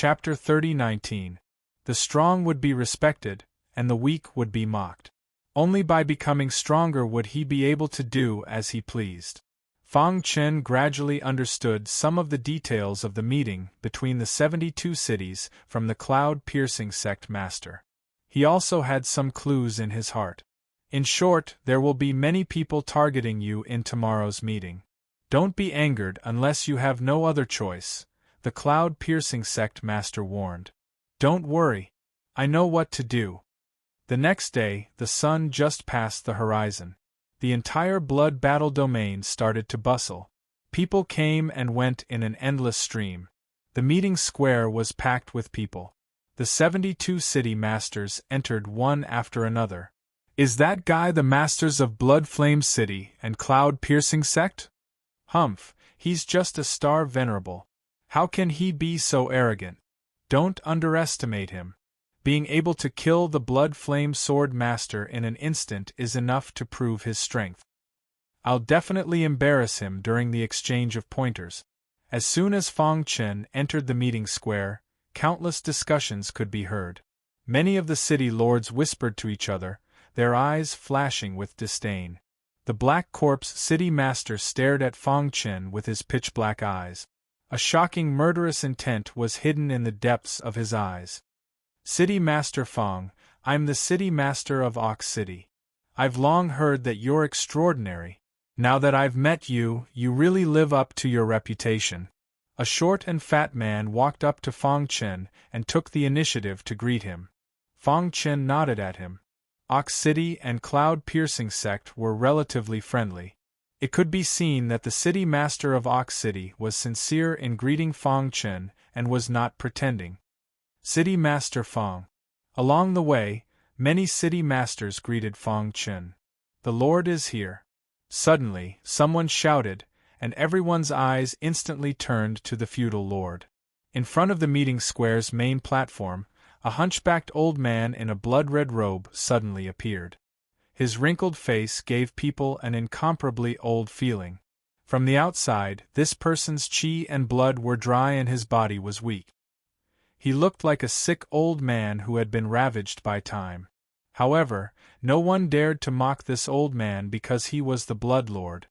Chapter 30:19. The strong would be respected, and the weak would be mocked. Only by becoming stronger would he be able to do as he pleased. Fang Chen gradually understood some of the details of the meeting between the 72 cities from the cloud-piercing sect master. He also had some clues in his heart. In short, there will be many people targeting you in tomorrow's meeting. Don't be angered unless you have no other choice, the cloud-piercing sect master warned. Don't worry. I know what to do. The next day, the sun just passed the horizon. The entire blood battle domain started to bustle. People came and went in an endless stream. The meeting square was packed with people. The 72 city masters entered one after another. Is that guy the masters of Blood Flame City and Cloud-Piercing Sect? Humph, he's just a star Venerable. How can he be so arrogant? Don't underestimate him. Being able to kill the Blood Flame Sword Master in an instant is enough to prove his strength. I'll definitely embarrass him during the exchange of pointers. As soon as Fang Chen entered the meeting square, countless discussions could be heard. Many of the city lords whispered to each other, their eyes flashing with disdain. The Black Corpse City Master stared at Fang Chen with his pitch-black eyes. A shocking murderous intent was hidden in the depths of his eyes. City Master Fang, I'm the City Master of Ox City. I've long heard that you're extraordinary. Now that I've met you, you really live up to your reputation. A short and fat man walked up to Fang Chen and took the initiative to greet him. Fang Chen nodded at him. Ox City and Cloud-Piercing Sect were relatively friendly. It could be seen that the City Master of Ox City was sincere in greeting Fang Chen and was not pretending. City Master Fang. Along the way, many city masters greeted Fang Chen. The Lord is here. Suddenly, someone shouted, and everyone's eyes instantly turned to the feudal lord. In front of the meeting square's main platform, a hunchbacked old man in a blood-red robe suddenly appeared. His wrinkled face gave people an incomparably old feeling. From the outside, this person's chi and blood were dry and his body was weak. He looked like a sick old man who had been ravaged by time. However, no one dared to mock this old man because he was the Blood Lord.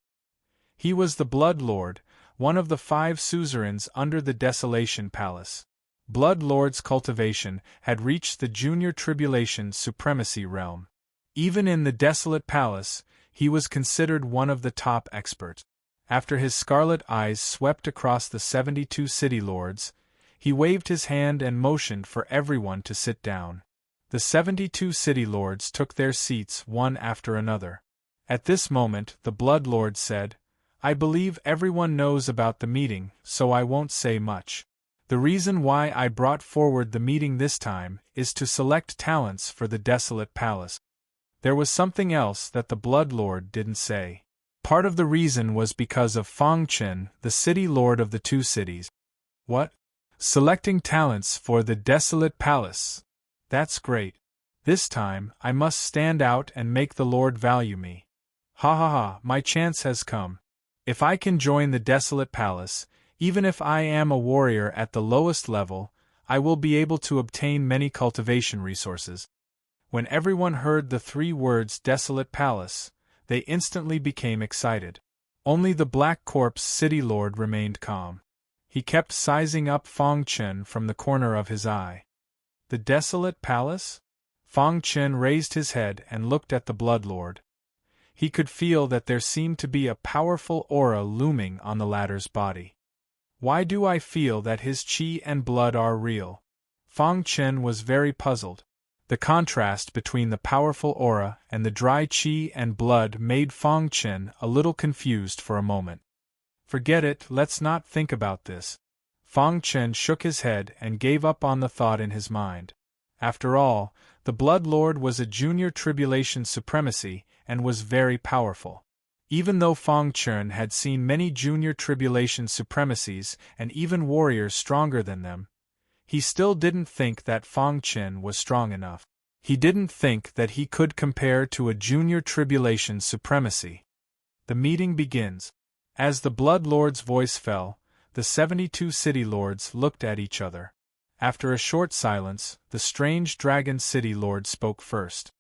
He was the Blood Lord, one of the 5 suzerains under the Desolation Palace. Blood Lord's cultivation had reached the Junior Tribulation Supremacy realm. Even in the Desolate Palace, he was considered one of the top experts. After his scarlet eyes swept across the 72 city lords, he waved his hand and motioned for everyone to sit down. The 72 city lords took their seats one after another. At this moment, the Blood Lord said, I believe everyone knows about the meeting, so I won't say much. The reason why I brought forward the meeting this time is to select talents for the Desolate Palace. There was something else that the Blood Lord didn't say. Part of the reason was because of Fang Chen, the city lord of the 2 cities. What? Selecting talents for the Desolate Palace. That's great. This time, I must stand out and make the Lord value me. Ha ha ha, my chance has come. If I can join the Desolate Palace, even if I am a warrior at the lowest level, I will be able to obtain many cultivation resources. When everyone heard the 3 words Desolate Palace, they instantly became excited. Only the Black Corpse City Lord remained calm. He kept sizing up Fang Chen from the corner of his eye. The Desolate Palace? Fang Chen raised his head and looked at the Blood Lord. He could feel that there seemed to be a powerful aura looming on the latter's body. Why do I feel that his chi and blood are real? Fang Chen was very puzzled. The contrast between the powerful aura and the dry chi and blood made Fang Chen a little confused for a moment. Forget it, let's not think about this. Fang Chen shook his head and gave up on the thought in his mind. After all, the Blood Lord was a Junior Tribulation Supremacy and was very powerful. Even though Fang Chen had seen many Junior Tribulation Supremacies and even warriors stronger than them, he still didn't think that Fang Chen was strong enough. He didn't think that he could compare to a Junior Tribulation Supremacy. The meeting begins. As the Blood Lord's voice fell, the 72 city lords looked at each other. After a short silence, the strange Dragon City Lord spoke first.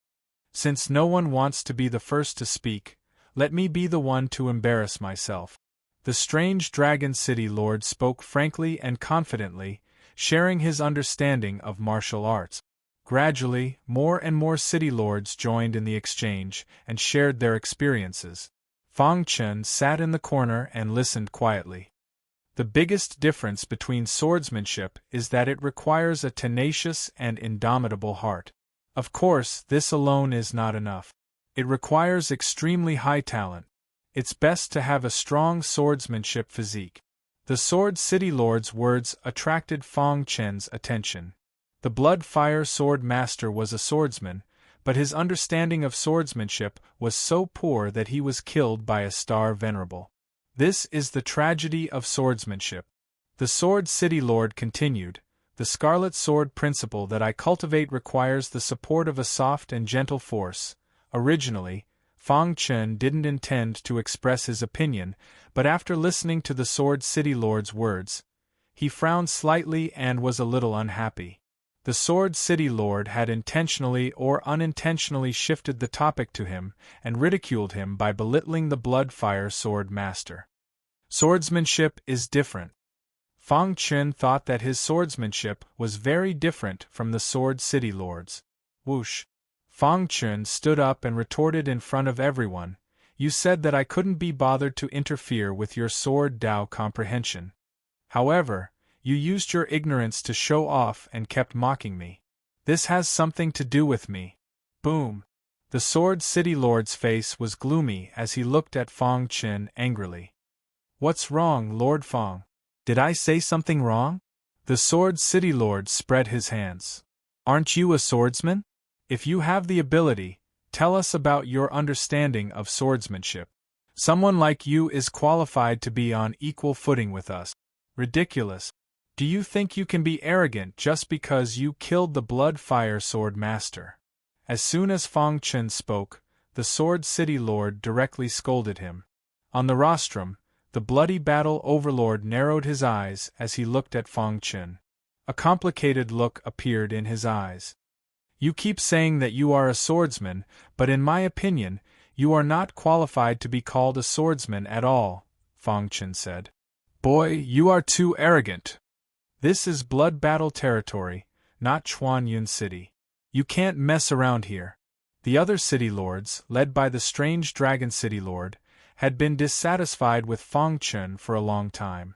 Since no one wants to be the first to speak, let me be the one to embarrass myself. The strange Dragon City Lord spoke frankly and confidently, sharing his understanding of martial arts. Gradually, more and more city lords joined in the exchange and shared their experiences. Fang Chen sat in the corner and listened quietly. The biggest difference between swordsmanship is that it requires a tenacious and indomitable heart. Of course, this alone is not enough. It requires extremely high talent. It's best to have a strong swordsmanship physique. The Sword City Lord's words attracted Fang Chen's attention. The Blood Fire Sword Master was a swordsman, but his understanding of swordsmanship was so poor that he was killed by a star Venerable. This is the tragedy of swordsmanship. The Sword City Lord continued, the Scarlet Sword principle that I cultivate requires the support of a soft and gentle force. Originally, Fang Chen didn't intend to express his opinion, but after listening to the Sword City Lord's words, he frowned slightly and was a little unhappy. The Sword City Lord had intentionally or unintentionally shifted the topic to him and ridiculed him by belittling the Blood Fire Sword Master. Swordsmanship is different. Fang Chen thought that his swordsmanship was very different from the Sword City Lord's. Whoosh! Fang Chen stood up and retorted in front of everyone, "You said that I couldn't be bothered to interfere with your sword Dao comprehension. However, you used your ignorance to show off and kept mocking me. This has something to do with me." Boom! The Sword City Lord's face was gloomy as he looked at Fang Chen angrily. "What's wrong, Lord Fang? Did I say something wrong?" The Sword City Lord spread his hands. "Aren't you a swordsman? If you have the ability, tell us about your understanding of swordsmanship. Someone like you is qualified to be on equal footing with us." Ridiculous. Do you think you can be arrogant just because you killed the Blood Fire Sword Master? As soon as Fang Chen spoke, the Sword City Lord directly scolded him. On the rostrum, the Bloody Battle Overlord narrowed his eyes as he looked at Fang Chen. A complicated look appeared in his eyes. "You keep saying that you are a swordsman, but in my opinion, you are not qualified to be called a swordsman at all," Fang Chen said. "Boy, you are too arrogant. This is blood battle territory, not Chuanyun City. You can't mess around here." The other city lords, led by the strange Dragon City Lord, had been dissatisfied with Fang Chen for a long time.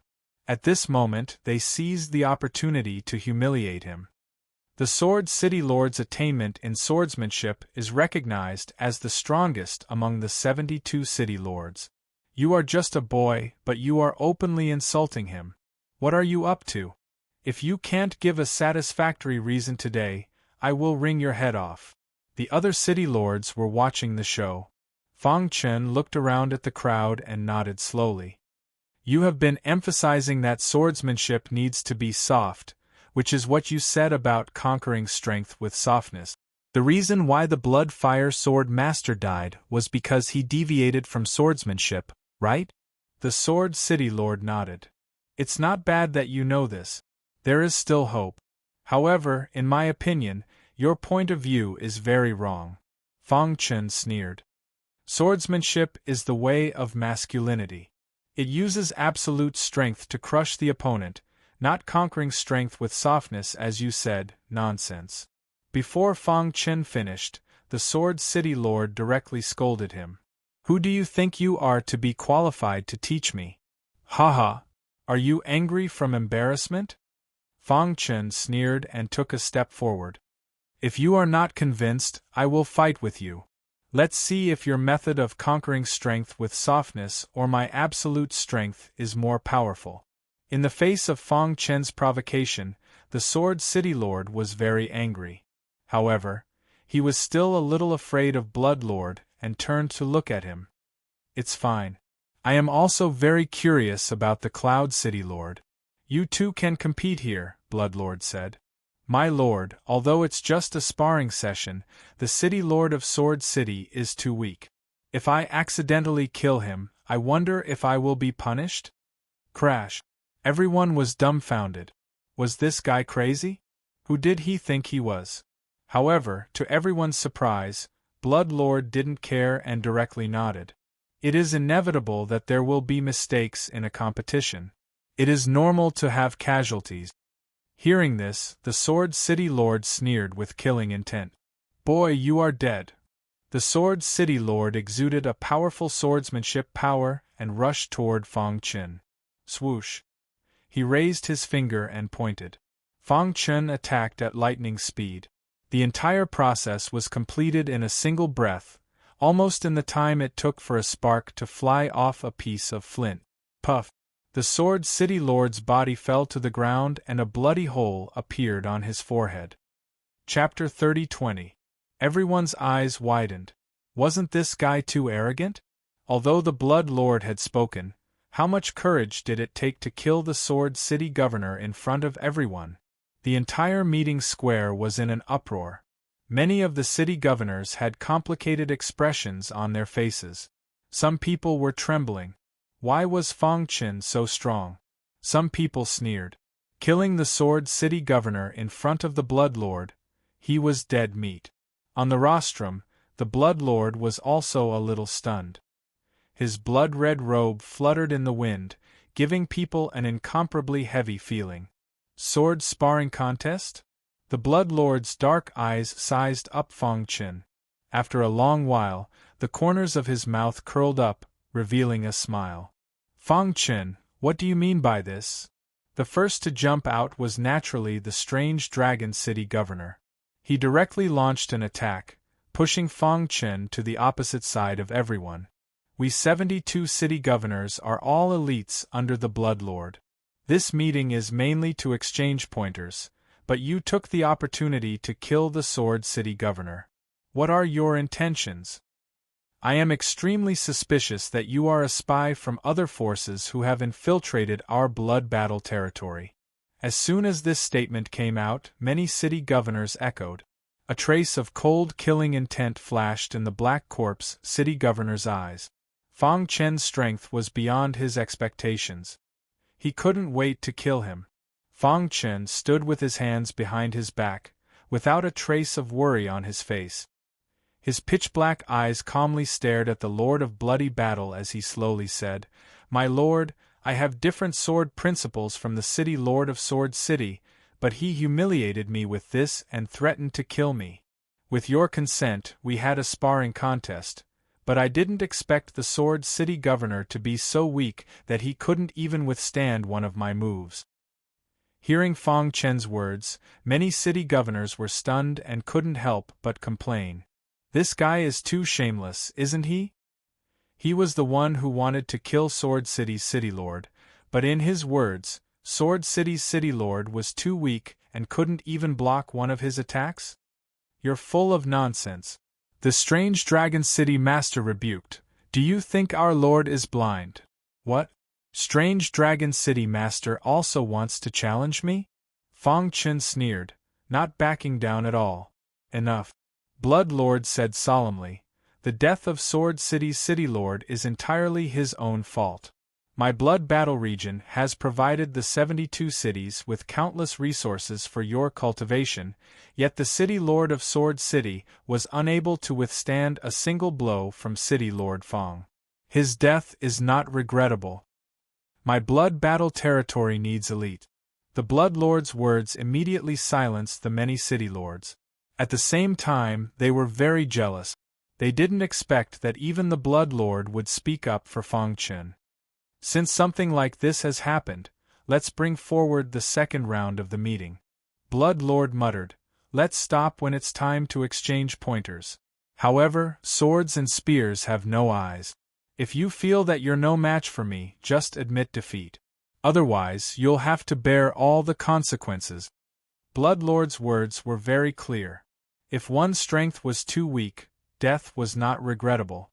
At this moment, they seized the opportunity to humiliate him. The Sword City Lord's attainment in swordsmanship is recognized as the strongest among the 72 city lords. You are just a boy, but you are openly insulting him. What are you up to? If you can't give a satisfactory reason today, I will wring your head off. The other city lords were watching the show. Fang Chen looked around at the crowd and nodded slowly. You have been emphasizing that swordsmanship needs to be soft, which is what you said about conquering strength with softness. The reason why the Blood Fire Sword Master died was because he deviated from swordsmanship, right? The Sword City Lord nodded. It's not bad that you know this. There is still hope. However, in my opinion, your point of view is very wrong. Fang Chen sneered. Swordsmanship is the way of masculinity. It uses absolute strength to crush the opponent, not conquering strength with softness as you said. Nonsense. Before Fang Chen finished, the Sword City Lord directly scolded him. Who do you think you are to be qualified to teach me? Haha. Are you angry from embarrassment? Fang Chen sneered and took a step forward. If you are not convinced, I will fight with you. Let's see if your method of conquering strength with softness or my absolute strength is more powerful. In the face of Fang Chen's provocation, the Sword City Lord was very angry. However, he was still a little afraid of Blood Lord and turned to look at him. It's fine. I am also very curious about the Cloud City Lord. You two can compete here, Blood Lord said. My lord, although it's just a sparring session, the City Lord of Sword City is too weak. If I accidentally kill him, I wonder if I will be punished? Crash. Everyone was dumbfounded. Was this guy crazy? Who did he think he was? However, to everyone's surprise, Blood Lord didn't care and directly nodded. It is inevitable that there will be mistakes in a competition. It is normal to have casualties. Hearing this, the Sword City Lord sneered with killing intent. Boy, you are dead. The Sword City Lord exuded a powerful swordsmanship power and rushed toward Fang Chen. Swoosh. He raised his finger and pointed. Fang Chen attacked at lightning speed. The entire process was completed in a single breath, almost in the time it took for a spark to fly off a piece of flint. Puff! The Sword City Lord's body fell to the ground and a bloody hole appeared on his forehead. Chapter 30:20. Everyone's eyes widened. Wasn't this guy too arrogant? Although the Blood Lord had spoken, how much courage did it take to kill the Sword City Governor in front of everyone? The entire meeting square was in an uproar. Many of the city governors had complicated expressions on their faces. Some people were trembling. Why was Fang Chen so strong? Some people sneered. Killing the Sword City Governor in front of the Blood Lord, he was dead meat. On the rostrum, the Blood Lord was also a little stunned. His blood-red robe fluttered in the wind, giving people an incomparably heavy feeling. Sword sparring contest? The Blood Lord's dark eyes sized up Fang Chen. After a long while, the corners of his mouth curled up, revealing a smile. Fang Chen, what do you mean by this? The first to jump out was naturally the strange Dragon City Governor. He directly launched an attack, pushing Fang Chen to the opposite side of everyone. We 72 city governors are all elites under the Blood Lord. This meeting is mainly to exchange pointers, but you took the opportunity to kill the Sword City Governor. What are your intentions? I am extremely suspicious that you are a spy from other forces who have infiltrated our blood battle territory. As soon as this statement came out, many city governors echoed. A trace of cold killing intent flashed in the Black Corpse city governor's eyes. Fang Chen's strength was beyond his expectations. He couldn't wait to kill him. Fang Chen stood with his hands behind his back, without a trace of worry on his face. His pitch-black eyes calmly stared at the Lord of Bloody Battle as he slowly said, "My lord, I have different sword principles from the City Lord of Sword City, but he humiliated me with this and threatened to kill me. With your consent, we had a sparring contest, but I didn't expect the Sword City Governor to be so weak that he couldn't even withstand one of my moves." Hearing Fang Chen's words, many city governors were stunned and couldn't help but complain. This guy is too shameless, isn't he? He was the one who wanted to kill Sword City's City Lord, but in his words, Sword City's City Lord was too weak and couldn't even block one of his attacks? You're full of nonsense. The strange Dragon City Master rebuked. Do you think our Lord is blind? What? Strange Dragon City Master also wants to challenge me? Fang Chen sneered, not backing down at all. Enough. Blood Lord said solemnly, the death of Sword City's City Lord is entirely his own fault. My blood battle region has provided the 72 cities with countless resources for your cultivation, yet the City Lord of Sword City was unable to withstand a single blow from City Lord Fang. His death is not regrettable. My blood battle territory needs elite. The Blood Lord's words immediately silenced the many City Lords. At the same time, they were very jealous. They didn't expect that even the Blood Lord would speak up for Fang Chen. Since something like this has happened, let's bring forward the second round of the meeting. Blood Lord muttered, let's stop when it's time to exchange pointers. However, swords and spears have no eyes. If you feel that you're no match for me, just admit defeat. Otherwise, you'll have to bear all the consequences. Blood Lord's words were very clear. If one's strength was too weak, death was not regrettable.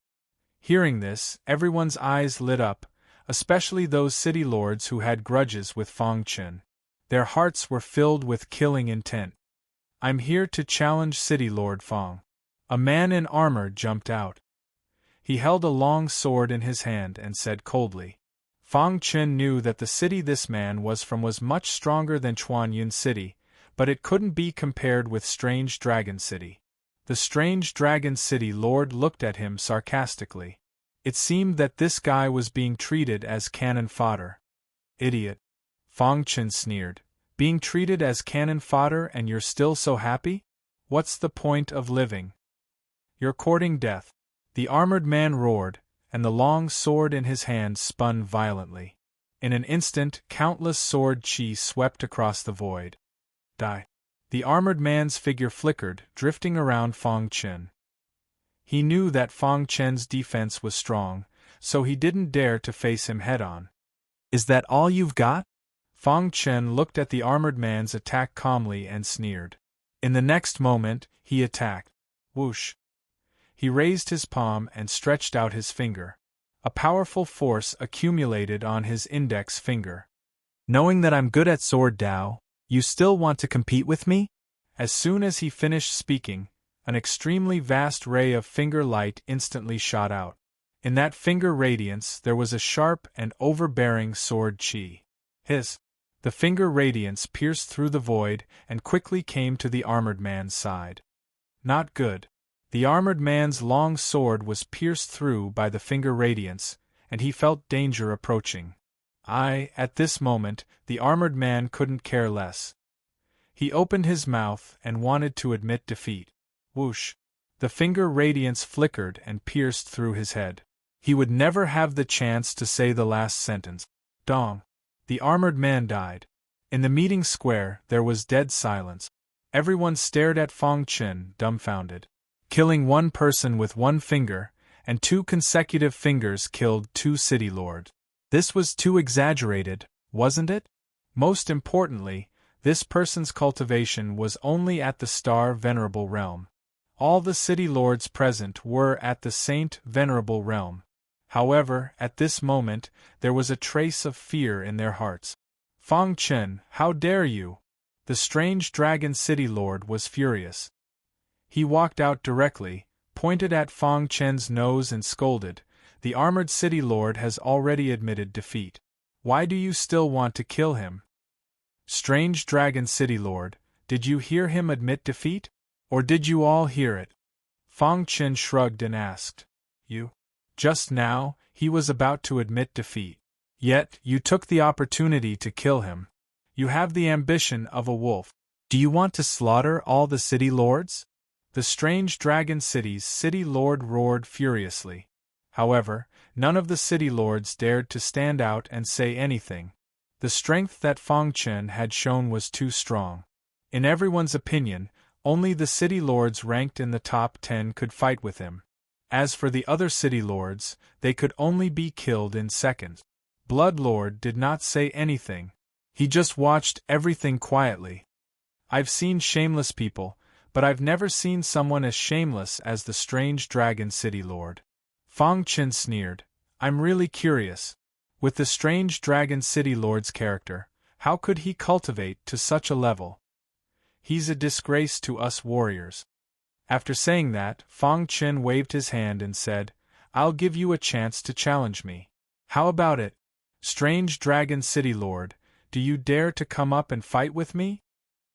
Hearing this, everyone's eyes lit up, especially those city lords who had grudges with Fang Chen. Their hearts were filled with killing intent. I'm here to challenge City Lord Fang. A man in armor jumped out. He held a long sword in his hand and said coldly. Fang Qin knew that the city this man was from was much stronger than Chuanyun City, but it couldn't be compared with Strange Dragon City. The Strange Dragon City Lord looked at him sarcastically. It seemed that this guy was being treated as cannon fodder. Idiot. Fang Qin sneered. Being treated as cannon fodder and you're still so happy? What's the point of living? You're courting death. The armored man roared, and the long sword in his hand spun violently. In an instant, countless sword chi swept across the void. Die. The armored man's figure flickered, drifting around Fang Qin. He knew that Fang Qin's defense was strong, so he didn't dare to face him head-on. Is that all you've got? Fang Qin looked at the armored man's attack calmly and sneered. In the next moment, he attacked. Whoosh! He raised his palm and stretched out his finger. A powerful force accumulated on his index finger. Knowing that I'm good at sword Dao, you still want to compete with me? As soon as he finished speaking, an extremely vast ray of finger light instantly shot out. In that finger radiance there was a sharp and overbearing sword chi. Hiss! The finger radiance pierced through the void and quickly came to the armored man's side. Not good. The armored man's long sword was pierced through by the finger radiance, and he felt danger approaching. At this moment, the armored man couldn't care less. He opened his mouth and wanted to admit defeat. Whoosh! The finger radiance flickered and pierced through his head. He would never have the chance to say the last sentence. Dong! The armored man died. In the meeting square, there was dead silence. Everyone stared at Fang Qin, dumbfounded. Killing one person with one finger, and 2 consecutive fingers killed 2 city lords. This was too exaggerated, wasn't it? Most importantly, this person's cultivation was only at the Star Venerable realm. All the city lords present were at the Saint Venerable realm. However, at this moment, there was a trace of fear in their hearts. Fang Qin, how dare you? The strange dragon city lord was furious. He walked out directly, pointed at Fang Qin's nose and scolded, "The armored city lord has already admitted defeat. Why do you still want to kill him?" Strange dragon city lord, did you hear him admit defeat? Or did you all hear it? Fang Qin shrugged and asked. You? Just now, he was about to admit defeat. Yet, you took the opportunity to kill him. You have the ambition of a wolf. Do you want to slaughter all the city lords? The strange dragon city's city lord roared furiously. However, none of the city lords dared to stand out and say anything. The strength that Fang Qin had shown was too strong. In everyone's opinion, only the city lords ranked in the top 10 could fight with him. As for the other city lords, they could only be killed in seconds. Blood Lord did not say anything. He just watched everything quietly. I've seen shameless people, but I've never seen someone as shameless as the strange dragon city lord. Fang Qin sneered. I'm really curious. With the strange dragon city lord's character, how could he cultivate to such a level? He's a disgrace to us warriors. After saying that, Fang Qin waved his hand and said, I'll give you a chance to challenge me. How about it? Strange dragon city lord, do you dare to come up and fight with me?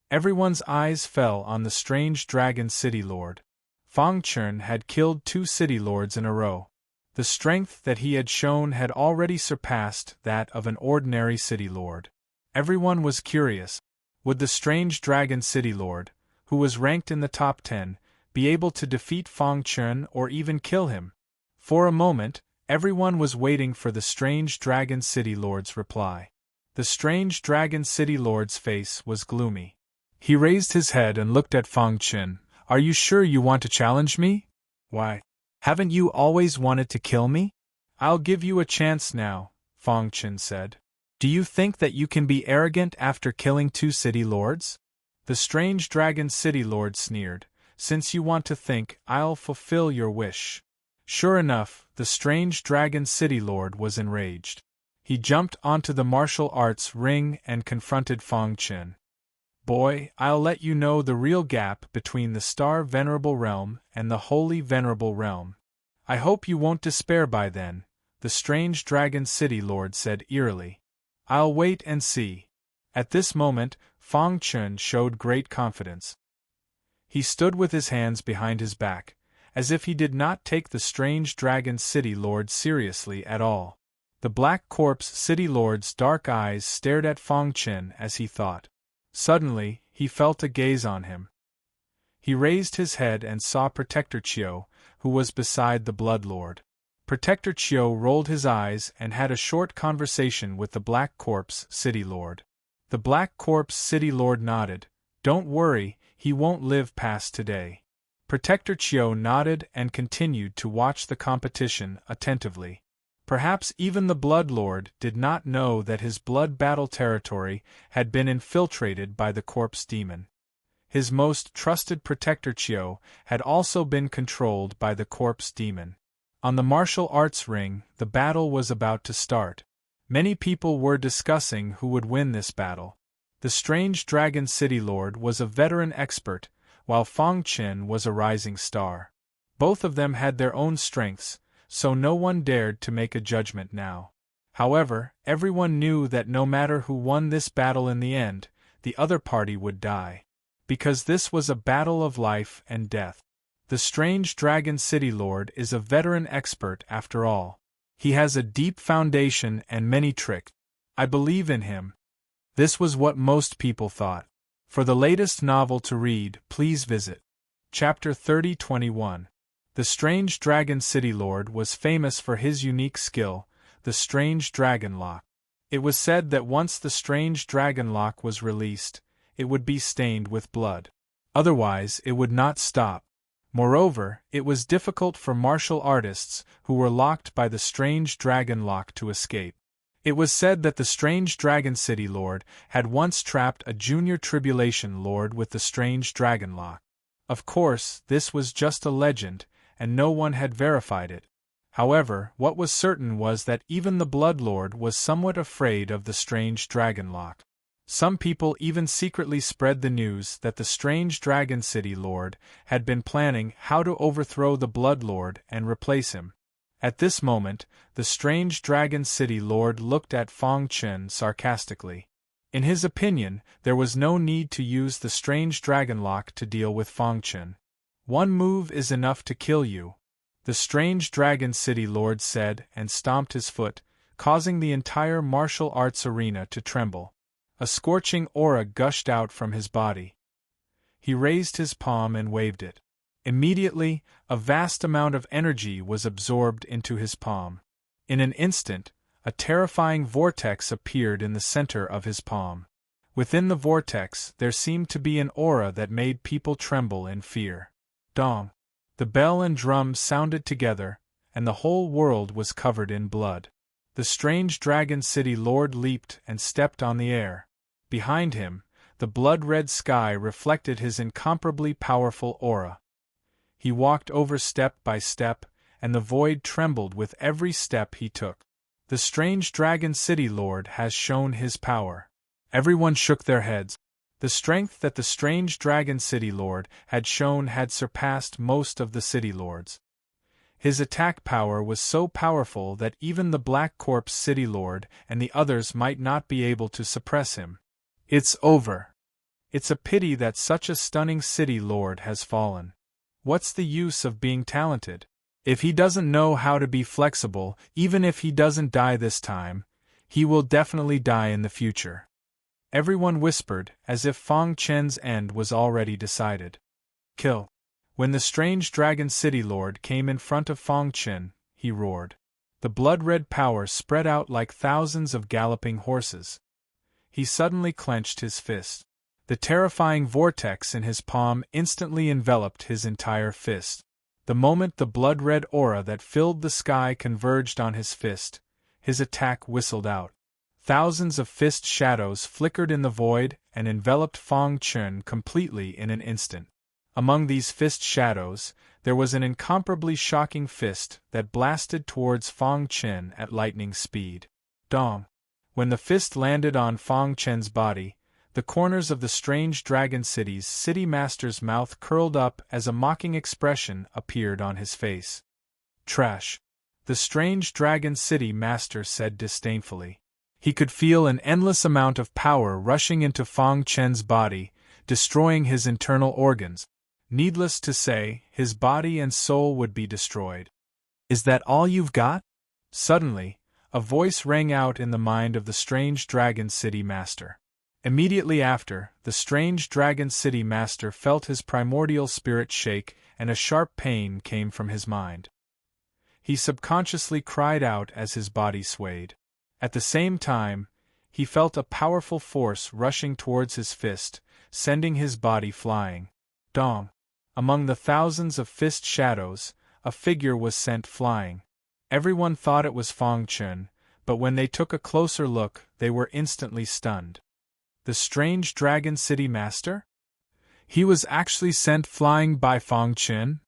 Everyone's eyes fell on the strange dragon city lord. Fang Qin had killed 2 city lords in a row. The strength that he had shown had already surpassed that of an ordinary city lord. Everyone was curious. Would the strange dragon city lord, who was ranked in the top 10, be able to defeat Fang Qin or even kill him? For a moment, everyone was waiting for the strange dragon city lord's reply. The strange dragon city lord's face was gloomy. He raised his head and looked at Fang Qin. Are you sure you want to challenge me? Why? Haven't you always wanted to kill me? I'll give you a chance now, Fang Qin said. Do you think that you can be arrogant after killing 2 city lords? The strange dragon city lord sneered. Since you want to think, I'll fulfill your wish. Sure enough, the strange dragon city lord was enraged. He jumped onto the martial arts ring and confronted Fang Qin. Boy, I'll let you know the real gap between the Star Venerable realm and the Holy Venerable realm. I hope you won't despair by then, the strange dragon city lord said eerily. I'll wait and see. At this moment, Fang Chun showed great confidence. He stood with his hands behind his back, as if he did not take the strange dragon city lord seriously at all. The Black Corpse city lord's dark eyes stared at Fang Chun as he thought. Suddenly, he felt a gaze on him. He raised his head and saw Protector Chiu, who was beside the Blood Lord. Protector Chiu rolled his eyes and had a short conversation with the Black Corpse city lord. The Black Corpse city lord nodded. Don't worry, he won't live past today. Protector Chiu nodded and continued to watch the competition attentively. Perhaps even the Blood Lord did not know that his blood battle territory had been infiltrated by the corpse demon. His most trusted Protector Chiu had also been controlled by the corpse demon. On the martial arts ring, the battle was about to start. Many people were discussing who would win this battle. The strange dragon city lord was a veteran expert, while Fang Chun was a rising star. Both of them had their own strengths, so no one dared to make a judgment now. However, everyone knew that no matter who won this battle in the end, the other party would die. Because this was a battle of life and death. The strange dragon city lord is a veteran expert after all. He has a deep foundation and many tricks. I believe in him. This was what most people thought. For the latest novel to read, please visit Chapter 3021. The strange dragon city lord was famous for his unique skill, the strange dragon lock. It was said that once the strange dragon lock was released, it would be stained with blood. Otherwise, it would not stop. Moreover, it was difficult for martial artists who were locked by the strange dragon lock to escape. It was said that the strange dragon city lord had once trapped a junior tribulation lord with the strange dragon lock. Of course, this was just a legend, and no one had verified it. However, what was certain was that even the Blood Lord was somewhat afraid of the strange dragon lock. Some people even secretly spread the news that the strange dragon city lord had been planning how to overthrow the Blood Lord and replace him. At this moment, the strange dragon city lord looked at Fang Chun sarcastically. In his opinion, there was no need to use the strange dragon lock to deal with Fang Chun. One move is enough to kill you, the strange dragon city lord said and stomped his foot, causing the entire martial arts arena to tremble. A scorching aura gushed out from his body. He raised his palm and waved it. Immediately, a vast amount of energy was absorbed into his palm. In an instant, a terrifying vortex appeared in the center of his palm. Within the vortex, there seemed to be an aura that made people tremble in fear. Dong! The bell and drum sounded together, and the whole world was covered in blood. The strange dragon city lord leaped and stepped on the air. Behind him, the blood-red sky reflected his incomparably powerful aura. He walked over step by step, and the void trembled with every step he took. The strange dragon city lord has shown his power. Everyone shook their heads. The strength that the strange dragon city lord had shown had surpassed most of the city lords. His attack power was so powerful that even the Black Corpse city lord and the others might not be able to suppress him. It's over. It's a pity that such a stunning city lord has fallen. What's the use of being talented? If he doesn't know how to be flexible, even if he doesn't die this time, he will definitely die in the future. Everyone whispered, as if Fang Chun's end was already decided. Kill. When the strange dragon city lord came in front of Fang Chun, he roared. The blood-red power spread out like thousands of galloping horses. He suddenly clenched his fist. The terrifying vortex in his palm instantly enveloped his entire fist. The moment the blood-red aura that filled the sky converged on his fist, his attack whistled out. Thousands of fist shadows flickered in the void and enveloped Fang Chun completely in an instant. Among these fist shadows, there was an incomparably shocking fist that blasted towards Fang Chun at lightning speed. Dong! When the fist landed on Fang Chun's body, the corners of the strange dragon city's city master's mouth curled up as a mocking expression appeared on his face. Trash! The strange Dragon City Master said disdainfully. He could feel an endless amount of power rushing into Fang Chen's body, destroying his internal organs. Needless to say, his body and soul would be destroyed. "Is that all you've got?" Suddenly, a voice rang out in the mind of the strange Dragon City Master. Immediately after, the strange Dragon City Master felt his primordial spirit shake, and a sharp pain came from his mind. He subconsciously cried out as his body swayed. At the same time, he felt a powerful force rushing towards his fist, sending his body flying. Dong! Among the thousands of fist shadows, a figure was sent flying. Everyone thought it was Fang Chen, but when they took a closer look, they were instantly stunned. The strange Dragon City Master? He was actually sent flying by Fang Chen?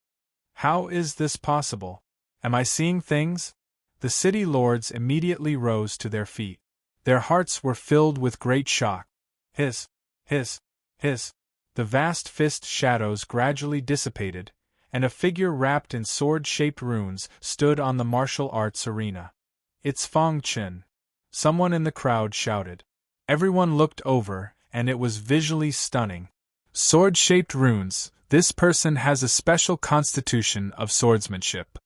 How is this possible? Am I seeing things? The city lords immediately rose to their feet. Their hearts were filled with great shock. Hiss! Hiss! Hiss! The vast fist shadows gradually dissipated, and a figure wrapped in sword-shaped runes stood on the martial arts arena. "It's Fang Chen!" Someone in the crowd shouted. Everyone looked over, and it was visually stunning. Sword-shaped runes, this person has a special constitution of swordsmanship.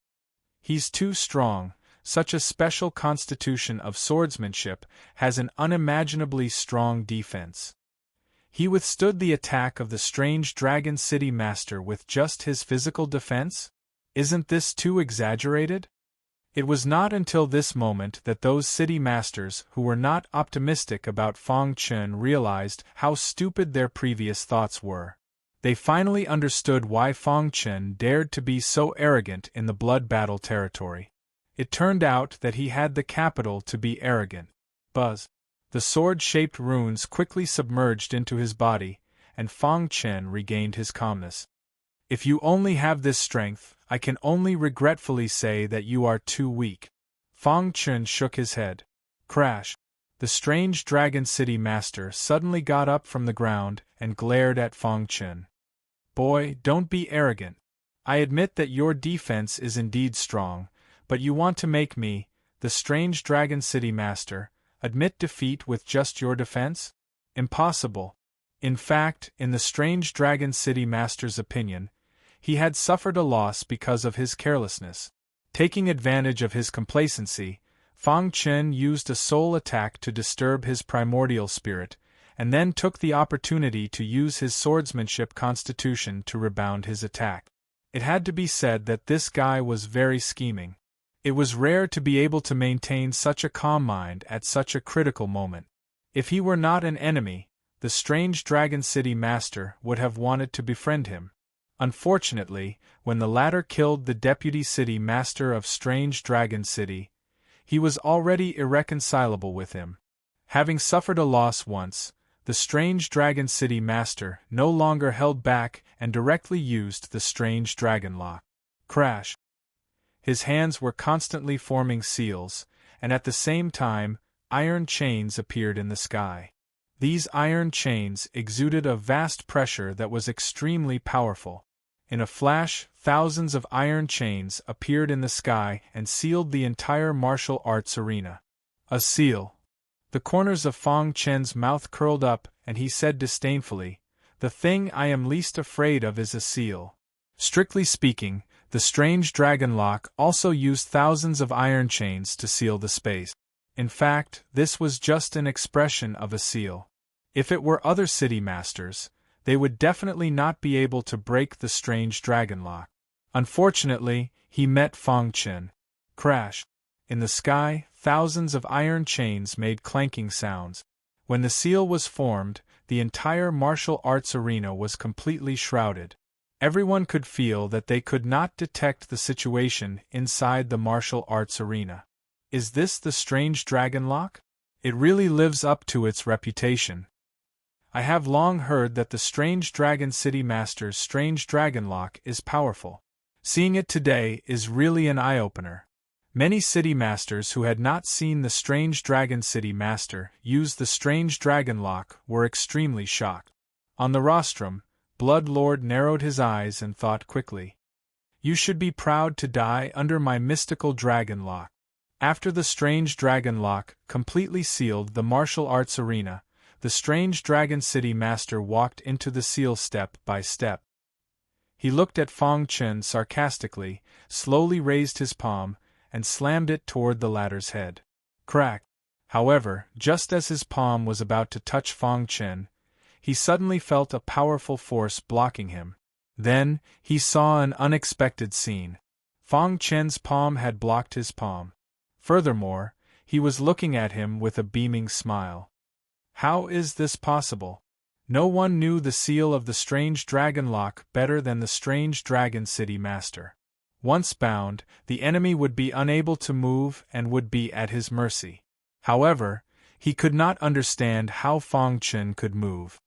He's too strong. Such a special constitution of swordsmanship has an unimaginably strong defense. He withstood the attack of the strange Dragon City Master with just his physical defense? Isn't this too exaggerated? It was not until this moment that those city masters who were not optimistic about Fang Chen realized how stupid their previous thoughts were. They finally understood why Fang Chen dared to be so arrogant in the blood battle territory. It turned out that he had the capital to be arrogant. Buzz! The sword-shaped runes quickly submerged into his body, and Fang Chen regained his calmness. "If you only have this strength, I can only regretfully say that you are too weak." Fang Chen shook his head. Crash! The strange Dragon City Master suddenly got up from the ground and glared at Fang Chen. "Boy, don't be arrogant. I admit that your defense is indeed strong, but you want to make me, the strange Dragon City Master, admit defeat with just your defense? Impossible." In fact, in the strange Dragon City Master's opinion, he had suffered a loss because of his carelessness. Taking advantage of his complacency, Fang Chen used a soul attack to disturb his primordial spirit, and then took the opportunity to use his swordsmanship constitution to rebound his attack. It had to be said that this guy was very scheming. It was rare to be able to maintain such a calm mind at such a critical moment. If he were not an enemy, the strange Dragon City Master would have wanted to befriend him. Unfortunately, when the latter killed the Deputy City Master of Strange Dragon City, he was already irreconcilable with him. Having suffered a loss once, the strange Dragon City Master no longer held back and directly used the strange dragon lock. Crash! His hands were constantly forming seals, and at the same time, iron chains appeared in the sky. These iron chains exuded a vast pressure that was extremely powerful. In a flash, thousands of iron chains appeared in the sky and sealed the entire martial arts arena. A seal. The corners of Fang Chen's mouth curled up, and he said disdainfully, "The thing I am least afraid of is a seal." Strictly speaking, the strange dragon lock also used thousands of iron chains to seal the space. In fact, this was just an expression of a seal. If it were other city masters, they would definitely not be able to break the strange dragon lock. Unfortunately, he met Fang Chen. Crash! In the sky, thousands of iron chains made clanking sounds. When the seal was formed, the entire martial arts arena was completely shrouded. Everyone could feel that they could not detect the situation inside the martial arts arena. Is this the strange dragon lock? It really lives up to its reputation. I have long heard that the strange Dragon City Master's strange dragon lock is powerful. Seeing it today is really an eye-opener. Many city masters who had not seen the strange Dragon City Master use the strange dragon lock were extremely shocked. On the rostrum, Blood Lord narrowed his eyes and thought quickly. You should be proud to die under my mystical dragon lock. After the strange dragon lock completely sealed the martial arts arena, the strange Dragon City Master walked into the seal step by step. He looked at Fang Chen sarcastically, slowly raised his palm, and slammed it toward the latter's head. Crack! However, just as his palm was about to touch Fang Chen, he suddenly felt a powerful force blocking him. Then, he saw an unexpected scene. Fang Chen's palm had blocked his palm. Furthermore, he was looking at him with a beaming smile. How is this possible? No one knew the seal of the strange dragon lock better than the strange Dragon City Master. Once bound, the enemy would be unable to move and would be at his mercy. However, he could not understand how Fang Chen could move.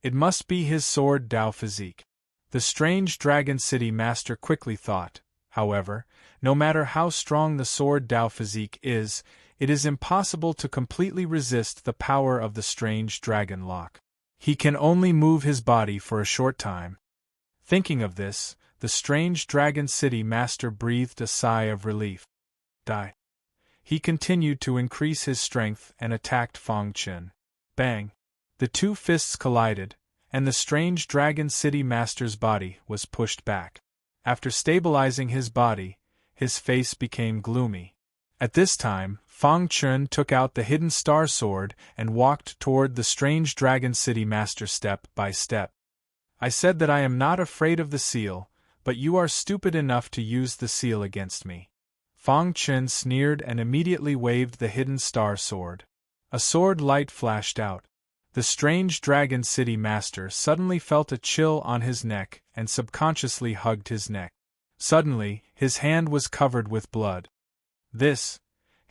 It must be his sword Dao physique. The strange Dragon City Master quickly thought, however, no matter how strong the sword Dao physique is, it is impossible to completely resist the power of the strange dragon lock. He can only move his body for a short time. Thinking of this, the strange Dragon City Master breathed a sigh of relief. Die. He continued to increase his strength and attacked Fang Chen. Bang! The two fists collided, and the strange Dragon City Master's body was pushed back. After stabilizing his body, his face became gloomy. At this time, Fang Chen took out the hidden star sword and walked toward the strange Dragon City Master step by step. I said that I am not afraid of the seal, but you are stupid enough to use the seal against me. Fang Chen sneered and immediately waved the hidden star sword. A sword light flashed out. The strange Dragon City Master suddenly felt a chill on his neck and subconsciously hugged his neck. Suddenly, his hand was covered with blood.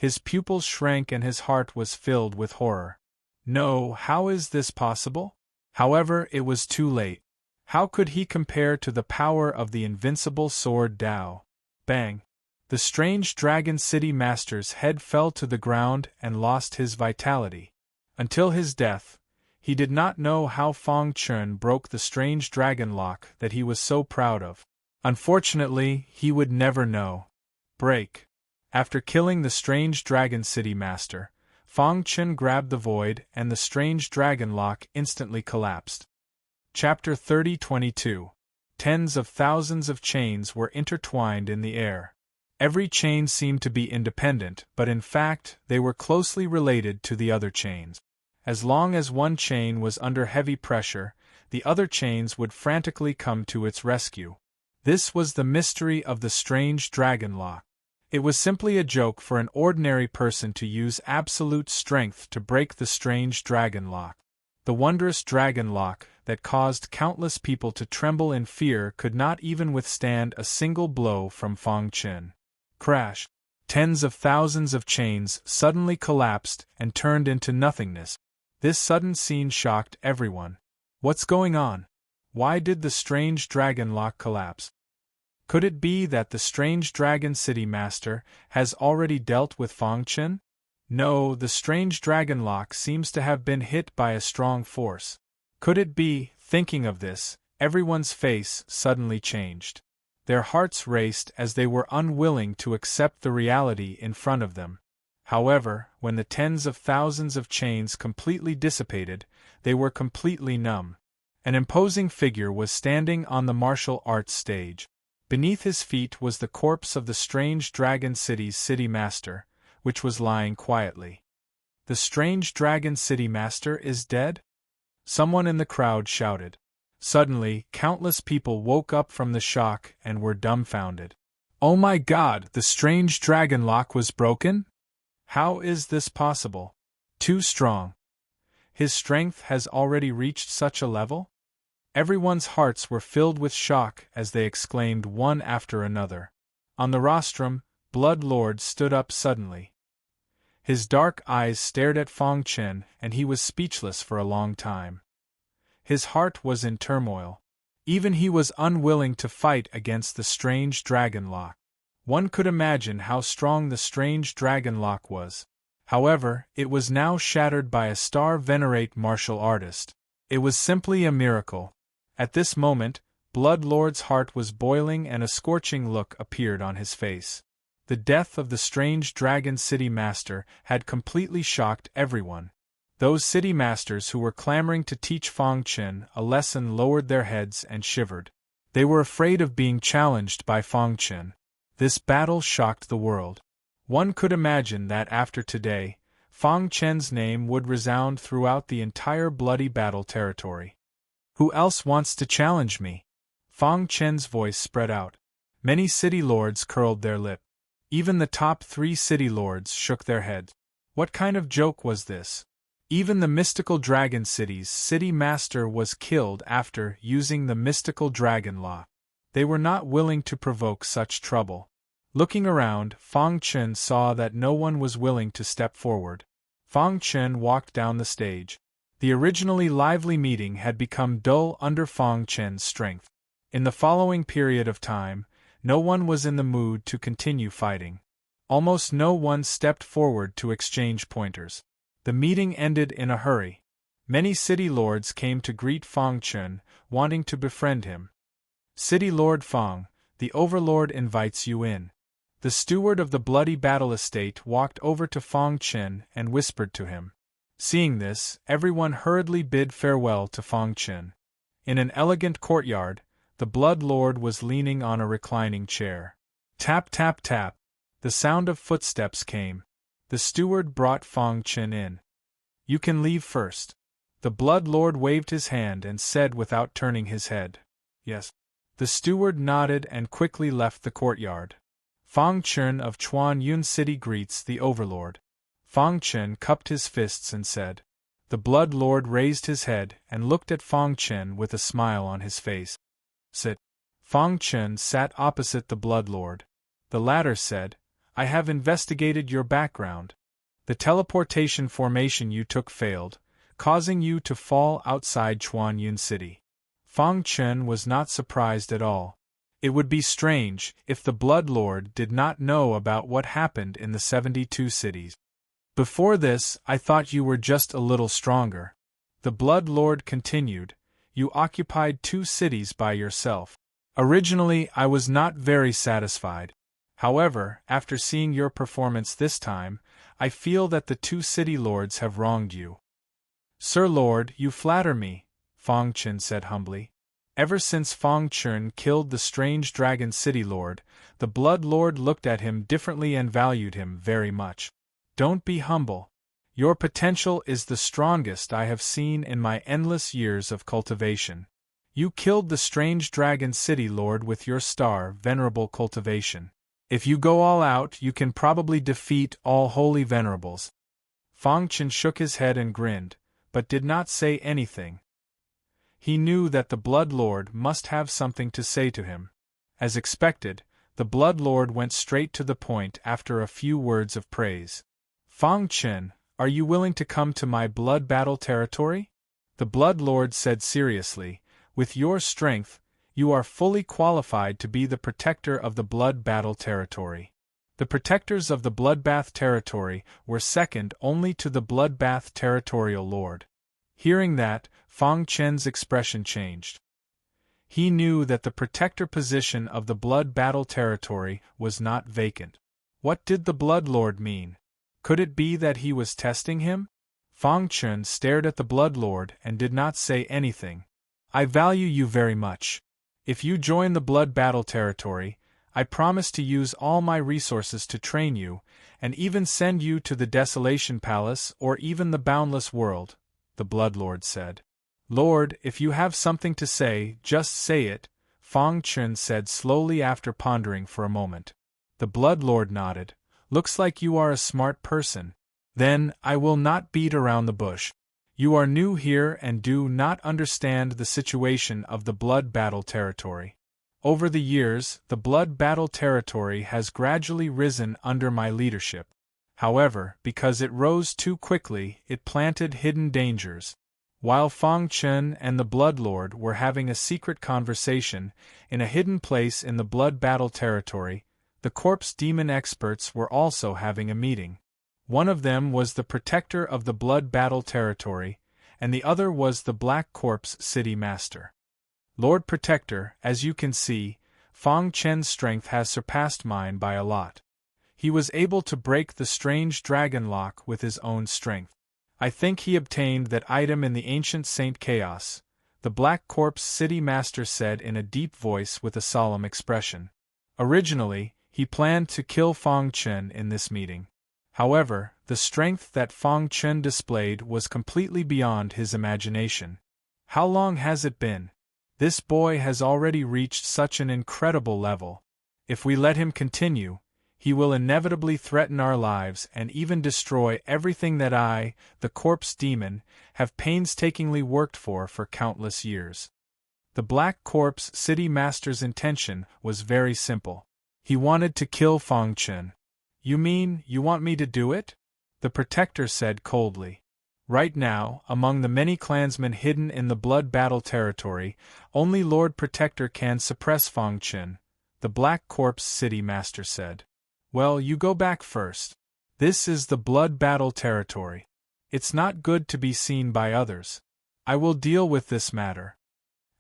His pupils shrank and his heart was filled with horror. No, how is this possible? However, it was too late. How could he compare to the power of the invincible sword Dao? Bang! The strange Dragon City Master's head fell to the ground and lost his vitality. Until his death, he did not know how Fang Chen broke the strange dragon lock that he was so proud of. Unfortunately, he would never know. Break. After killing the strange Dragon City Master, Fang Chen grabbed the void and the strange dragon lock instantly collapsed. Chapter 30-22. Tens of thousands of chains were intertwined in the air. Every chain seemed to be independent, but in fact, they were closely related to the other chains. As long as one chain was under heavy pressure, the other chains would frantically come to its rescue. This was the mystery of the strange dragon lock. It was simply a joke for an ordinary person to use absolute strength to break the strange dragon lock. The wondrous dragon lock that caused countless people to tremble in fear could not even withstand a single blow from Fang Chen. Crash! Tens of thousands of chains suddenly collapsed and turned into nothingness. This sudden scene shocked everyone. What's going on? Why did the strange dragon lock collapse? Could it be that the strange Dragon City Master has already dealt with Fang Chen? No, the strange dragon lock seems to have been hit by a strong force. Could it be? Thinking of this, everyone's face suddenly changed. Their hearts raced as they were unwilling to accept the reality in front of them. However, when the tens of thousands of chains completely dissipated, they were completely numb. An imposing figure was standing on the martial arts stage. Beneath his feet was the corpse of the strange Dragon City's City Master, which was lying quietly. The strange Dragon City Master is dead? Someone in the crowd shouted. Suddenly, countless people woke up from the shock and were dumbfounded. Oh my God, the strange dragon lock was broken? How is this possible? Too strong. His strength has already reached such a level? Everyone's hearts were filled with shock as they exclaimed one after another. On the rostrum, Blood Lord stood up suddenly. His dark eyes stared at Fang Chen and he was speechless for a long time. His heart was in turmoil. Even he was unwilling to fight against the strange dragon lock. One could imagine how strong the strange dragon lock was. However, it was now shattered by a star venerate martial artist. It was simply a miracle. At this moment, Blood Lord's heart was boiling and a scorching look appeared on his face. The death of the strange Dragon City Master had completely shocked everyone. Those city masters who were clamoring to teach Fang Chen a lesson lowered their heads and shivered. They were afraid of being challenged by Fang Chen. This battle shocked the world. One could imagine that after today, Fang Chen's name would resound throughout the entire bloody battle territory. Who else wants to challenge me? Fang Chen's voice spread out. Many city lords curled their lip. Even the top 3 city lords shook their heads. What kind of joke was this? Even the mystical dragon city's city master was killed after using the mystical dragon law. They were not willing to provoke such trouble. Looking around, Fang Chen saw that no one was willing to step forward. Fang Chen walked down the stage. The originally lively meeting had become dull under Fang Chen's strength. In the following period of time, no one was in the mood to continue fighting. Almost no one stepped forward to exchange pointers. The meeting ended in a hurry. Many city lords came to greet Fang Chen, wanting to befriend him. City Lord Fang, the Overlord invites you in. The steward of the bloody battle estate walked over to Fang Chen and whispered to him. Seeing this, everyone hurriedly bid farewell to Fang Chen. In an elegant courtyard, the Blood Lord was leaning on a reclining chair. Tap tap tap. The sound of footsteps came. The steward brought Fang Chen in. You can leave first. The Blood Lord waved his hand and said without turning his head. Yes. The steward nodded and quickly left the courtyard. Fang Chen of Chuan Yun City greets the Overlord. Fang Chen cupped his fists and said. The Blood Lord raised his head and looked at Fang Chen with a smile on his face. Sit. Fang Chen sat opposite the Blood Lord. The latter said, I have investigated your background. The teleportation formation you took failed, causing you to fall outside Chuan Yun City. Fang Chen was not surprised at all. It would be strange if the Blood Lord did not know about what happened in the 72 cities. Before this, I thought you were just a little stronger. The Blood Lord continued, you occupied 2 cities by yourself. Originally, I was not very satisfied. However, after seeing your performance this time, I feel that the 2 city lords have wronged you. Sir Lord, you flatter me, Fang Chen said humbly. Ever since Fang Chen killed the strange Dragon City Lord, the Blood Lord looked at him differently and valued him very much. Don't be humble. Your potential is the strongest I have seen in my endless years of cultivation. You killed the strange Dragon City Lord with your star, Venerable cultivation. If you go all out, you can probably defeat all holy Venerables. Fang Chen shook his head and grinned, but did not say anything. He knew that the Blood Lord must have something to say to him. As expected, the Blood Lord went straight to the point after a few words of praise. Fang Chen, are you willing to come to my blood battle territory? The Blood Lord said seriously, with your strength, you are fully qualified to be the protector of the blood battle territory. The protectors of the bloodbath territory were second only to the bloodbath territorial lord. Hearing that, Fang Chen's expression changed. He knew that the protector position of the blood battle territory was not vacant. What did the Blood Lord mean? Could it be that he was testing him? Fang Chen stared at the Blood Lord and did not say anything. I value you very much. If you join the blood battle territory, I promise to use all my resources to train you, and even send you to the Desolation Palace or even the Boundless World, the Blood Lord said. Lord, if you have something to say, just say it, Fang Chen said slowly after pondering for a moment. The Blood Lord nodded. Looks like you are a smart person. Then, I will not beat around the bush. You are new here and do not understand the situation of the blood battle territory. Over the years, the blood battle territory has gradually risen under my leadership. However, because it rose too quickly, it planted hidden dangers. While Fang Chen and the Blood Lord were having a secret conversation in a hidden place in the blood battle territory, the corpse demon experts were also having a meeting. One of them was the protector of the blood battle territory, and the other was the Black Corpse City Master. Lord Protector, as you can see, Fong Chen's strength has surpassed mine by a lot. He was able to break the strange dragon lock with his own strength. I think he obtained that item in the ancient Saint Chaos, the Black Corpse City Master said in a deep voice with a solemn expression. Originally, he planned to kill Fong Chen in this meeting. However, the strength that Fong Chen displayed was completely beyond his imagination. How long has it been? This boy has already reached such an incredible level. If we let him continue, he will inevitably threaten our lives and even destroy everything that I, the Corpse Demon, have painstakingly worked for countless years. The Black Corpse City Master's intention was very simple. He wanted to kill Fong Chen. You mean, you want me to do it? The Protector said coldly. Right now, among the many clansmen hidden in the blood battle territory, only Lord Protector can suppress Fong Chen, the Black Corpse City Master said. Well, you go back first. This is the blood battle territory. It's not good to be seen by others. I will deal with this matter.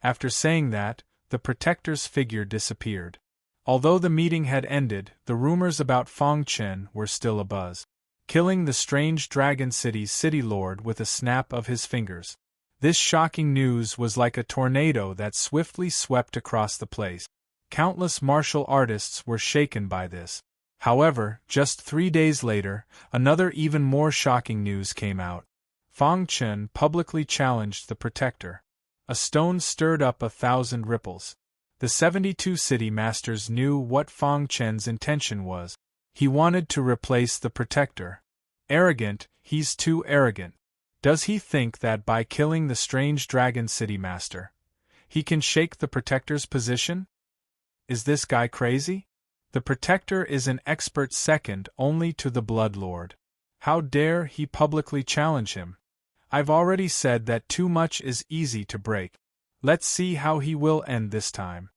After saying that, the Protector's figure disappeared. Although the meeting had ended, the rumors about Fong Chen were still abuzz. Killing the strange Dragon City's city lord with a snap of his fingers. This shocking news was like a tornado that swiftly swept across the place. Countless martial artists were shaken by this. However, just 3 days later, another even more shocking news came out. Fong Chen publicly challenged the Protector. A stone stirred up 1,000 ripples. The 72 city masters knew what Fong Chen's intention was. He wanted to replace the Protector. Arrogant, he's too arrogant. Does he think that by killing the strange Dragon City Master, he can shake the Protector's position? Is this guy crazy? The Protector is an expert second only to the Blood Lord. How dare he publicly challenge him? I've already said that too much is easy to break. Let's see how he will end this time.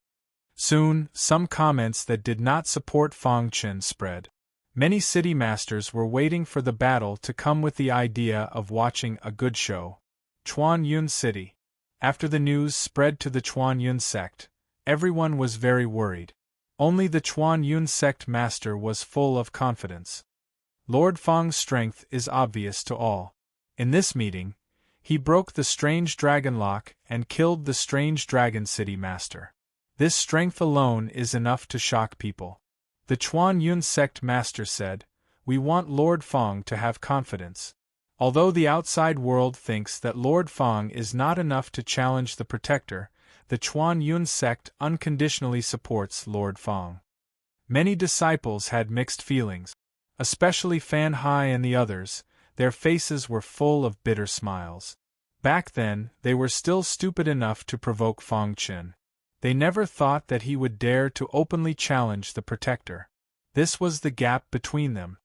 Soon, some comments that did not support Fong Chen spread. Many city masters were waiting for the battle to come with the idea of watching a good show. Chuan Yun City. After the news spread to the Chuan Yun sect, everyone was very worried. Only the Chuan Yun sect master was full of confidence. Lord Fong's strength is obvious to all. In this meeting, he broke the strange dragon lock and killed the strange Dragon City Master. This strength alone is enough to shock people. The Chuan Yun sect master said, "We want Lord Fong to have confidence." Although the outside world thinks that Lord Fong is not enough to challenge the Protector, the Chuan Yun sect unconditionally supports Lord Fong. Many disciples had mixed feelings. Especially Fan Hai and the others, their faces were full of bitter smiles. Back then, they were still stupid enough to provoke Fong Chen. They never thought that he would dare to openly challenge the Protector. This was the gap between them.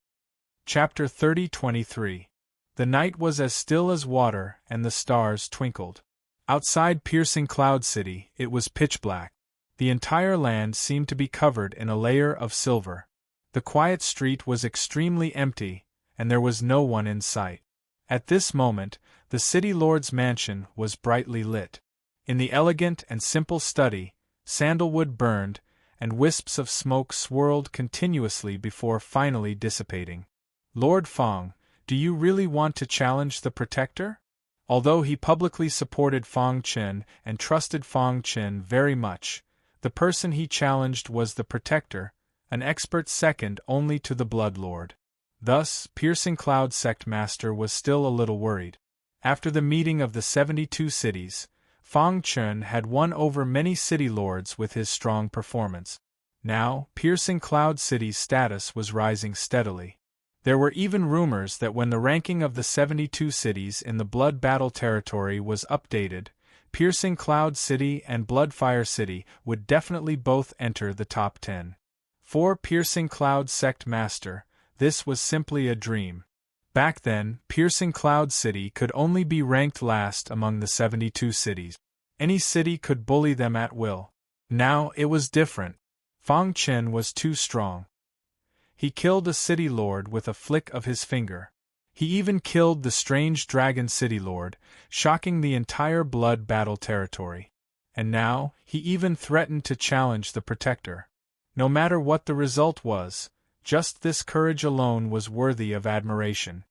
Chapter 30-23. The night was as still as water and the stars twinkled. Outside Piercing Cloud City, it was pitch black. The entire land seemed to be covered in a layer of silver. The quiet street was extremely empty, and there was no one in sight. At this moment, the city lord's mansion was brightly lit. In the elegant and simple study, sandalwood burned, and wisps of smoke swirled continuously before finally dissipating. Lord Fong, do you really want to challenge the Protector? Although he publicly supported Fong Chen and trusted Fong Chen very much, the person he challenged was the Protector, an expert second only to the Blood Lord. Thus, Piercing Cloud Sect Master was still a little worried. After the meeting of the 72 cities, Fong Chen had won over many city lords with his strong performance. Now, Piercing Cloud City's status was rising steadily. There were even rumors that when the ranking of the 72 cities in the Blood Battle territory was updated, Piercing Cloud City and Bloodfire City would definitely both enter the top 10. For Piercing Cloud Sect Master, this was simply a dream. Back then, Piercing Cloud City could only be ranked last among the 72 cities. Any city could bully them at will. Now it was different. Fong Chen was too strong. He killed a city lord with a flick of his finger. He even killed the strange Dragon City Lord, shocking the entire Blood Battle territory. and now, he even threatened to challenge the Protector. No matter what the result was, just this courage alone was worthy of admiration.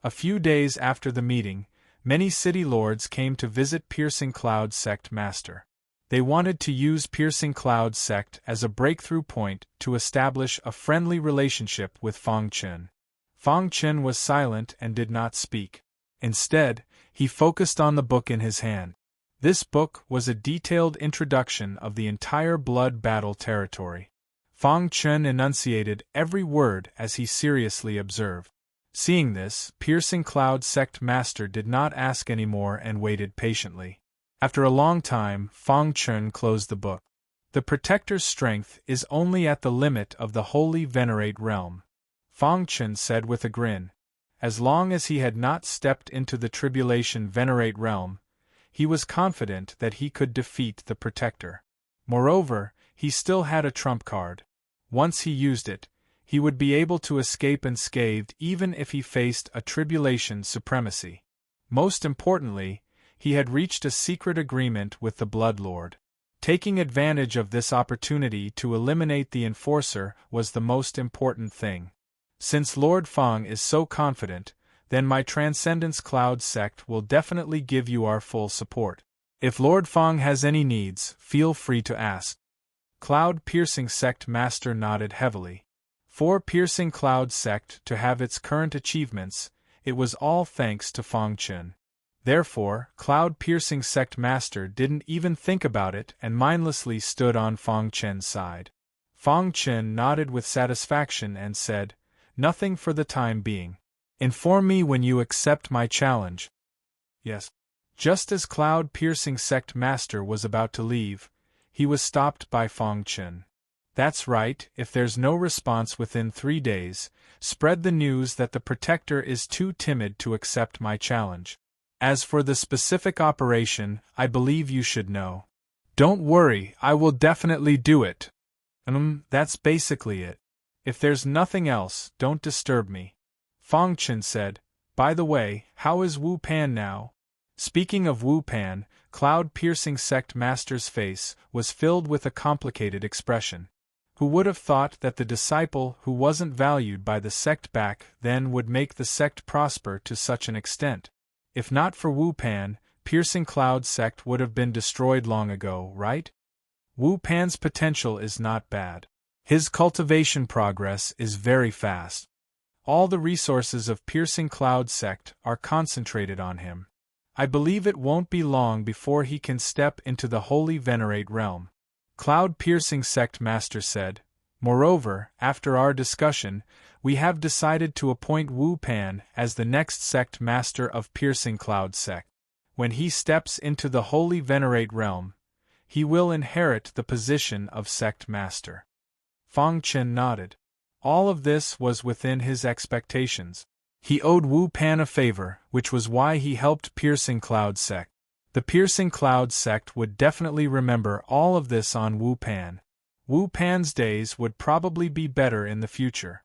A few days after the meeting, many city lords came to visit Piercing Cloud's sect master. They wanted to use Piercing Cloud's sect as a breakthrough point to establish a friendly relationship with Fang Chen. Fang Chen was silent and did not speak. Instead, he focused on the book in his hand. This book was a detailed introduction of the entire blood battle territory. Fang Chen enunciated every word as he seriously observed. Seeing this, Piercing Cloud sect master did not ask any more and waited patiently. After a long time, Fang Chen closed the book. The Protector's strength is only at the limit of the Holy Venerate realm, Fang Chen said with a grin. As long as he had not stepped into the Tribulation Venerate realm, he was confident that he could defeat the Protector. Moreover, he still had a trump card. Once he used it, he would be able to escape unscathed even if he faced a Tribulation supremacy. Most importantly, he had reached a secret agreement with the Blood Lord. Taking advantage of this opportunity to eliminate the Enforcer was the most important thing. Since Lord Fang is so confident, then my Transcendence Cloud sect will definitely give you our full support. If Lord Fang has any needs, feel free to ask. Cloud Piercing Sect Master nodded heavily. For Piercing Cloud Sect to have its current achievements, it was all thanks to Fang Chen. Therefore, Cloud Piercing Sect Master didn't even think about it and mindlessly stood on Fang Chen's side. Fang Chen nodded with satisfaction and said, "Nothing for the time being. Inform me when you accept my challenge." Yes. Just as Cloud Piercing Sect Master was about to leave, he was stopped by Fang Chen. "That's right, if there's no response within 3 days, spread the news that the Protector is too timid to accept my challenge. As for the specific operation, I believe you should know." "Don't worry, I will definitely do it." That's basically it. If there's nothing else, don't disturb me." Fang Chen said. "By the way, how is Wu Pan now?" Speaking of Wu Pan, Cloud Piercing Sect Master's face was filled with a complicated expression. Who would have thought that the disciple who wasn't valued by the sect back then would make the sect prosper to such an extent? If not for Wu Pan, Piercing Cloud sect would have been destroyed long ago, right? Wu Pan's potential is not bad. His cultivation progress is very fast. All the resources of Piercing Cloud sect are concentrated on him. I believe it won't be long before he can step into the Holy Venerate realm," Cloud Piercing Sect Master said. "Moreover, after our discussion, we have decided to appoint Wu Pan as the next Sect Master of Piercing Cloud Sect. When he steps into the Holy Venerate realm, he will inherit the position of Sect Master." Fang Chen nodded. All of this was within his expectations. He owed Wu Pan a favor, which was why he helped Piercing Cloud Sect. The Piercing Cloud Sect would definitely remember all of this on Wu Pan. Wu Pan's days would probably be better in the future.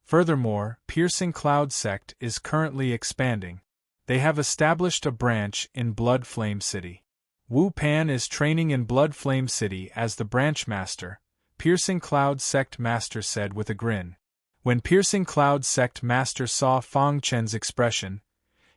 Furthermore, Piercing Cloud Sect is currently expanding. They have established a branch in Blood Flame City. Wu Pan is training in Blood Flame City as the branch master, Piercing Cloud Sect Master said with a grin. When Piercing Cloud Sect Master saw Fang Chen's expression,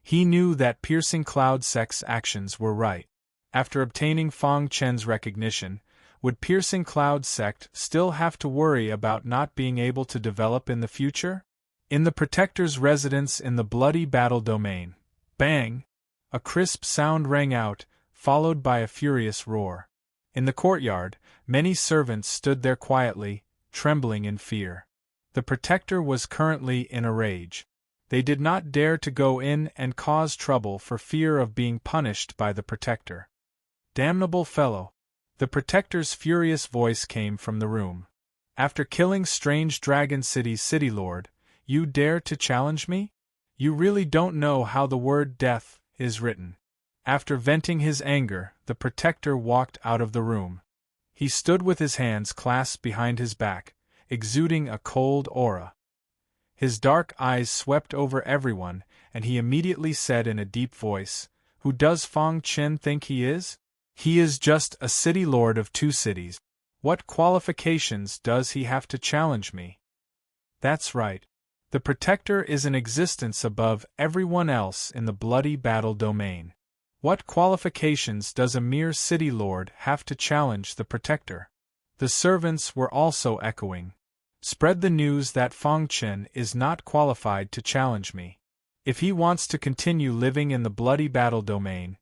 he knew that Piercing Cloud Sect's actions were right. After obtaining Fang Chen's recognition, would Piercing Cloud Sect still have to worry about not being able to develop in the future? In the Protector's residence in the bloody battle domain, bang! A crisp sound rang out, followed by a furious roar. In the courtyard, many servants stood there quietly, trembling in fear. The Protector was currently in a rage. They did not dare to go in and cause trouble for fear of being punished by the Protector. "Damnable fellow!" The Protector's furious voice came from the room. "After killing Strange Dragon City's city lord, you dare to challenge me? You really don't know how the word death is written." After venting his anger, the Protector walked out of the room. He stood with his hands clasped behind his back, exuding a cold aura. His dark eyes swept over everyone, and he immediately said in a deep voice, "Who does Fang Chen think he is? He is just a city lord of 2 cities. What qualifications does he have to challenge me? That's right. The Protector is in existence above everyone else in the bloody battle domain. What qualifications does a mere city lord have to challenge the Protector? The servants were also echoing. Spread the news that Fang Chen is not qualified to challenge me. If he wants to continue living in the bloody battle domain,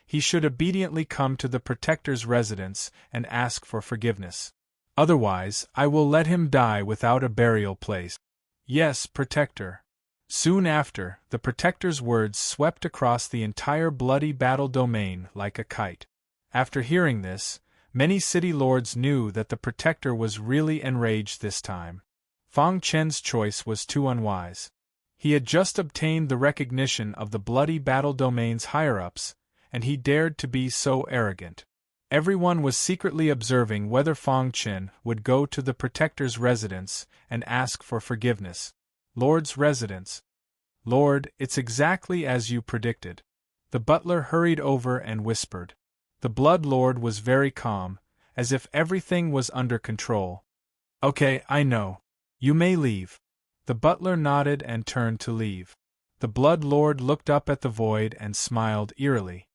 he should obediently come to the Protector's residence and ask for forgiveness. Otherwise, I will let him die without a burial place. Yes, Protector. Soon after, the Protector's words swept across the entire bloody battle domain like a kite. After hearing this, many city lords knew that the Protector was really enraged this time. Fang Chen's choice was too unwise. He had just obtained the recognition of the bloody battle domain's higher-ups, and he dared to be so arrogant. Everyone was secretly observing whether Fang Chen would go to the Protector's residence and ask for forgiveness. Lord's residence. Lord, it's exactly as you predicted. The butler hurried over and whispered. The Blood Lord was very calm, as if everything was under control. Okay, I know. You may leave. The butler nodded and turned to leave. The Blood Lord looked up at the void and smiled eerily.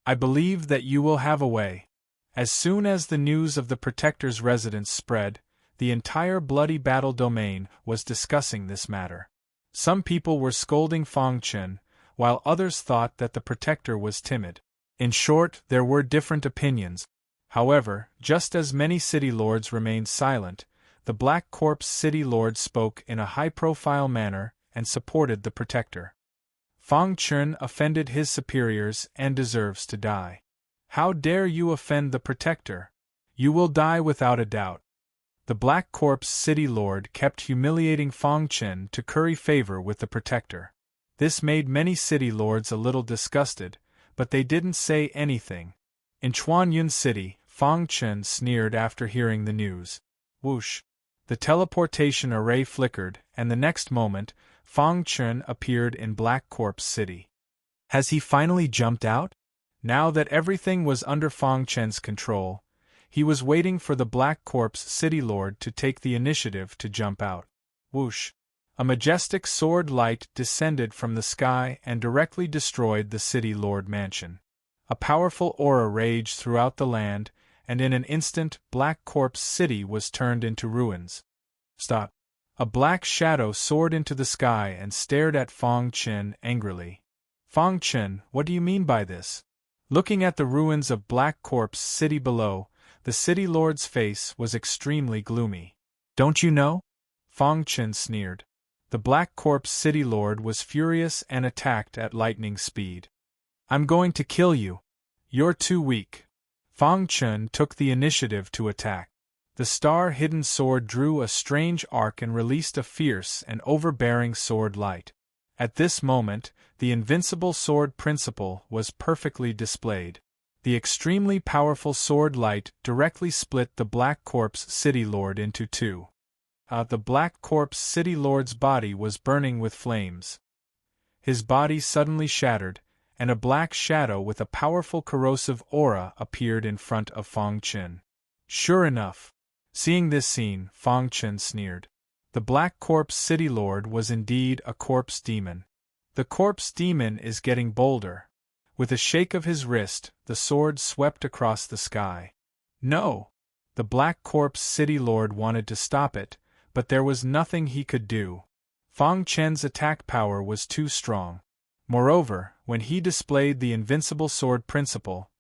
I believe that you will have a way. As soon as the news of the Protector's residence spread, the entire bloody battle domain was discussing this matter. Some people were scolding Fang Chen, while others thought that the Protector was timid. In short, there were different opinions. However, just as many city lords remained silent, the Black Corpse city lord spoke in a high-profile manner and supported the Protector. Fang Chen offended his superiors and deserves to die. How dare you offend the Protector? You will die without a doubt. The Black Corpse city lord kept humiliating Fang Chen to curry favor with the Protector. This made many city lords a little disgusted, but they didn't say anything. In Chuanyun City, Fang Chen sneered after hearing the news. Whoosh! The teleportation array flickered, and the next moment, Fang Chen appeared in Black Corpse City. Has he finally jumped out? Now that everything was under Fang Chen's control, he was waiting for the Black Corpse City Lord to take the initiative to jump out. Whoosh! A majestic sword light descended from the sky and directly destroyed the City Lord mansion. A powerful aura raged throughout the land, and in an instant Black Corpse City was turned into ruins. Stop! A black shadow soared into the sky and stared at Fang Chen angrily. Fang Chen, what do you mean by this? Looking at the ruins of Black Corpse City below, the City Lord's face was extremely gloomy. Don't you know? Fang Chen sneered. The Black Corpse City Lord was furious and attacked at lightning speed. I'm going to kill you. You're too weak. Fang Chen took the initiative to attack. The star-hidden sword drew a strange arc and released a fierce and overbearing sword light. At this moment, the invincible sword principle was perfectly displayed. The extremely powerful sword light directly split the Black Corpse City Lord into two. The Black Corpse City Lord's body was burning with flames. His body suddenly shattered, and a black shadow with a powerful corrosive aura appeared in front of Fang Chen. Sure enough. Seeing this scene, Fang Chen sneered. The Black Corpse City Lord was indeed a corpse demon. The corpse demon is getting bolder. With a shake of his wrist, the sword swept across the sky. No! The Black Corpse City Lord wanted to stop it, but there was nothing he could do. Fang Chen's attack power was too strong. Moreover, when he displayed the invincible sword principle,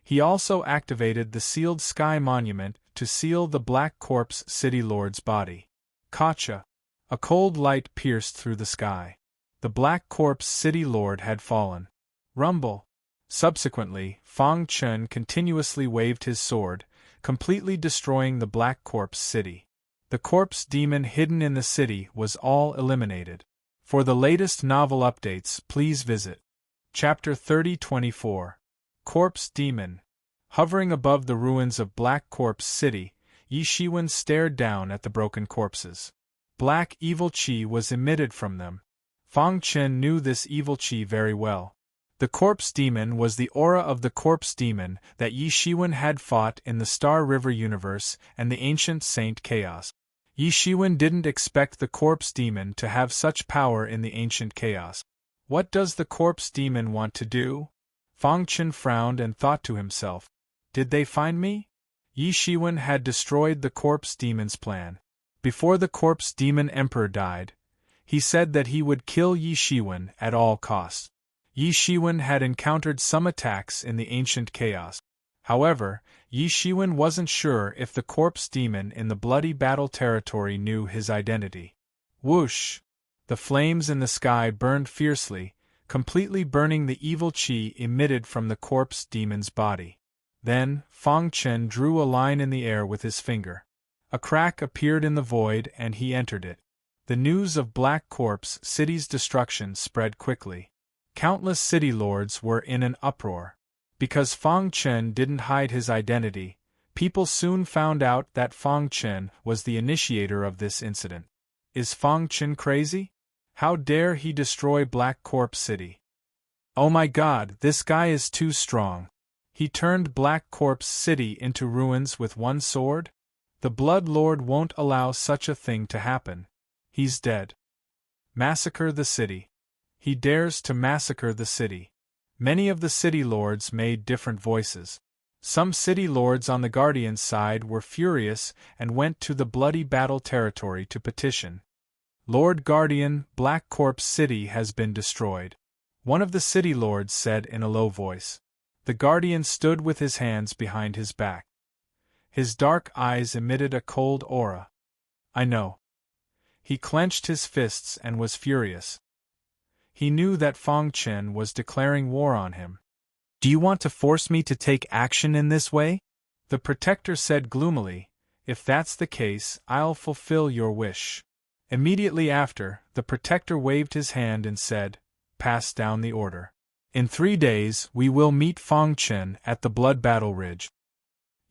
he also activated the sealed sky monument to seal the Black Corpse City Lord's body. Gotcha! A cold light pierced through the sky. The Black Corpse City Lord had fallen. Rumble! Subsequently, Fang Chen continuously waved his sword, completely destroying the Black Corpse City. The corpse demon hidden in the city was all eliminated. For the latest novel updates, please visit Chapter 3024. Corpse Demon. Hovering above the ruins of Black Corpse City, Yi Shiwen stared down at the broken corpses. Black evil qi was emitted from them. Fang Chen knew this evil qi very well. The corpse demon was the aura of the corpse demon that Yi Shiwen had fought in the Star River universe and the ancient Saint Chaos. Yi Shiwen didn't expect the corpse demon to have such power in the ancient chaos. What does the corpse demon want to do? Fang Chen frowned and thought to himself. Did they find me? Yi Shiwen had destroyed the corpse demon's plan. Before the corpse demon emperor died, he said that he would kill Yi Shiwen at all costs. Yi Shiwen had encountered some attacks in the ancient chaos. However, Yi Shiwen wasn't sure if the corpse demon in the bloody battle territory knew his identity. Whoosh! The flames in the sky burned fiercely, completely burning the evil qi emitted from the corpse demon's body. Then, Fang Chen drew a line in the air with his finger. A crack appeared in the void and he entered it. The news of Black Corpse City's destruction spread quickly. Countless city lords were in an uproar. Because Fang Chen didn't hide his identity, people soon found out that Fang Chen was the initiator of this incident. Is Fang Chen crazy? How dare he destroy Black Corpse City? Oh my god, this guy is too strong. He turned Black Corpse City into ruins with one sword? The Blood Lord won't allow such a thing to happen. He's dead. Massacre the city. He dares to massacre the city. Many of the city lords made different voices. Some city lords on the Guardian's side were furious and went to the bloody battle territory to petition. Lord Guardian, Black Corpse City has been destroyed. One of the city lords said in a low voice. The Guardian stood with his hands behind his back. His dark eyes emitted a cold aura. I know. He clenched his fists and was furious. He knew that Fang Chen was declaring war on him. Do you want to force me to take action in this way? The protector said gloomily. If that's the case, I'll fulfill your wish. Immediately after, the protector waved his hand and said, pass down the order. In 3 days, we will meet Fang Chen at the Blood Battle Ridge.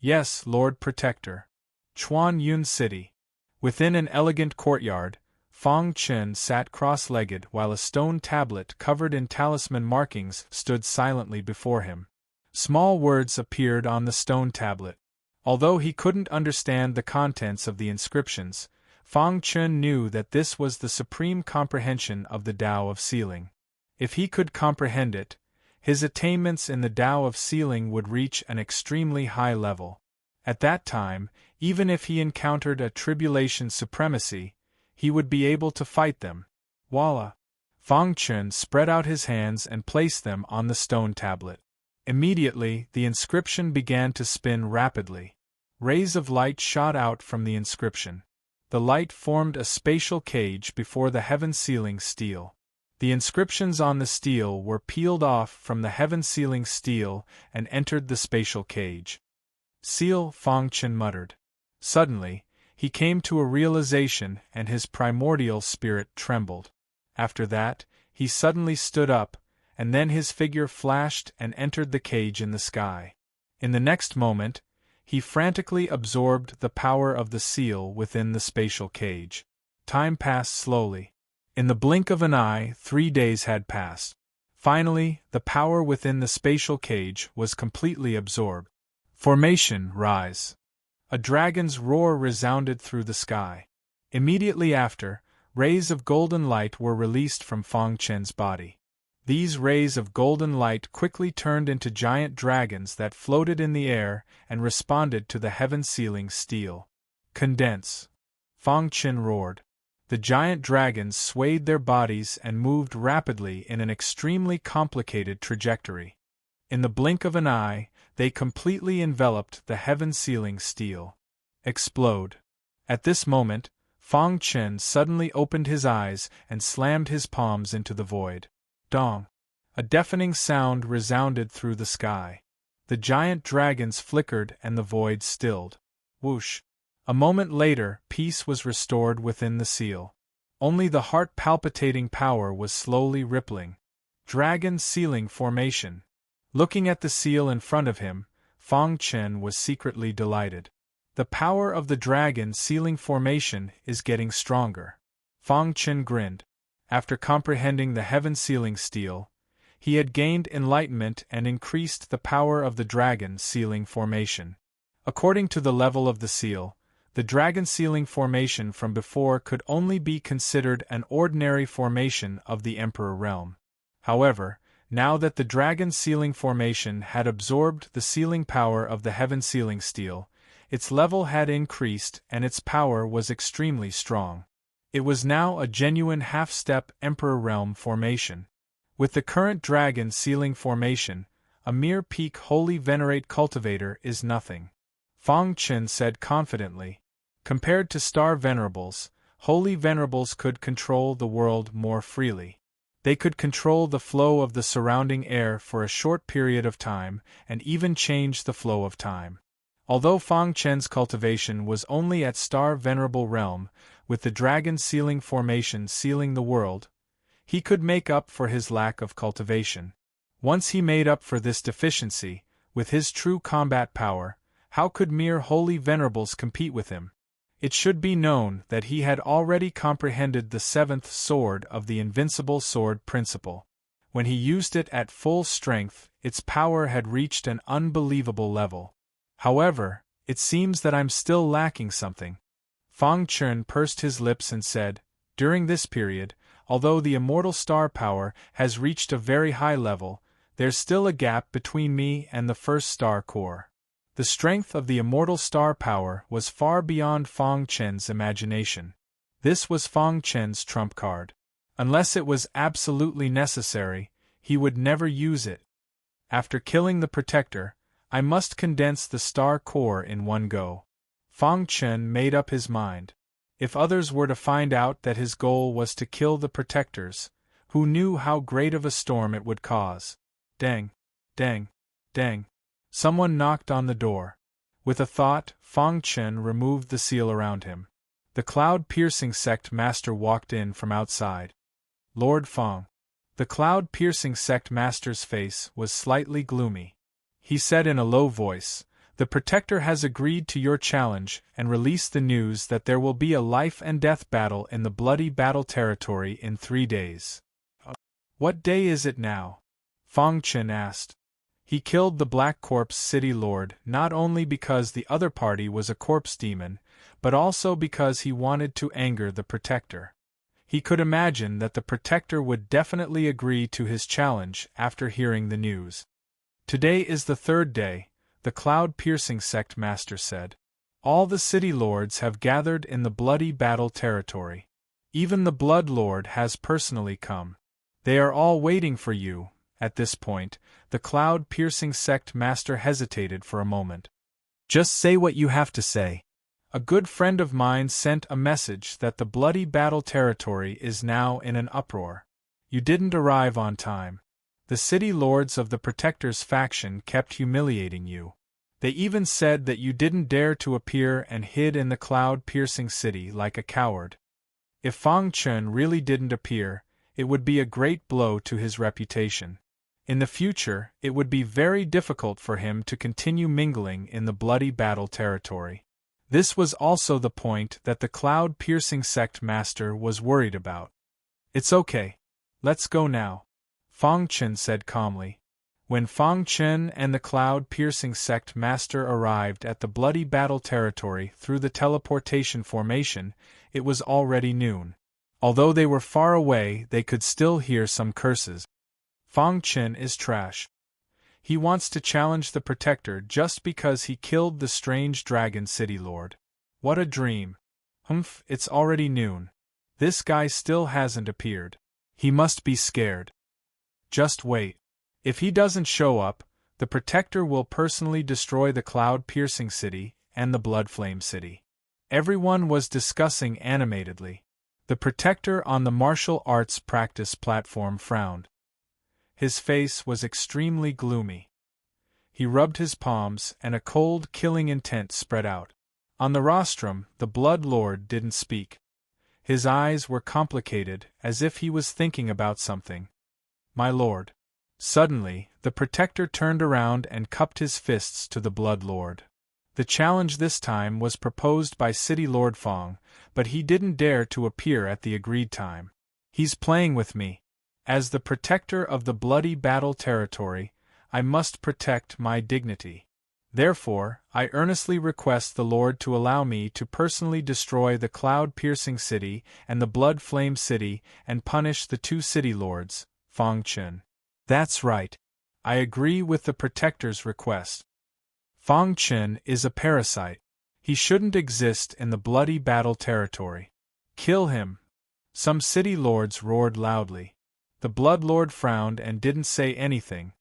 Yes, Lord Protector. Chuan Yun City. Within an elegant courtyard, Fang Chen sat cross-legged while a stone tablet covered in talisman markings stood silently before him. Small words appeared on the stone tablet. Although he couldn't understand the contents of the inscriptions, Fang Chen knew that this was the supreme comprehension of the Tao of Sealing. If he could comprehend it, his attainments in the Tao of Sealing would reach an extremely high level. At that time, even if he encountered a tribulation supremacy, he would be able to fight them. Voila! Fang Chen spread out his hands and placed them on the stone tablet. Immediately, the inscription began to spin rapidly. Rays of light shot out from the inscription. The light formed a spatial cage before the heaven-sealing steel. The inscriptions on the steel were peeled off from the heaven-sealing steel and entered the spatial cage. Seal, Fang Chen muttered. Suddenly, he came to a realization and his primordial spirit trembled. After that, he suddenly stood up, and then his figure flashed and entered the cage in the sky. In the next moment, he frantically absorbed the power of the seal within the spatial cage. Time passed slowly. In the blink of an eye, 3 days had passed. Finally, the power within the spatial cage was completely absorbed. Formation, rise. A dragon's roar resounded through the sky. Immediately after, rays of golden light were released from Fang Chen's body. These rays of golden light quickly turned into giant dragons that floated in the air and responded to the heaven-sealing steel. Condense! Fang Chen roared. The giant dragons swayed their bodies and moved rapidly in an extremely complicated trajectory. In the blink of an eye, they completely enveloped the heaven-sealing steel. Explode! At this moment, Fang Chen suddenly opened his eyes and slammed his palms into the void. Dong! A deafening sound resounded through the sky. The giant dragons flickered and the void stilled. Whoosh! A moment later, peace was restored within the seal. Only the heart-palpitating power was slowly rippling. Dragon sealing formation. Looking at the seal in front of him, Fang Chen was secretly delighted. The power of the dragon sealing formation is getting stronger. Fang Chen grinned. After comprehending the heaven-sealing steel, He had gained enlightenment and increased the power of the dragon sealing formation. According to the level of the seal, the dragon sealing formation from before could only be considered an ordinary formation of the Emperor realm. However, now that the dragon sealing formation had absorbed the sealing power of the heaven sealing steel, its level had increased and its power was extremely strong. It was now a genuine half-step Emperor realm formation. With the current dragon sealing formation, a mere peak holy venerate cultivator is nothing. Fang Chen said confidently. Compared to star venerables, holy venerables could control the world more freely. They could control the flow of the surrounding air for a short period of time and even change the flow of time. Although Fang Chen's cultivation was only at star venerable realm, with the dragon sealing formation sealing the world, he could make up for his lack of cultivation. Once he made up for this deficiency, with his true combat power, how could mere holy venerables compete with him? It should be known that he had already comprehended the seventh sword of the invincible sword principle. When he used it at full strength, its power had reached an unbelievable level. However, it seems that I'm still lacking something. Fang Chen pursed his lips and said, during this period, although the immortal star power has reached a very high level, there's still a gap between me and the first star core. The strength of the immortal star power was far beyond Fang Chen's imagination. This was Fang Chen's trump card. Unless it was absolutely necessary, he would never use it. After killing the Protector, I must condense the star core in one go. Fang Chen made up his mind. If others were to find out that his goal was to kill the Protectors, who knew how great of a storm it would cause? Dang, dang, dang. Someone knocked on the door. With a thought, Fang Chen removed the seal around him. The cloud-piercing sect master walked in from outside. Lord Fang. The cloud-piercing sect master's face was slightly gloomy. He said in a low voice, "The Protector has agreed to your challenge and released the news that there will be a life-and-death battle in the bloody battle territory in 3 days." What day is it now? Fang Chen asked. He killed the Black Corpse City Lord not only because the other party was a corpse demon, but also because he wanted to anger the Protector. He could imagine that the Protector would definitely agree to his challenge after hearing the news. Today is the 3rd day, the cloud-piercing sect master said. All the city lords have gathered in the bloody battle territory. Even the Blood Lord has personally come. They are all waiting for you. At this point, the cloud-piercing sect master hesitated for a moment. Just say what you have to say. A good friend of mine sent a message that the bloody battle territory is now in an uproar. You didn't arrive on time. The city lords of the Protector's faction kept humiliating you. They even said that you didn't dare to appear and hid in the cloud-piercing city like a coward. If Fang Chen really didn't appear, it would be a great blow to his reputation. In the future, it would be very difficult for him to continue mingling in the bloody battle territory. This was also the point that the cloud-piercing sect master was worried about. It's okay. Let's go now, Fang Chen said calmly. When Fang Chen and the cloud-piercing sect master arrived at the bloody battle territory through the teleportation formation, it was already noon. Although they were far away, they could still hear some curses. Fang Chen is trash. He wants to challenge the Protector just because he killed the strange dragon city lord. What a dream. Humph, it's already noon. This guy still hasn't appeared. He must be scared. Just wait. If he doesn't show up, the Protector will personally destroy the cloud-piercing city and the blood-flame city. Everyone was discussing animatedly. The Protector on the martial arts practice platform frowned. His face was extremely gloomy. He rubbed his palms and a cold, killing intent spread out. On the rostrum, the Blood Lord didn't speak. His eyes were complicated, as if he was thinking about something. My lord. Suddenly, the Protector turned around and cupped his fists to the Blood Lord. The challenge this time was proposed by City Lord Fang, but he didn't dare to appear at the agreed time. He's playing with me. As the protector of the bloody battle territory, I must protect my dignity. Therefore, I earnestly request the Lord to allow me to personally destroy the cloud-piercing city and the blood-flame city and punish the two city lords, Fang Chen. That's right. I agree with the protector's request. Fang Chen is a parasite. He shouldn't exist in the bloody battle territory. Kill him. Some city lords roared loudly. The Blood Lord frowned and didn't say anything.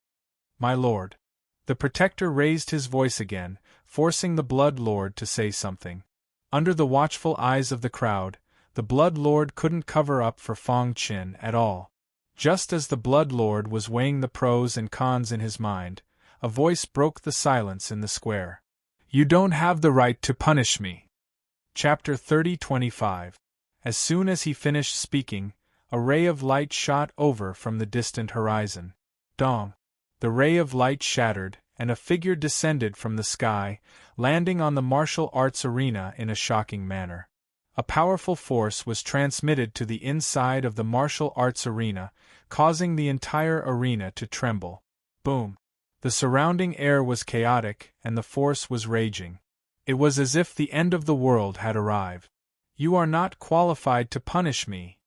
My lord. The protector raised his voice again, forcing the Blood Lord to say something. Under the watchful eyes of the crowd, the Blood Lord couldn't cover up for Fang Chen at all. Just as the Blood Lord was weighing the pros and cons in his mind, a voice broke the silence in the square. You don't have the right to punish me. Chapter 30:25. As soon as he finished speaking, a ray of light shot over from the distant horizon. Dong! The ray of light shattered, and a figure descended from the sky, landing on the martial arts arena in a shocking manner. A powerful force was transmitted to the inside of the martial arts arena, causing the entire arena to tremble. Boom! The surrounding air was chaotic, and the force was raging. It was as if the end of the world had arrived. You are not qualified to punish me.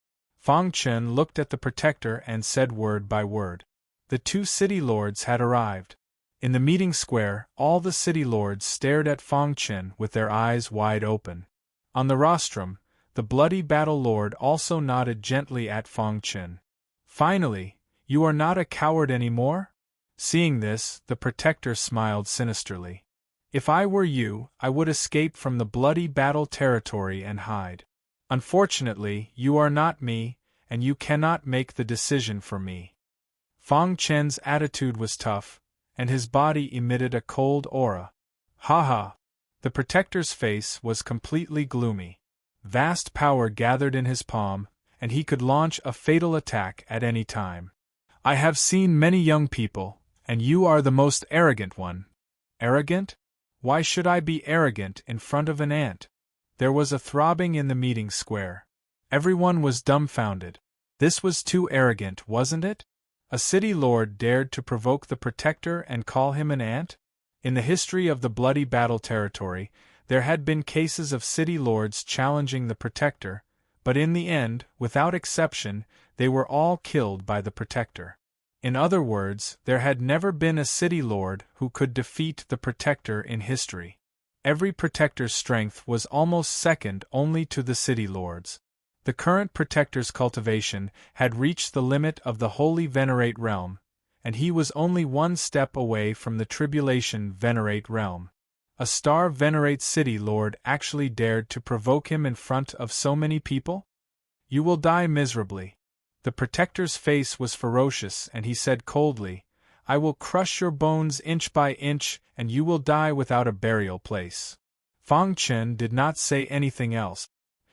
Fang Chen looked at the protector and said word by word. The two city lords had arrived. In the meeting square, all the city lords stared at Fang Chen with their eyes wide open. On the rostrum, the bloody battle lord also nodded gently at Fang Chen. Finally, you are not a coward anymore? Seeing this, the protector smiled sinisterly. If I were you, I would escape from the bloody battle territory and hide. Unfortunately, you are not me, and you cannot make the decision for me. Fang Chen's attitude was tough, and his body emitted a cold aura. Ha ha! The protector's face was completely gloomy. Vast power gathered in his palm, and he could launch a fatal attack at any time. I have seen many young people, and you are the most arrogant one. Arrogant? Why should I be arrogant in front of an ant? There was a throbbing in the meeting square. Everyone was dumbfounded. This was too arrogant, wasn't it? A city lord dared to provoke the protector and call him an ant? In the history of the bloody battle territory, there had been cases of city lords challenging the protector, but in the end, without exception, they were all killed by the protector. In other words, there had never been a city lord who could defeat the protector in history. Every protector's strength was almost second only to the city lords. The current protector's cultivation had reached the limit of the holy venerate realm, and he was only one step away from the tribulation venerate realm. A star venerate city lord actually dared to provoke him in front of so many people? You will die miserably. The protector's face was ferocious and he said coldly, I will crush your bones inch by inch and you will die without a burial place. Fang Chen did not say anything else.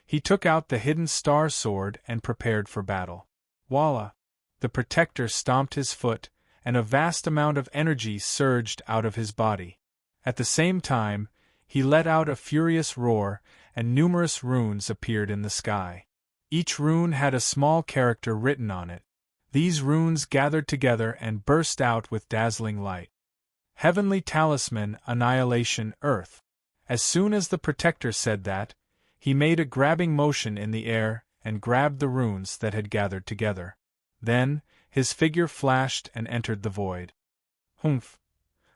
He took out the hidden star sword and prepared for battle. Voila! The protector stomped his foot, and a vast amount of energy surged out of his body. At the same time, he let out a furious roar, and numerous runes appeared in the sky. Each rune had a small character written on it. These runes gathered together and burst out with dazzling light. Heavenly Talisman Annihilation Earth. As soon as the protector said that, he made a grabbing motion in the air and grabbed the runes that had gathered together. Then, his figure flashed and entered the void. Humph!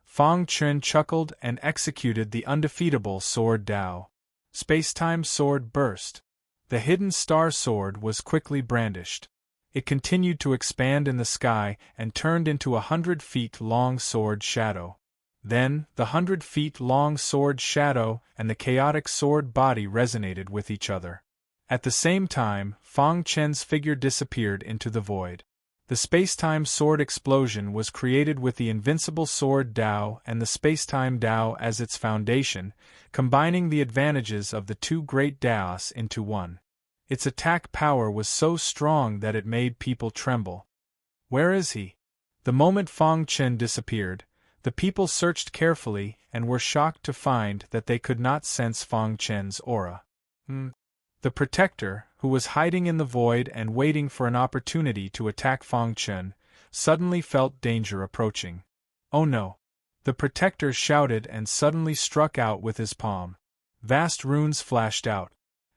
Fang Chen chuckled and executed the undefeatable Sword Dao. Spacetime Sword burst. The hidden star sword was quickly brandished. It continued to expand in the sky and turned into a 100-feet-long sword shadow. Then, the 100-feet-long sword shadow and the chaotic sword body resonated with each other. At the same time, Fang Chen's figure disappeared into the void. The spacetime sword explosion was created with the invincible sword Dao and the spacetime Dao as its foundation, combining the advantages of the two great Daos into one. Its attack power was so strong that it made people tremble. Where is he? The moment Fang Chen disappeared, the people searched carefully and were shocked to find that they could not sense Fang Chen's aura. The Protector, who was hiding in the void and waiting for an opportunity to attack Fang Chen, suddenly felt danger approaching. Oh no! The Protector shouted and suddenly struck out with his palm. Vast runes flashed out.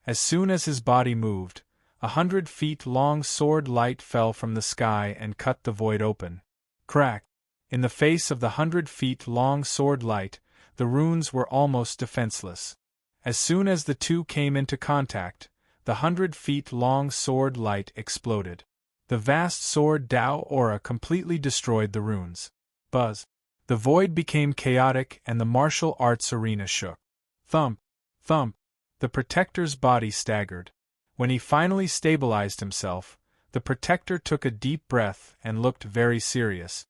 As soon as his body moved, 100 feet long sword light fell from the sky and cut the void open. Crack! In the face of the 100 feet long sword light, the runes were almost defenseless. As soon as the two came into contact, the 100 feet long sword light exploded. The vast sword Dao aura completely destroyed the runes. Buzz! The void became chaotic and the martial arts arena shook. Thump! Thump! The Protector's body staggered. When he finally stabilized himself, the Protector took a deep breath and looked very serious.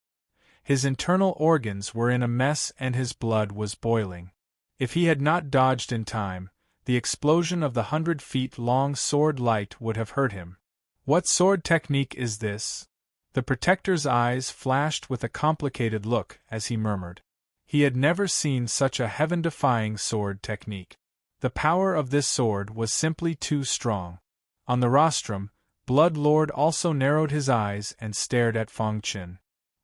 His internal organs were in a mess and his blood was boiling. If he had not dodged in time, the explosion of the 100 feet long sword light would have hurt him. What sword technique is this? The Protector's eyes flashed with a complicated look as he murmured. He had never seen such a heaven-defying sword technique. The power of this sword was simply too strong. On the rostrum, Blood Lord also narrowed his eyes and stared at Fang Chen.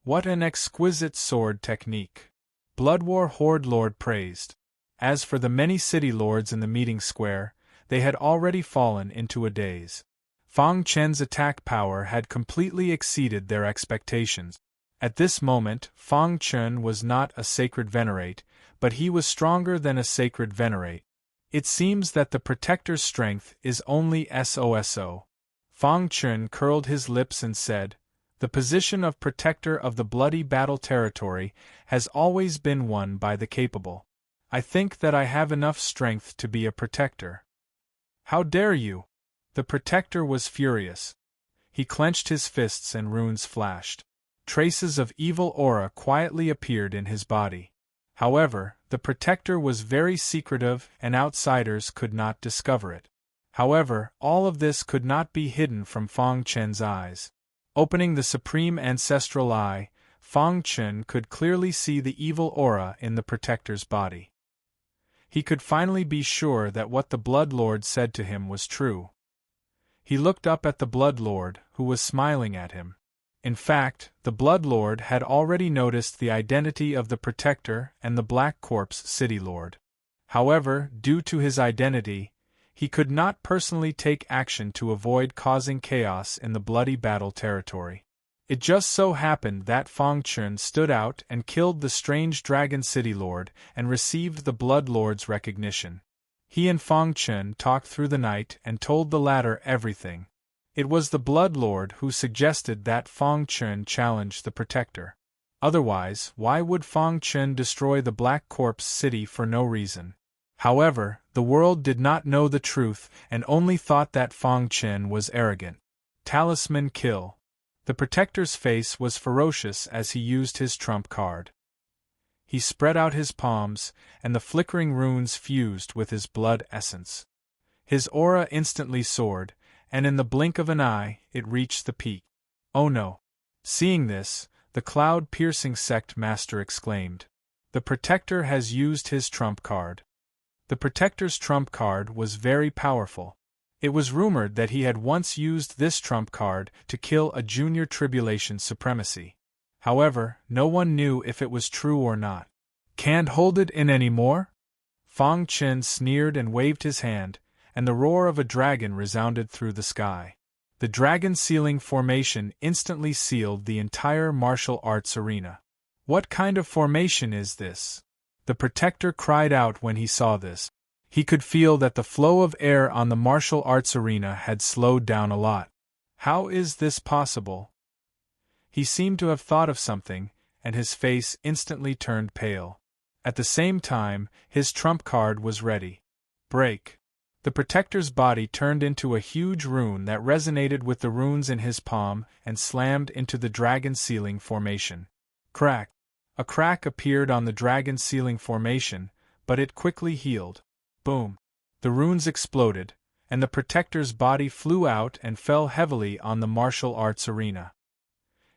What an exquisite sword technique! Blood War Horde Lord praised. As for the many city lords in the meeting square, they had already fallen into a daze. Fang Chen's attack power had completely exceeded their expectations. At this moment, Fang Chen was not a sacred venerate, but he was stronger than a sacred venerate. It seems that the Protector's strength is only SOSO. Fang Chen curled his lips and said, "The position of Protector of the bloody battle territory has always been won by the capable. I think that I have enough strength to be a Protector." "How dare you!" The Protector was furious. He clenched his fists and runes flashed. Traces of evil aura quietly appeared in his body. However, the Protector was very secretive and outsiders could not discover it. However, all of this could not be hidden from Fang Chen's eyes. Opening the Supreme Ancestral Eye, Fang Chen could clearly see the evil aura in the Protector's body. He could finally be sure that what the Blood Lord said to him was true. He looked up at the Blood Lord, who was smiling at him. In fact, the Blood Lord had already noticed the identity of the Protector and the Black Corpse City Lord. However, due to his identity, he could not personally take action to avoid causing chaos in the bloody battle territory. It just so happened that Fang Chen stood out and killed the strange Dragon City Lord and received the Blood Lord's recognition. He and Fang Chen talked through the night and told the latter everything. It was the Blood Lord who suggested that Fang Chen challenge the Protector. Otherwise, why would Fang Chen destroy the Black Corpse City for no reason? However, the world did not know the truth and only thought that Fang Chen was arrogant. Talisman kill. The Protector's face was ferocious as he used his trump card. He spread out his palms, and the flickering runes fused with his blood essence. His aura instantly soared, and in the blink of an eye, it reached the peak. Oh no! Seeing this, the cloud-piercing sect master exclaimed. The Protector has used his trump card. The Protector's trump card was very powerful. It was rumored that he had once used this trump card to kill a junior tribulation supremacy. However, no one knew if it was true or not. "Can't hold it in any more?" Fang Chen sneered and waved his hand, and the roar of a dragon resounded through the sky. The dragon sealing formation instantly sealed the entire martial arts arena. "What kind of formation is this?" The Protector cried out when he saw this. He could feel that the flow of air on the martial arts arena had slowed down a lot. How is this possible? He seemed to have thought of something, and his face instantly turned pale. At the same time, his trump card was ready. Break. The Protector's body turned into a huge rune that resonated with the runes in his palm and slammed into the dragon sealing formation. Crack. A crack appeared on the dragon sealing formation, but it quickly healed. Boom. The runes exploded, and the Protector's body flew out and fell heavily on the martial arts arena.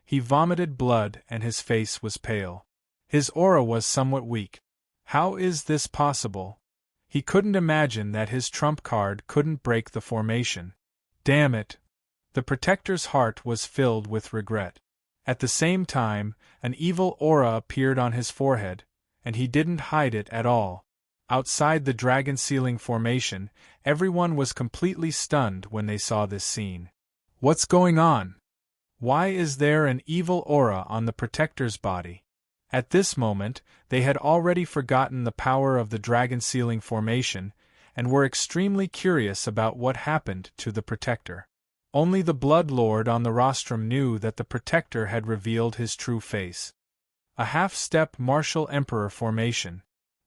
He vomited blood and his face was pale. His aura was somewhat weak. How is this possible? He couldn't imagine that his trump card couldn't break the formation. Damn it! The Protector's heart was filled with regret. At the same time, an evil aura appeared on his forehead, and he didn't hide it at all. Outside the dragon sealing formation, everyone was completely stunned when they saw this scene. What's going on? Why is there an evil aura on the Protector's body? At this moment, they had already forgotten the power of the dragon sealing formation, and were extremely curious about what happened to the Protector. Only the Blood Lord on the rostrum knew that the Protector had revealed his true face. A half-step martial emperor formation.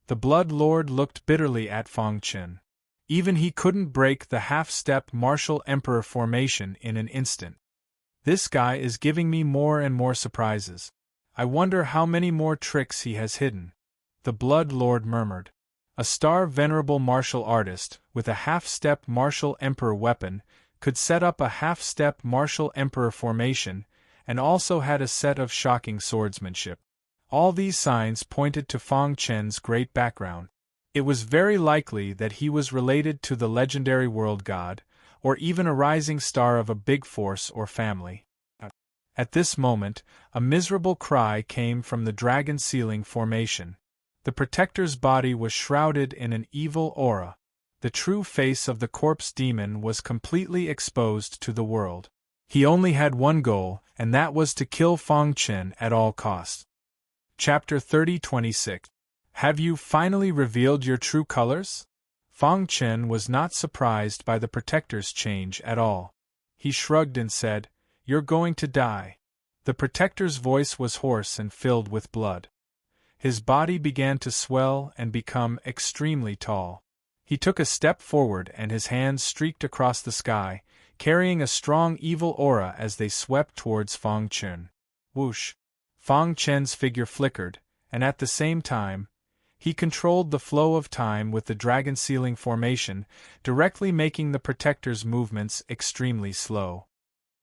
The Blood Lord looked bitterly at Fang Chen. Even he couldn't break the half-step martial emperor formation in an instant. This guy is giving me more and more surprises. I wonder how many more tricks he has hidden. The Blood Lord murmured. A star Venerable martial artist, with a half-step martial emperor weapon, could set up a half-step martial emperor formation, and also had a set of shocking swordsmanship. All these signs pointed to Fang Chen's great background. It was very likely that he was related to the legendary world god, or even a rising star of a big force or family. At this moment, a miserable cry came from the dragon sealing formation. The Protector's body was shrouded in an evil aura. The true face of the corpse demon was completely exposed to the world. He only had one goal, and that was to kill Fang Chen at all costs. Chapter 30:26. Have you finally revealed your true colors? Fang Chen was not surprised by the Protector's change at all. He shrugged and said, "You're going to die." The Protector's voice was hoarse and filled with blood. His body began to swell and become extremely tall. He took a step forward and his hands streaked across the sky, carrying a strong evil aura as they swept towards Fang Chen. Whoosh! Fang Chen's figure flickered, and at the same time, he controlled the flow of time with the dragon sealing formation, directly making the Protector's movements extremely slow.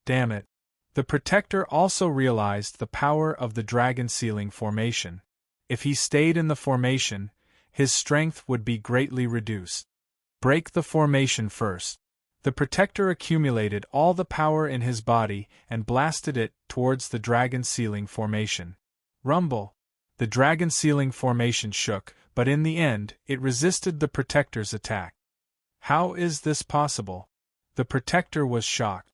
Damn it! The Protector also realized the power of the dragon sealing formation. If he stayed in the formation, his strength would be greatly reduced. Break the formation first. The Protector accumulated all the power in his body and blasted it towards the dragon sealing formation. Rumble! The dragon sealing formation shook, but in the end, it resisted the Protector's attack. How is this possible? The Protector was shocked.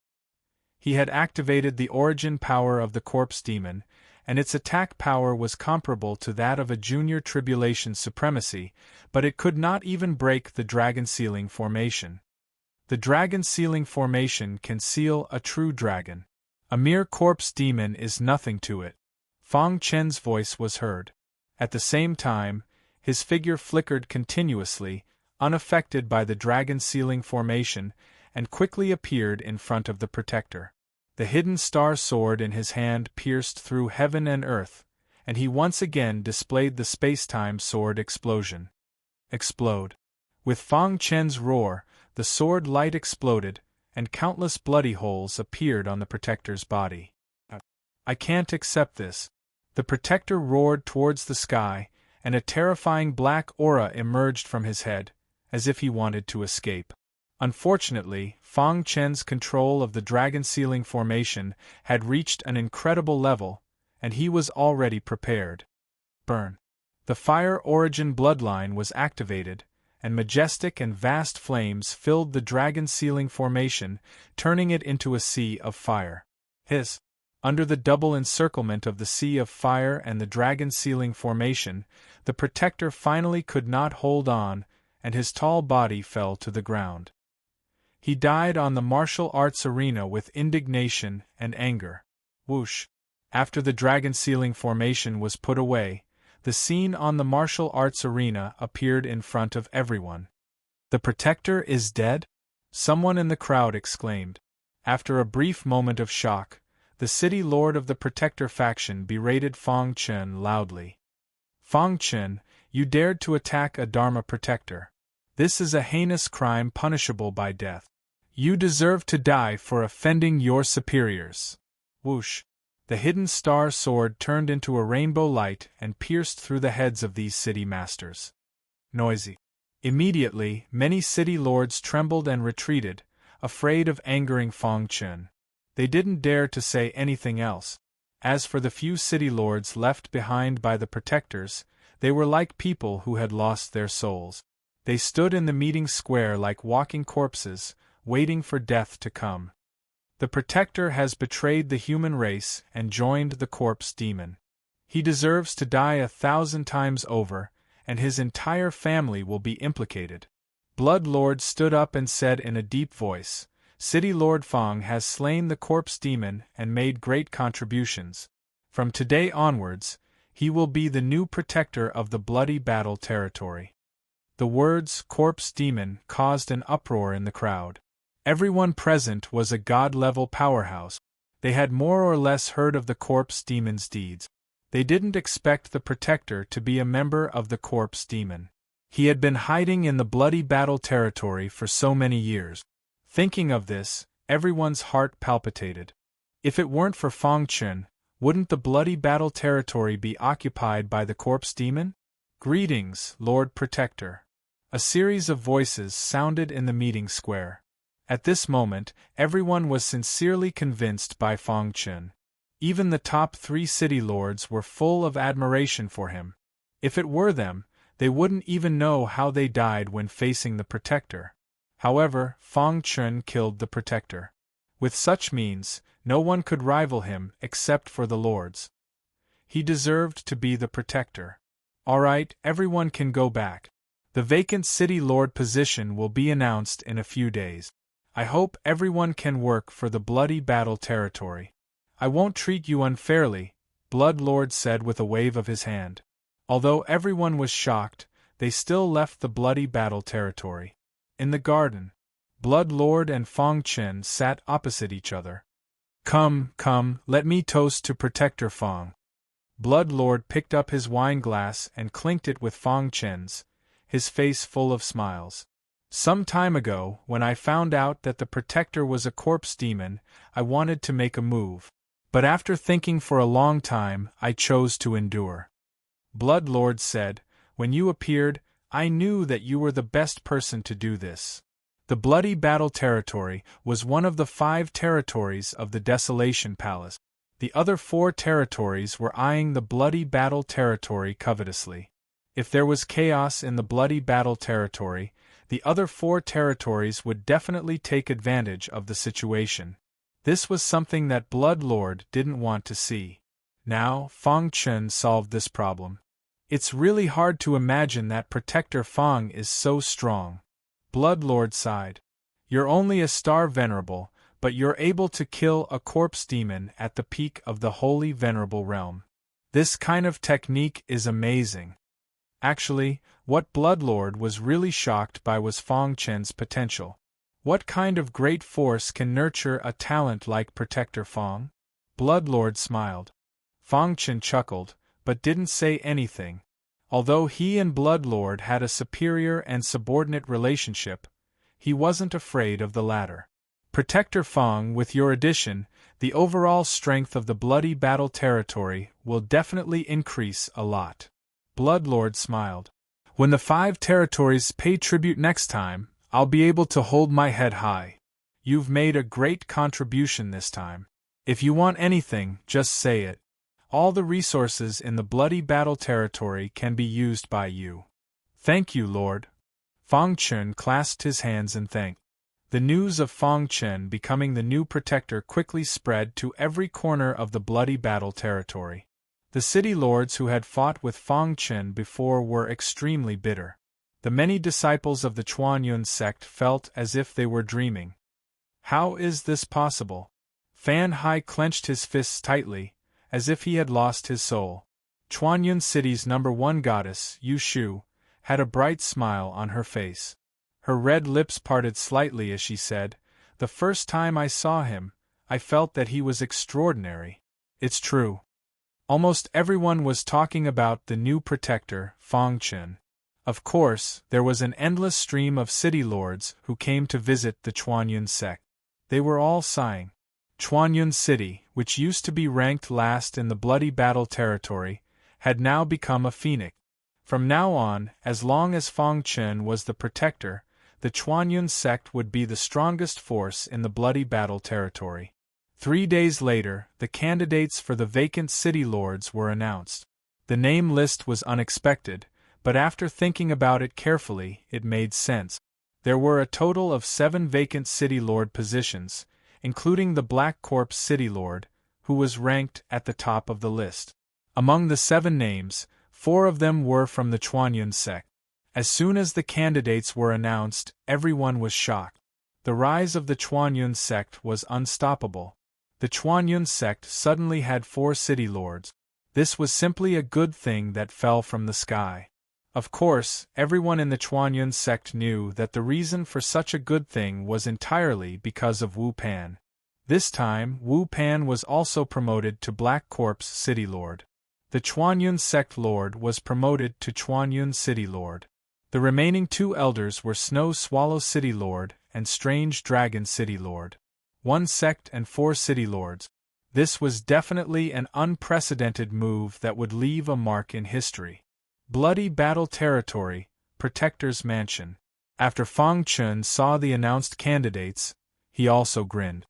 He had activated the origin power of the corpse demon, and its attack power was comparable to that of a junior tribulation supremacy, but it could not even break the dragon sealing formation. The dragon sealing formation can seal a true dragon. A mere corpse demon is nothing to it. Fang Chen's voice was heard. At the same time, his figure flickered continuously, unaffected by the dragon sealing formation, and quickly appeared in front of the Protector. The hidden star sword in his hand pierced through heaven and earth, and he once again displayed the space-time sword explosion. Explode. With Fang Chen's roar, the sword light exploded, and countless bloody holes appeared on the Protector's body. I can't accept this. The Protector roared towards the sky, and a terrifying black aura emerged from his head, as if he wanted to escape. Unfortunately, Fang Chen's control of the dragon sealing formation had reached an incredible level, and he was already prepared. Burn. The fire origin bloodline was activated, and majestic and vast flames filled the dragon sealing formation, turning it into a sea of fire. Hiss! Under the double encirclement of the sea of fire and the dragon sealing formation, the Protector finally could not hold on, and his tall body fell to the ground. He died on the martial arts arena with indignation and anger. Whoosh! After the dragon sealing formation was put away, the scene on the martial arts arena appeared in front of everyone. The Protector is dead? Someone in the crowd exclaimed. After a brief moment of shock, the city lord of the Protector faction berated Fang Chen loudly. Fang Chen, you dared to attack a Dharma Protector. This is a heinous crime punishable by death. You deserve to die for offending your superiors. Whoosh! The hidden star sword turned into a rainbow light and pierced through the heads of these city masters. Noisy. Immediately, many city lords trembled and retreated, afraid of angering Fong Chen. They didn't dare to say anything else. As for the few city lords left behind by the protectors, they were like people who had lost their souls. They stood in the meeting square like walking corpses, waiting for death to come. The protector has betrayed the human race and joined the corpse demon. He deserves to die 1,000 times over, and his entire family will be implicated. Blood Lord stood up and said in a deep voice, City Lord Fong has slain the corpse demon and made great contributions. From today onwards, he will be the new protector of the bloody battle territory. The words corpse demon caused an uproar in the crowd. Everyone present was a god-level powerhouse. They had more or less heard of the corpse demon's deeds. They didn't expect the protector to be a member of the corpse demon. He had been hiding in the bloody battle territory for so many years. Thinking of this, everyone's heart palpitated. If it weren't for Fong Chen, wouldn't the bloody battle territory be occupied by the corpse demon? Greetings, Lord Protector. A series of voices sounded in the meeting square. At this moment, everyone was sincerely convinced by Fong Chen. Even the top 3 city lords were full of admiration for him. If it were them, they wouldn't even know how they died when facing the protector. However, Fong Chen killed the protector. With such means, no one could rival him except for the lords. He deserved to be the protector. Alright, everyone can go back. The vacant city lord position will be announced in a few days. I hope everyone can work for the bloody battle territory. I won't treat you unfairly, Blood Lord said with a wave of his hand. Although everyone was shocked, they still left the bloody battle territory. In the garden, Blood Lord and Fong Chen sat opposite each other. Come, let me toast to Protector Fong. Blood Lord picked up his wine glass and clinked it with Fong Chen's, his face full of smiles. Some time ago, when I found out that the protector was a corpse demon, I wanted to make a move. But after thinking for a long time, I chose to endure. Blood Lord said, when you appeared, I knew that you were the best person to do this. The bloody battle territory was one of the 5 territories of the Desolation Palace. The other 4 territories were eyeing the bloody battle territory covetously. If there was chaos in the bloody battle territory, the other 4 territories would definitely take advantage of the situation. This was something that Blood Lord didn't want to see. Now, Fong Chen solved this problem. It's really hard to imagine that Protector Fong is so strong. Blood Lord sighed. You're only a star Venerable, but you're able to kill a corpse demon at the peak of the holy Venerable realm. This kind of technique is amazing. Actually, what Blood Lord was really shocked by was Fong Chen's potential. What kind of great force can nurture a talent like Protector Fong? Blood Lord smiled. Fong Chen chuckled, but didn't say anything. Although he and Blood Lord had a superior and subordinate relationship, he wasn't afraid of the latter. Protector Fong, with your addition, the overall strength of the bloody battle territory will definitely increase a lot. Blood Lord smiled. When the 5 territories pay tribute next time, I'll be able to hold my head high. You've made a great contribution this time. If you want anything, just say it. All the resources in the bloody battle territory can be used by you. Thank you, Lord. Fong Chen clasped his hands and thanked. The news of Fong Chen becoming the new protector quickly spread to every corner of the bloody battle territory. The city lords who had fought with Fong Chen before were extremely bitter. The many disciples of the Chuanyun sect felt as if they were dreaming. How is this possible? Fan Hai clenched his fists tightly, as if he had lost his soul. Chuanyun City's #1 goddess, Yu Shu, had a bright smile on her face. Her red lips parted slightly as she said, "The first time I saw him, I felt that he was extraordinary. It's true." Almost everyone was talking about the new protector, Fong Chen. Of course, there was an endless stream of city lords who came to visit the Chuanyun sect. They were all sighing. Chuanyun City, which used to be ranked last in the bloody battle territory, had now become a phoenix. From now on, as long as Fang Chen was the protector, the Chuanyun sect would be the strongest force in the bloody battle territory. 3 days later, the candidates for the vacant city lords were announced. The name list was unexpected, but after thinking about it carefully, it made sense. There were a total of 7 vacant city lord positions, including the Black Corpse city lord, who was ranked at the top of the list. Among the 7 names, 4 of them were from the Chuanyun sect. As soon as the candidates were announced, everyone was shocked. The rise of the Chuanyun sect was unstoppable. The Chuanyun sect suddenly had 4 city lords. This was simply a good thing that fell from the sky. Of course, everyone in the Chuanyun sect knew that the reason for such a good thing was entirely because of Wu Pan. This time, Wu Pan was also promoted to Black Corpse city lord. The Chuanyun sect lord was promoted to Chuanyun city lord. The remaining 2 elders were Snow Swallow city lord and Strange Dragon city lord. 1 sect and 4 city lords. This was definitely an unprecedented move that would leave a mark in history. Bloody battle territory, Protector's Mansion. After Fang Chen saw the announced candidates, he also grinned.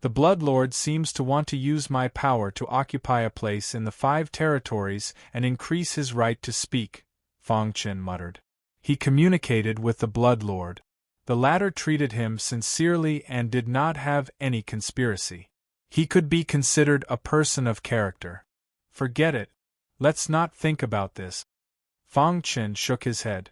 The Blood Lord seems to want to use my power to occupy a place in the 5 territories and increase his right to speak, Fang Chen muttered. He communicated with the Blood Lord. The latter treated him sincerely and did not have any conspiracy. He could be considered a person of character. Forget it. Let's not think about this. Fang Chen shook his head.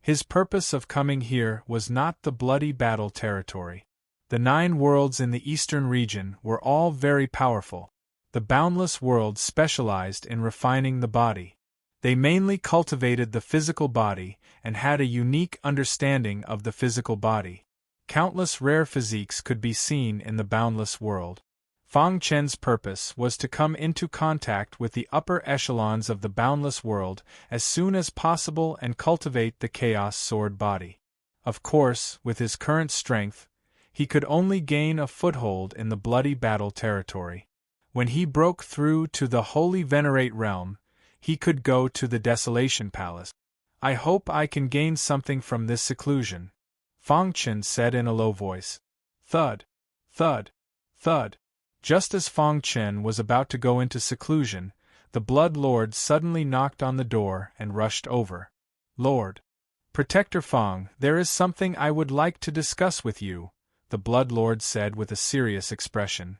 His purpose of coming here was not the bloody battle territory. The 9 worlds in the eastern region were all very powerful. The boundless world specialized in refining the body. They mainly cultivated the physical body and had a unique understanding of the physical body. Countless rare physiques could be seen in the boundless world. Fang Chen's purpose was to come into contact with the upper echelons of the boundless world as soon as possible and cultivate the Chaos Sword body. Of course, with his current strength, he could only gain a foothold in the bloody battle territory. When he broke through to the Holy Venerate realm, he could go to the Desolation Palace. I hope I can gain something from this seclusion, Fang Chen said in a low voice. Thud, thud, thud. Just as Fang Chen was about to go into seclusion, the Blood Lord suddenly knocked on the door and rushed over. Lord Protector Fang, there is something I would like to discuss with you, the Blood Lord said with a serious expression.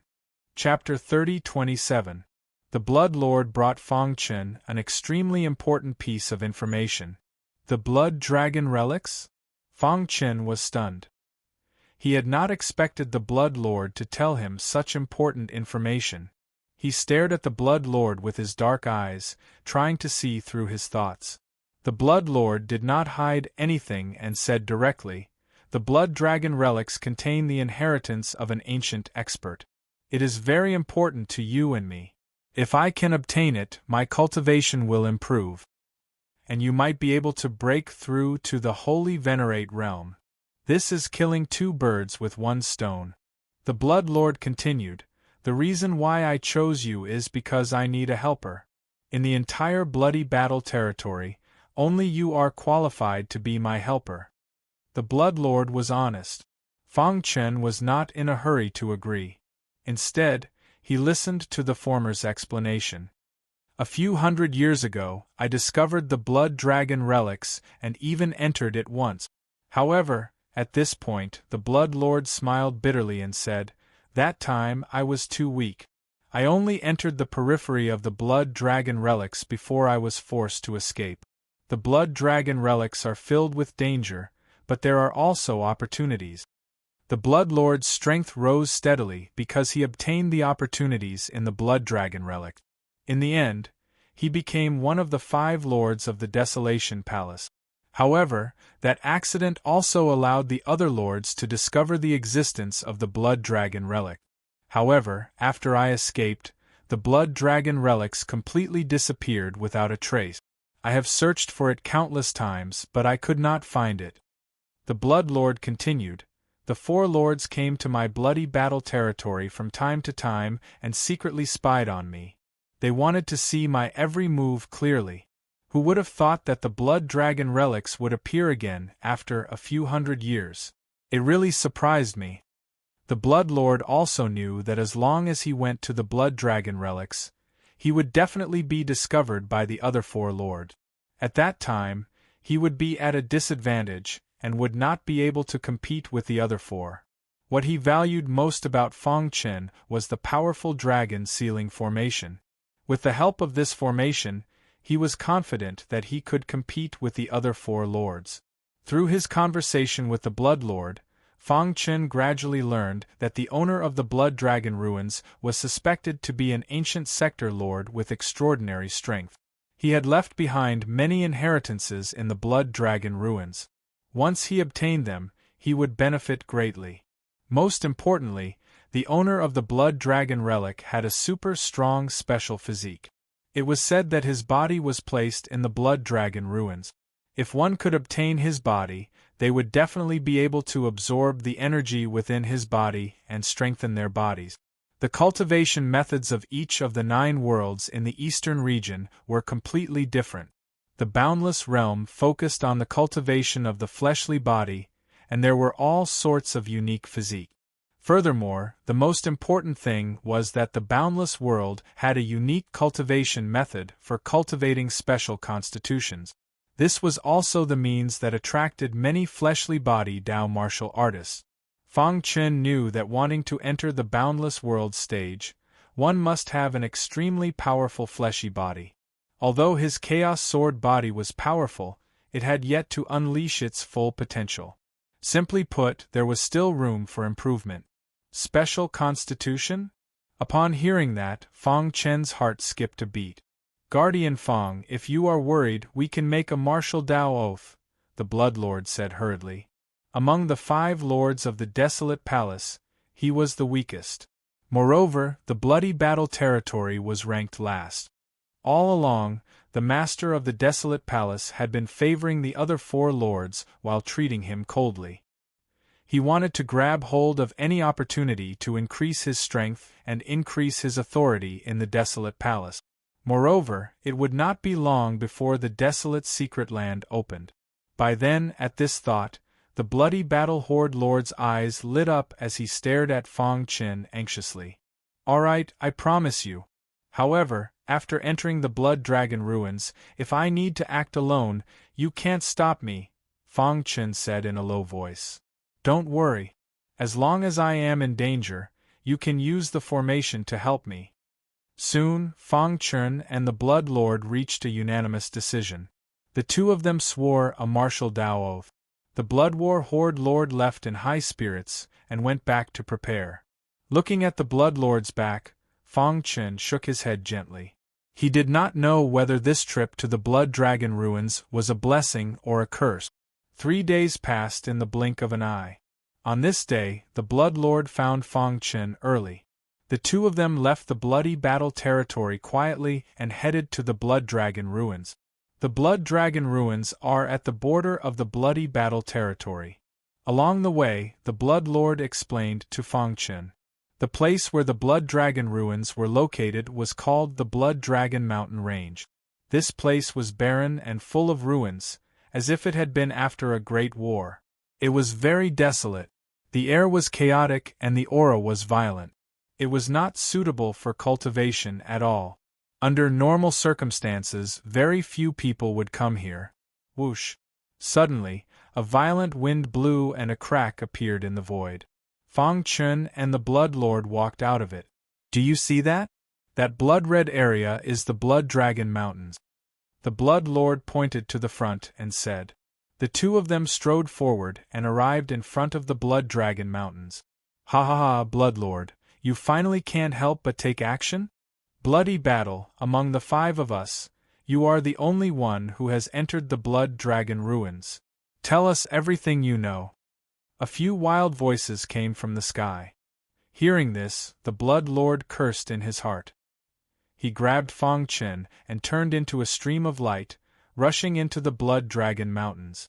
Chapter 30:27. The Blood Lord brought Fang Chen an extremely important piece of information. The Blood Dragon relics? Fang Chen was stunned. He had not expected the Blood Lord to tell him such important information. He stared at the Blood Lord with his dark eyes, trying to see through his thoughts. The Blood Lord did not hide anything and said directly, "The Blood Dragon relics contain the inheritance of an ancient expert. It is very important to you and me. If I can obtain it, my cultivation will improve. And you might be able to break through to the Holy Venerate realm. This is killing 2 birds with 1 stone." The Blood Lord continued, "The reason why I chose you is because I need a helper. In the entire bloody battle territory, only you are qualified to be my helper." The Blood Lord was honest. Fang Chen was not in a hurry to agree. Instead, he listened to the former's explanation. "A few hundred years ago, I discovered the Blood Dragon relics and even entered it once. However, at this point, the Blood Lord smiled bitterly and said, that time I was too weak. I only entered the periphery of the Blood Dragon relics before I was forced to escape. The Blood Dragon relics are filled with danger, but there are also opportunities." The Blood Lord's strength rose steadily because he obtained the opportunities in the Blood Dragon relic. In the end, he became one of the 5 lords of the Desolation Palace. However, that accident also allowed the other lords to discover the existence of the Blood Dragon relic. However, after I escaped, the Blood Dragon relics completely disappeared without a trace. I have searched for it countless times, but I could not find it. The Blood Lord continued, "The 4 lords came to my bloody battle territory from time to time and secretly spied on me. They wanted to see my every move clearly. Who would have thought that the blood dragon relics would appear again after a few hundred years? It really surprised me. The Blood Lord also knew that as long as he went to the blood dragon relics, he would definitely be discovered by the other four lords. At that time, he would be at a disadvantage and would not be able to compete with the other four. What he valued most about Fang Chen was the powerful dragon sealing formation. With the help of this formation, he was confident that he could compete with the other four lords. Through his conversation with the Blood Lord, Fang Chen gradually learned that the owner of the Blood Dragon ruins was suspected to be an ancient sector lord with extraordinary strength. He had left behind many inheritances in the Blood Dragon ruins. Once he obtained them, he would benefit greatly. Most importantly, the owner of the Blood Dragon relic had a super strong special physique. It was said that his body was placed in the Blood Dragon ruins. If one could obtain his body, they would definitely be able to absorb the energy within his body and strengthen their bodies. The cultivation methods of each of the 9 worlds in the eastern region were completely different. The Boundless Realm focused on the cultivation of the fleshly body, and there were all sorts of unique physique. Furthermore, the most important thing was that the Boundless World had a unique cultivation method for cultivating special constitutions. This was also the means that attracted many fleshly body Dao martial artists. Fang Chen knew that wanting to enter the Boundless World stage, one must have an extremely powerful fleshy body. Although his Chaos Sword body was powerful, it had yet to unleash its full potential. Simply put, there was still room for improvement. Special constitution? Upon hearing that, Fang Chen's heart skipped a beat. Guardian Fang, if you are worried, we can make a martial Dao oath, the Blood Lord said hurriedly. Among the 5 lords of the desolate palace, he was the weakest. Moreover, the bloody battle territory was ranked last. All along, the master of the desolate palace had been favoring the other 4 lords while treating him coldly. He wanted to grab hold of any opportunity to increase his strength and increase his authority in the desolate palace. Moreover, it would not be long before the desolate secret land opened. By then, at this thought, the bloody battle horde lord's eyes lit up as he stared at Fang Chen anxiously. All right, I promise you. However, after entering the Blood Dragon ruins, if I need to act alone, you can't stop me, Fang Chen said in a low voice. Don't worry. As long as I am in danger, you can use the formation to help me. Soon, Fang Chen and the Blood Lord reached a unanimous decision. The 2 of them swore a martial Dao oath. The Blood War Horde Lord left in high spirits and went back to prepare. Looking at the Blood Lord's back, Fang Chen shook his head gently. He did not know whether this trip to the Blood Dragon ruins was a blessing or a curse. 3 days passed in the blink of an eye. On this day, the Blood Lord found Fang Chen early. The 2 of them left the bloody battle territory quietly and headed to the Blood Dragon ruins. The Blood Dragon ruins are at the border of the bloody battle territory. Along the way, the Blood Lord explained to Fang Chen. The place where the Blood Dragon ruins were located was called the Blood Dragon Mountain Range. This place was barren and full of ruins, as if it had been after a great war. It was very desolate. The air was chaotic and the aura was violent. It was not suitable for cultivation at all. Under normal circumstances, very few people would come here. Whoosh! Suddenly, a violent wind blew and a crack appeared in the void. Fang Chen and the Blood Lord walked out of it. Do you see that? That blood-red area is the Blood Dragon Mountains. The Blood Lord pointed to the front and said. The 2 of them strode forward and arrived in front of the Blood Dragon Mountains. Ha ha ha, Blood Lord, you finally can't help but take action? Bloody battle, among the 5 of us, you are the only one who has entered the Blood Dragon ruins. Tell us everything you know. A few wild voices came from the sky. Hearing this, the Blood Lord cursed in his heart. He grabbed Fang Chen and turned into a stream of light, rushing into the Blood Dragon Mountains.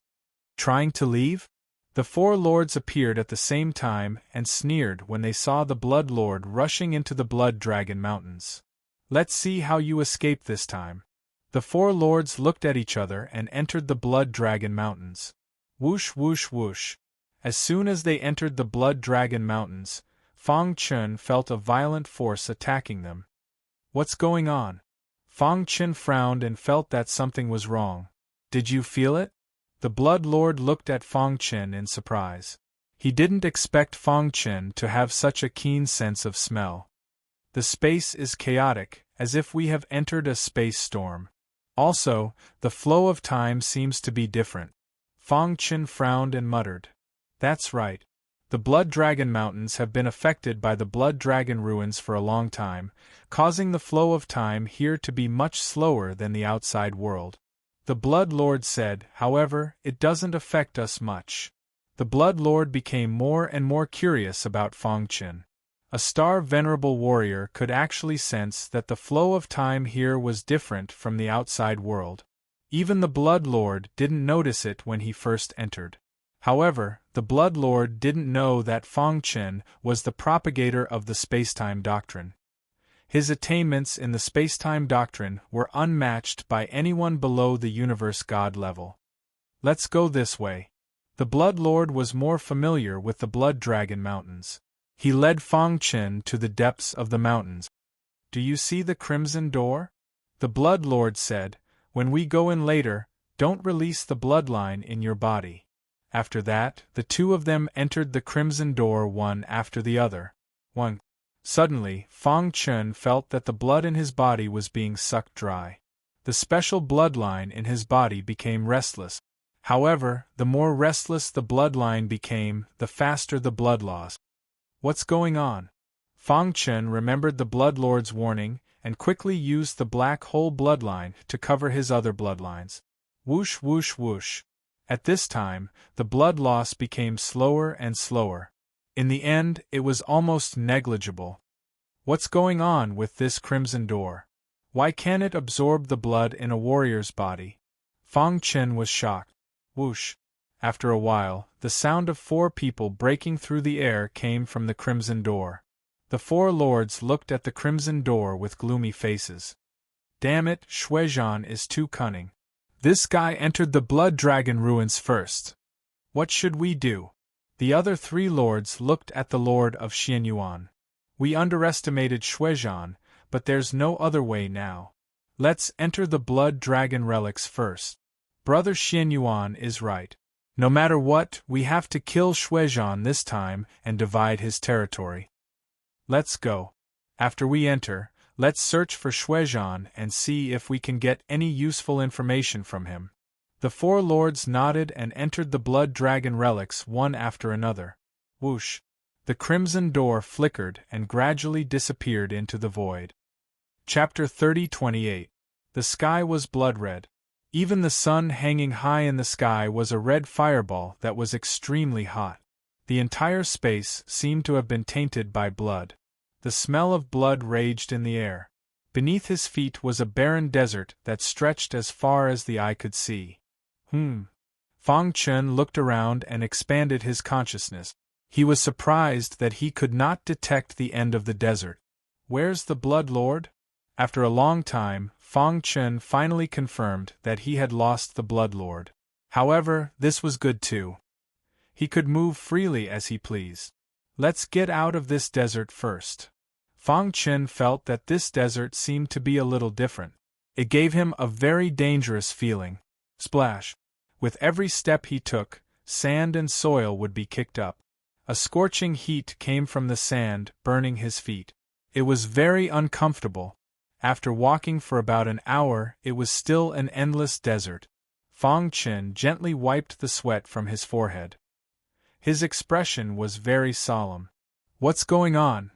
Trying to leave? The 4 lords appeared at the same time and sneered when they saw the Blood Lord rushing into the Blood Dragon Mountains. Let's see how you escape this time. The four lords looked at each other and entered the Blood Dragon Mountains. Whoosh whoosh whoosh. As soon as they entered the Blood Dragon Mountains, Fang Chun felt a violent force attacking them. What's going on? Fang Chun frowned and felt that something was wrong. Did you feel it? The Blood Lord looked at Fang Chun in surprise. He didn't expect Fang Chun to have such a keen sense of smell. The space is chaotic, as if we have entered a space storm. Also, the flow of time seems to be different. Fang Chun frowned and muttered. That's right. The Blood Dragon Mountains have been affected by the Blood Dragon ruins for a long time, causing the flow of time here to be much slower than the outside world. The Blood Lord said, however, it doesn't affect us much. The Blood Lord became more and more curious about Fang Chun. A star Venerable warrior could actually sense that the flow of time here was different from the outside world. Even the Blood Lord didn't notice it when he first entered. However, the Blood Lord didn't know that Fang Chun was the propagator of the spacetime doctrine. His attainments in the spacetime doctrine were unmatched by anyone below the universe god level. Let's go this way. The Blood Lord was more familiar with the Blood Dragon Mountains. He led Fang Chun to the depths of the mountains. Do you see the Crimson Door? The Blood Lord said, when we go in later, don't release the bloodline in your body. After that, the two of them entered the Crimson Door one after the other. Suddenly, Fang Chun felt that the blood in his body was being sucked dry. The special bloodline in his body became restless. However, the more restless the bloodline became, the faster the blood loss. What's going on? Fang Chun remembered the Blood Lord's warning and quickly used the black hole bloodline to cover his other bloodlines. Whoosh whoosh whoosh. At this time, the blood loss became slower and slower. In the end, it was almost negligible. What's going on with this Crimson Door? Why can't it absorb the blood in a warrior's body? Fang Chun was shocked. Whoosh. After a while, the sound of four people breaking through the air came from the Crimson Door. The four lords looked at the Crimson Door with gloomy faces. Damn it, Shuizhan is too cunning. This guy entered the Blood Dragon ruins first. What should we do? The other three lords looked at the Lord of Xianyuan. We underestimated Shuizhan, but there's no other way now. Let's enter the Blood Dragon relics first. Brother Xianyuan is right. No matter what, we have to kill Shuizhan this time and divide his territory. Let's go. After we enter, let's search for Shuizhan and see if we can get any useful information from him. The four lords nodded and entered the Blood Dragon relics one after another. Whoosh! The Crimson Door flickered and gradually disappeared into the void. Chapter 30:28. The sky was blood red. Even the sun hanging high in the sky was a red fireball that was extremely hot. The entire space seemed to have been tainted by blood. The smell of blood raged in the air. Beneath his feet was a barren desert that stretched as far as the eye could see. Fang Chun looked around and expanded his consciousness. He was surprised that he could not detect the end of the desert. Where's the Blood Lord? After a long time, Fang Chun finally confirmed that he had lost the Blood Lord. However, this was good too. He could move freely as he pleased. Let's get out of this desert first. Fang Chun felt that this desert seemed to be a little different. It gave him a very dangerous feeling. Splash! With every step he took, sand and soil would be kicked up. A scorching heat came from the sand, burning his feet. It was very uncomfortable. After walking for about an hour, it was still an endless desert. Fang Chun gently wiped the sweat from his forehead. His expression was very solemn. What's going on?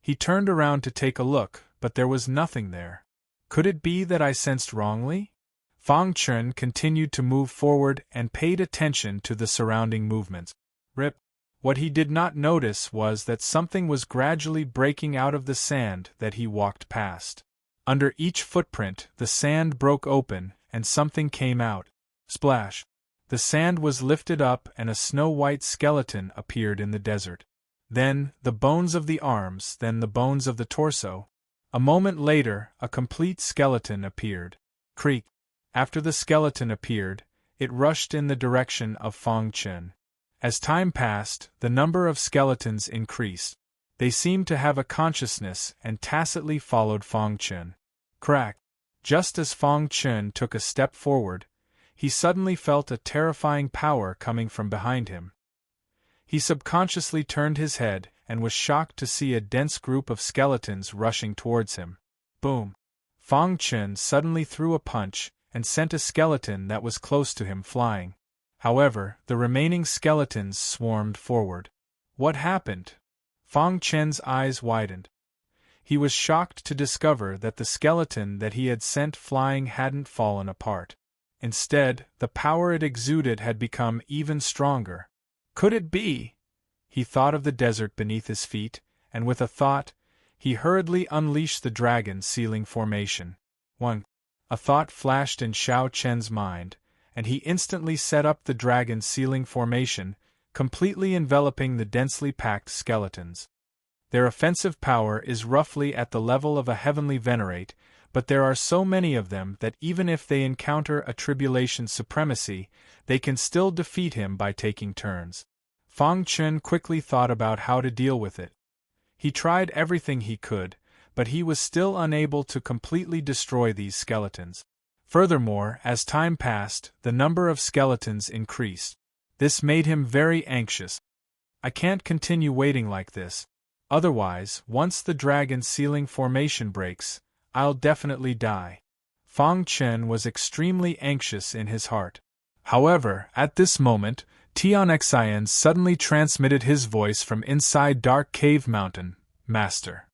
He turned around to take a look, but there was nothing there. Could it be that I sensed wrongly? Fang Chun continued to move forward and paid attention to the surrounding movements. Rip! What he did not notice was that something was gradually breaking out of the sand that he walked past. Under each footprint, the sand broke open, and something came out. Splash! The sand was lifted up and a snow-white skeleton appeared in the desert. Then, the bones of the arms, then the bones of the torso. A moment later, a complete skeleton appeared. Creak. After the skeleton appeared, it rushed in the direction of Fang Chen. As time passed, the number of skeletons increased. They seemed to have a consciousness and tacitly followed Fang Chen. Crack. Just as Fang Chen took a step forward, he suddenly felt a terrifying power coming from behind him. He subconsciously turned his head and was shocked to see a dense group of skeletons rushing towards him. Boom! Fang Chen suddenly threw a punch and sent a skeleton that was close to him flying. However, the remaining skeletons swarmed forward. What happened? Fang Chen's eyes widened. He was shocked to discover that the skeleton that he had sent flying hadn't fallen apart. Instead, the power it exuded had become even stronger. Could it be? He thought of the desert beneath his feet, and with a thought, he hurriedly unleashed the dragon sealing formation. 1. A thought flashed in Xiao Chen's mind, and he instantly set up the dragon sealing formation, completely enveloping the densely packed skeletons. Their offensive power is roughly at the level of a heavenly venerate, but there are so many of them that even if they encounter a tribulation supremacy, they can still defeat him by taking turns. Fang Chen quickly thought about how to deal with it. He tried everything he could, but he was still unable to completely destroy these skeletons. Furthermore, as time passed, the number of skeletons increased. This made him very anxious. I can't continue waiting like this. Otherwise, once the dragon sealing formation breaks, I'll definitely die. Fang Chen was extremely anxious in his heart. However, at this moment, Tian Xian suddenly transmitted his voice from inside Dark Cave Mountain. Master.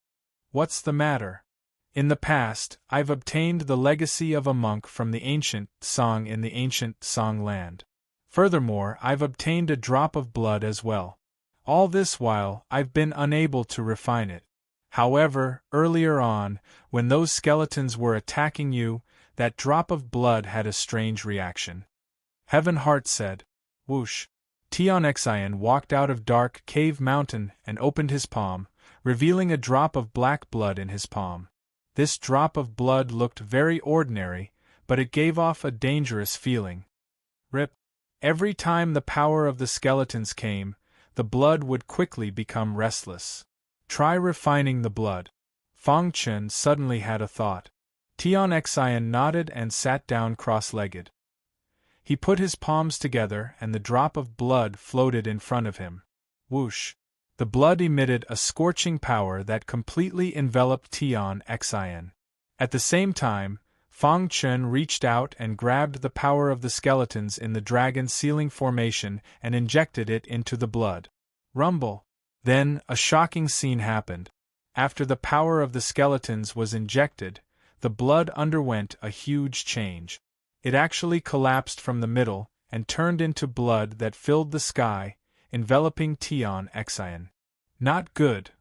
What's the matter? In the past, I've obtained the legacy of a monk from the ancient Song in the ancient Song land. Furthermore, I've obtained a drop of blood as well. All this while, I've been unable to refine it. However, earlier on, when those skeletons were attacking you, that drop of blood had a strange reaction. Heaven Heart said. Whoosh! Tian Xian walked out of Dark Cave Mountain and opened his palm, revealing a drop of black blood in his palm. This drop of blood looked very ordinary, but it gave off a dangerous feeling. Rip! Every time the power of the skeletons came, the blood would quickly become restless. Try refining the blood. Fang Chen suddenly had a thought. Tian Xian nodded and sat down cross-legged. He put his palms together and the drop of blood floated in front of him. Whoosh! The blood emitted a scorching power that completely enveloped Tian Xian. At the same time, Fang Chen reached out and grabbed the power of the skeletons in the dragon sealing formation and injected it into the blood. Rumble! Then, a shocking scene happened. After the power of the skeletons was injected, the blood underwent a huge change. It actually collapsed from the middle and turned into blood that filled the sky, enveloping Tian Xian. Not good.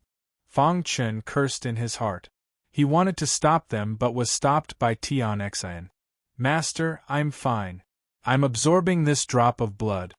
Fang Chen cursed in his heart. He wanted to stop them but was stopped by Tian Xian. Master, I'm fine. I'm absorbing this drop of blood.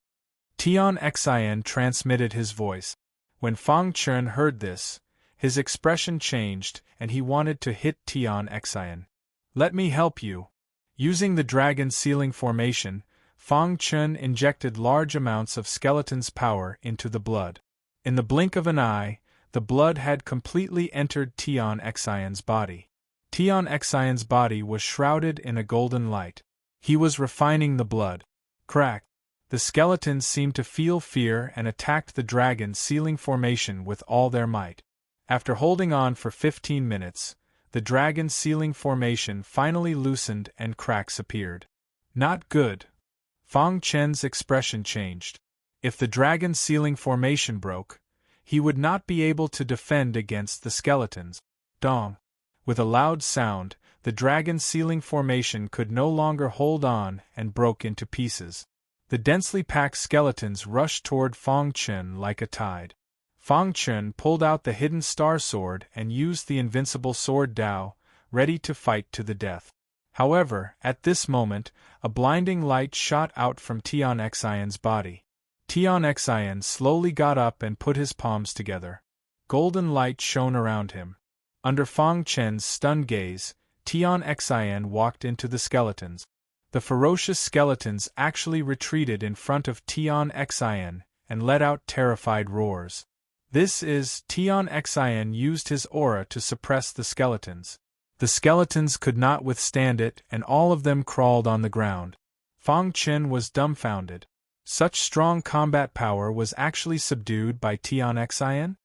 Tian Xian transmitted his voice. When Fang Chen heard this, his expression changed and he wanted to hit Tian Xian. Let me help you. Using the dragon sealing formation, Fang Chen injected large amounts of skeleton's power into the blood. In the blink of an eye, the blood had completely entered Tian Xian's body. Tian Xian's body was shrouded in a golden light. He was refining the blood. Crack! The skeletons seemed to feel fear and attacked the dragon sealing formation with all their might. After holding on for 15 minutes, the dragon sealing formation finally loosened and cracks appeared. Not good. Fang Chen's expression changed. If the dragon sealing formation broke, he would not be able to defend against the skeletons. Dong! With a loud sound, the dragon sealing formation could no longer hold on and broke into pieces. The densely packed skeletons rushed toward Fang Chen like a tide. Fang Chen pulled out the hidden star sword and used the invincible sword Dao, ready to fight to the death. However, at this moment, a blinding light shot out from Tian Xian's body. Tian Xian slowly got up and put his palms together. Golden light shone around him. Under Fang Chen's stunned gaze, Tian Xian walked into the skeletons. The ferocious skeletons actually retreated in front of Tian Xian and let out terrified roars. Tian Xian used his aura to suppress the skeletons. The skeletons could not withstand it, and all of them crawled on the ground. Fang Chen was dumbfounded. Such strong combat power was actually subdued by Tian Xian?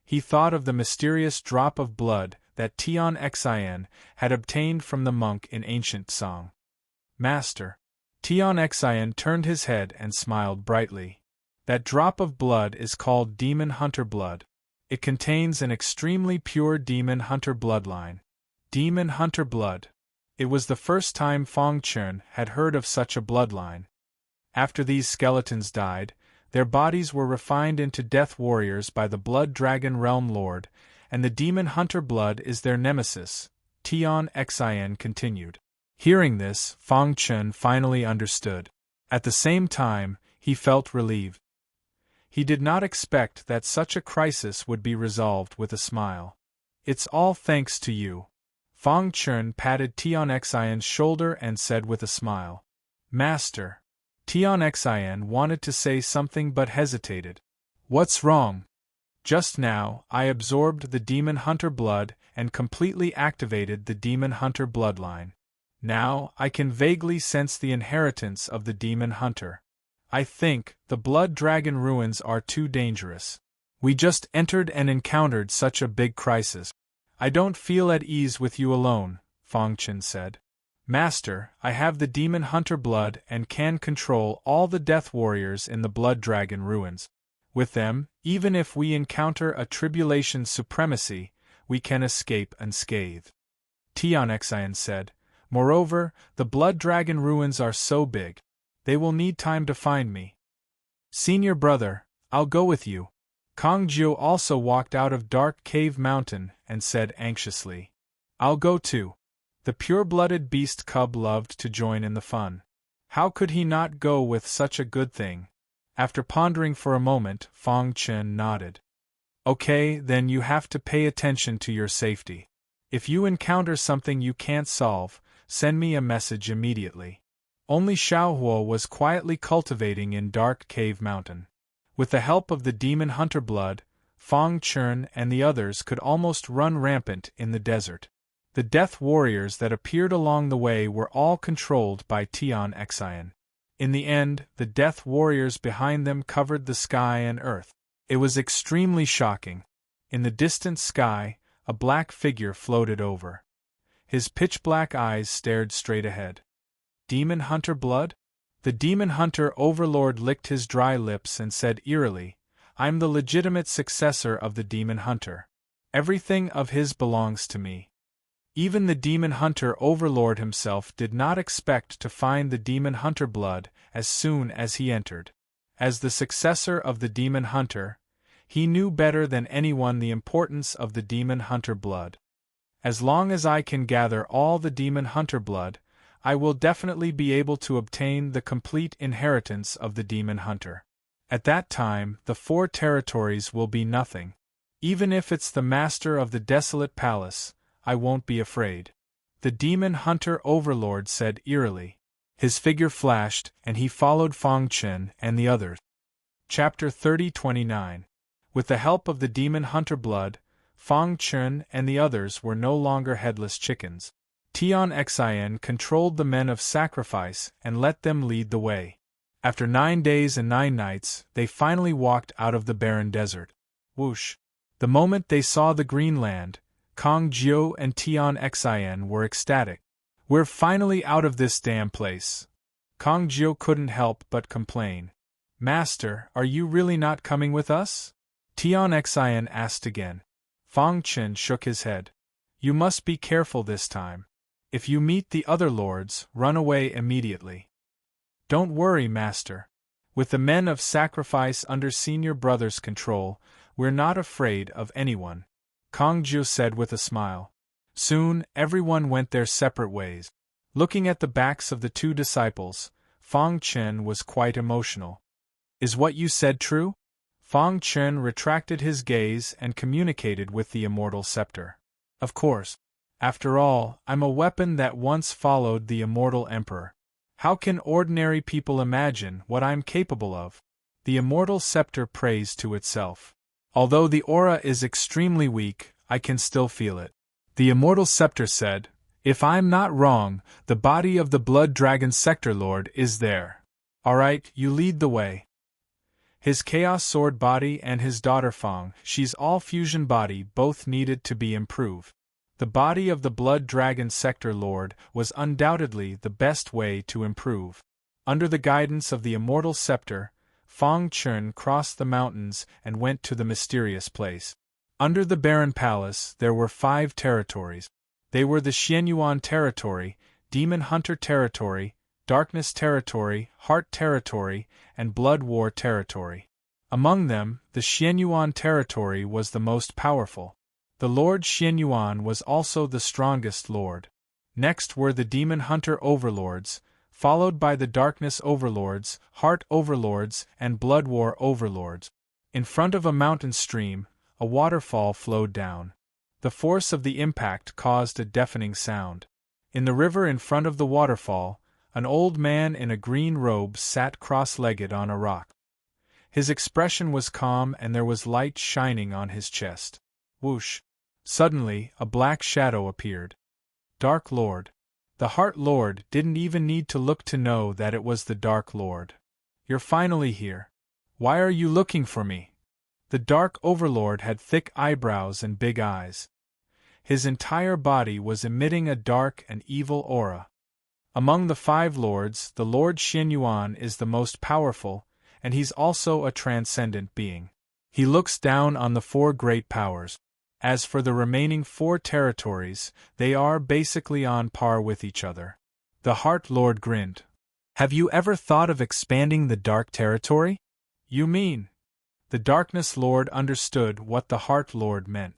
He thought of the mysterious drop of blood that Tian Xian had obtained from the monk in ancient song. Master. Tian Xian turned his head and smiled brightly. That drop of blood is called Demon Hunter blood. It contains an extremely pure Demon Hunter bloodline. Demon Hunter blood. It was the first time Fang Chen had heard of such a bloodline. After these skeletons died, their bodies were refined into death warriors by the Blood Dragon Realm Lord, and the Demon Hunter blood is their nemesis, Tian Xian continued. Hearing this, Fang Chen finally understood. At the same time, he felt relieved. He did not expect that such a crisis would be resolved with a smile. It's all thanks to you. Fang Chen patted Tian Xian's shoulder and said with a smile. Master. Tian Xian wanted to say something but hesitated. What's wrong? Just now, I absorbed the Demon Hunter blood and completely activated the Demon Hunter bloodline. Now, I can vaguely sense the inheritance of the Demon Hunter. I think the Blood Dragon ruins are too dangerous. We just entered and encountered such a big crisis. I don't feel at ease with you alone, Fang Chen said. Master, I have the Demon Hunter blood and can control all the Death Warriors in the Blood Dragon ruins. With them, even if we encounter a tribulation supremacy, we can escape unscathed. Tian Xian said. Moreover, the Blood Dragon ruins are so big. They will need time to find me. Senior brother, I'll go with you. Kang Jiu also walked out of Dark Cave Mountain and said anxiously. I'll go too. The pure-blooded beast cub loved to join in the fun. How could he not go with such a good thing? After pondering for a moment, Fang Chen nodded. Okay, then you have to pay attention to your safety. If you encounter something you can't solve, send me a message immediately. Only Xiaohuo was quietly cultivating in Dark Cave Mountain. With the help of the Demon Hunter blood, Fang Chen and the others could almost run rampant in the desert. The death warriors that appeared along the way were all controlled by Tian Xian. In the end, the death warriors behind them covered the sky and earth. It was extremely shocking. In the distant sky, a black figure floated over. His pitch-black eyes stared straight ahead. Demon Hunter blood? The Demon Hunter Overlord licked his dry lips and said eerily, I'm the legitimate successor of the Demon Hunter. Everything of his belongs to me. Even the Demon Hunter Overlord himself did not expect to find the Demon Hunter blood as soon as he entered. As the successor of the Demon Hunter, he knew better than anyone the importance of the Demon Hunter blood. As long as I can gather all the Demon Hunter blood, I will definitely be able to obtain the complete inheritance of the Demon Hunter. At that time, the 4 territories will be nothing. Even if it's the master of the desolate palace, I won't be afraid. The Demon Hunter Overlord said eerily. His figure flashed, and he followed Fang Chen and the others. Chapter 30-29. With the help of the Demon Hunter blood, Fang Chen and the others were no longer headless chickens. Tian Xian controlled the men of sacrifice and let them lead the way. After 9 days and 9 nights, they finally walked out of the barren desert. Whoosh! The moment they saw the green land, Kang Jiu and Tian Xian were ecstatic. We're finally out of this damn place. Kang Jiu couldn't help but complain. Master, are you really not coming with us? Tian Xian asked again. Fang Chen shook his head. You must be careful this time. If you meet the other lords, run away immediately. Don't worry, Master. With the men of sacrifice under Senior Brother's control, we're not afraid of anyone, Kang Jiu said with a smile. Soon, everyone went their separate ways. Looking at the backs of the 2 disciples, Fang Chen was quite emotional. Is what you said true? Fang Chen retracted his gaze and communicated with the Immortal Scepter. Of course. After all, I'm a weapon that once followed the immortal emperor. How can ordinary people imagine what I'm capable of? The immortal scepter prays to itself. Although the aura is extremely weak, I can still feel it. The immortal scepter said, if I'm not wrong, the body of the Blood Dragon Sector Lord is there. Alright, you lead the way. His Chaos Sword body and his daughter Fang, she's all fusion body, both needed to be improved. The body of the Blood Dragon Sector Lord was undoubtedly the best way to improve. Under the guidance of the immortal scepter, Fang Chun crossed the mountains and went to the mysterious place. Under the Barren Palace there were 5 territories. They were the Xianyuan Territory, Demon Hunter Territory, Darkness Territory, Heart Territory, and Blood War Territory. Among them, the Xianyuan Territory was the most powerful. The Lord Xianyuan was also the strongest lord. Next were the Demon Hunter Overlords, followed by the Darkness Overlords, Heart Overlords, and Blood War Overlords. In front of a mountain stream, a waterfall flowed down. The force of the impact caused a deafening sound. In the river in front of the waterfall, an old man in a green robe sat cross-legged on a rock. His expression was calm and there was light shining on his chest. Whoosh! Suddenly, a black shadow appeared. Dark Lord. The Heart Lord didn't even need to look to know that it was the Dark Lord. You're finally here. Why are you looking for me? The Dark Overlord had thick eyebrows and big eyes. His entire body was emitting a dark and evil aura. Among the 5 lords, the Lord Xianyuan is the most powerful, and he's also a transcendent being. He looks down on the 4 great powers. As for the remaining 4 territories, they are basically on par with each other. The Heart Lord grinned. Have you ever thought of expanding the Dark Territory? You mean? The Darkness Lord understood what the Heart Lord meant.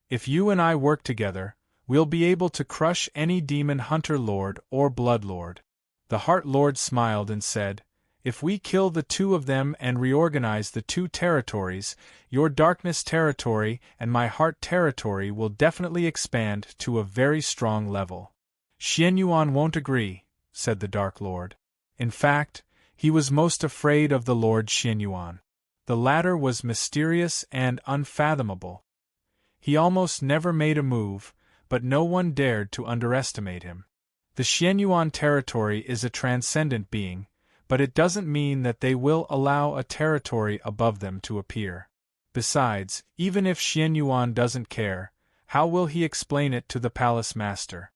If you and I work together, we'll be able to crush any Demon Hunter Lord or Blood Lord. The Heart Lord smiled and said, if we kill the 2 of them and reorganize the 2 territories, your Darkness Territory and my Heart Territory will definitely expand to a very strong level. Xianyuan won't agree, said the Dark Lord. In fact, he was most afraid of the Lord Xianyuan. The latter was mysterious and unfathomable. He almost never made a move, but no one dared to underestimate him. The Xianyuan Territory is a transcendent being, but it doesn't mean that they will allow a territory above them to appear. Besides, even if Xianyuan doesn't care, how will he explain it to the Palace Master?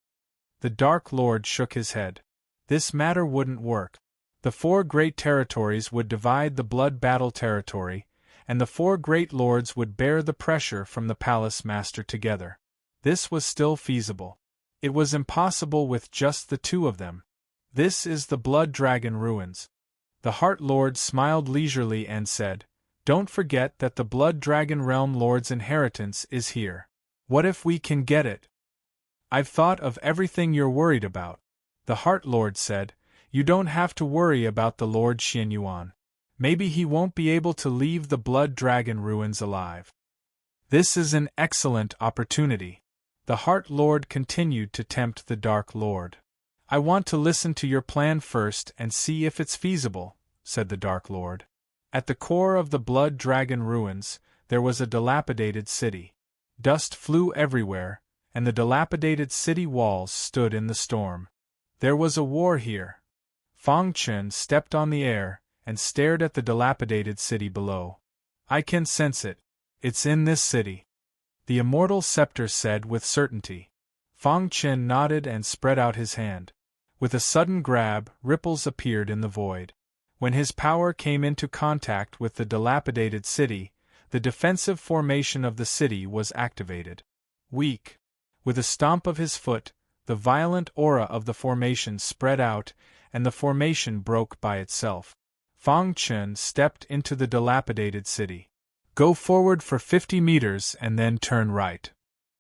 The Dark Lord shook his head. This matter wouldn't work. The 4 great territories would divide the Blood Battle Territory, and the 4 great lords would bear the pressure from the Palace Master together. This was still feasible. It was impossible with just the 2 of them. This is the Blood Dragon Ruins. The Heart Lord smiled leisurely and said, don't forget that the Blood Dragon Realm Lord's inheritance is here. What if we can get it? I've thought of everything you're worried about. The Heart Lord said, you don't have to worry about the Lord Xianyuan. Maybe he won't be able to leave the Blood Dragon Ruins alive. This is an excellent opportunity. The Heart Lord continued to tempt the Dark Lord. I want to listen to your plan first and see if it's feasible, said the Dark Lord. At the core of the Blood Dragon Ruins, there was a dilapidated city. Dust flew everywhere, and the dilapidated city walls stood in the storm. There was a war here. Fang Chun stepped on the air and stared at the dilapidated city below. I can sense it. It's in this city. The Immortal Scepter said with certainty. Fang Chun nodded and spread out his hand. With a sudden grab, ripples appeared in the void. When his power came into contact with the dilapidated city, the defensive formation of the city was activated. Weak. With a stomp of his foot, the violent aura of the formation spread out, and the formation broke by itself. Fang Chun stepped into the dilapidated city. Go forward for 50 meters and then turn right.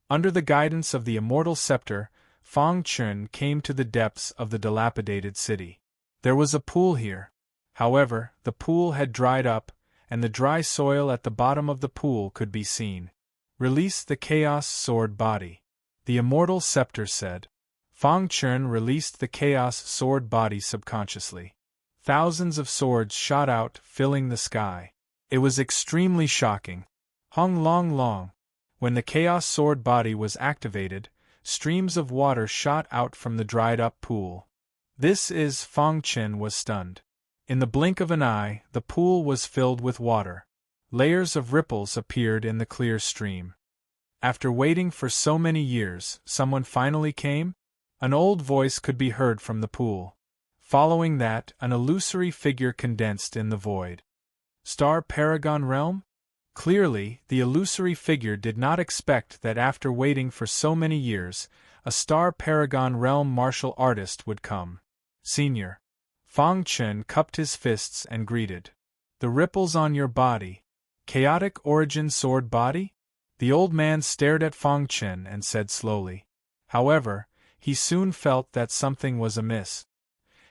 Under the guidance of the Immortal Scepter, Fang Chun came to the depths of the dilapidated city. There was a pool here. However, the pool had dried up, and the dry soil at the bottom of the pool could be seen. Release the Chaos Sword body. the Immortal Scepter said. Fang Chen released the Chaos Sword body subconsciously. Thousands of swords shot out, filling the sky. It was extremely shocking. Hong Long Long. When the Chaos Sword body was activated, streams of water shot out from the dried-up pool. Fang Chen was stunned. In the blink of an eye, the pool was filled with water. Layers of ripples appeared in the clear stream. After waiting for so many years, someone finally came? An old voice could be heard from the pool. Following that, an illusory figure condensed in the void. Star Paragon Realm? Clearly, the illusory figure did not expect that after waiting for so many years, a Star Paragon Realm martial artist would come. Senior. Fang Chen cupped his fists and greeted. The ripples on your body. Chaotic origin sword body? The old man stared at Fang Chen and said slowly. However, he soon felt that something was amiss.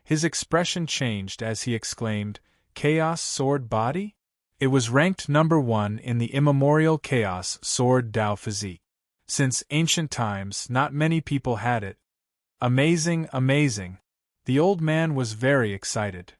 His expression changed as he exclaimed, Chaos Sword Body? It was ranked number 1 in the immemorial Chaos Sword Dao physique. Since ancient times, not many people had it. Amazing, amazing. The old man was very excited.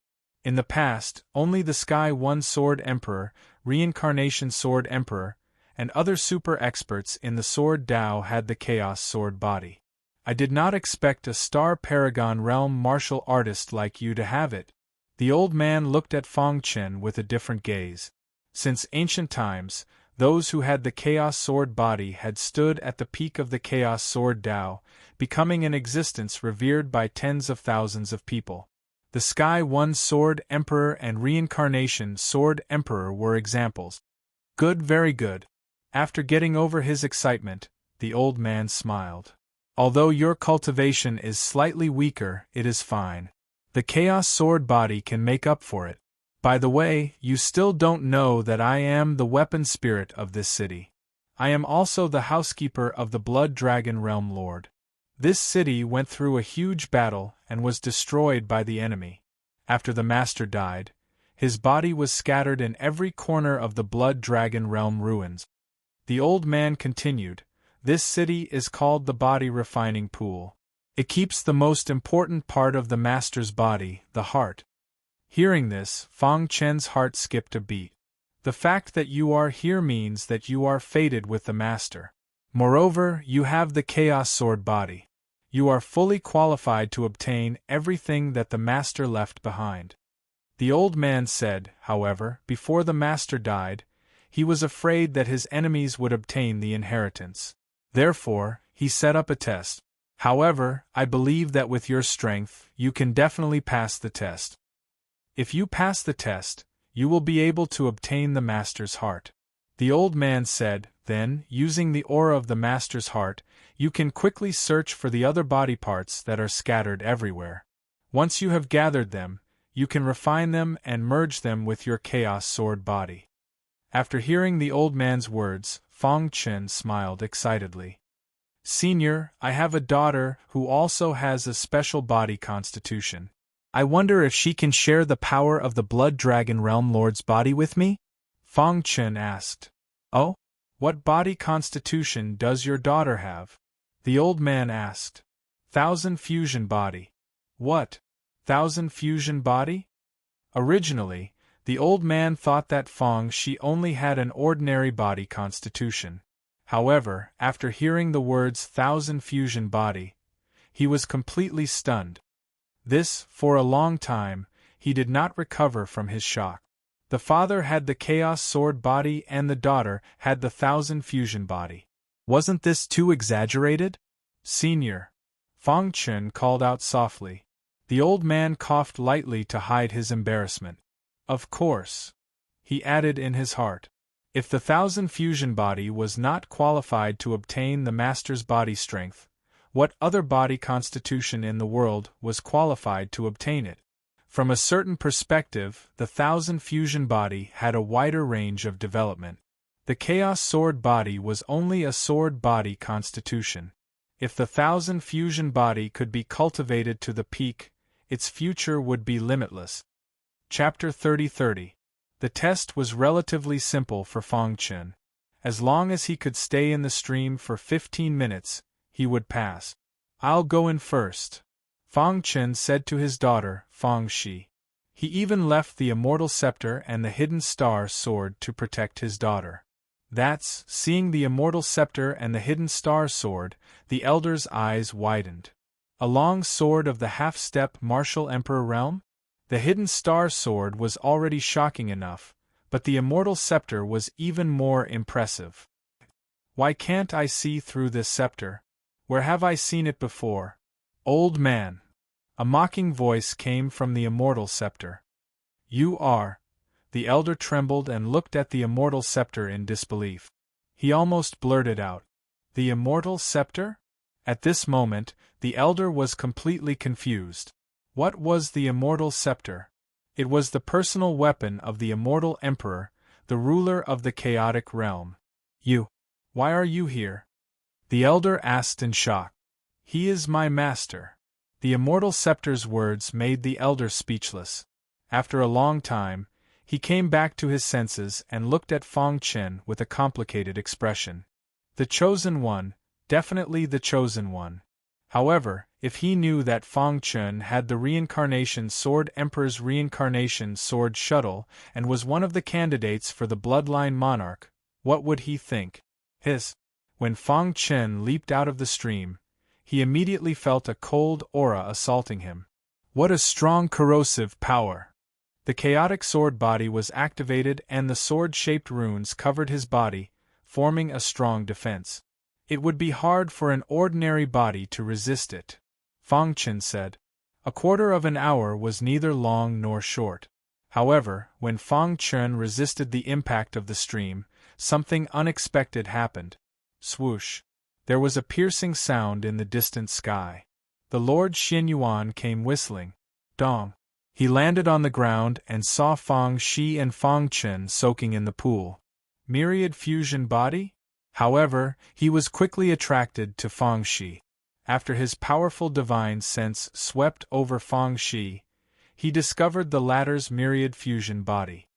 In the past, only the Sky One Sword Emperor, Reincarnation Sword Emperor, and other super experts in the Sword Dao had the Chaos Sword Body. I did not expect a Star Paragon Realm martial artist like you to have it. The old man looked at Fang Chen with a different gaze. Since ancient times, those who had the Chaos Sword Body had stood at the peak of the Chaos Sword Dao, becoming an existence revered by tens of thousands of people. The Sky One Sword Emperor and Reincarnation Sword Emperor were examples. Good, very good. After getting over his excitement, the old man smiled. Although your cultivation is slightly weaker, it is fine. The Chaos Sword Body can make up for it. By the way, you still don't know that I am the weapon spirit of this city. I am also the housekeeper of the Blood Dragon Realm Lord. This city went through a huge battle and was destroyed by the enemy. After the master died, his body was scattered in every corner of the Blood Dragon Realm ruins. The old man continued, this city is called the Body Refining Pool. It keeps the most important part of the master's body, the heart. Hearing this, Fang Chen's heart skipped a beat. The fact that you are here means that you are fated with the master. Moreover, you have the Chaos Sword Body. You are fully qualified to obtain everything that the master left behind. The old man said, however, before the master died, he was afraid that his enemies would obtain the inheritance. Therefore, he set up a test. However, I believe that with your strength, you can definitely pass the test. If you pass the test, you will be able to obtain the master's heart. The old man said, then, using the aura of the master's heart, you can quickly search for the other body parts that are scattered everywhere. Once you have gathered them, you can refine them and merge them with your Chaos Sword Body. After hearing the old man's words, Fang Chen smiled excitedly. Senior, I have a daughter who also has a special body constitution. I wonder if she can share the power of the Blood Dragon Realm Lord's body with me? Fang Chen asked. Oh? What body constitution does your daughter have? The old man asked. 1000 fusion body. What? 1000 fusion body? Originally, the old man thought that Fang Shi only had an ordinary body constitution. However, after hearing the words 1000 fusion body, he was completely stunned. For a long time, he did not recover from his shock. The father had the Chaos Sword Body and the daughter had the 1000 fusion body. Wasn't this too exaggerated? Senior. Fang Chen called out softly. The old man coughed lightly to hide his embarrassment. Of course. He added in his heart. If the 1000 fusion body was not qualified to obtain the master's body strength, what other body constitution in the world was qualified to obtain it? From a certain perspective, the 1000 fusion body had a wider range of development. The Chaos Sword Body was only a sword body constitution. If the 1000 fusion body could be cultivated to the peak, its future would be limitless. Chapter 30:30. The test was relatively simple for Fang Chen. As long as he could stay in the stream for 15 minutes, he would pass. I'll go in first, Fang Chen said to his daughter, Fang Shi. He even left the immortal scepter and the hidden star sword to protect his daughter. Seeing the immortal scepter and the hidden star sword, the elder's eyes widened. A long sword of the half-step martial emperor realm? The hidden star sword was already shocking enough, but the immortal scepter was even more impressive. Why can't I see through this scepter? Where have I seen it before? Old man. A mocking voice came from the immortal scepter. You are. The elder trembled and looked at the immortal scepter in disbelief. He almost blurted out, The immortal scepter? At this moment, the elder was completely confused. What was the immortal scepter? It was the personal weapon of the immortal emperor, the ruler of the chaotic realm. Why are you here? The elder asked in shock. He is my master. The immortal scepter's words made the elder speechless. After a long time, he came back to his senses and looked at Fang Chen with a complicated expression. The chosen one, definitely the chosen one. However, if he knew that Fang Chen had the reincarnation sword Emperor's reincarnation sword shuttle and was one of the candidates for the bloodline monarch, what would he think? When Fang Chen leaped out of the stream, he immediately felt a cold aura assaulting him. What a strong corrosive power! The chaotic sword body was activated and the sword-shaped runes covered his body, forming a strong defense. It would be hard for an ordinary body to resist it, Fang Chen said. A quarter of an hour was neither long nor short. However, when Fang Chen resisted the impact of the stream, something unexpected happened. Swoosh! There was a piercing sound in the distant sky. The Lord Xianyuan came whistling. Dong! He landed on the ground and saw Fang Shi and Fang Chen soaking in the pool. Myriad fusion body? However, he was quickly attracted to Fang Shi. After his powerful divine sense swept over Fang Shi, he discovered the latter's myriad fusion body.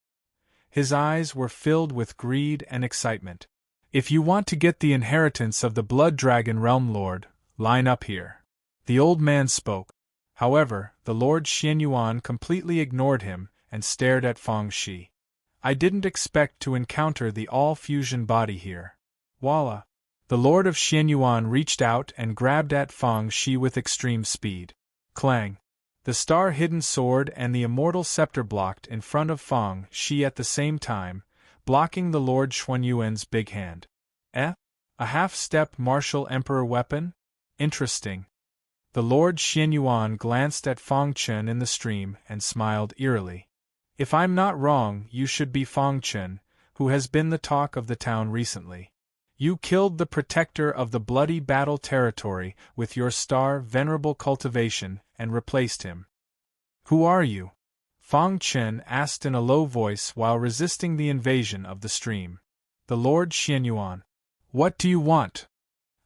His eyes were filled with greed and excitement. If you want to get the inheritance of the Blood Dragon Realm Lord, line up here. The old man spoke. However, the Lord Xianyuan completely ignored him and stared at Fang Shi. I didn't expect to encounter the all-fusion body here. Voila! The Lord of Xianyuan reached out and grabbed at Fang Shi with extreme speed. Clang! The star-hidden sword and the immortal scepter blocked in front of Fang Shi at the same time, blocking the Lord Xuanyuan's big hand. A half-step martial emperor weapon? Interesting. The Lord Xianyuan glanced at Fang Chen in the stream and smiled eerily. If I'm not wrong, you should be Fang Chen, who has been the talk of the town recently. You killed the protector of the bloody battle territory with your star Venerable cultivation and replaced him. Who are you? Fang Chen asked in a low voice while resisting the invasion of the stream. The Lord Xianyuan. What do you want?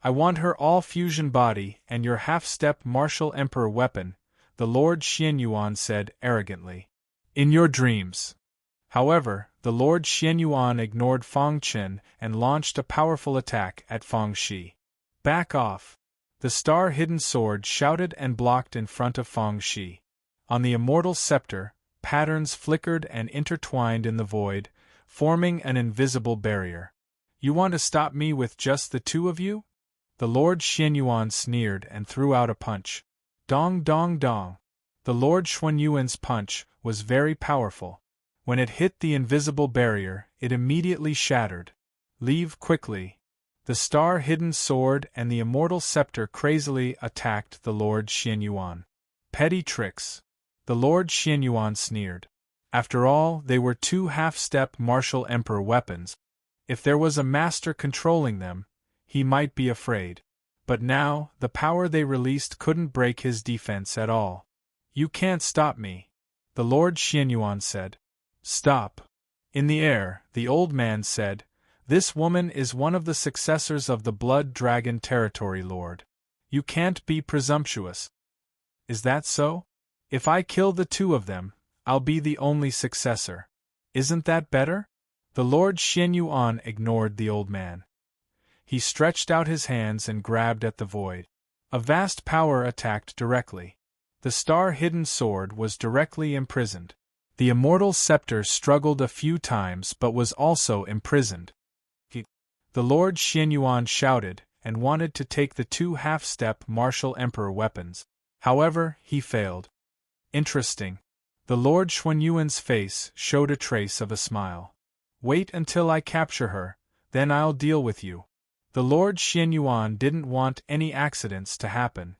I want her all-fusion body and your half-step martial emperor weapon, the Lord Xianyuan said arrogantly. In your dreams. However, the Lord Xianyuan ignored Fang Chen and launched a powerful attack at Fang Shi. Back off! The star-hidden sword shouted and blocked in front of Fang Shi. On the immortal scepter, patterns flickered and intertwined in the void, forming an invisible barrier. You want to stop me with just the two of you? The Lord Xianyuan sneered and threw out a punch. Dong dong dong. The Lord Xuanyuan's punch was very powerful. When it hit the invisible barrier, it immediately shattered. Leave quickly. The star-hidden sword and the immortal scepter crazily attacked the Lord Xianyuan. Petty tricks. The Lord Xianyuan sneered. After all, they were two half-step martial emperor weapons. If there was a master controlling them, he might be afraid. But now, the power they released couldn't break his defense at all. You can't stop me, the Lord Xianyuan said. Stop. In the air, the old man said, This woman is one of the successors of the Blood Dragon Territory Lord. You can't be presumptuous. Is that so? If I kill the two of them, I'll be the only successor. Isn't that better? The Lord Xianyuan ignored the old man. He stretched out his hands and grabbed at the void. A vast power attacked directly. The star-hidden sword was directly imprisoned. The immortal scepter struggled a few times but was also imprisoned. The Lord Xianyuan shouted, and wanted to take the two half-step martial emperor weapons. However, he failed. Interesting. The Lord Xuanyuan's face showed a trace of a smile. Wait until I capture her, then I'll deal with you. The Lord Xianyuan didn't want any accidents to happen.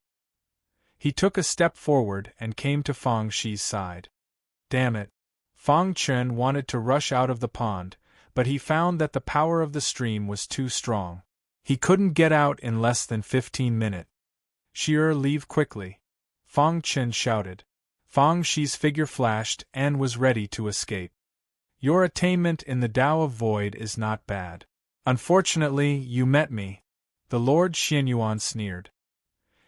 He took a step forward and came to Fang Shi's side. Damn it. Fang Chen wanted to rush out of the pond, but he found that the power of the stream was too strong. He couldn't get out in less than 15 minutes. Leave quickly. Fang Chen shouted. Fang Shi's figure flashed and was ready to escape. Your attainment in the Tao of Void is not bad. Unfortunately, you met me. The Lord Xianyuan sneered.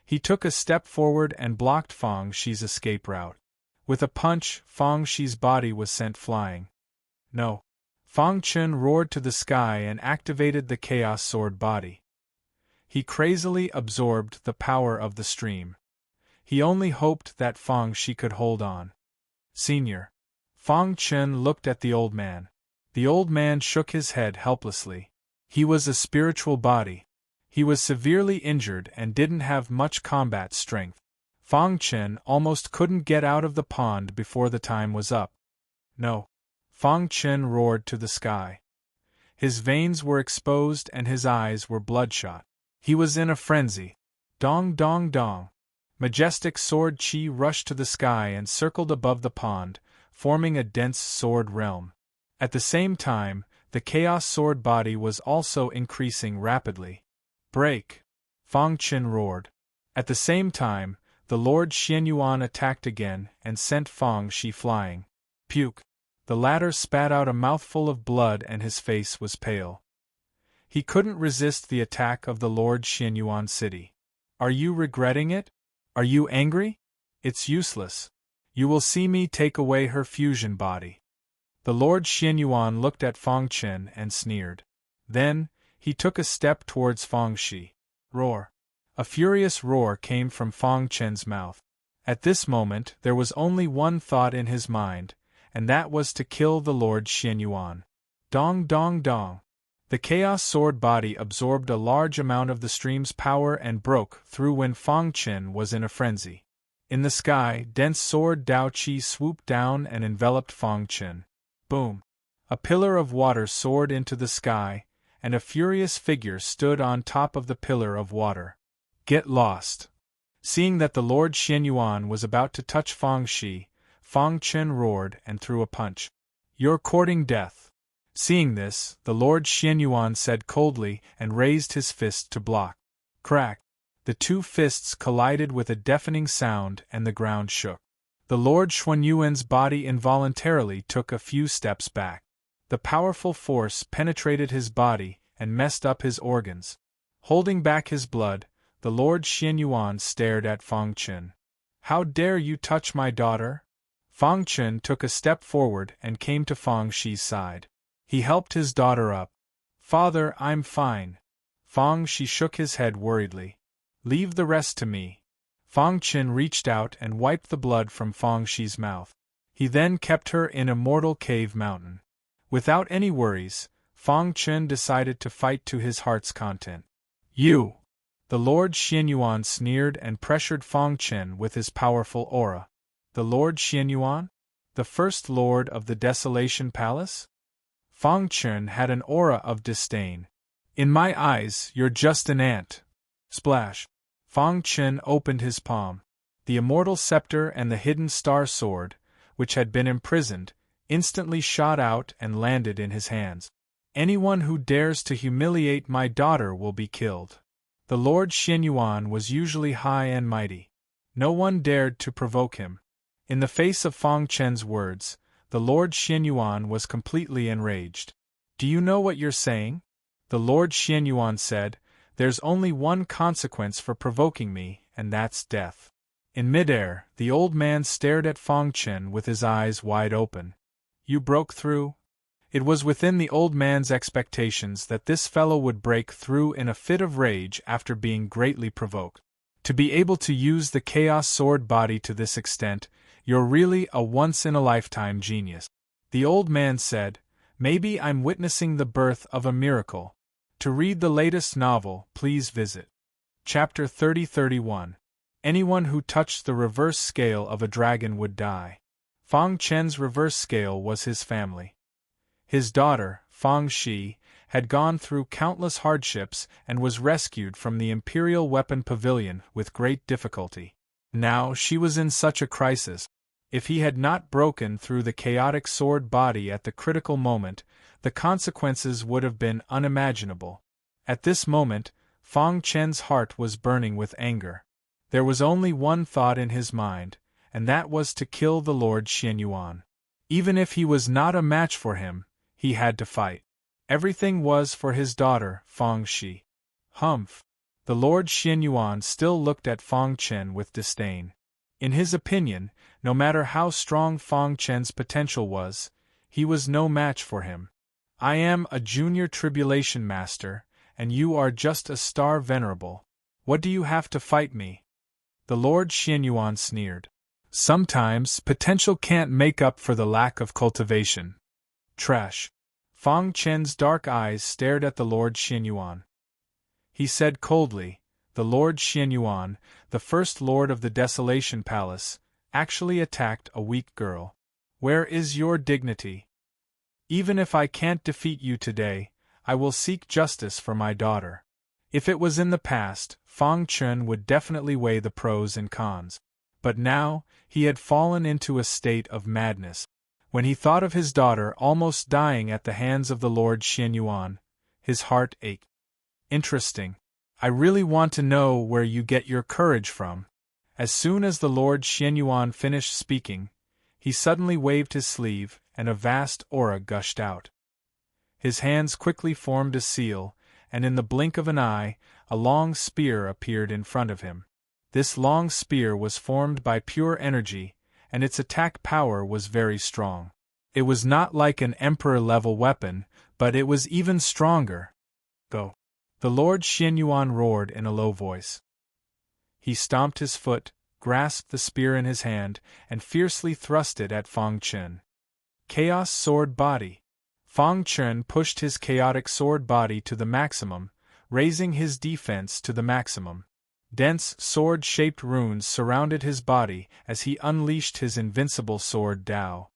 He took a step forward and blocked Fang Shi's escape route. With a punch, Fang Shi's body was sent flying. No. Fang Chen roared to the sky and activated the Chaos Sword body. He crazily absorbed the power of the stream. He only hoped that Fang Shi could hold on. Senior. Fang Chen looked at the old man. The old man shook his head helplessly. He was a spiritual body. He was severely injured and didn't have much combat strength. Fang Chen almost couldn't get out of the pond before the time was up. No. Fang Chen roared to the sky. His veins were exposed and his eyes were bloodshot. He was in a frenzy. Dong dong dong. Majestic sword chi rushed to the sky and circled above the pond, forming a dense sword realm. At the same time, the Chaos Sword body was also increasing rapidly. Break! Fang Chen roared. At the same time, the Lord Xianyuan attacked again and sent Fang Shi flying. Puke! The latter spat out a mouthful of blood and his face was pale. He couldn't resist the attack of the Lord Xianyuan city. Are you regretting it? Are you angry? It's useless. You will see me take away her fusion body. The Lord Xianyuan looked at Fang Chen and sneered. Then, he took a step towards Fang Shi. Roar! A furious roar came from Fang Chen's mouth. At this moment there was only one thought in his mind, and that was to kill the Lord Xianyuan. Dong dong dong. The Chaos Sword body absorbed a large amount of the stream's power and broke through when Fang Chen was in a frenzy. In the sky, dense sword Dao Qi swooped down and enveloped Fang Chen. Boom! A pillar of water soared into the sky, and a furious figure stood on top of the pillar of water. Get lost! Seeing that the Lord Xianyuan was about to touch Fang Shi, Fang Chen roared and threw a punch. You're courting death. Seeing this, the Lord Xianyuan said coldly and raised his fist to block. Crack! The two fists collided with a deafening sound and the ground shook. The Lord Xuanyuan's body involuntarily took a few steps back. The powerful force penetrated his body and messed up his organs. Holding back his blood, the Lord Xianyuan stared at Fang Chen. How dare you touch my daughter? Fang Chen took a step forward and came to Fang Shi's side. He helped his daughter up. Father, I'm fine. Fang Shi shook his head worriedly. Leave the rest to me. Fang Chen reached out and wiped the blood from Fang Shi's mouth. He then kept her in Immortal Cave Mountain. Without any worries, Fang Chen decided to fight to his heart's content. You! The Lord Xianyuan sneered and pressured Fang Chen with his powerful aura. The Lord Xianyuan? The first lord of the Desolation Palace? Fang Chen had an aura of disdain. In my eyes, you're just an ant. Splash! Fang Chen opened his palm. The immortal scepter and the hidden star sword, which had been imprisoned, instantly shot out and landed in his hands. Anyone who dares to humiliate my daughter will be killed. The Lord Xianyuan was usually high and mighty. No one dared to provoke him. In the face of Fang Chen's words, the Lord Xianyuan was completely enraged. Do you know what you're saying? The Lord Xianyuan said, there's only one consequence for provoking me, and that's death. In midair, the old man stared at Fang Chen with his eyes wide open. You broke through? It was within the old man's expectations that this fellow would break through in a fit of rage after being greatly provoked. To be able to use the Chaos Sword body to this extent, you're really a once-in-a-lifetime genius. The old man said, maybe I'm witnessing the birth of a miracle. To read the latest novel, please visit Chapter 30-31. Anyone who touched the reverse scale of a dragon would die. Fang Chen's reverse scale was his family. His daughter, Fang Shi, had gone through countless hardships and was rescued from the Imperial Weapon Pavilion with great difficulty. Now she was in such a crisis. If he had not broken through the chaotic sword body at the critical moment, the consequences would have been unimaginable. At this moment, Fang Chen's heart was burning with anger. There was only one thought in his mind, and that was to kill the Lord Xianyuan. Even if he was not a match for him, he had to fight. Everything was for his daughter, Fang Shi. Humph! The Lord Xianyuan still looked at Fang Chen with disdain. In his opinion, no matter how strong Fang Chen's potential was, he was no match for him. I am a junior tribulation master, and you are just a star venerable. What do you have to fight me? The Lord Xianyuan sneered. Sometimes potential can't make up for the lack of cultivation. Trash. Fang Chen's dark eyes stared at the Lord Xianyuan. He said coldly, the Lord Xianyuan, the first lord of the Desolation Palace, actually attacked a weak girl. Where is your dignity? Even if I can't defeat you today, I will seek justice for my daughter. If it was in the past, Fang Chen would definitely weigh the pros and cons. But now, he had fallen into a state of madness. When he thought of his daughter almost dying at the hands of the Lord Xianyuan, his heart ached. Interesting. I really want to know where you get your courage from. As soon as the Lord Xianyuan finished speaking, he suddenly waved his sleeve, and a vast aura gushed out. His hands quickly formed a seal, and in the blink of an eye, a long spear appeared in front of him. This long spear was formed by pure energy, and its attack power was very strong. It was not like an emperor-level weapon, but it was even stronger. Go! The Lord Xianyuan roared in a low voice. He stomped his foot, grasped the spear in his hand, and fiercely thrust it at Fang Chen. Chaos Sword Body. Fang Chen pushed his chaotic sword body to the maximum, raising his defense to the maximum. Dense, sword-shaped runes surrounded his body as he unleashed his invincible sword Dao.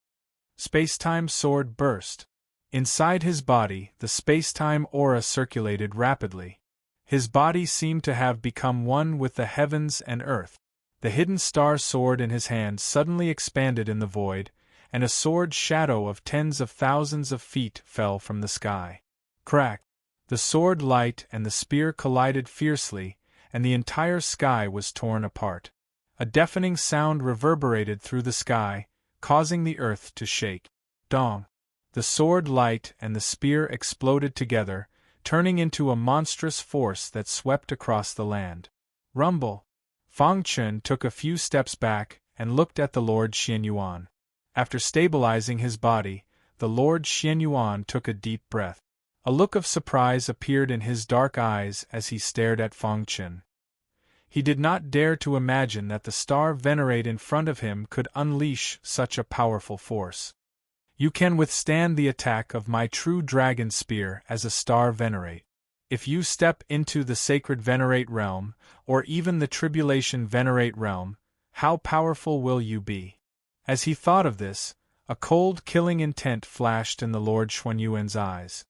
Space-time sword burst. Inside his body, the space-time aura circulated rapidly. His body seemed to have become one with the heavens and earth. The hidden star sword in his hand suddenly expanded in the void, and a sword shadow of tens of thousands of feet fell from the sky. Crack! The sword light and the spear collided fiercely, and the entire sky was torn apart. A deafening sound reverberated through the sky, causing the earth to shake. Dong! The sword light and the spear exploded together, turning into a monstrous force that swept across the land. Rumble! Fang Chen took a few steps back and looked at the Lord Xianyuan. After stabilizing his body, the Lord Xianyuan took a deep breath. A look of surprise appeared in his dark eyes as he stared at Fang Chen. He did not dare to imagine that the star venerate in front of him could unleash such a powerful force. You can withstand the attack of my true dragon spear as a star venerate. If you step into the sacred venerate realm, or even the tribulation venerate realm, how powerful will you be? As he thought of this, a cold killing intent flashed in the Lord Xuanyuan's eyes.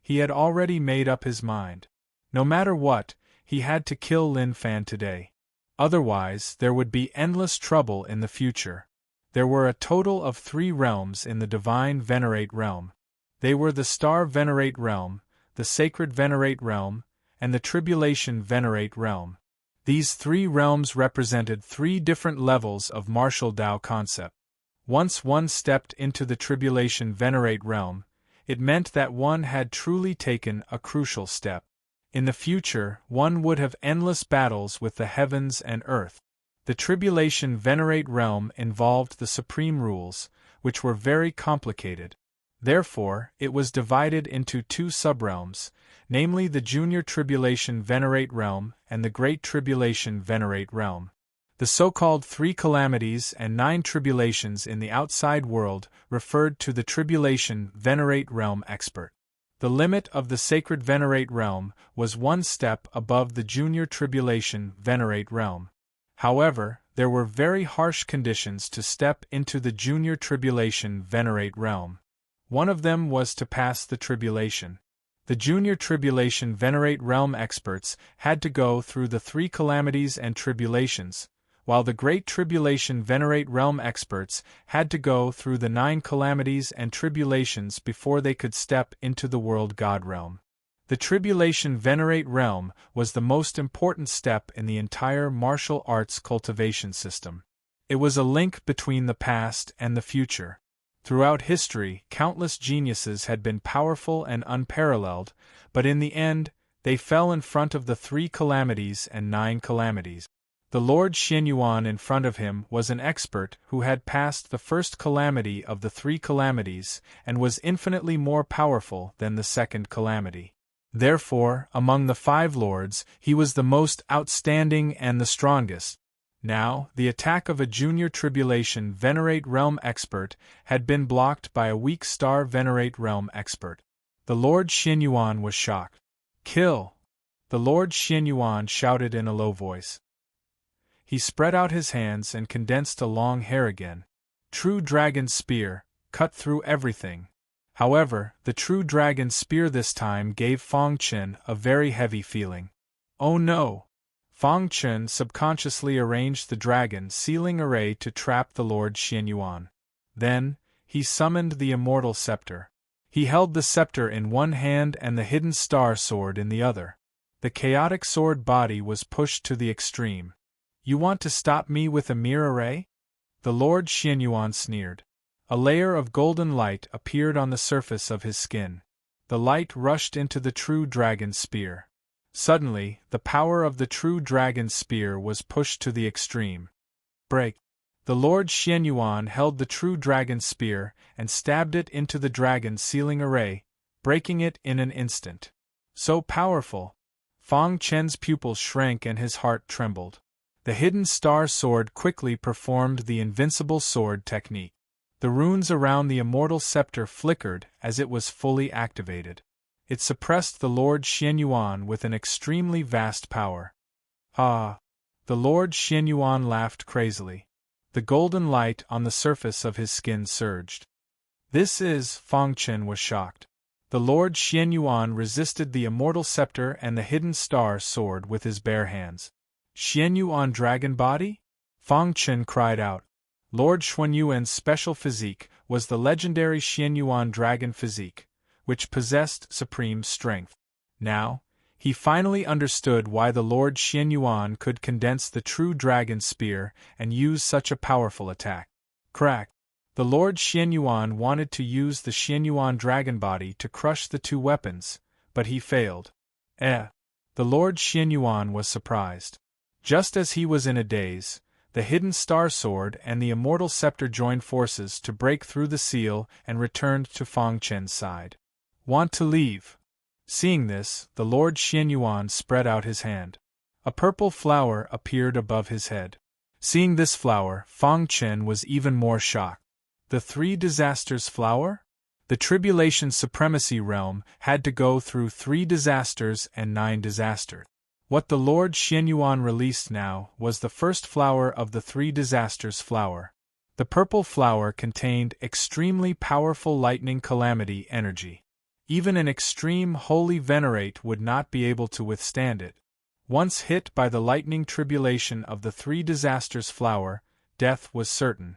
He had already made up his mind. No matter what, he had to kill Lin Fan today. Otherwise, there would be endless trouble in the future. There were a total of 3 realms in the Divine Venerate realm. They were the Star Venerate realm, the Sacred Venerate realm, and the Tribulation Venerate realm. These 3 realms represented 3 different levels of martial Tao concept. Once one stepped into the Tribulation Venerate realm, it meant that one had truly taken a crucial step. In the future, one would have endless battles with the heavens and earth. The Tribulation Venerate realm involved the supreme rules, which were very complicated. Therefore, it was divided into two subrealms, namely the Junior Tribulation Venerate Realm and the Great Tribulation Venerate Realm. The so-called 3 calamities and 9 tribulations in the outside world referred to the Tribulation Venerate Realm expert. The limit of the Sacred Venerate Realm was 1 step above the Junior Tribulation Venerate Realm. However, there were very harsh conditions to step into the Junior Tribulation Venerate Realm. One of them was to pass the tribulation. The Junior Tribulation Venerate Realm experts had to go through the 3 calamities and tribulations, while the Great Tribulation Venerate Realm experts had to go through the 9 calamities and tribulations before they could step into the World God Realm. The Tribulation Venerate Realm was the most important step in the entire martial arts cultivation system. It was a link between the past and the future. Throughout history, countless geniuses had been powerful and unparalleled, but in the end, they fell in front of the 3 calamities and 9 calamities. The Lord Xianyuan in front of him was an expert who had passed the first calamity of the 3 calamities and was infinitely more powerful than the second calamity. Therefore, among the 5 lords, he was the most outstanding and the strongest. Now, the attack of a Junior Tribulation Venerate Realm expert had been blocked by a weak Star Venerate Realm expert. The Lord Xianyuan was shocked. "Kill!" the Lord Xianyuan shouted in a low voice. He spread out his hands and condensed a long hair again. True Dragon Spear, cut through everything. However, the True Dragon Spear this time gave Fong Chen a very heavy feeling. Oh no! Fong Chen subconsciously arranged the dragon sealing array to trap the Lord Xianyuan. Then, he summoned the Immortal Scepter. He held the scepter in one hand and the hidden star sword in the other. The chaotic sword body was pushed to the extreme. "You want to stop me with a mere array?" The Lord Xianyuan sneered. A layer of golden light appeared on the surface of his skin. The light rushed into the True Dragon Spear. Suddenly, the power of the True Dragon Spear was pushed to the extreme. Break! The Lord Xianyuan held the True Dragon Spear and stabbed it into the dragon sealing array, breaking it in an instant. So powerful! Fong Chen's pupils shrank and his heart trembled. The hidden star sword quickly performed the invincible sword technique. The runes around the Immortal Scepter flickered as it was fully activated. It suppressed the Lord Xianyuan with an extremely vast power. Ah! The Lord Xianyuan laughed crazily. The golden light on the surface of his skin surged. "This is..." Fong Chen was shocked. The Lord Xianyuan resisted the Immortal Scepter and the hidden star sword with his bare hands. "Xianyuan Dragon Body?" Fong Chen cried out. Lord Xuanyuan's special physique was the legendary Xianyuan Dragon Physique, which possessed supreme strength. Now, he finally understood why the Lord Xianyuan could condense the True Dragon Spear and use such a powerful attack. Crack! The Lord Xianyuan wanted to use the Xianyuan Dragon Body to crush the 2 weapons, but he failed. The Lord Xianyuan was surprised. Just as he was in a daze, the hidden star sword and the Immortal Scepter joined forces to break through the seal and returned to Fong Chen's side. "Want to leave?" Seeing this, the Lord Xianyuan spread out his hand. A purple flower appeared above his head. Seeing this flower, Fong Chen was even more shocked. The 3 disasters flower? The Tribulation Supremacy Realm had to go through 3 disasters and 9 disasters. What the Lord Xianyuan released now was the first flower of the 3 disasters flower. The purple flower contained extremely powerful lightning calamity energy. Even an extreme holy venerate would not be able to withstand it. Once hit by the lightning tribulation of the 3 disasters flower, death was certain.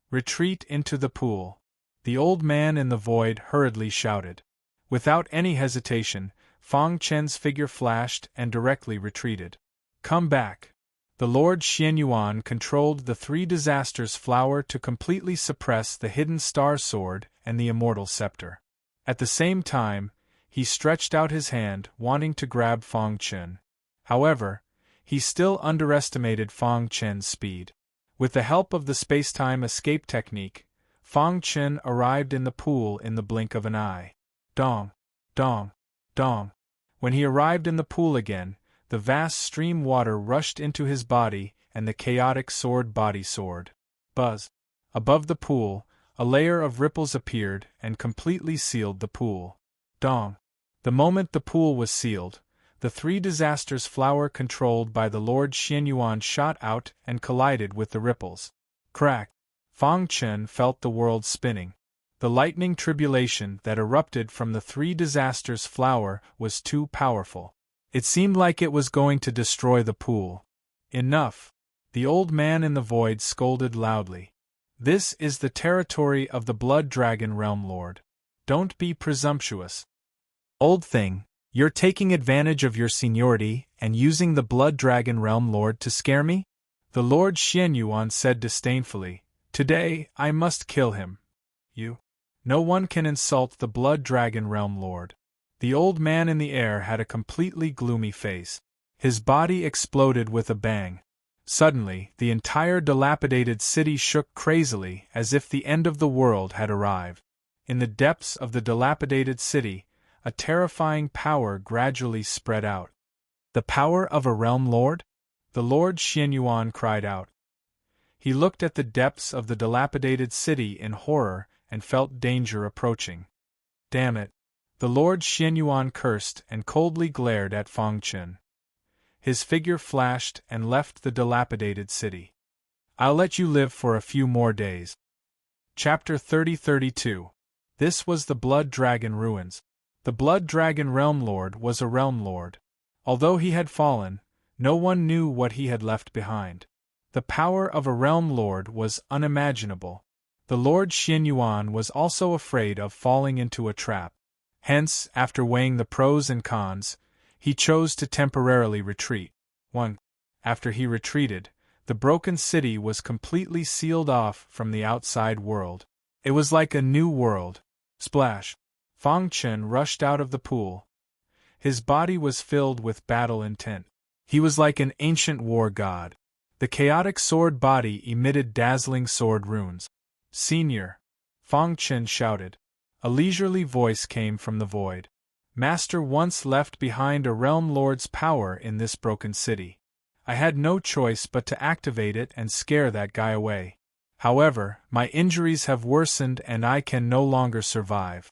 "Retreat into the pool," the old man in the void hurriedly shouted. Without any hesitation, Fong Chen's figure flashed and directly retreated. "Come back." The Lord Xianyuan controlled the 3 disasters flower to completely suppress the hidden star sword and the Immortal Scepter. At the same time, he stretched out his hand, wanting to grab Fong Chen. However, he still underestimated Fong Chen's speed. With the help of the space-time escape technique, Fang Chen arrived in the pool in the blink of an eye. Dong, dong, dong. When he arrived in the pool again, the vast stream water rushed into his body and the chaotic sword body soared. Buzz. Above the pool, a layer of ripples appeared and completely sealed the pool. Dong. The moment the pool was sealed, the three disasters flower controlled by the Lord Xianyuan shot out and collided with the ripples. Crack. Fang Chen felt the world spinning. The lightning tribulation that erupted from the three disasters flower was too powerful. It seemed like it was going to destroy the pool. Enough! The old man in the void scolded loudly. This is the territory of the Blood Dragon Realm Lord. Don't be presumptuous. Old thing, you're taking advantage of your seniority and using the Blood Dragon Realm Lord to scare me? The Lord Xianyuan said disdainfully. Today, I must kill him. You? No one can insult the Blood Dragon Realm Lord. The old man in the air had a completely gloomy face. His body exploded with a bang. Suddenly, the entire dilapidated city shook crazily as if the end of the world had arrived. In the depths of the dilapidated city, a terrifying power gradually spread out. The power of a realm lord? The Lord Xianyuan cried out. He looked at the depths of the dilapidated city in horror and felt danger approaching. Damn it! The Lord Xianyuan cursed and coldly glared at Fang Chen. His figure flashed and left the dilapidated city. I'll let you live for a few more days. Chapter 30-32. This was the Blood Dragon Ruins. The Blood Dragon Realm Lord was a realm lord. Although he had fallen, no one knew what he had left behind. The power of a realm lord was unimaginable. The Lord Xianyuan was also afraid of falling into a trap. Hence, after weighing the pros and cons, he chose to temporarily retreat. 1. After he retreated, the broken city was completely sealed off from the outside world. It was like a new world. Splash! Fang Chen rushed out of the pool. His body was filled with battle intent. He was like an ancient war god. The chaotic sword body emitted dazzling sword runes. Senior! Fang Chen shouted. A leisurely voice came from the void. Master once left behind a realm lord's power in this broken city. I had no choice but to activate it and scare that guy away. However, my injuries have worsened and I can no longer survive.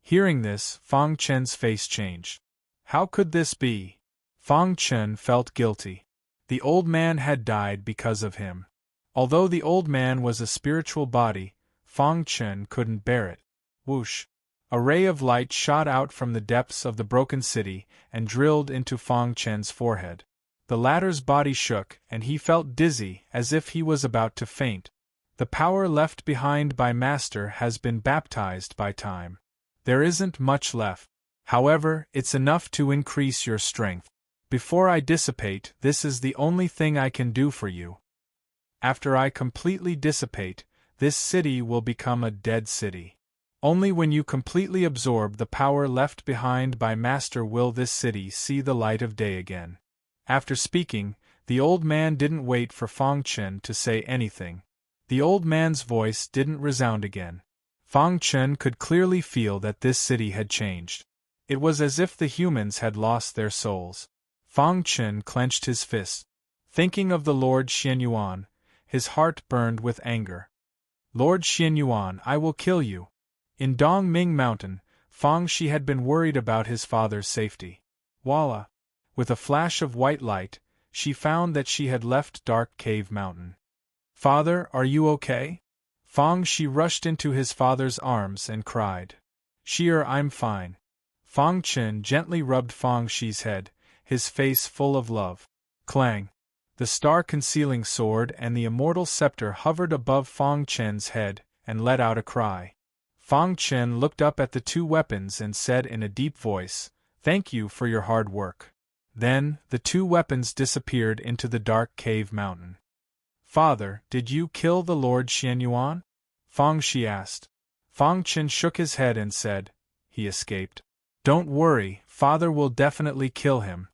Hearing this, Fang Chen's face changed. How could this be? Fang Chen felt guilty. The old man had died because of him. Although the old man was a spiritual body, Fang Chen couldn't bear it. Whoosh! A ray of light shot out from the depths of the broken city and drilled into Fang Chen's forehead. The latter's body shook and he felt dizzy as if he was about to faint. The power left behind by Master has been baptized by time. There isn't much left. However, it's enough to increase your strength. Before I dissipate, this is the only thing I can do for you. After I completely dissipate, this city will become a dead city. Only when you completely absorb the power left behind by Master will this city see the light of day again. After speaking, the old man didn't wait for Fang Chen to say anything. The old man's voice didn't resound again. Fang Chen could clearly feel that this city had changed. It was as if the humans had lost their souls. Fang Chen clenched his fists. Thinking of the Lord Xianyuan, his heart burned with anger. Lord Xianyuan, I will kill you. In Dongming Mountain, Fang Shi had been worried about his father's safety. Voila! With a flash of white light, she found that she had left Dark Cave Mountain. Father, are you okay? Fang Shi rushed into his father's arms and cried. Shi'er, I'm fine. Fang Chen gently rubbed Fang Shi's head, his face full of love. Clang! The star-concealing sword and the immortal scepter hovered above Fang Chen's head and let out a cry. Fang Chen looked up at the two weapons and said in a deep voice, "Thank you for your hard work." Then, the two weapons disappeared into the dark cave mountain. Father, did you kill the Lord Xianyuan? Fang Shi asked. Fang Chen shook his head and said, "He escaped." Don't worry, Father will definitely kill him.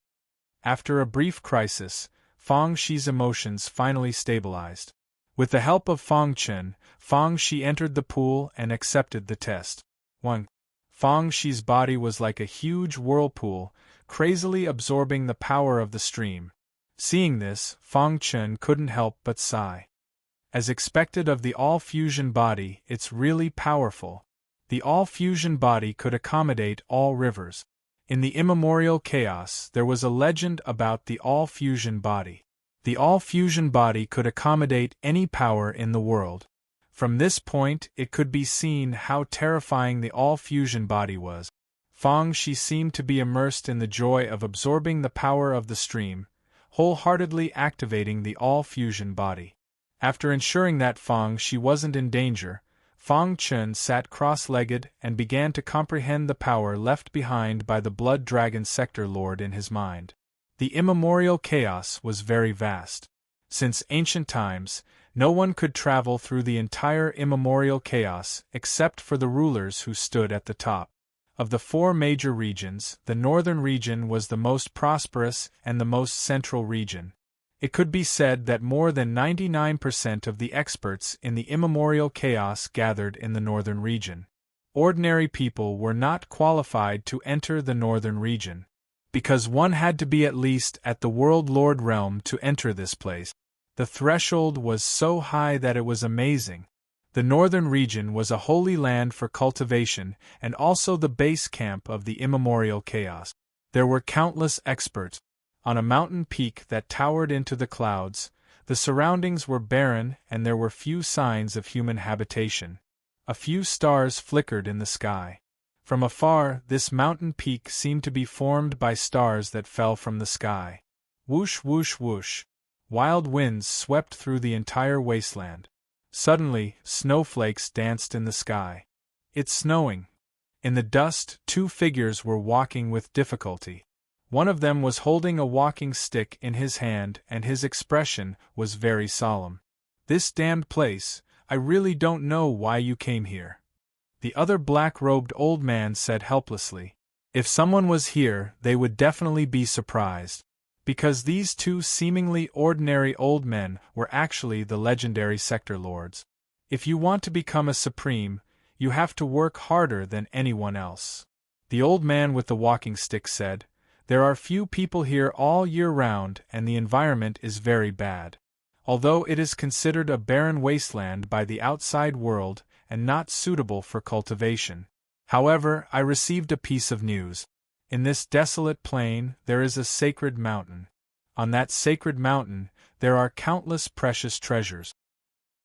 After a brief crisis, Fang Shi's emotions finally stabilized. With the help of Fang Chen, Fang Shi entered the pool and accepted the test. 1. Fang Shi's body was like a huge whirlpool, crazily absorbing the power of the stream. Seeing this, Fang Chen couldn't help but sigh. As expected of the all-fusion body, it's really powerful. The all-fusion body could accommodate all rivers. In the immemorial chaos, there was a legend about the all-fusion body. The all-fusion body could accommodate any power in the world. From this point, it could be seen how terrifying the all-fusion body was. Fang Shi seemed to be immersed in the joy of absorbing the power of the stream, wholeheartedly activating the all-fusion body. After ensuring that Fang Shi wasn't in danger, Fang Chen sat cross-legged and began to comprehend the power left behind by the Blood Dragon Sector Lord in his mind. The immemorial chaos was very vast. Since ancient times, no one could travel through the entire immemorial chaos except for the rulers who stood at the top. Of the 4 major regions, the northern region was the most prosperous and the most central region. It could be said that more than 99% of the experts in the immemorial chaos gathered in the northern region. Ordinary people were not qualified to enter the northern region, because one had to be at least at the World Lord realm to enter this place. The threshold was so high that it was amazing. The northern region was a holy land for cultivation and also the base camp of the immemorial chaos. There were countless experts. On a mountain peak that towered into the clouds, the surroundings were barren and there were few signs of human habitation. A few stars flickered in the sky. From afar, this mountain peak seemed to be formed by stars that fell from the sky. Whoosh whoosh whoosh. Wild winds swept through the entire wasteland. Suddenly, snowflakes danced in the sky. It's snowing. In the dust, 2 figures were walking with difficulty. One of them was holding a walking stick in his hand and his expression was very solemn. "This damned place, I really don't know why you came here." The other black-robed old man said helplessly. If someone was here, they would definitely be surprised. Because these 2 seemingly ordinary old men were actually the legendary sector lords. If you want to become a supreme, you have to work harder than anyone else. The old man with the walking stick said, "There are few people here all year round and the environment is very bad. Although it is considered a barren wasteland by the outside world and not suitable for cultivation. However, I received a piece of news. In this desolate plain there is a sacred mountain. On that sacred mountain there are countless precious treasures."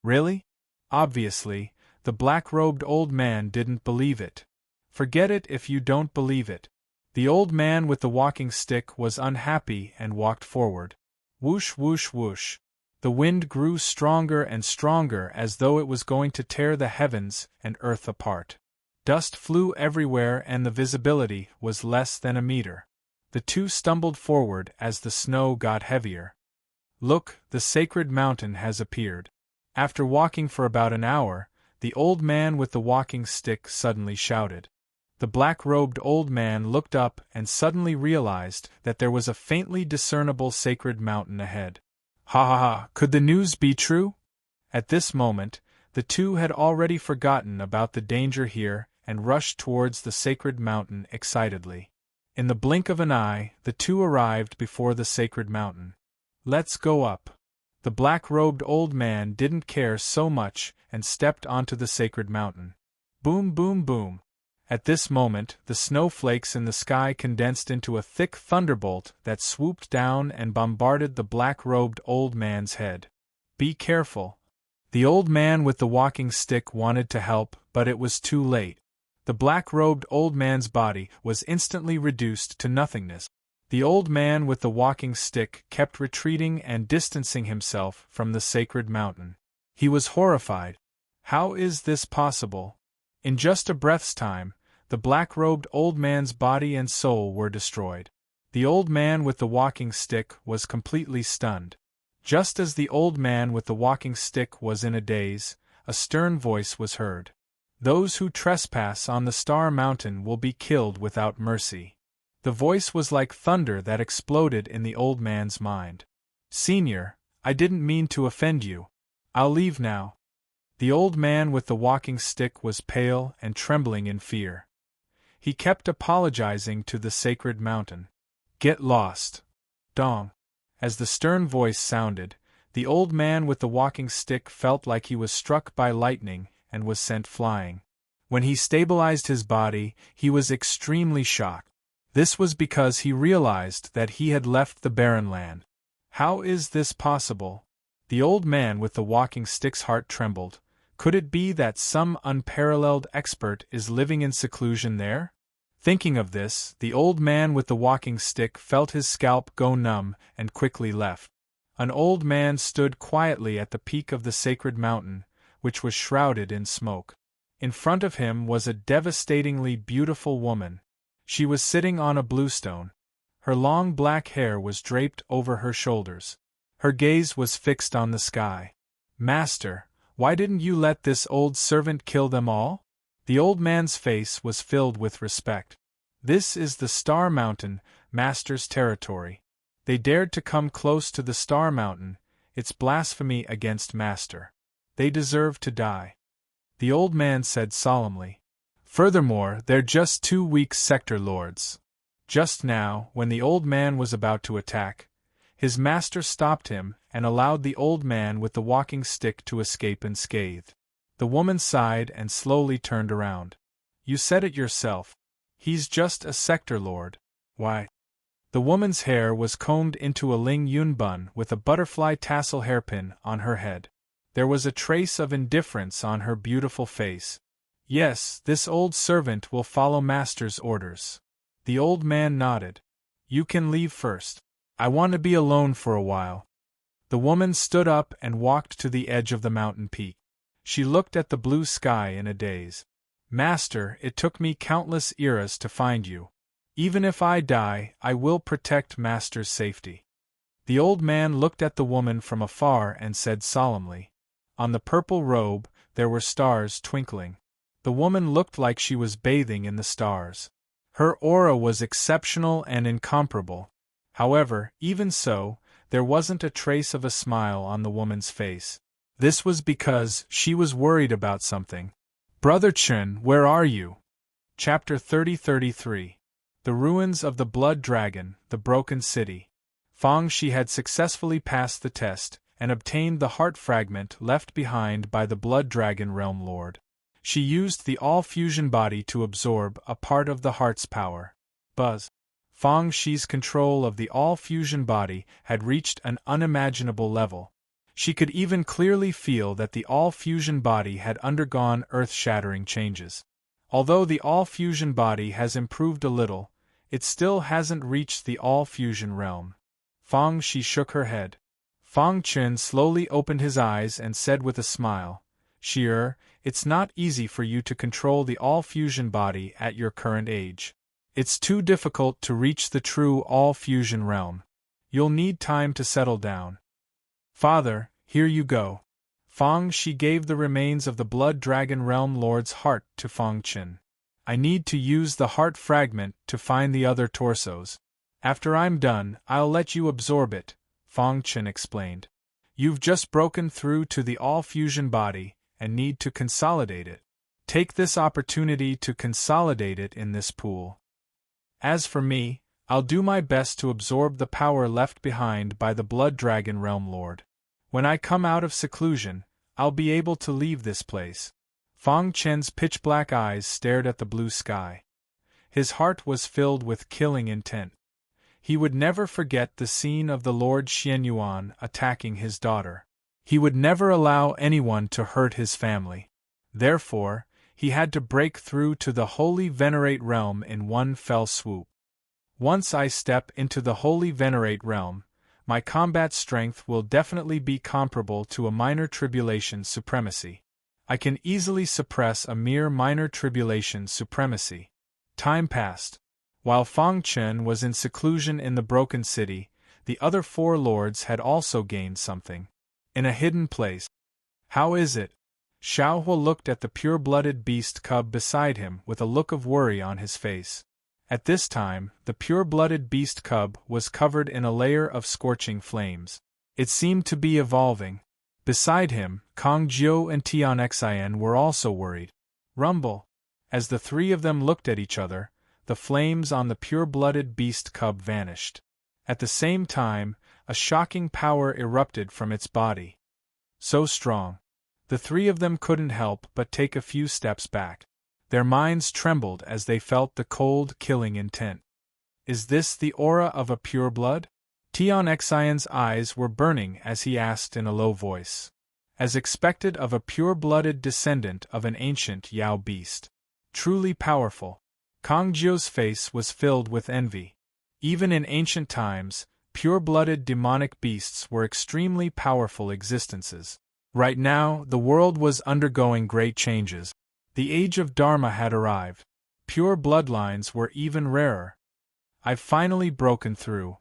Really? Obviously, the black-robed old man didn't believe it. Forget it if you don't believe it. The old man with the walking stick was unhappy and walked forward. Whoosh whoosh whoosh. The wind grew stronger and stronger as though it was going to tear the heavens and earth apart. Dust flew everywhere and the visibility was less than a meter. The 2 stumbled forward as the snow got heavier. "Look, the sacred mountain has appeared." After walking for about an hour, the old man with the walking stick suddenly shouted. The black-robed old man looked up and suddenly realized that there was a faintly discernible sacred mountain ahead. Ha ha ha, could the news be true? At this moment, the 2 had already forgotten about the danger here and rushed towards the sacred mountain excitedly. In the blink of an eye, the 2 arrived before the sacred mountain. "Let's go up." The black-robed old man didn't care so much and stepped onto the sacred mountain. Boom boom boom. At this moment, the snowflakes in the sky condensed into a thick thunderbolt that swooped down and bombarded the black-robed old man's head. "Be careful." The old man with the walking stick wanted to help, but it was too late. The black-robed old man's body was instantly reduced to nothingness. The old man with the walking stick kept retreating and distancing himself from the sacred mountain. He was horrified. How is this possible? In just a breath's time, the black-robed old man's body and soul were destroyed. The old man with the walking stick was completely stunned. Just as the old man with the walking stick was in a daze, a stern voice was heard. "Those who trespass on the Star Mountain will be killed without mercy." The voice was like thunder that exploded in the old man's mind. "Senior, I didn't mean to offend you. I'll leave now. The old man with the walking stick was pale and trembling in fear. He kept apologizing to the sacred mountain. Get lost. Dong. As the stern voice sounded, the old man with the walking stick felt like he was struck by lightning and was sent flying. When he stabilized his body, he was extremely shocked. This was because he realized that he had left the barren land. How is this possible? The old man with the walking stick's heart trembled. Could it be that some unparalleled expert is living in seclusion there? Thinking of this, the old man with the walking stick felt his scalp go numb and quickly left. An old man stood quietly at the peak of the sacred mountain, which was shrouded in smoke. In front of him was a devastatingly beautiful woman. She was sitting on a bluestone. Her long black hair was draped over her shoulders. Her gaze was fixed on the sky. Master, why didn't you let this old servant kill them all? The old man's face was filled with respect. This is the Star Mountain, Master's territory. They dared to come close to the Star Mountain. It's blasphemy against Master. They deserve to die. The old man said solemnly. Furthermore, they're just 2 weak sector lords. Just now, when the old man was about to attack, his master stopped him and allowed the old man with the walking stick to escape unscathed. The woman sighed and slowly turned around. You said it yourself. He's just a sector lord. Why? The woman's hair was combed into a Ling Yun bun with a butterfly tassel hairpin on her head. There was a trace of indifference on her beautiful face. Yes, this old servant will follow Master's orders. The old man nodded. You can leave first. I want to be alone for a while. The woman stood up and walked to the edge of the mountain peak. She looked at the blue sky in a daze. Master, it took me countless eras to find you. Even if I die, I will protect Master's safety. The old man looked at the woman from afar and said solemnly. On the purple robe, there were stars twinkling. The woman looked like she was bathing in the stars. Her aura was exceptional and incomparable. However, even so, there wasn't a trace of a smile on the woman's face. This was because she was worried about something. Brother Chen, where are you? Chapter 30-33. The Ruins of the Blood Dragon, the Broken City. Fang Shi had successfully passed the test and obtained the heart fragment left behind by the Blood Dragon Realm Lord. She used the all-fusion body to absorb a part of the heart's power. Buzz. Fang Shi's control of the all-fusion body had reached an unimaginable level. She could even clearly feel that the all-fusion body had undergone earth-shattering changes. Although the all-fusion body has improved a little, it still hasn't reached the all-fusion realm. Fang Shi shook her head. Fang Chen slowly opened his eyes and said with a smile, Shi, it's not easy for you to control the all-fusion body at your current age. It's too difficult to reach the true all-fusion realm. You'll need time to settle down. Father, here you go. Fang Shi gave the remains of the Blood Dragon Realm Lord's heart to Fang Chen. I need to use the heart fragment to find the other torsos. After I'm done, I'll let you absorb it, Fang Chen explained. You've just broken through to the all-fusion body and need to consolidate it. Take this opportunity to consolidate it in this pool. As for me, I'll do my best to absorb the power left behind by the Blood Dragon Realm Lord. When I come out of seclusion, I'll be able to leave this place. Fang Chen's pitch-black eyes stared at the blue sky. His heart was filled with killing intent. He would never forget the scene of the Lord Xianyuan attacking his daughter. He would never allow anyone to hurt his family. Therefore, he had to break through to the Holy Venerate realm in one fell swoop. Once I step into the Holy Venerate realm, my combat strength will definitely be comparable to a minor tribulation supremacy. I can easily suppress a mere minor tribulation supremacy. Time passed. While Fang Chen was in seclusion in the Broken City, the other 4 lords had also gained something. In a hidden place. How is it? Xiao Hua looked at the pure-blooded beast cub beside him with a look of worry on his face. At this time, the pure-blooded beast cub was covered in a layer of scorching flames. It seemed to be evolving. Beside him, Kong Jiu and Tian Xian were also worried. Rumble. As the three of them looked at each other, the flames on the pure-blooded beast cub vanished. At the same time, a shocking power erupted from its body. So strong. The three of them couldn't help but take a few steps back. Their minds trembled as they felt the cold, killing intent. Is this the aura of a pure blood? Tian Xian's eyes were burning as he asked in a low voice. As expected of a pure-blooded descendant of an ancient Yao beast. Truly powerful. Kong Jiu's face was filled with envy. Even in ancient times, pure-blooded demonic beasts were extremely powerful existences. Right now, the world was undergoing great changes. The age of Dharma had arrived. Pure bloodlines were even rarer. I've finally broken through.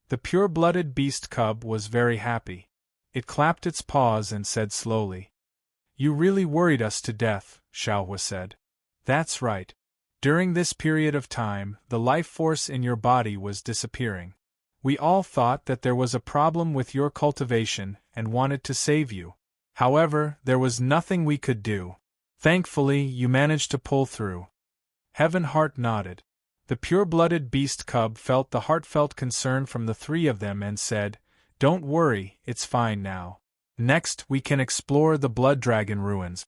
The pure-blooded beast cub was very happy. It clapped its paws and said slowly. You really worried us to death, Xiaohua said. That's right. During this period of time, the life force in your body was disappearing. We all thought that there was a problem with your cultivation and wanted to save you. However, there was nothing we could do. Thankfully, you managed to pull through. Heaven Heart nodded. The pure-blooded beast cub felt the heartfelt concern from the three of them and said, Don't worry, it's fine now. Next, we can explore the Blood Dragon ruins.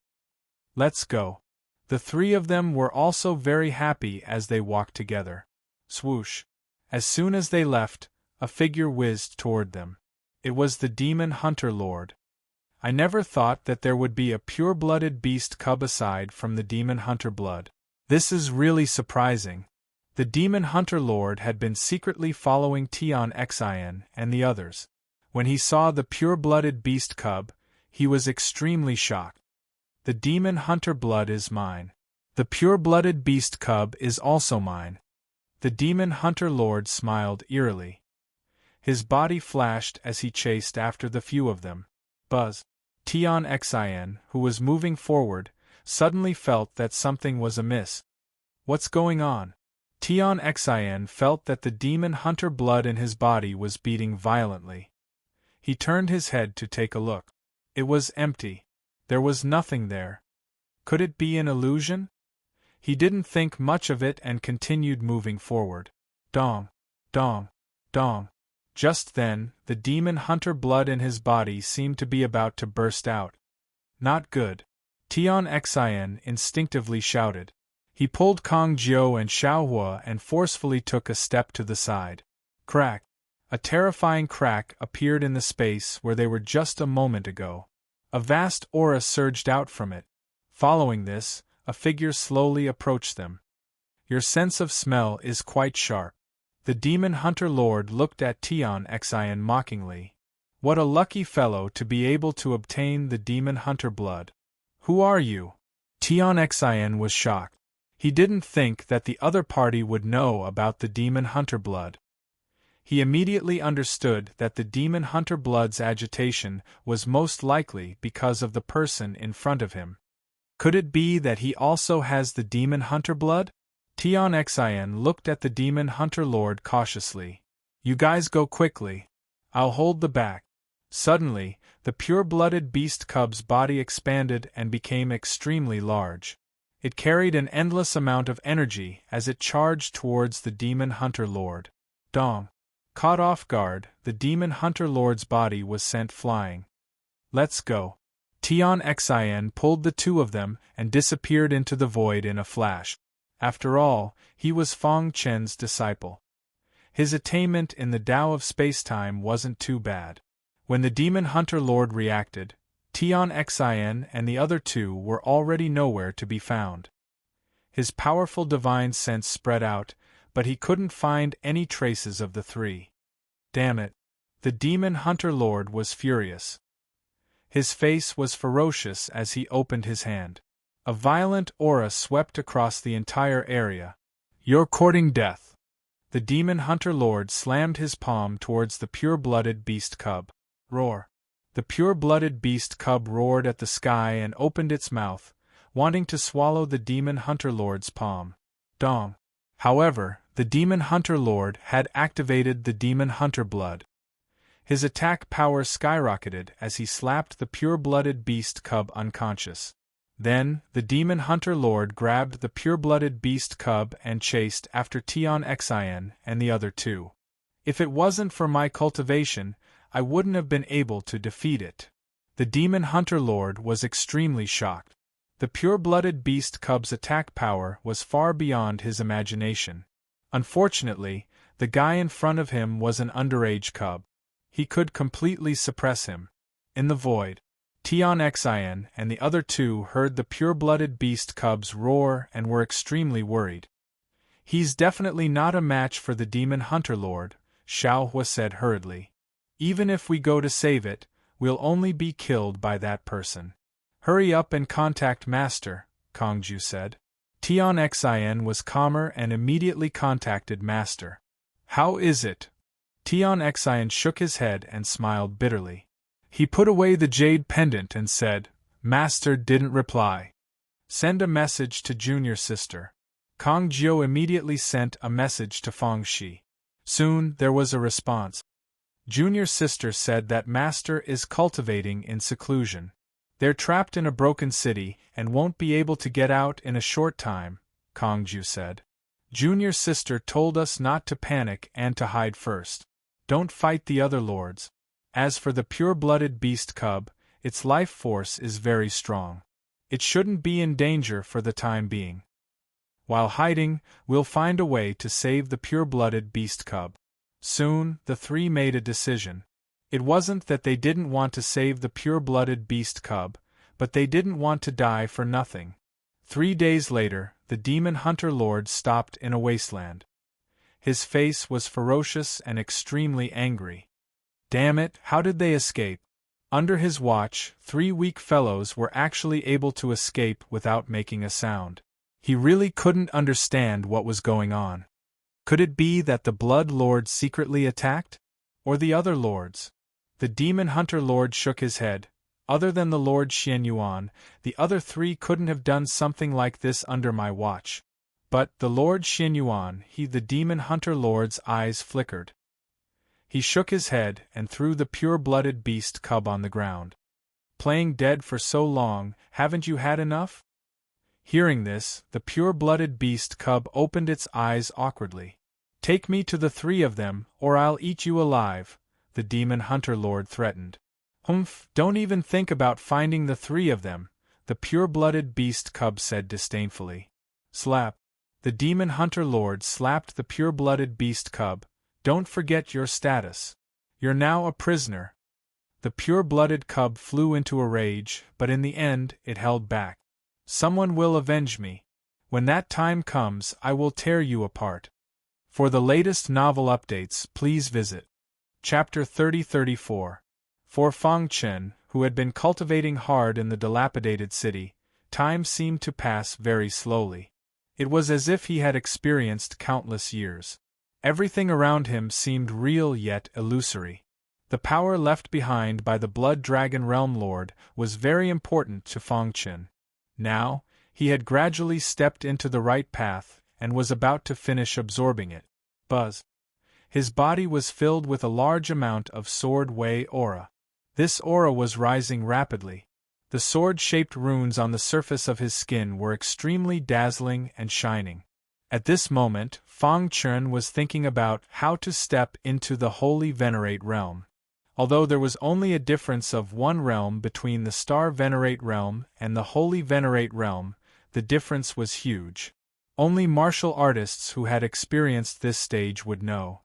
Let's go. The three of them were also very happy as they walked together. Swoosh. As soon as they left, a figure whizzed toward them. It was the Demon Hunter Lord. I never thought that there would be a pure-blooded beast cub aside from the Demon Hunter blood. This is really surprising. The Demon Hunter Lord had been secretly following Tian Xian and the others. When he saw the pure-blooded beast cub, he was extremely shocked. The Demon Hunter blood is mine. The pure-blooded beast cub is also mine. The Demon Hunter Lord smiled eerily. His body flashed as he chased after the few of them. Buzz. Tian Xian, who was moving forward, suddenly felt that something was amiss. What's going on? Tian Xian felt that the Demon Hunter blood in his body was beating violently. He turned his head to take a look. It was empty. There was nothing there. Could it be an illusion? He didn't think much of it and continued moving forward. Dong, dong, dong. Just then, the Demon Hunter blood in his body seemed to be about to burst out. Not good. Tian Xian instinctively shouted. He pulled Kong Jiu and Xiaohua and forcefully took a step to the side. Crack. A terrifying crack appeared in the space where they were just a moment ago. A vast aura surged out from it. Following this, a figure slowly approached them. Your sense of smell is quite sharp. The Demon Hunter Lord looked at Tian Xian mockingly. What a lucky fellow to be able to obtain the Demon Hunter blood. Who are you? Tian Xian was shocked. He didn't think that the other party would know about the Demon Hunter blood. He immediately understood that the Demon Hunter blood's agitation was most likely because of the person in front of him. Could it be that he also has the Demon Hunter blood? Tian Xian looked at the Demon Hunter Lord cautiously. You guys go quickly. I'll hold the back. Suddenly, the pure-blooded beast cub's body expanded and became extremely large. It carried an endless amount of energy as it charged towards the Demon Hunter Lord. Dong. Caught off guard, the Demon Hunter Lord's body was sent flying. Let's go. Tian Xian pulled the two of them and disappeared into the void in a flash. After all, he was Feng Chen's disciple. His attainment in the Tao of space-time wasn't too bad. When the Demon Hunter Lord reacted, Tian Xian and the other two were already nowhere to be found. His powerful divine sense spread out, but he couldn't find any traces of the three. Damn it! The Demon Hunter Lord was furious. His face was ferocious as he opened his hand. A violent aura swept across the entire area. You're courting death. The Demon Hunter Lord slammed his palm towards the pure-blooded beast cub. Roar. The pure-blooded beast cub roared at the sky and opened its mouth, wanting to swallow the Demon Hunter Lord's palm. Dong. However, the Demon Hunter Lord had activated the Demon Hunter blood. His attack power skyrocketed as he slapped the pure-blooded beast cub unconscious. Then, the demon hunter lord grabbed the pure-blooded beast cub and chased after Tion Xin and the other two. If it wasn't for my cultivation, I wouldn't have been able to defeat it. The demon hunter lord was extremely shocked. The pure-blooded beast cub's attack power was far beyond his imagination. Unfortunately, the guy in front of him was an underage cub. He could completely suppress him. In the void, Tion Xin and the other two heard the pure-blooded beast cubs roar and were extremely worried. "He's definitely not a match for the demon hunter lord," Xiao Hua said hurriedly. "Even if we go to save it, we'll only be killed by that person." "Hurry up and contact Master," Kongju said. Tion Xin was calmer and immediately contacted Master. "How is it?" Tion Xin shook his head and smiled bitterly. He put away the jade pendant and said, "Master didn't reply. Send a message to junior sister." Kongjiu immediately sent a message to Feng Shi. Soon there was a response. Junior sister said that Master is cultivating in seclusion. They're trapped in a broken city and won't be able to get out in a short time, Kongju said. Junior sister told us not to panic and to hide first. Don't fight the other lords. As for the pure-blooded beast cub, its life force is very strong. It shouldn't be in danger for the time being. While hiding, we'll find a way to save the pure-blooded beast cub. Soon, the three made a decision. It wasn't that they didn't want to save the pure-blooded beast cub, but they didn't want to die for nothing. 3 days later, the demon hunter lord stopped in a wasteland. His face was ferocious and extremely angry. Damn it, how did they escape? Under his watch, 3 weak fellows were actually able to escape without making a sound. He really couldn't understand what was going on. Could it be that the Blood Lord secretly attacked? Or the other lords? The demon hunter lord shook his head. Other than the Lord Xianyuan, the other 3 couldn't have done something like this under my watch. But the Lord Xianyuan, the demon hunter lord's eyes flickered. He shook his head and threw the pure-blooded beast cub on the ground. Playing dead for so long, haven't you had enough? Hearing this, the pure-blooded beast cub opened its eyes awkwardly. Take me to the 3 of them, or I'll eat you alive, the demon hunter lord threatened. Humph, don't even think about finding the 3 of them, the pure-blooded beast cub said disdainfully. Slap. The demon hunter lord slapped the pure-blooded beast cub. Don't forget your status. You're now a prisoner. The pure-blooded cub flew into a rage, but in the end, it held back. Someone will avenge me. When that time comes, I will tear you apart. For the latest novel updates, please visit Chapter 3034. For Fang Chen, who had been cultivating hard in the dilapidated city, time seemed to pass very slowly. It was as if he had experienced countless years. Everything around him seemed real yet illusory. The power left behind by the Blood Dragon Realm Lord was very important to Fang Chen. Now, he had gradually stepped into the right path and was about to finish absorbing it. Buzz. His body was filled with a large amount of Sword Wei aura. This aura was rising rapidly. The sword-shaped runes on the surface of his skin were extremely dazzling and shining. At this moment, Fang Chen was thinking about how to step into the Holy Venerate realm. Although there was only a difference of 1 realm between the Star Venerate realm and the Holy Venerate realm, the difference was huge. Only martial artists who had experienced this stage would know.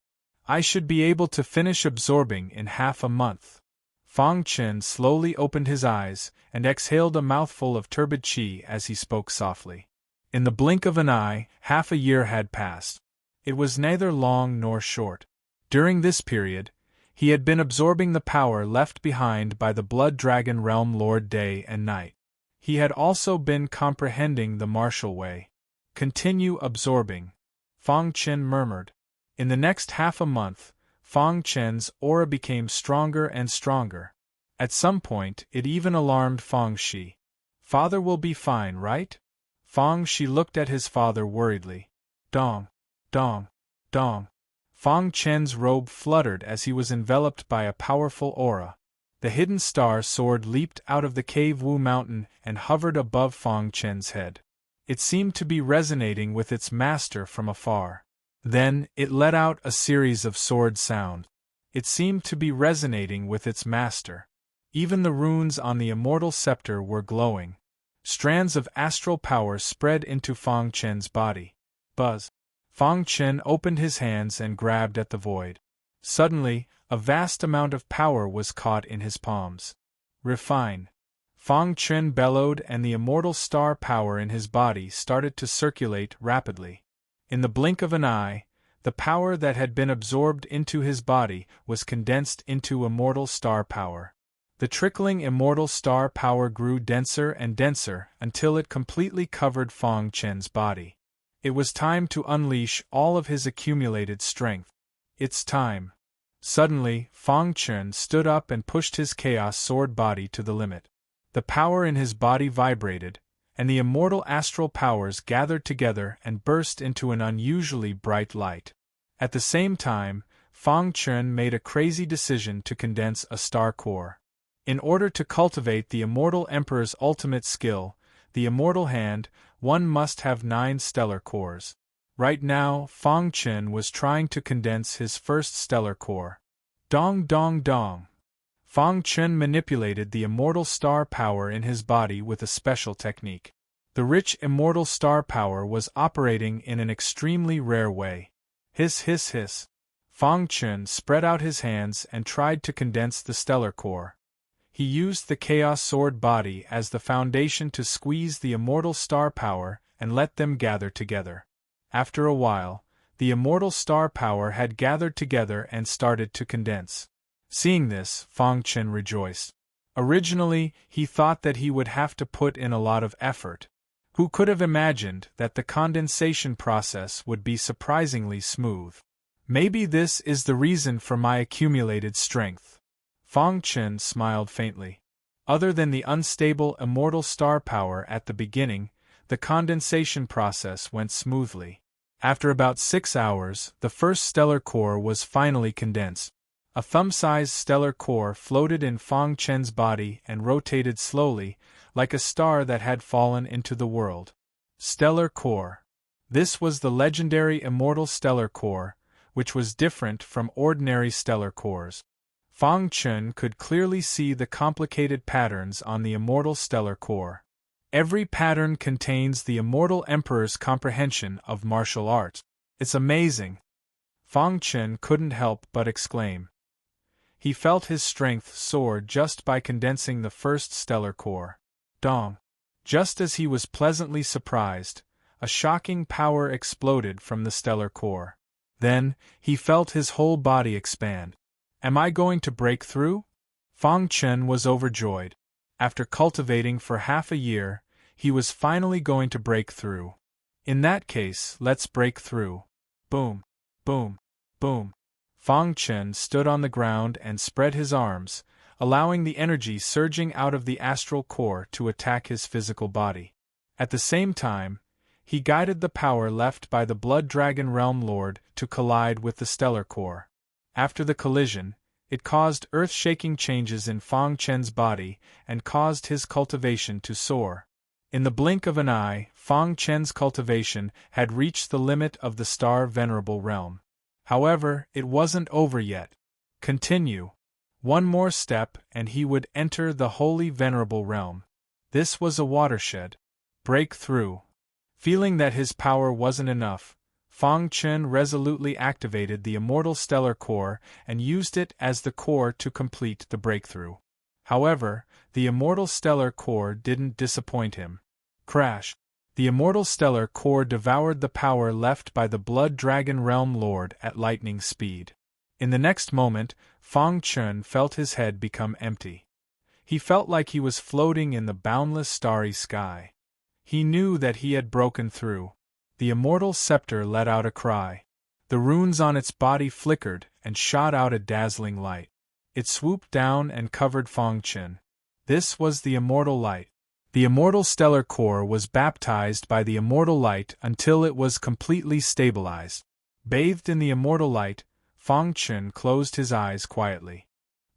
I should be able to finish absorbing in half a month. Fang Chen slowly opened his eyes and exhaled a mouthful of turbid qi as he spoke softly. In the blink of an eye, half a year had passed. It was neither long nor short. During this period, he had been absorbing the power left behind by the Blood Dragon Realm Lord day and night. He had also been comprehending the martial way. Continue absorbing, Fang Chen murmured. In the next half a month, Fang Chen's aura became stronger and stronger. At some point, it even alarmed Fang Shi. Father will be fine, right? Fang Shi looked at his father worriedly. Dong, dong, dong. Fang Chen's robe fluttered as he was enveloped by a powerful aura. The hidden star sword leaped out of the cave Wu mountain and hovered above Fang Chen's head. It seemed to be resonating with its master from afar. Then, it let out a series of sword sounds. It seemed to be resonating with its master. Even the runes on the immortal scepter were glowing. Strands of astral power spread into Fang Chen's body. Buzz! Fang Chen opened his hands and grabbed at the void. Suddenly, a vast amount of power was caught in his palms. Refine! Fang Chen bellowed, and the immortal star power in his body started to circulate rapidly. In the blink of an eye, the power that had been absorbed into his body was condensed into immortal star power. The trickling immortal star power grew denser and denser until it completely covered Fang Chen's body. It was time to unleash all of his accumulated strength. It's time. Suddenly, Fang Chen stood up and pushed his chaos sword body to the limit. The power in his body vibrated, and the immortal astral powers gathered together and burst into an unusually bright light. At the same time, Fang Chen made a crazy decision to condense a star core. In order to cultivate the immortal emperor's ultimate skill, the immortal hand, one must have 9 stellar cores. Right now, Fang Chen was trying to condense his first stellar core. Dong dong dong! Fang Chen manipulated the immortal star power in his body with a special technique. The rich immortal star power was operating in an extremely rare way. Hiss hiss hiss! Fang Chen spread out his hands and tried to condense the stellar core. He used the Chaos Sword body as the foundation to squeeze the immortal star power and let them gather together. After a while, the immortal star power had gathered together and started to condense. Seeing this, Fang Chen rejoiced. Originally, he thought that he would have to put in a lot of effort. Who could have imagined that the condensation process would be surprisingly smooth? Maybe this is the reason for my accumulated strength. Fang Chen smiled faintly. Other than the unstable immortal star power at the beginning, the condensation process went smoothly. After about 6 hours, the first stellar core was finally condensed. A thumb-sized stellar core floated in Fang Chen's body and rotated slowly, like a star that had fallen into the world. Stellar core. This was the legendary immortal stellar core, which was different from ordinary stellar cores. Fang Chen could clearly see the complicated patterns on the immortal stellar core. Every pattern contains the immortal emperor's comprehension of martial arts. It's amazing! Fang Chen couldn't help but exclaim. He felt his strength soar just by condensing the first stellar core. Dong! Just as he was pleasantly surprised, a shocking power exploded from the stellar core. Then, he felt his whole body expand. Am I going to break through? Fang Chen was overjoyed. After cultivating for half a year, he was finally going to break through. In that case, let's break through. Boom! Boom! Boom! Fang Chen stood on the ground and spread his arms, allowing the energy surging out of the astral core to attack his physical body. At the same time, he guided the power left by the Blood Dragon Realm Lord to collide with the stellar core. After the collision, it caused earth-shaking changes in Fang Chen's body and caused his cultivation to soar. In the blink of an eye, Fang Chen's cultivation had reached the limit of the Star Venerable realm. However, it wasn't over yet. Continue. One more step and he would enter the Holy Venerable realm. This was a watershed. Break through. Feeling that his power wasn't enough, Fang Chen resolutely activated the immortal stellar core and used it as the core to complete the breakthrough. However, the immortal stellar core didn't disappoint him. Crash! The immortal stellar core devoured the power left by the Blood Dragon Realm Lord at lightning speed. In the next moment, Fang Chen felt his head become empty. He felt like he was floating in the boundless starry sky. He knew that he had broken through. The immortal scepter let out a cry. The runes on its body flickered and shot out a dazzling light. It swooped down and covered Fang Chen. This was the immortal light. The immortal stellar core was baptized by the immortal light until it was completely stabilized. Bathed in the immortal light, Fang Chen closed his eyes quietly.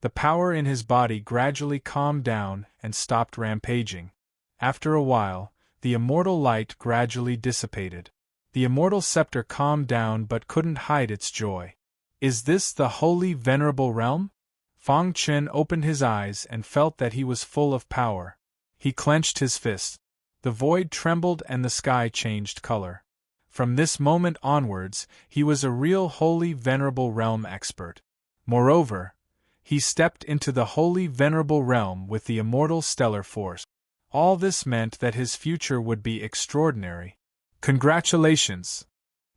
The power in his body gradually calmed down and stopped rampaging. After a while, the immortal light gradually dissipated. The immortal scepter calmed down but couldn't hide its joy. Is this the holy venerable realm? Fang Chen opened his eyes and felt that he was full of power. He clenched his fist. The void trembled and the sky changed color. From this moment onwards, he was a real holy venerable realm expert. Moreover, he stepped into the holy venerable realm with the immortal stellar force. All this meant that his future would be extraordinary. Congratulations!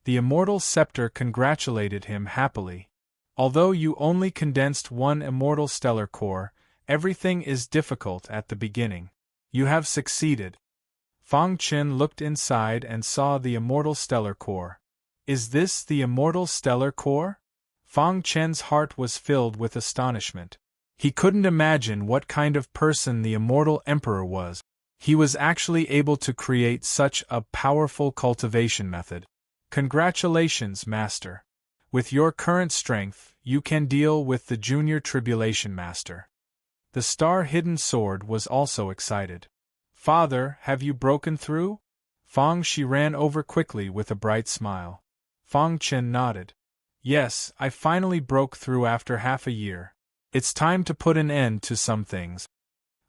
The immortal scepter congratulated him happily. Although you only condensed one immortal stellar core, everything is difficult at the beginning. You have succeeded. Fang Chen looked inside and saw the immortal stellar core. Is this the immortal stellar core? Fang Chen's heart was filled with astonishment. He couldn't imagine what kind of person the immortal emperor was. He was actually able to create such a powerful cultivation method. Congratulations, Master. With your current strength, you can deal with the Junior Tribulation Master. The star-hidden sword was also excited. Father, have you broken through? Fang Shi ran over quickly with a bright smile. Fang Chen nodded. Yes, I finally broke through after half a year. It's time to put an end to some things.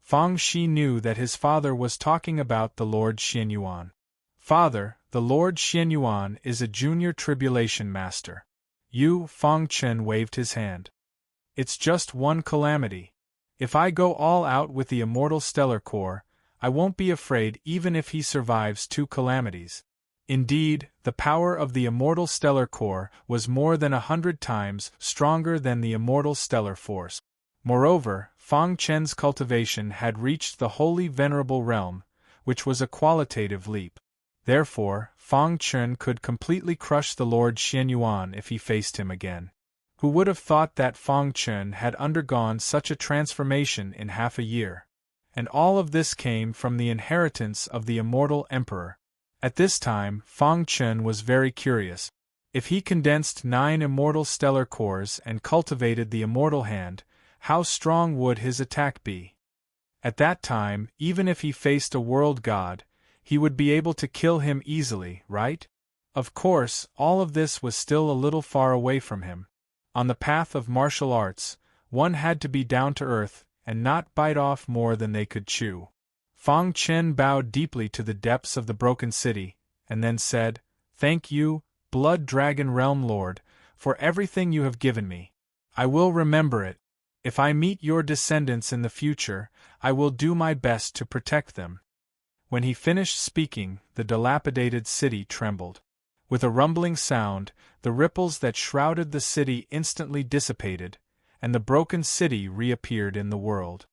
Fang Shi knew that his father was talking about the Lord Xianyuan. Father, the Lord Xianyuan is a Junior Tribulation Master. Fang Chen waved his hand. It's just one calamity. If I go all out with the immortal stellar core, I won't be afraid even if he survives 2 calamities. Indeed, the power of the immortal stellar core was more than 100 times stronger than the immortal stellar force. Moreover, Fang Chen's cultivation had reached the holy venerable realm, which was a qualitative leap. Therefore, Fang Chen could completely crush the Lord Xianyuan if he faced him again. Who would have thought that Fang Chen had undergone such a transformation in half a year? And all of this came from the inheritance of the immortal emperor. At this time, Fang Chen was very curious. If he condensed 9 immortal stellar cores and cultivated the immortal hand, how strong would his attack be? At that time, even if he faced a world god, he would be able to kill him easily, right? Of course, all of this was still a little far away from him. On the path of martial arts, one had to be down to earth and not bite off more than they could chew. Fang Chen bowed deeply to the depths of the broken city, and then said, "Thank you, Blood Dragon Realm Lord, for everything you have given me. I will remember it. If I meet your descendants in the future, I will do my best to protect them." When he finished speaking, the dilapidated city trembled. With a rumbling sound, the ripples that shrouded the city instantly dissipated, and the broken city reappeared in the world.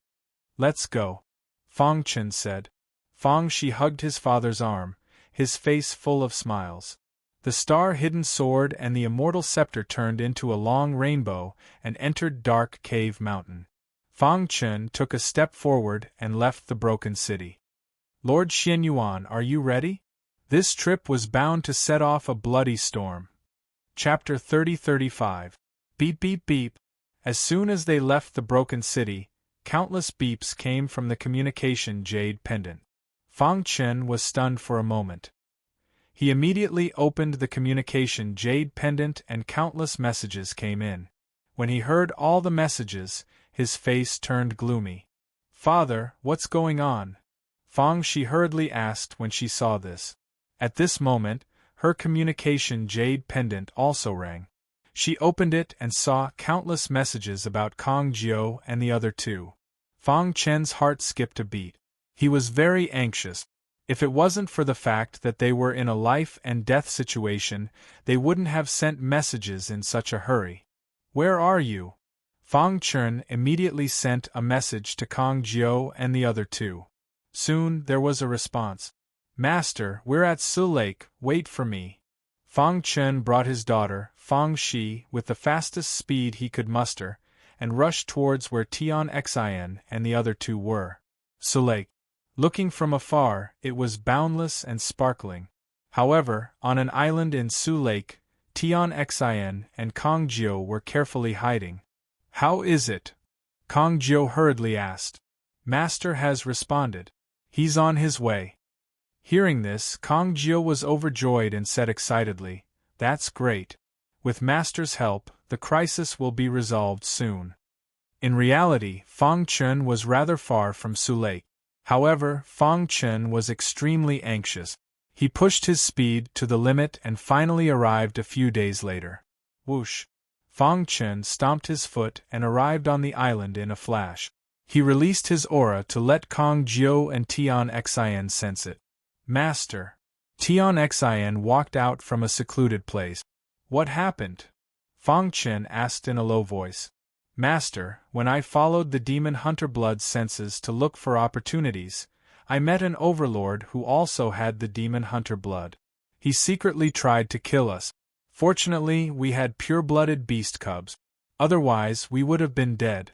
"Let's go," Fang Chen said. Fang Shi hugged his father's arm, his face full of smiles. The star-hidden sword and the immortal scepter turned into a long rainbow and entered Dark Cave Mountain. Fang Chen took a step forward and left the broken city. "Lord Xianyuan, are you ready? This trip was bound to set off a bloody storm." Chapter 30-35. Beep beep beep. As soon as they left the broken city, countless beeps came from the communication jade pendant. Fang Chen was stunned for a moment. He immediately opened the communication jade pendant and countless messages came in. When he heard all the messages, his face turned gloomy. "Father, what's going on?" Fang Shi hurriedly asked when she saw this. At this moment, her communication jade pendant also rang. She opened it and saw countless messages about Kong Jiu and the other 2. Fang Chen's heart skipped a beat. He was very anxious. If it wasn't for the fact that they were in a life-and-death situation, they wouldn't have sent messages in such a hurry. "Where are you?" Fang Chen immediately sent a message to Kong Jiu and the other 2. Soon there was a response. "Master, we're at Su Lake, wait for me." Fang Chen brought his daughter, Fang Shi, with the fastest speed he could muster, and rushed towards where Tian Xin and the other 2 were. Su Lake. Looking from afar, it was boundless and sparkling. However, on an island in Su Lake, Tian Xin and Kong Jiu were carefully hiding. "How is it?" Kong Jiu hurriedly asked. "Master has responded. He's on his way." Hearing this, Kong Jiu was overjoyed and said excitedly, "That's great. With Master's help, the crisis will be resolved soon." In reality, Fang Chun was rather far from Sulake. However, Fang Chun was extremely anxious. He pushed his speed to the limit and finally arrived a few days later. Whoosh! Fang Chun stomped his foot and arrived on the island in a flash. He released his aura to let Kong Jiu and Tian Xin sense it. "Master!" Tian Xin walked out from a secluded place. "What happened?" Fang Chun asked in a low voice. "Master, when I followed the demon hunter blood senses to look for opportunities, I met an overlord who also had the demon hunter blood. He secretly tried to kill us. Fortunately, we had pure-blooded beast cubs. Otherwise, we would have been dead."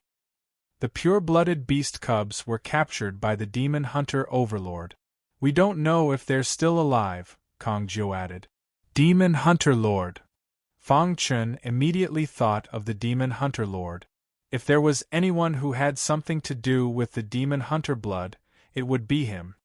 The pure-blooded beast cubs were captured by the demon hunter overlord. "We don't know if they're still alive," Kong Jiu added. "Demon hunter lord." Fang Chun immediately thought of the demon hunter lord. If there was anyone who had something to do with the demon hunter blood, it would be him.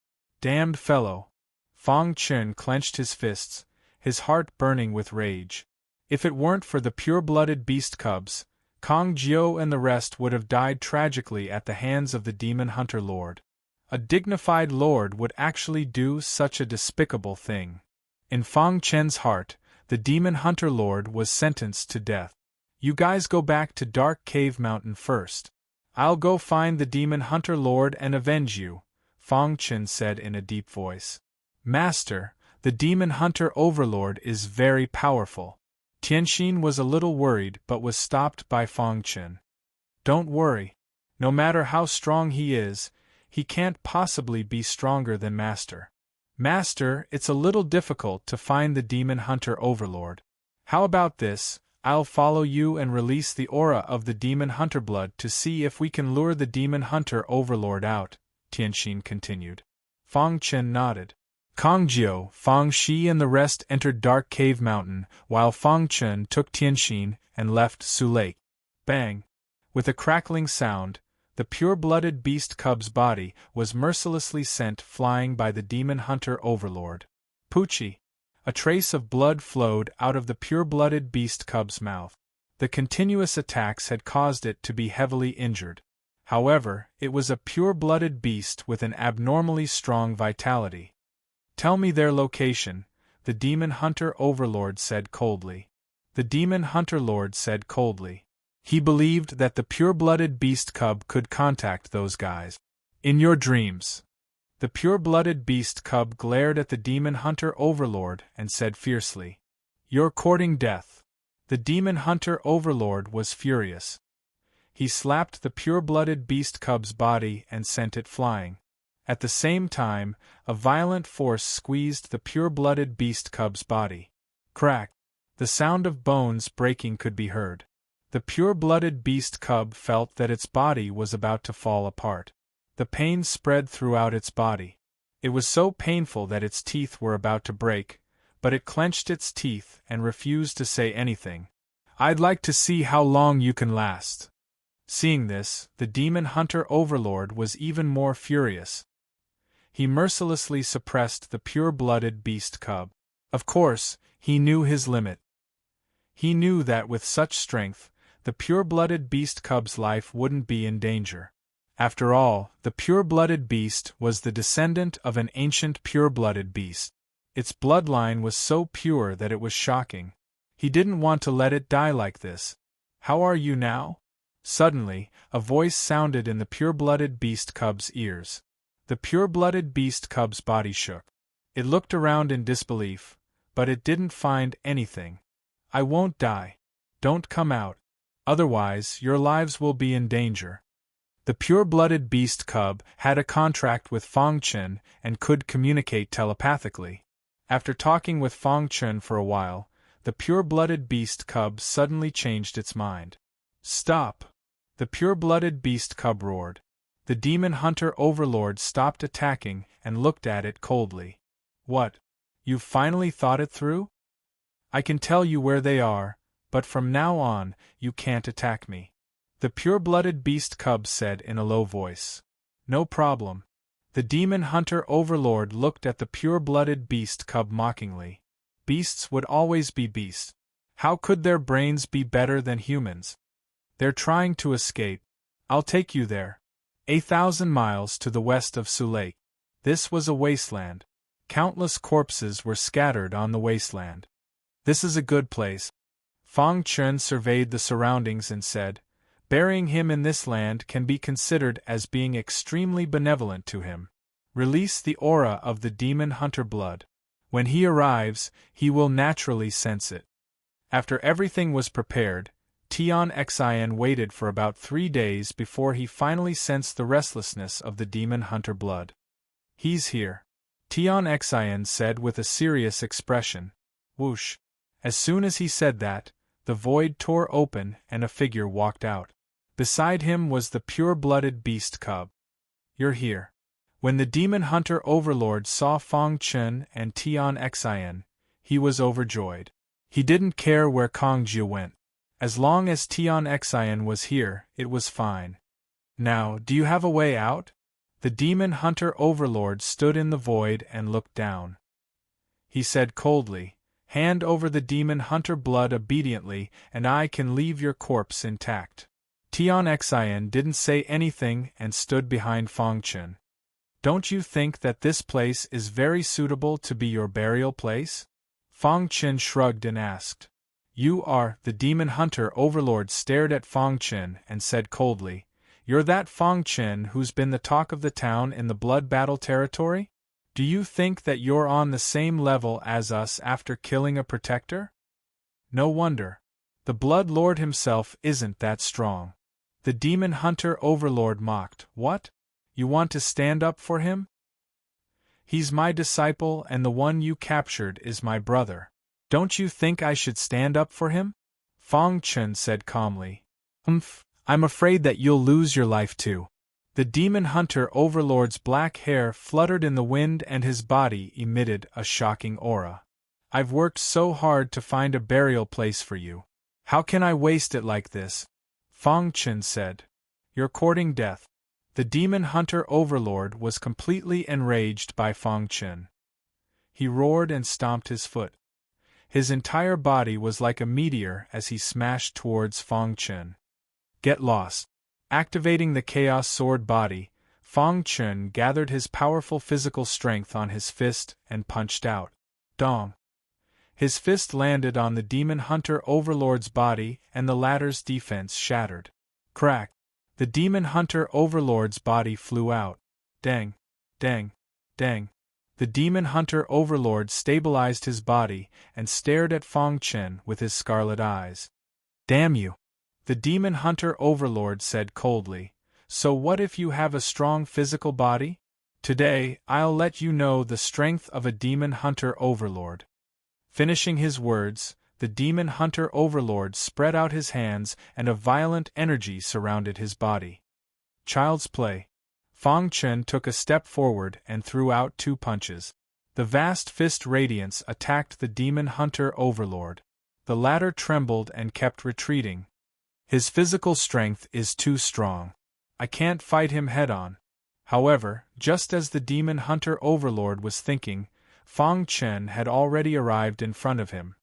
Damned fellow! Fang Chun clenched his fists, his heart burning with rage. If it weren't for the pure-blooded beast cubs, Kong Jiu and the rest would have died tragically at the hands of the demon hunter lord. A dignified lord would actually do such a despicable thing. In Fang Chen's heart, the demon hunter lord was sentenced to death. "You guys go back to Dark Cave Mountain first. I'll go find the demon hunter lord and avenge you," Fang Chen said in a deep voice. "Master, the demon hunter overlord is very powerful." Tianxin was a little worried but was stopped by Fang Chen. "Don't worry. No matter how strong he is, he can't possibly be stronger than Master. Master, it's a little difficult to find the demon hunter overlord. How about this? I'll follow you and release the aura of the demon hunter blood to see if we can lure the demon hunter overlord out," Tianxin continued. Fang Chen nodded. Kong Jiu, Fang Shi and the rest entered Dark Cave Mountain, while Fang Chen took Tianxin and left Sulake. Bang! With a crackling sound, the pure-blooded beast cub's body was mercilessly sent flying by the demon hunter overlord. Poochie! A trace of blood flowed out of the pure-blooded beast cub's mouth. The continuous attacks had caused it to be heavily injured. However, it was a pure-blooded beast with an abnormally strong vitality. "Tell me their location," the demon hunter overlord said coldly. The demon hunter lord said coldly. He believed that the pure-blooded beast cub could contact those guys. "In your dreams." The pure-blooded beast cub glared at the demon hunter overlord and said fiercely, "You're courting death." The demon hunter overlord was furious. He slapped the pure-blooded beast cub's body and sent it flying. At the same time, a violent force squeezed the pure-blooded beast cub's body. Crack! The sound of bones breaking could be heard. The pure-blooded beast cub felt that its body was about to fall apart. The pain spread throughout its body. It was so painful that its teeth were about to break, but it clenched its teeth and refused to say anything. "I'd like to see how long you can last." Seeing this, the demon hunter overlord was even more furious. He mercilessly suppressed the pure-blooded beast cub. Of course, he knew his limit. He knew that with such strength, the pure-blooded beast cub's life wouldn't be in danger. After all, the pure-blooded beast was the descendant of an ancient pure-blooded beast. Its bloodline was so pure that it was shocking. He didn't want to let it die like this. "How are you now?" Suddenly, a voice sounded in the pure-blooded beast cub's ears. The pure-blooded beast cub's body shook. It looked around in disbelief, but it didn't find anything. "I won't die. Don't come out. Otherwise, your lives will be in danger." The pure-blooded beast cub had a contract with Fang Chen and could communicate telepathically. After talking with Fang Chen for a while, the pure-blooded beast cub suddenly changed its mind. "Stop!" The pure-blooded beast cub roared. The demon hunter overlord stopped attacking and looked at it coldly. "What? You've finally thought it through?" I can tell you where they are, but from now on, you can't attack me. The pure-blooded beast cub said in a low voice. No problem. The demon hunter overlord looked at the pure-blooded beast cub mockingly. Beasts would always be beasts. How could their brains be better than humans? They're trying to escape. I'll take you there. 1,000 miles to the west of Sulake. This was a wasteland. Countless corpses were scattered on the wasteland. This is a good place. Fang Chun surveyed the surroundings and said, burying him in this land can be considered as being extremely benevolent to him. Release the aura of the demon hunter blood. When he arrives, he will naturally sense it. After everything was prepared, Tian Xian waited for about 3 days before he finally sensed the restlessness of the demon hunter blood. He's here. Tian Xian said with a serious expression. Whoosh. As soon as he said that, the void tore open and a figure walked out. Beside him was the pure-blooded beast cub. You're here. When the demon hunter overlord saw Fang Chun and Tian Xian, he was overjoyed. He didn't care where Kongji went. As long as Tian Xian was here, it was fine. Now, do you have a way out? The demon hunter overlord stood in the void and looked down. He said coldly, hand over the demon hunter blood obediently, and I can leave your corpse intact. Tian Xian didn't say anything and stood behind Fang Chun. Don't you think that this place is very suitable to be your burial place? Fang Chun shrugged and asked. You are. The demon hunter overlord stared at Fang Chun and said coldly, you're that Fang Chun who's been the talk of the town in the blood battle territory? Do you think that you're on the same level as us after killing a protector? No wonder. The blood lord himself isn't that strong. The demon hunter overlord mocked. What? You want to stand up for him? He's my disciple and the one you captured is my brother. Don't you think I should stand up for him? Fang Chun said calmly. I'm afraid that you'll lose your life too. The demon hunter overlord's black hair fluttered in the wind and his body emitted a shocking aura. I've worked so hard to find a burial place for you. How can I waste it like this? Fang Chun said. You're courting death. The demon hunter overlord was completely enraged by Fang Chun. He roared and stomped his foot. His entire body was like a meteor as he smashed towards Fang Chun. Get lost. Activating the Chaos Sword body, Fang Chun gathered his powerful physical strength on his fist and punched out. Dong! His fist landed on the demon hunter overlord's body and the latter's defense shattered. Crack! The demon hunter overlord's body flew out. Dang! Dang! Dang! The demon hunter overlord stabilized his body and stared at Fang Chun with his scarlet eyes. Damn you! The demon hunter overlord said coldly. So what if you have a strong physical body? Today, I'll let you know the strength of a demon hunter overlord. Finishing his words, the demon hunter overlord spread out his hands and a violent energy surrounded his body. Child's play. Fang Chun took a step forward and threw out 2 punches. The vast fist radiance attacked the demon hunter overlord. The latter trembled and kept retreating. His physical strength is too strong. I can't fight him head-on. However, just as the demon hunter overlord was thinking, Fang Chun had already arrived in front of him.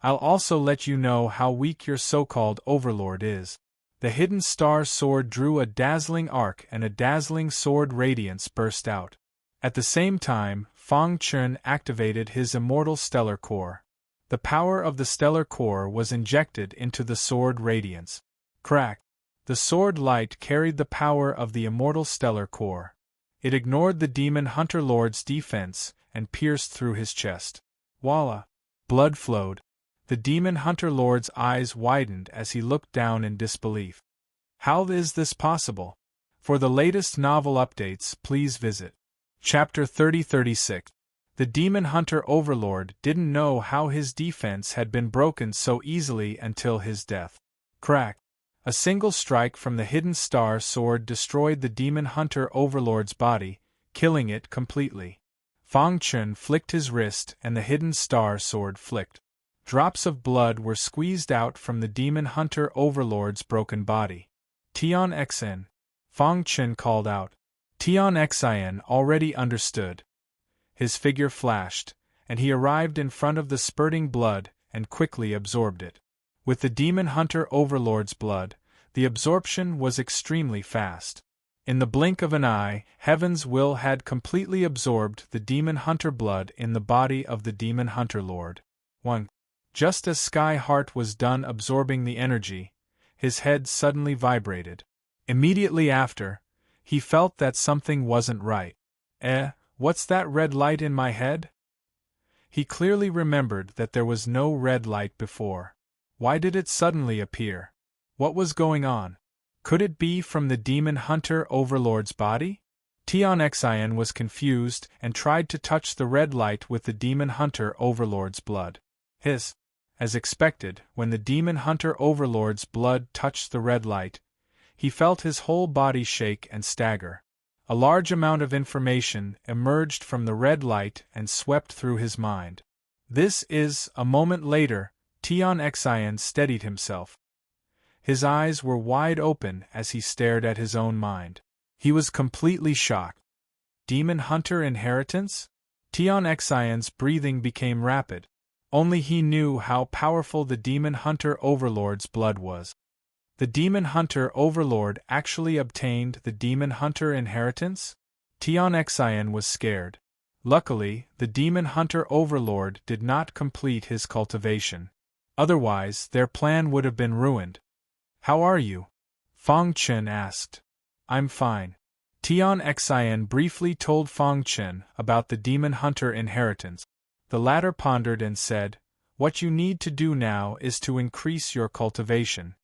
I'll also let you know how weak your so-called overlord is. The hidden star sword drew a dazzling arc and a dazzling sword radiance burst out. At the same time, Fang Chun activated his immortal stellar core. The power of the stellar core was injected into the sword radiance. Crack! The sword light carried the power of the immortal stellar core. It ignored the demon hunter lord's defense and pierced through his chest. Voila! Blood flowed. The demon hunter lord's eyes widened as he looked down in disbelief. How is this possible? For the latest novel updates, please visit Chapter 3036. The demon hunter overlord didn't know how his defense had been broken so easily until his death. Crack! A single strike from the hidden star sword destroyed the demon hunter overlord's body, killing it completely. Fang Chun flicked his wrist and the hidden star sword flicked. Drops of blood were squeezed out from the demon hunter overlord's broken body. Tian Xin. Fang Chen called out. Tian Xin already understood. His figure flashed, and he arrived in front of the spurting blood and quickly absorbed it. With the demon hunter overlord's blood, the absorption was extremely fast. In the blink of an eye, Heaven's will had completely absorbed the demon hunter blood in the body of the demon hunter lord. 1. Just as Sky Heart was done absorbing the energy, his head suddenly vibrated. Immediately after, he felt that something wasn't right. What's that red light in my head? He clearly remembered that there was no red light before. Why did it suddenly appear? What was going on? Could it be from the demon hunter overlord's body? Tian Xin was confused and tried to touch the red light with the demon hunter overlord's blood. As expected, when the demon hunter overlord's blood touched the red light, he felt his whole body shake and stagger. A large amount of information emerged from the red light and swept through his mind. A moment later, Tian Xin steadied himself. His eyes were wide open as he stared at his own mind. He was completely shocked. Demon hunter inheritance? Tian Xion's breathing became rapid. Only he knew how powerful the demon hunter overlord's blood was. The demon hunter overlord actually obtained the demon hunter inheritance? Tian Xian was scared. Luckily, the demon hunter overlord did not complete his cultivation. Otherwise, their plan would have been ruined. How are you? Fang Chen asked. I'm fine. Tian Xian briefly told Fang Chen about the demon hunter inheritance. The latter pondered and said, What you need to do now is to increase your cultivation.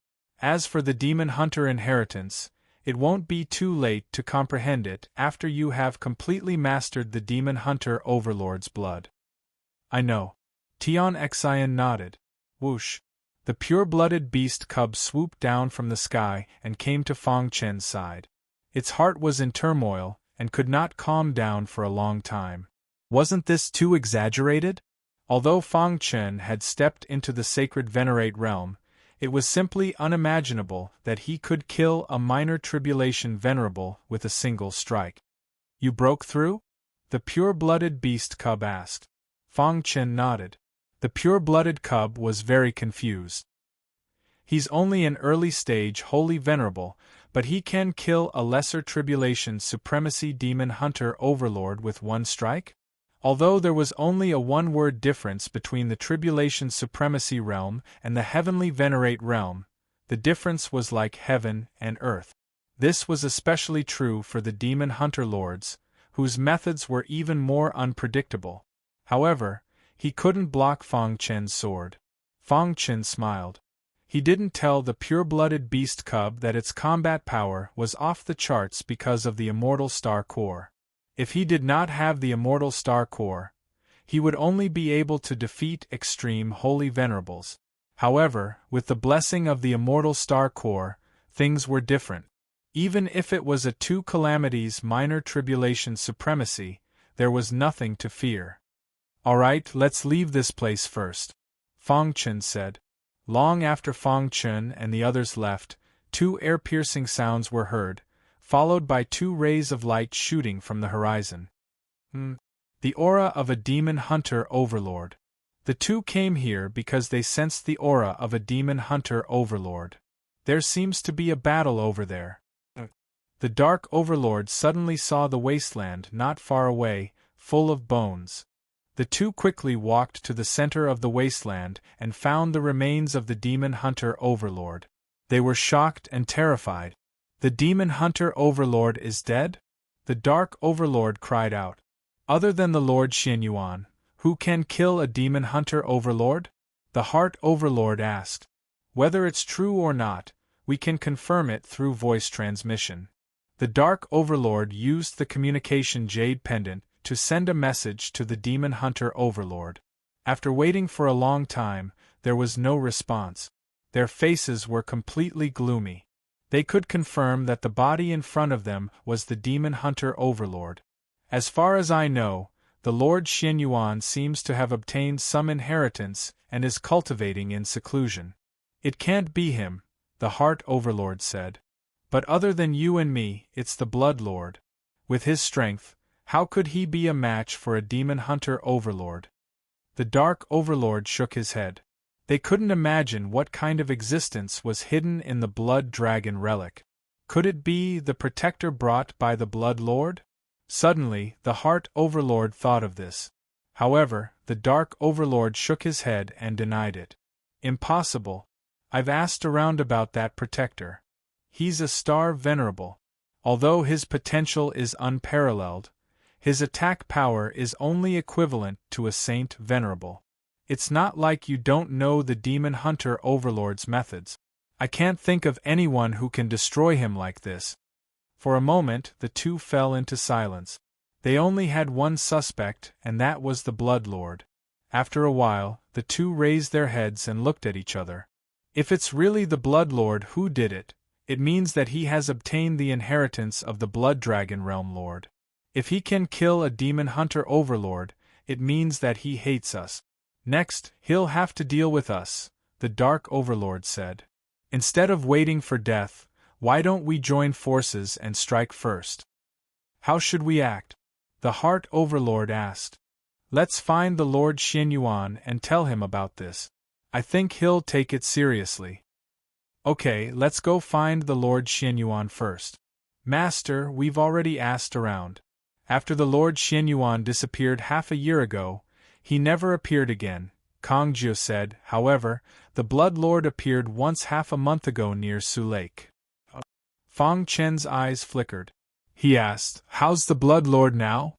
As for the demon hunter inheritance, it won't be too late to comprehend it after you have completely mastered the demon hunter overlord's blood. I know. Tian Xian nodded. Whoosh! The pure-blooded beast cub swooped down from the sky and came to Fang Chen's side. Its heart was in turmoil and could not calm down for a long time. Wasn't this too exaggerated? Although Fang Chen had stepped into the sacred venerate realm, it was simply unimaginable that he could kill a minor tribulation venerable with a single strike. You broke through? The pure-blooded beast cub asked. Fang Chen nodded. The pure-blooded cub was very confused. He's only an early-stage holy venerable, but he can kill a lesser tribulation supremacy demon hunter overlord with one strike? Although there was only a one-word difference between the tribulation supremacy realm and the heavenly venerate realm, the difference was like heaven and earth. This was especially true for the demon hunter lords, whose methods were even more unpredictable. However, he couldn't block Fang Chen's sword. Fang Chen smiled. He didn't tell the pure-blooded beast cub that its combat power was off the charts because of the Immortal Star Core. If he did not have the Immortal Star Core, he would only be able to defeat extreme holy venerables. However, with the blessing of the Immortal Star Core, things were different. Even if it was a two calamities minor tribulation supremacy, there was nothing to fear. Alright, let's leave this place first, Fang Chen said. Long after Fang Chen and the others left, two air-piercing sounds were heard, followed by two rays of light shooting from the horizon. The aura of a demon hunter overlord. The two came here because they sensed the aura of a demon hunter overlord. There seems to be a battle over there. The dark overlord suddenly saw the wasteland not far away, full of bones. The two quickly walked to the center of the wasteland and found the remains of the demon hunter overlord. They were shocked and terrified. The demon hunter overlord is dead? The dark overlord cried out. Other than the Lord Xianyuan, who can kill a demon hunter overlord? The heart overlord asked. Whether it's true or not, we can confirm it through voice transmission. The dark overlord used the communication jade pendant to send a message to the demon hunter overlord. After waiting for a long time, there was no response. Their faces were completely gloomy. They could confirm that the body in front of them was the demon hunter overlord. As far as I know, The Lord Xianyuan seems to have obtained some inheritance and is cultivating in seclusion. It can't be him, the Heart Overlord said. But other than you and me, it's the Blood Lord. With his strength, how could he be a match for a demon hunter overlord? The Dark Overlord shook his head. They couldn't imagine what kind of existence was hidden in the Blood Dragon relic. Could it be the protector brought by the Blood Lord? Suddenly, the Heart Overlord thought of this. However, the Dark Overlord shook his head and denied it. Impossible. I've asked around about that protector. He's a star Venerable. Although his potential is unparalleled, his attack power is only equivalent to a Saint Venerable. It's not like you don't know the Demon Hunter Overlord's methods. I can't think of anyone who can destroy him like this. For a moment, the two fell into silence. They only had one suspect, and that was the Blood Lord. After a while, the two raised their heads and looked at each other. If it's really the Blood Lord who did it, it means that he has obtained the inheritance of the Blood Dragon Realm Lord. If he can kill a Demon Hunter Overlord, it means that he hates us. Next, he'll have to deal with us, the Dark Overlord said. Instead of waiting for death, why don't we join forces and strike first? How should we act? The Heart Overlord asked. Let's find the Lord Xianyuan and tell him about this. I think he'll take it seriously. Okay, let's go find the Lord Xianyuan first. Master, we've already asked around. After the Lord Xianyuan disappeared half a year ago, he never appeared again, Kongjiu said. However, the Blood Lord appeared once half a month ago near Su Lake. Fang Chen's eyes flickered. He asked, "How's the Blood Lord now?"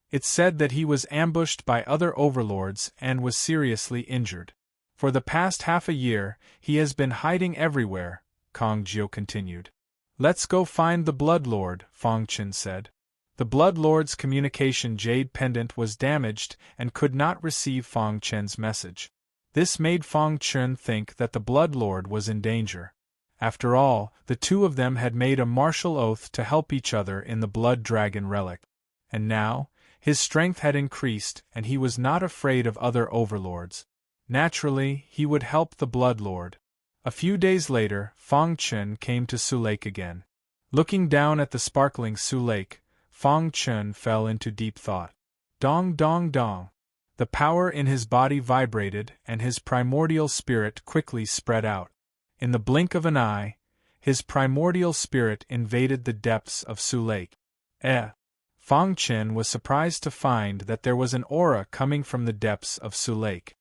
It's said that he was ambushed by other overlords and was seriously injured. For the past half a year, he has been hiding everywhere, Kongjiu continued. Let's go find the Blood Lord, Fang Chen said. The Blood Lord's communication jade pendant was damaged and could not receive Fang Chen's message. This made Fang Chen think that the Blood Lord was in danger. After all, the two of them had made a martial oath to help each other in the Blood Dragon relic. And now, his strength had increased and he was not afraid of other overlords. Naturally, he would help the Blood Lord. A few days later, Fang Chen came to Su Lake again. Looking down at the sparkling Su Lake, Fang Chen fell into deep thought. Dong dong dong. The power in his body vibrated and his primordial spirit quickly spread out. In the blink of an eye, his primordial spirit invaded the depths of Su Lake. Fang Chen was surprised to find that there was an aura coming from the depths of Su Lake.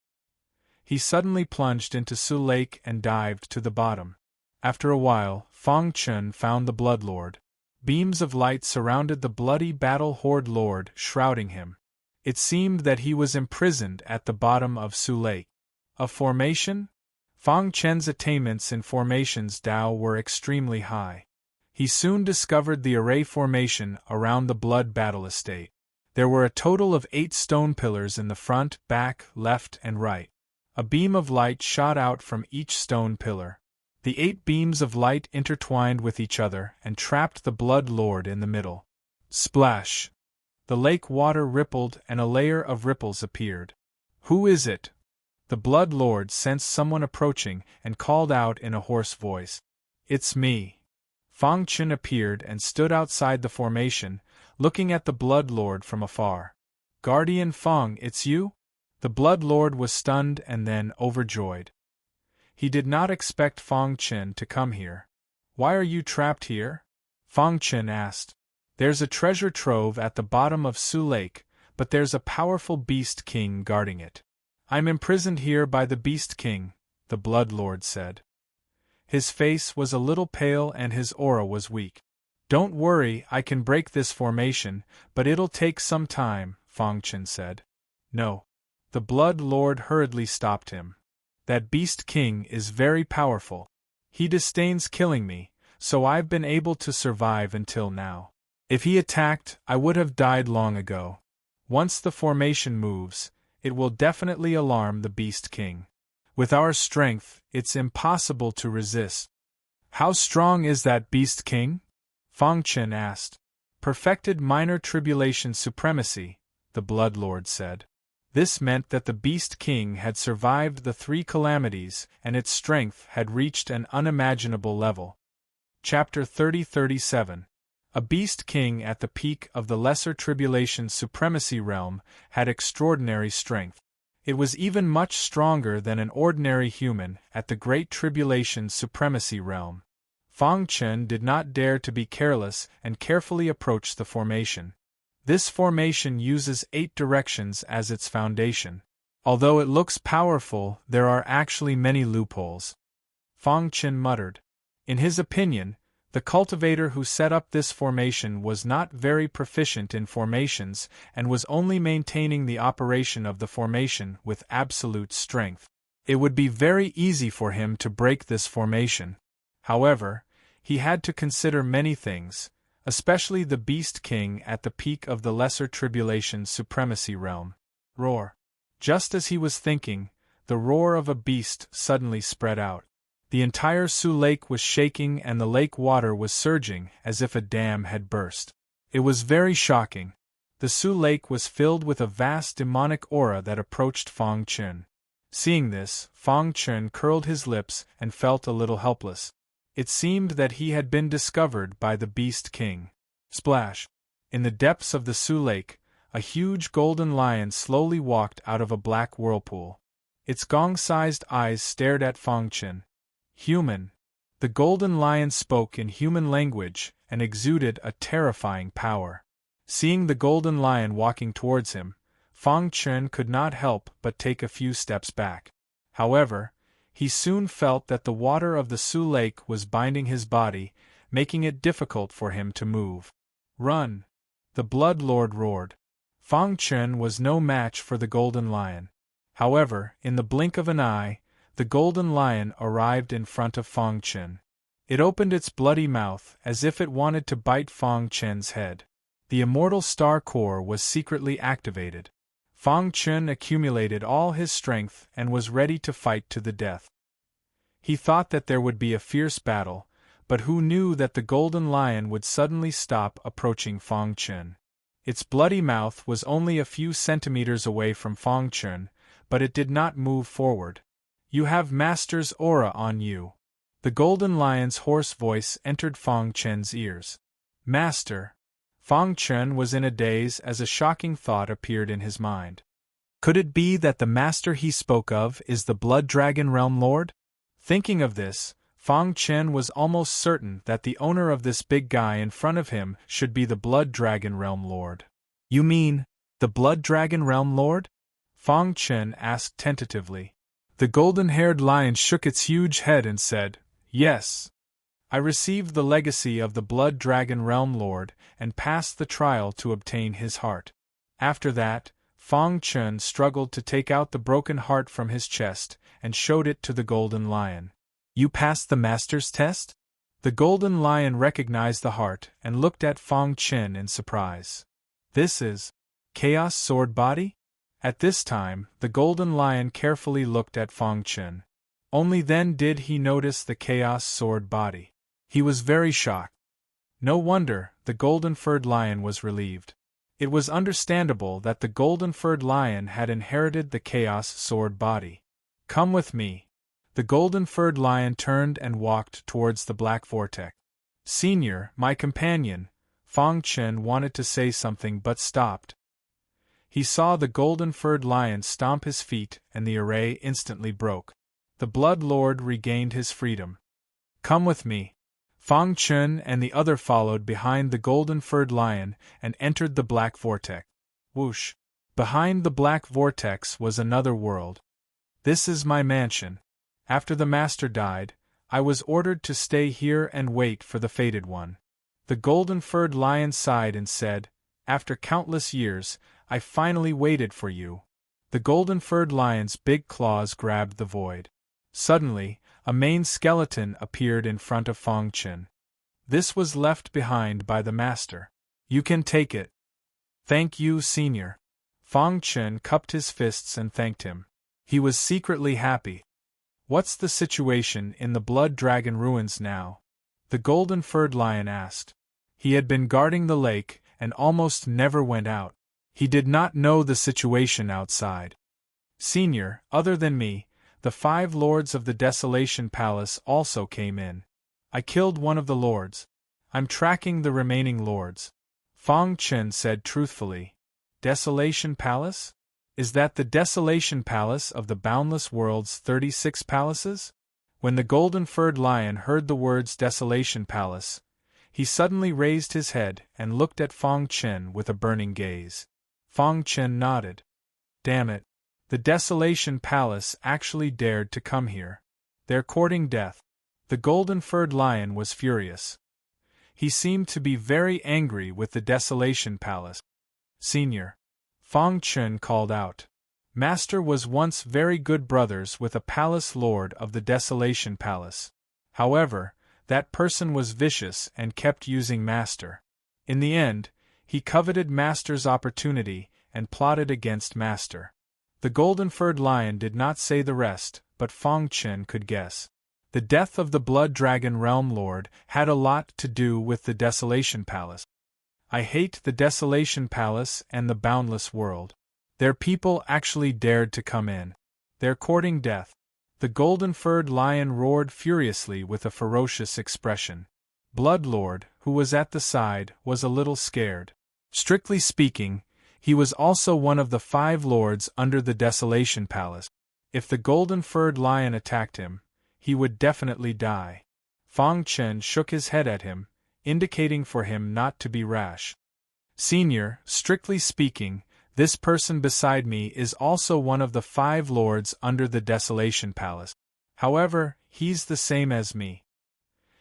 He suddenly plunged into Su Lake and dived to the bottom. After a while, Fang Chen found the Blood Lord. Beams of light surrounded the bloody battle horde lord, shrouding him. It seemed that he was imprisoned at the bottom of Su Lake. A formation? Fang Chen's attainments in formations Dao were extremely high. He soon discovered the array formation around the Blood Battle Estate. There were a total of 8 stone pillars in the front, back, left, and right. A beam of light shot out from each stone pillar. The 8 beams of light intertwined with each other and trapped the Blood Lord in the middle. Splash! The lake water rippled and a layer of ripples appeared. Who is it? The Blood Lord sensed someone approaching and called out in a hoarse voice. It's me. Fang Chen appeared and stood outside the formation, looking at the Blood Lord from afar. Guardian Fang, it's you? The Blood Lord was stunned and then overjoyed. He did not expect Fang Chen to come here. Why are you trapped here? Fang Chen asked. There's a treasure trove at the bottom of Su Lake, but there's a powerful Beast King guarding it. I'm imprisoned here by the Beast King, the Blood Lord said. His face was a little pale and his aura was weak. Don't worry, I can break this formation, but it'll take some time, Fang Chen said. No. The Blood Lord hurriedly stopped him. That Beast King is very powerful. He disdains killing me, so I've been able to survive until now. If he attacked, I would have died long ago. Once the formation moves, it will definitely alarm the Beast King. With our strength, it's impossible to resist. How strong is that Beast King? Fang Chen asked. Perfected minor tribulation supremacy, the Blood Lord said. This meant that the Beast King had survived the 3 calamities and its strength had reached an unimaginable level. Chapter 30-37. A Beast King at the peak of the Lesser Tribulation's supremacy realm had extraordinary strength. It was even much stronger than an ordinary human at the Great Tribulation's supremacy realm. Fang Chen did not dare to be careless and carefully approached the formation. This formation uses 8 directions as its foundation. Although it looks powerful, there are actually many loopholes. Fang Chen muttered. In his opinion, the cultivator who set up this formation was not very proficient in formations and was only maintaining the operation of the formation with absolute strength. It would be very easy for him to break this formation. However, he had to consider many things, especially the Beast King at the peak of the Lesser Tribulation's supremacy realm. Roar. Just as he was thinking, the roar of a beast suddenly spread out. The entire Su Lake was shaking and the lake water was surging as if a dam had burst. It was very shocking. The Su Lake was filled with a vast demonic aura that approached Fang Chen. Seeing this, Fang Chen curled his lips and felt a little helpless. It seemed that he had been discovered by the Beast King. Splash! In the depths of the Su Lake, a huge golden lion slowly walked out of a black whirlpool. Its gong-sized eyes stared at Fang Chen. Human. The golden lion spoke in human language and exuded a terrifying power. Seeing the golden lion walking towards him, Fang Chen could not help but take a few steps back. However, he soon felt that the water of the Su Lake was binding his body, making it difficult for him to move. Run! The Blood Lord roared. Fang Chen was no match for the golden lion. However, in the blink of an eye, the golden lion arrived in front of Fang Chen. It opened its bloody mouth as if it wanted to bite Fang Chen's head. The Immortal Star Core was secretly activated. Fang Chen accumulated all his strength and was ready to fight to the death. He thought that there would be a fierce battle, but who knew that the golden lion would suddenly stop approaching Fang Chen. Its bloody mouth was only a few centimeters away from Fang Chen, but it did not move forward. You have Master's aura on you. The golden lion's hoarse voice entered Fang Chen's ears. Master. Fang Chen was in a daze as a shocking thought appeared in his mind. Could it be that the master he spoke of is the Blood Dragon Realm Lord? Thinking of this, Fang Chen was almost certain that the owner of this big guy in front of him should be the Blood Dragon Realm Lord. You mean, the Blood Dragon Realm Lord? Fang Chen asked tentatively. The golden-haired lion shook its huge head and said, Yes. I received the legacy of the Blood Dragon Realm Lord and passed the trial to obtain his heart. After that, Fang Chen struggled to take out the broken heart from his chest and showed it to the golden lion. You passed the master's test? The golden lion recognized the heart and looked at Fang Chen in surprise. This is Chaos Sword Body? At this time, the golden lion carefully looked at Fang Chen. Only then did he notice the Chaos Sword Body. He was very shocked. No wonder the golden-furred lion was relieved. It was understandable that the golden-furred lion had inherited the Chaos Sword Body. Come with me. The golden-furred lion turned and walked towards the black vortex. Senior, my companion, Fang Chen wanted to say something but stopped. He saw the golden-furred lion stomp his feet and the array instantly broke. The Blood Lord regained his freedom. Come with me. Fang Chen and the other followed behind the golden-furred lion and entered the black vortex. Whoosh! Behind the black vortex was another world. This is my mansion. After the master died, I was ordered to stay here and wait for the fated one. The golden-furred lion sighed and said, After countless years, I finally waited for you. The golden-furred lion's big claws grabbed the void. Suddenly, a main skeleton appeared in front of Fang Chen. This was left behind by the master. You can take it. Thank you, Senior. Fang Chen cupped his fists and thanked him. He was secretly happy. What's the situation in the Blood Dragon ruins now? The golden-furred lion asked. He had been guarding the lake and almost never went out. He did not know the situation outside. Senior, other than me, the 5 lords of the Desolation Palace also came in. I killed one of the lords. I'm tracking the remaining lords. Fang Chen said truthfully. Desolation Palace? Is that the Desolation Palace of the Boundless World's 36 palaces? When the golden-furred lion heard the words Desolation Palace, he suddenly raised his head and looked at Fang Chen with a burning gaze. Fang Chen nodded. Damn it. The Desolation Palace actually dared to come here. They're courting death. The golden-furred lion was furious. He seemed to be very angry with the Desolation Palace. Senior. Fang Chen called out. Master was once very good brothers with a palace lord of the Desolation Palace. However, that person was vicious and kept using Master. In the end, he coveted Master's opportunity and plotted against Master. The golden-furred lion did not say the rest, but Fang Chen could guess. The death of the Blood Dragon Realm Lord had a lot to do with the Desolation Palace. I hate the Desolation Palace and the Boundless World. Their people actually dared to come in. They're courting death. The golden-furred lion roared furiously with a ferocious expression. Blood Lord, who was at the side, was a little scared. Strictly speaking, he was also one of the 5 lords under the Desolation Palace. If the golden-furred lion attacked him, he would definitely die. Fang Chen shook his head at him, indicating for him not to be rash. Senior, strictly speaking, this person beside me is also one of the 5 lords under the Desolation Palace. However, he's the same as me.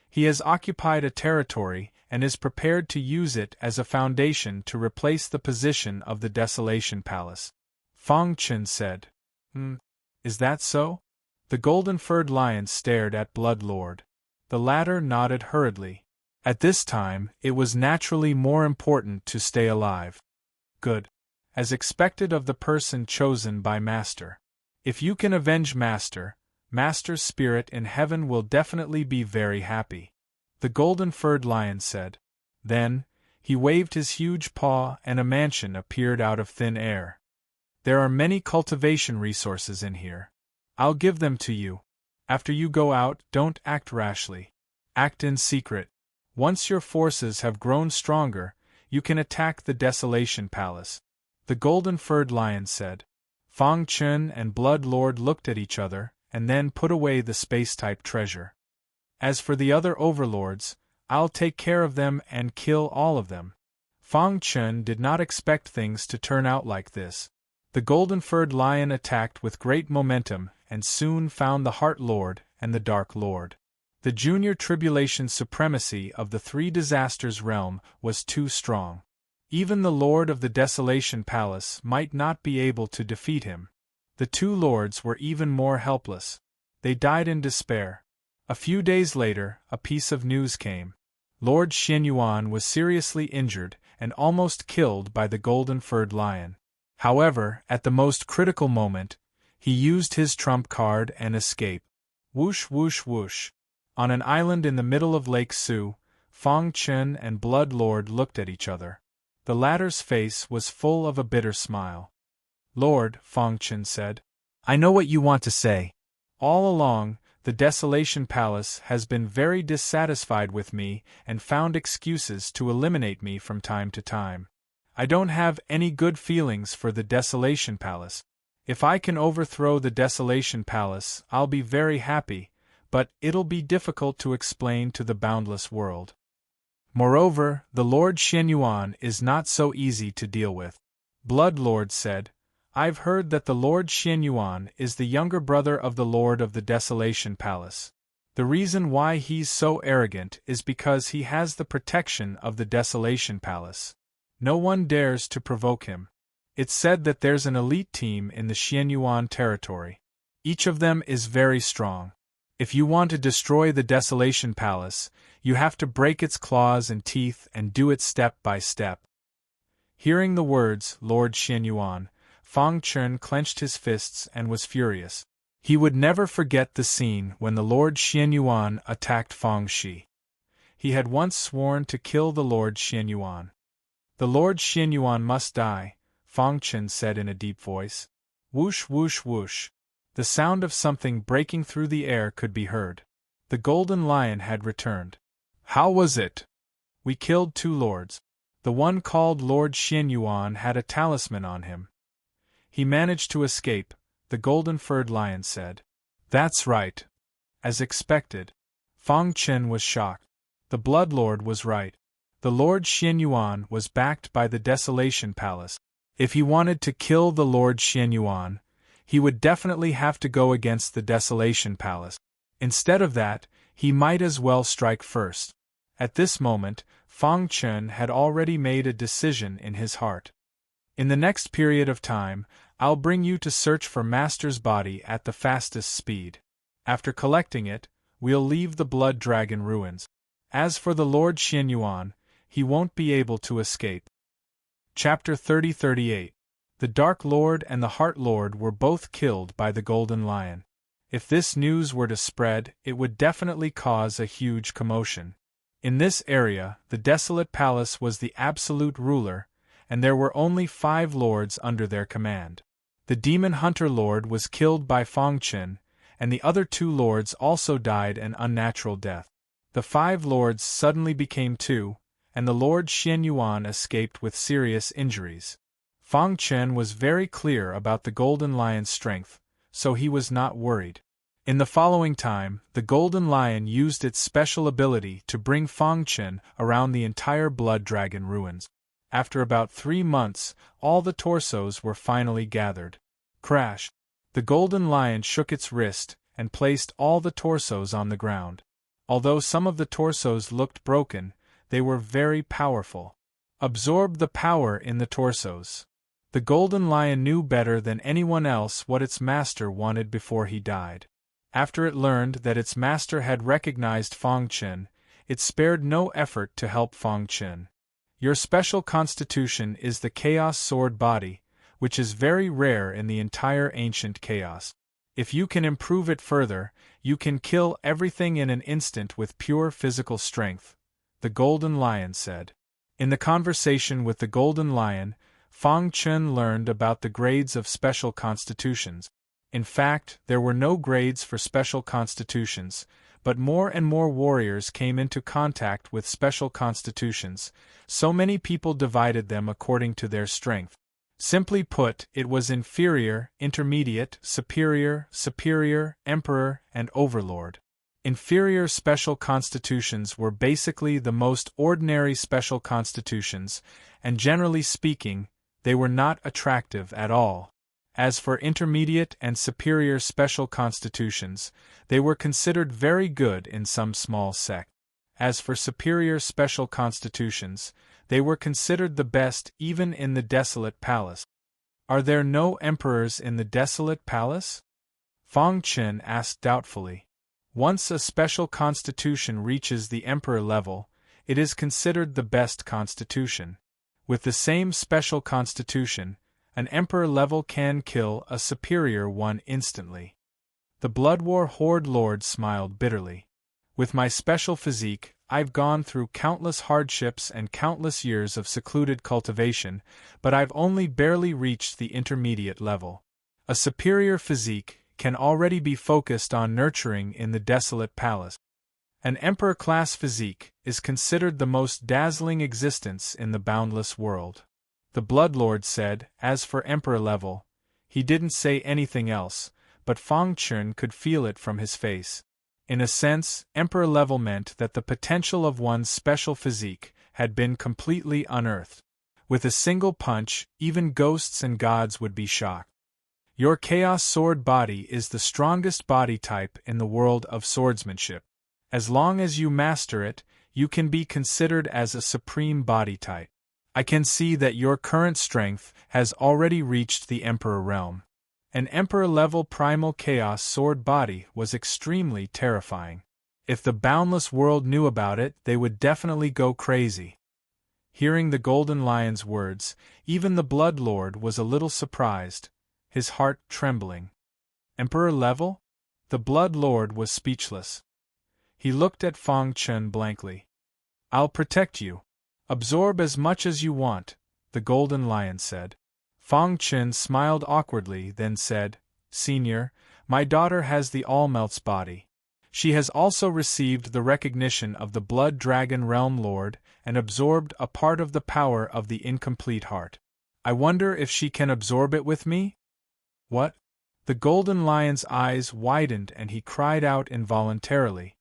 He has occupied a territory and is prepared to use it as a foundation to replace the position of the Desolation Palace. Fang Chen said. Is that so? The golden-furred lion stared at Blood Lord. The latter nodded hurriedly. At this time, it was naturally more important to stay alive. Good. As expected of the person chosen by Master. If you can avenge Master, Master's spirit in heaven will definitely be very happy. The golden-furred lion said. Then, he waved his huge paw and a mansion appeared out of thin air. There are many cultivation resources in here. I'll give them to you. After you go out, don't act rashly. Act in secret. Once your forces have grown stronger, you can attack the Desolation Palace. The golden-furred lion said. Fang Chen and Blood Lord looked at each other, and then put away the space-type treasure. As for the other overlords, I'll take care of them and kill all of them. Fang Chen did not expect things to turn out like this. The golden-furred lion attacked with great momentum and soon found the Heart Lord and the Dark Lord. The junior tribulation supremacy of the 3 disasters realm was too strong. Even the Lord of the Desolation Palace might not be able to defeat him. The 2 lords were even more helpless. They died in despair. A few days later, a piece of news came. Lord Xianyuan was seriously injured and almost killed by the golden-furred lion. However, at the most critical moment, he used his trump card and escaped. Whoosh whoosh whoosh. On an island in the middle of Lake Su, Fang Chen and Blood Lord looked at each other. The latter's face was full of a bitter smile. Lord, Fang Chen said, I know what you want to say. All along, the Desolation Palace has been very dissatisfied with me and found excuses to eliminate me from time to time. I don't have any good feelings for the Desolation Palace. If I can overthrow the Desolation Palace, I'll be very happy, but it'll be difficult to explain to the boundless world. Moreover, the Lord Xianyuan is not so easy to deal with. Blood Lord said, I've heard that the Lord Xianyuan is the younger brother of the Lord of the Desolation Palace. The reason why he's so arrogant is because he has the protection of the Desolation Palace. No one dares to provoke him. It's said that there's an elite team in the Xianyuan territory. Each of them is very strong. If you want to destroy the Desolation Palace, you have to break its claws and teeth and do it step by step. Hearing the words, Lord Xianyuan, Fang Chen clenched his fists and was furious. He would never forget the scene when the Lord Xianyuan attacked Fang Shi. He had once sworn to kill the Lord Xianyuan. The Lord Xianyuan must die, Fang Chen said in a deep voice. Whoosh whoosh whoosh. The sound of something breaking through the air could be heard. The golden lion had returned. How was it? We killed 2 lords. The one called Lord Xianyuan had a talisman on him. He managed to escape, the golden-furred lion said. That's right. As expected. Fang Chen was shocked. The Blood Lord was right. The Lord Xianyuan was backed by the Desolation Palace. If he wanted to kill the Lord Xianyuan, he would definitely have to go against the Desolation Palace. Instead of that, he might as well strike first. At this moment, Fang Chen had already made a decision in his heart. In the next period of time, I'll bring you to search for Master's body at the fastest speed. After collecting it, we'll leave the Blood Dragon ruins. As for the Lord Xianyuan, he won't be able to escape. Chapter 30-38. The Dark Lord and the Heart Lord were both killed by the Golden Lion. If this news were to spread, it would definitely cause a huge commotion. In this area, the Desolate Palace was the absolute ruler, and there were only 5 lords under their command. The Demon Hunter Lord was killed by Fang Chen, and the other 2 lords also died an unnatural death. The 5 lords suddenly became 2, and the Lord Xianyuan escaped with serious injuries. Fang Chen was very clear about the Golden Lion's strength, so he was not worried. In the following time, the Golden Lion used its special ability to bring Fang Chen around the entire Blood Dragon ruins. After about 3 months, all the torsos were finally gathered. Crash! The Golden Lion shook its wrist and placed all the torsos on the ground. Although some of the torsos looked broken, they were very powerful. Absorb the power in the torsos. The Golden Lion knew better than anyone else what its master wanted before he died. After it learned that its master had recognized Fang Chen, it spared no effort to help Fang Chen. Your special constitution is the Chaos Sword Body, which is very rare in the entire ancient chaos. If you can improve it further, you can kill everything in an instant with pure physical strength, the Golden Lion said. In the conversation with the Golden Lion, Fang Chen learned about the grades of special constitutions. In fact, there were no grades for special constitutions, but more and more warriors came into contact with special constitutions, so many people divided them according to their strength. Simply put, it was inferior, intermediate, superior, emperor, and overlord. Inferior special constitutions were basically the most ordinary special constitutions, and generally speaking, they were not attractive at all. As for intermediate and superior special constitutions, they were considered very good in some small sect. As for superior special constitutions, they were considered the best even in the Desolate Palace. Are there no emperors in the Desolate Palace? Fang Chen asked doubtfully. Once a special constitution reaches the emperor level, it is considered the best constitution. With the same special constitution, an emperor level can kill a superior one instantly. The Blood War Horde Lord smiled bitterly. With my special physique, I've gone through countless hardships and countless years of secluded cultivation, but I've only barely reached the intermediate level. A superior physique can already be focused on nurturing in the Desolate Palace. An emperor-class physique is considered the most dazzling existence in the boundless world. The Blood Lord said, as for emperor level, he didn't say anything else, but Fang Chen could feel it from his face. In a sense, emperor level meant that the potential of one's special physique had been completely unearthed. With a single punch, even ghosts and gods would be shocked. Your Chaos Sword Body is the strongest body type in the world of swordsmanship. As long as you master it, you can be considered as a supreme body type. I can see that your current strength has already reached the Emperor realm. An Emperor-level primal Chaos Sword Body was extremely terrifying. If the boundless world knew about it, they would definitely go crazy. Hearing the Golden Lion's words, even the Blood Lord was a little surprised, his heart trembling. Emperor level? The Blood Lord was speechless. He looked at Fang Chen blankly. I'll protect you. Absorb as much as you want, the Golden Lion said. Fang Chen smiled awkwardly, then said, Senior, my daughter has the All-Melt's body. She has also received the recognition of the Blood Dragon Realm Lord and absorbed a part of the power of the incomplete heart. I wonder if she can absorb it with me? What? The Golden Lion's eyes widened and he cried out involuntarily.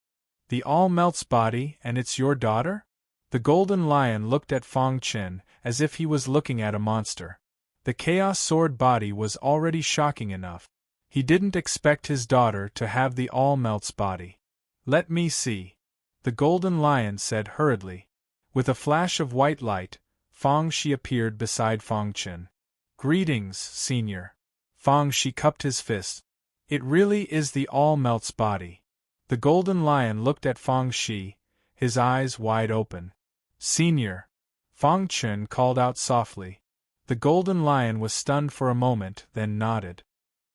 The All-Melt's body, and it's your daughter? The Golden Lion looked at Fang Chen as if he was looking at a monster. The Chaos Sword body was already shocking enough. He didn't expect his daughter to have the All-Melt's body. Let me see. The Golden Lion said hurriedly. With a flash of white light, Fang Shi appeared beside Fang Chen. Greetings, Senior. Fang Shi cupped his fist. It really is the All-Melt's body. The Golden Lion looked at Fang Shi, his eyes wide open. Senior. Fang Chen called out softly. The Golden Lion was stunned for a moment, then nodded.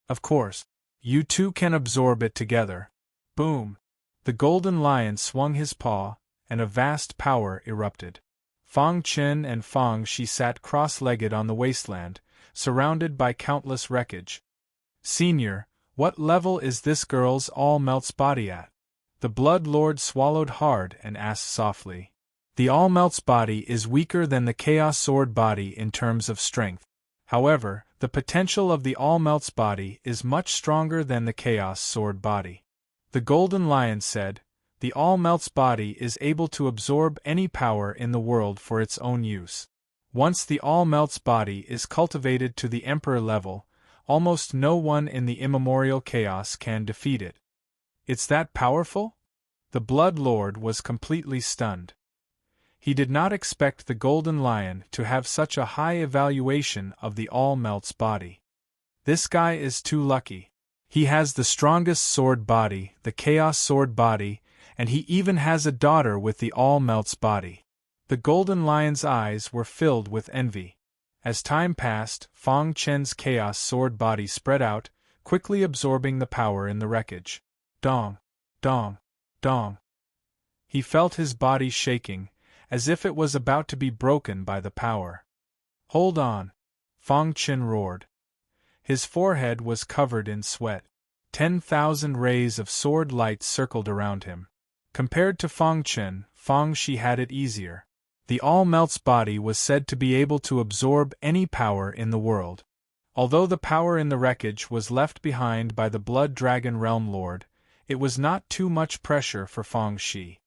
Of course. You two can absorb it together. Boom. The Golden Lion swung his paw, and a vast power erupted. Fang Chen and Fang Shi sat cross-legged on the wasteland, surrounded by countless wreckage. Senior, what level is this girl's All-Melt's body at? The Blood Lord swallowed hard and asked softly. The All-Melt's body is weaker than the Chaos Sword body in terms of strength. However, the potential of the All-Melt's body is much stronger than the Chaos Sword body. The Golden Lion said, the All-Melt's body is able to absorb any power in the world for its own use. Once the All-Melt's body is cultivated to the Emperor level, almost no one in the immemorial chaos can defeat it. It's that powerful? The Blood Lord was completely stunned. He did not expect the Golden Lion to have such a high evaluation of the All-Melt's body. This guy is too lucky. He has the strongest sword body, the Chaos Sword body, and he even has a daughter with the All-Melt's body. The Golden Lion's eyes were filled with envy. As time passed, Fang Chen's Chaos Sword body spread out, quickly absorbing the power in the wreckage. Dong, dong, dong. He felt his body shaking, as if it was about to be broken by the power. Hold on! Fang Chen roared. His forehead was covered in sweat. 10,000 rays of sword light circled around him. Compared to Fang Chen, Fang Shi had it easier. The All-Melt's body was said to be able to absorb any power in the world. Although the power in the wreckage was left behind by the Blood Dragon Realm Lord, it was not too much pressure for Fang Shi.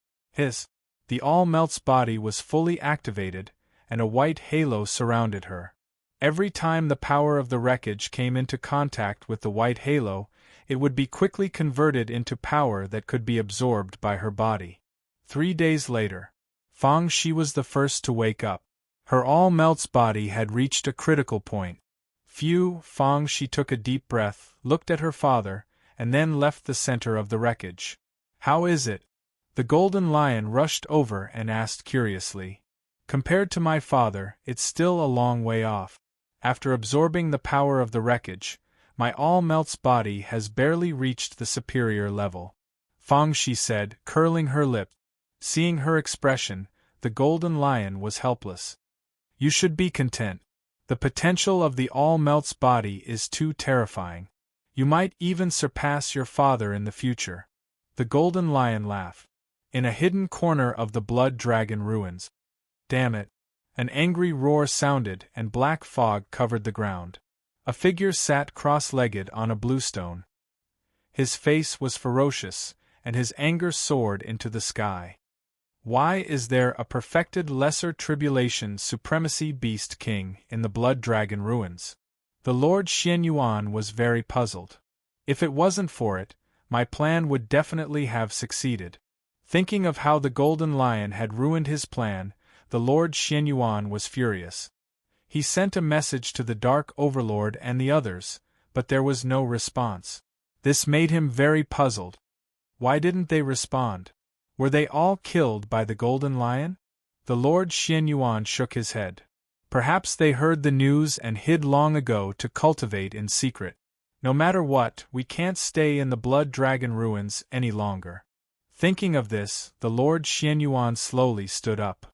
The All-Melt's body was fully activated, and a white halo surrounded her. Every time the power of the wreckage came into contact with the white halo, it would be quickly converted into power that could be absorbed by her body. 3 days later, Fang Shi was the first to wake up. Her All-Melt's body had reached a critical point. Fang Shi took a deep breath, looked at her father, and then left the center of the wreckage. How is it? The Golden Lion rushed over and asked curiously. Compared to my father, it's still a long way off. After absorbing the power of the wreckage, my All-Melt's body has barely reached the superior level. Fang Shi said, curling her lip. Seeing her expression, the Golden Lion was helpless. You should be content. The potential of the All-Melt's body is too terrifying. You might even surpass your father in the future. The Golden Lion laughed. In a hidden corner of the Blood Dragon ruins. Damn it! An angry roar sounded and black fog covered the ground. A figure sat cross-legged on a bluestone. His face was ferocious, and his anger soared into the sky. Why is there a perfected lesser tribulation supremacy beast king in the Blood Dragon ruins? The Lord Xianyuan was very puzzled. If it wasn't for it, my plan would definitely have succeeded. Thinking of how the Golden Lion had ruined his plan, the Lord Xianyuan was furious. He sent a message to the Dark Overlord and the others, but there was no response. This made him very puzzled. Why didn't they respond? Were they all killed by the Golden Lion? The Lord Xianyuan shook his head. Perhaps they heard the news and hid long ago to cultivate in secret. No matter what, we can't stay in the Blood Dragon ruins any longer. Thinking of this, the Lord Xianyuan slowly stood up.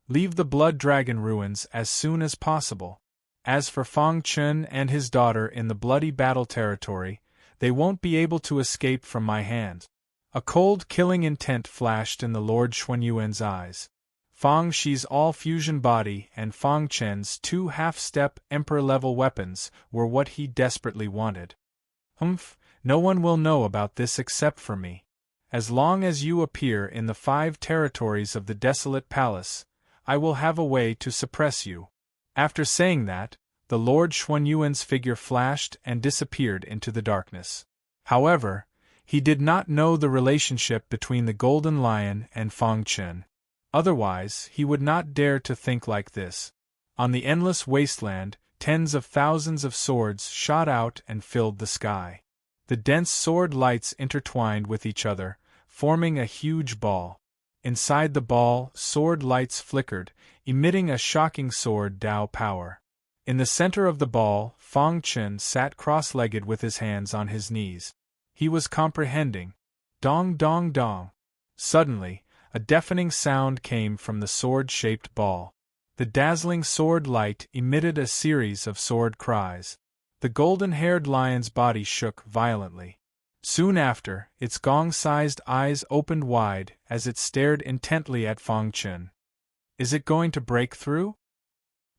Leave the Blood Dragon ruins as soon as possible. As for Fang Chun and his daughter in the bloody battle territory, they won't be able to escape from my hands. A cold killing intent flashed in the Lord Xuanyuan's eyes. Fang Shi's all-fusion body and Fang Chen's 2 half-step Emperor-level weapons were what he desperately wanted. No one will know about this except for me. As long as you appear in the 5 territories of the desolate palace, I will have a way to suppress you. After saying that, the Lord Xuanyuan's figure flashed and disappeared into the darkness. However, he did not know the relationship between the Golden Lion and Fang Chen. Otherwise, he would not dare to think like this. On the endless wasteland, tens of thousands of swords shot out and filled the sky. The dense sword lights intertwined with each other, forming a huge ball. Inside the ball, sword lights flickered, emitting a shocking sword Dao power. In the center of the ball, Fang Chen sat cross-legged with his hands on his knees. He was comprehending. Dong dong dong. Suddenly, a deafening sound came from the sword-shaped ball. The dazzling sword light emitted a series of sword cries. The golden-haired lion's body shook violently. Soon after, its gong-sized eyes opened wide as it stared intently at Fang Chen. Is it going to break through?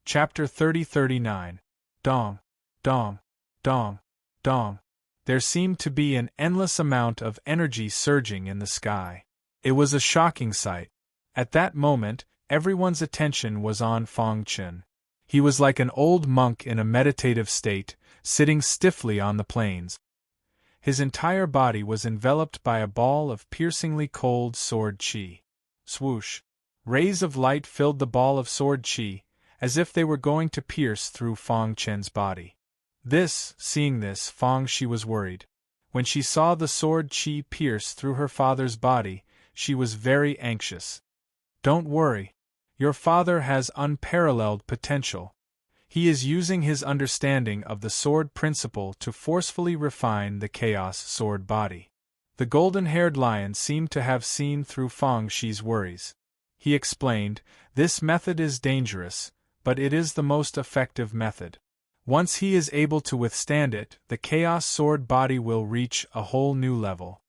Chapter 30-39. Dong, dong, dong, dong. There seemed to be an endless amount of energy surging in the sky. It was a shocking sight. At that moment, everyone's attention was on Fang Chen. He was like an old monk in a meditative state, sitting stiffly on the plains. His entire body was enveloped by a ball of piercingly cold sword qi. Swoosh! Rays of light filled the ball of sword qi, as if they were going to pierce through Fang Chen's body. Seeing this, Fang Shi was worried. When she saw the sword qi pierce through her father's body, she was very anxious. Don't worry. Your father has unparalleled potential. He is using his understanding of the sword principle to forcefully refine the chaos sword body. The golden-haired lion seemed to have seen through Fang Shi's worries. He explained, this method is dangerous, but it is the most effective method. Once he is able to withstand it, the chaos sword body will reach a whole new level.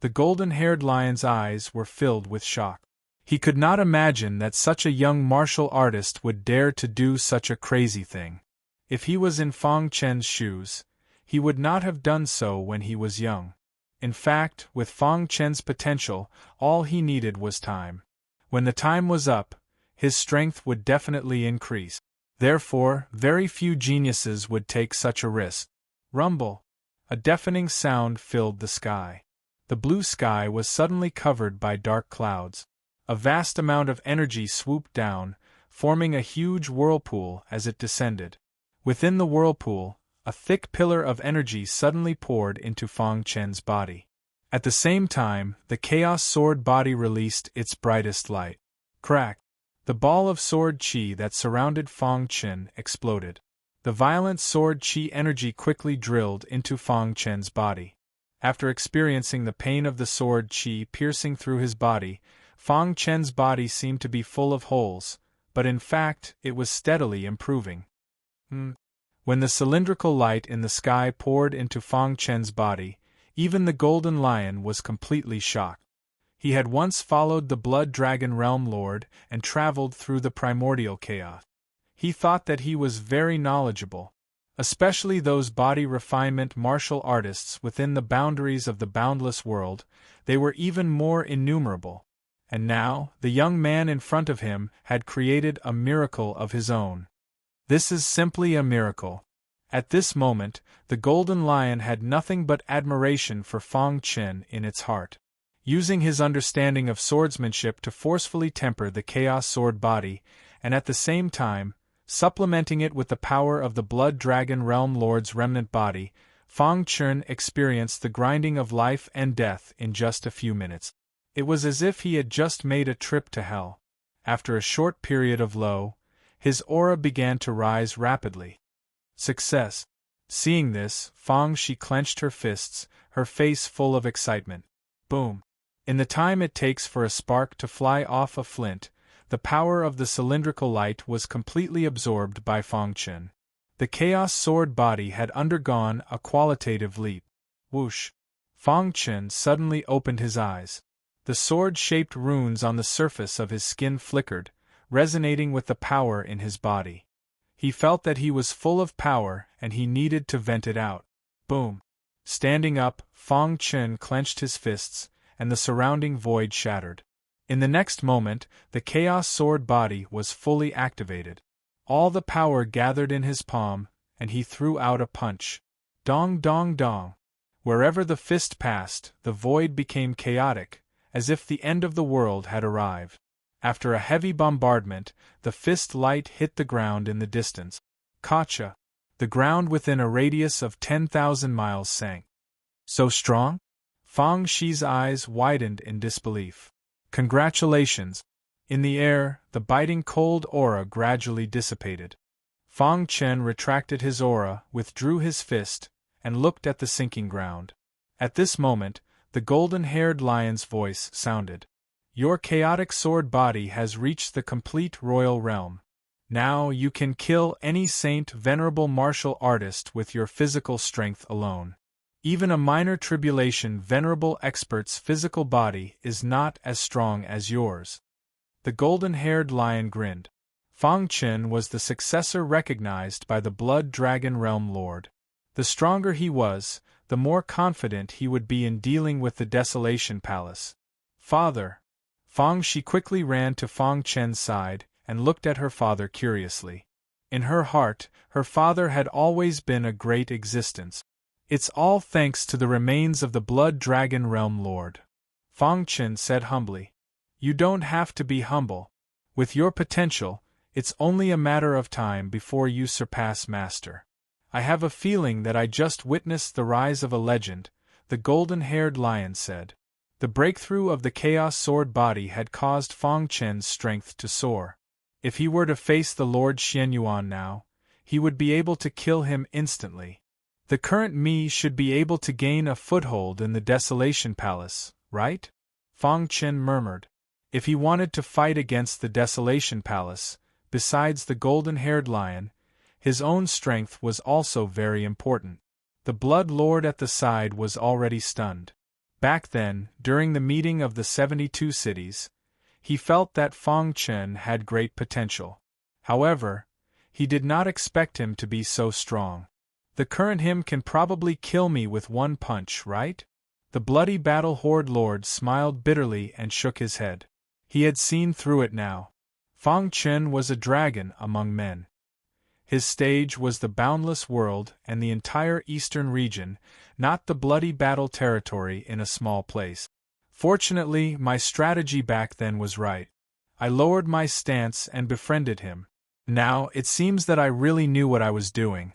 The golden-haired lion's eyes were filled with shock. He could not imagine that such a young martial artist would dare to do such a crazy thing. If he was in Fang Chen's shoes, he would not have done so when he was young. In fact, with Fang Chen's potential, all he needed was time. When the time was up, his strength would definitely increase. Therefore, very few geniuses would take such a risk. Rumble! A deafening sound filled the sky. The blue sky was suddenly covered by dark clouds. A vast amount of energy swooped down, forming a huge whirlpool as it descended. Within the whirlpool, a thick pillar of energy suddenly poured into Fang Chen's body. At the same time, the chaos sword body released its brightest light. Crack! The ball of sword qi that surrounded Fang Chen exploded. The violent sword qi energy quickly drilled into Fang Chen's body. After experiencing the pain of the sword qi piercing through his body, Fang Chen's body seemed to be full of holes, but in fact it was steadily improving. When the cylindrical light in the sky poured into Fang Chen's body, even the Golden Lion was completely shocked. He had once followed the Blood Dragon Realm Lord and traveled through the primordial chaos. He thought that he was very knowledgeable, especially those body refinement martial artists within the boundaries of the boundless world. They were even more innumerable. And now, the young man in front of him had created a miracle of his own. This is simply a miracle. At this moment, the Golden Lion had nothing but admiration for Fang Chen in its heart. Using his understanding of swordsmanship to forcefully temper the chaos sword body, and at the same time, supplementing it with the power of the Blood Dragon Realm Lord's remnant body, Fang Chen experienced the grinding of life and death in just a few minutes. It was as if he had just made a trip to hell. After a short period of low, his aura began to rise rapidly. Success! Seeing this, Fang Shi clenched her fists, her face full of excitement. Boom! In the time it takes for a spark to fly off a flint, the power of the cylindrical light was completely absorbed by Fang Chen. The Chaos Sword body had undergone a qualitative leap. Whoosh! Fang Chen suddenly opened his eyes. The sword-shaped runes on the surface of his skin flickered, resonating with the power in his body. He felt that he was full of power and he needed to vent it out. Boom! Standing up, Fang Chen clenched his fists, and the surrounding void shattered. In the next moment, the Chaos Sword body was fully activated. All the power gathered in his palm, and he threw out a punch. Dong dong dong! Wherever the fist passed, the void became chaotic, as if the end of the world had arrived. After a heavy bombardment, the fist light hit the ground in the distance. Kacha! The ground within a radius of 10,000 miles sank. So strong? Fang Shi's eyes widened in disbelief. Congratulations! In the air, the biting cold aura gradually dissipated. Fang Chen retracted his aura, withdrew his fist, and looked at the sinking ground. At this moment, the golden-haired lion's voice sounded. Your chaotic sword body has reached the complete royal realm. Now you can kill any saint venerable martial artist with your physical strength alone. Even a minor tribulation venerable expert's physical body is not as strong as yours. The golden-haired lion grinned. Fang Chen was the successor recognized by the Blood Dragon Realm Lord. The stronger he was, the more confident he would be in dealing with the Desolation Palace. Father! Fang Shi quickly ran to Fang Chen's side and looked at her father curiously. In her heart, her father had always been a great existence. It's all thanks to the remains of the Blood Dragon Realm Lord. Fang Chen said humbly. You don't have to be humble. With your potential, it's only a matter of time before you surpass Master. I have a feeling that I just witnessed the rise of a legend, the golden-haired lion said. The breakthrough of the Chaos Sword body had caused Fang Chen's strength to soar. If he were to face the Lord Xianyuan now, he would be able to kill him instantly. The current me should be able to gain a foothold in the Desolation Palace, right? Fang Chen murmured. If he wanted to fight against the Desolation Palace, besides the golden-haired lion, his own strength was also very important. The Blood Lord at the side was already stunned. Back then, during the meeting of the 72 cities, he felt that Fang Chen had great potential. However, he did not expect him to be so strong. The current him can probably kill me with one punch, right? The Bloody Battle Horde Lord smiled bitterly and shook his head. He had seen through it now. Fang Chen was a dragon among men. His stage was the boundless world and the entire eastern region, not the bloody battle territory in a small place. Fortunately, my strategy back then was right. I lowered my stance and befriended him. Now, it seems that I really knew what I was doing.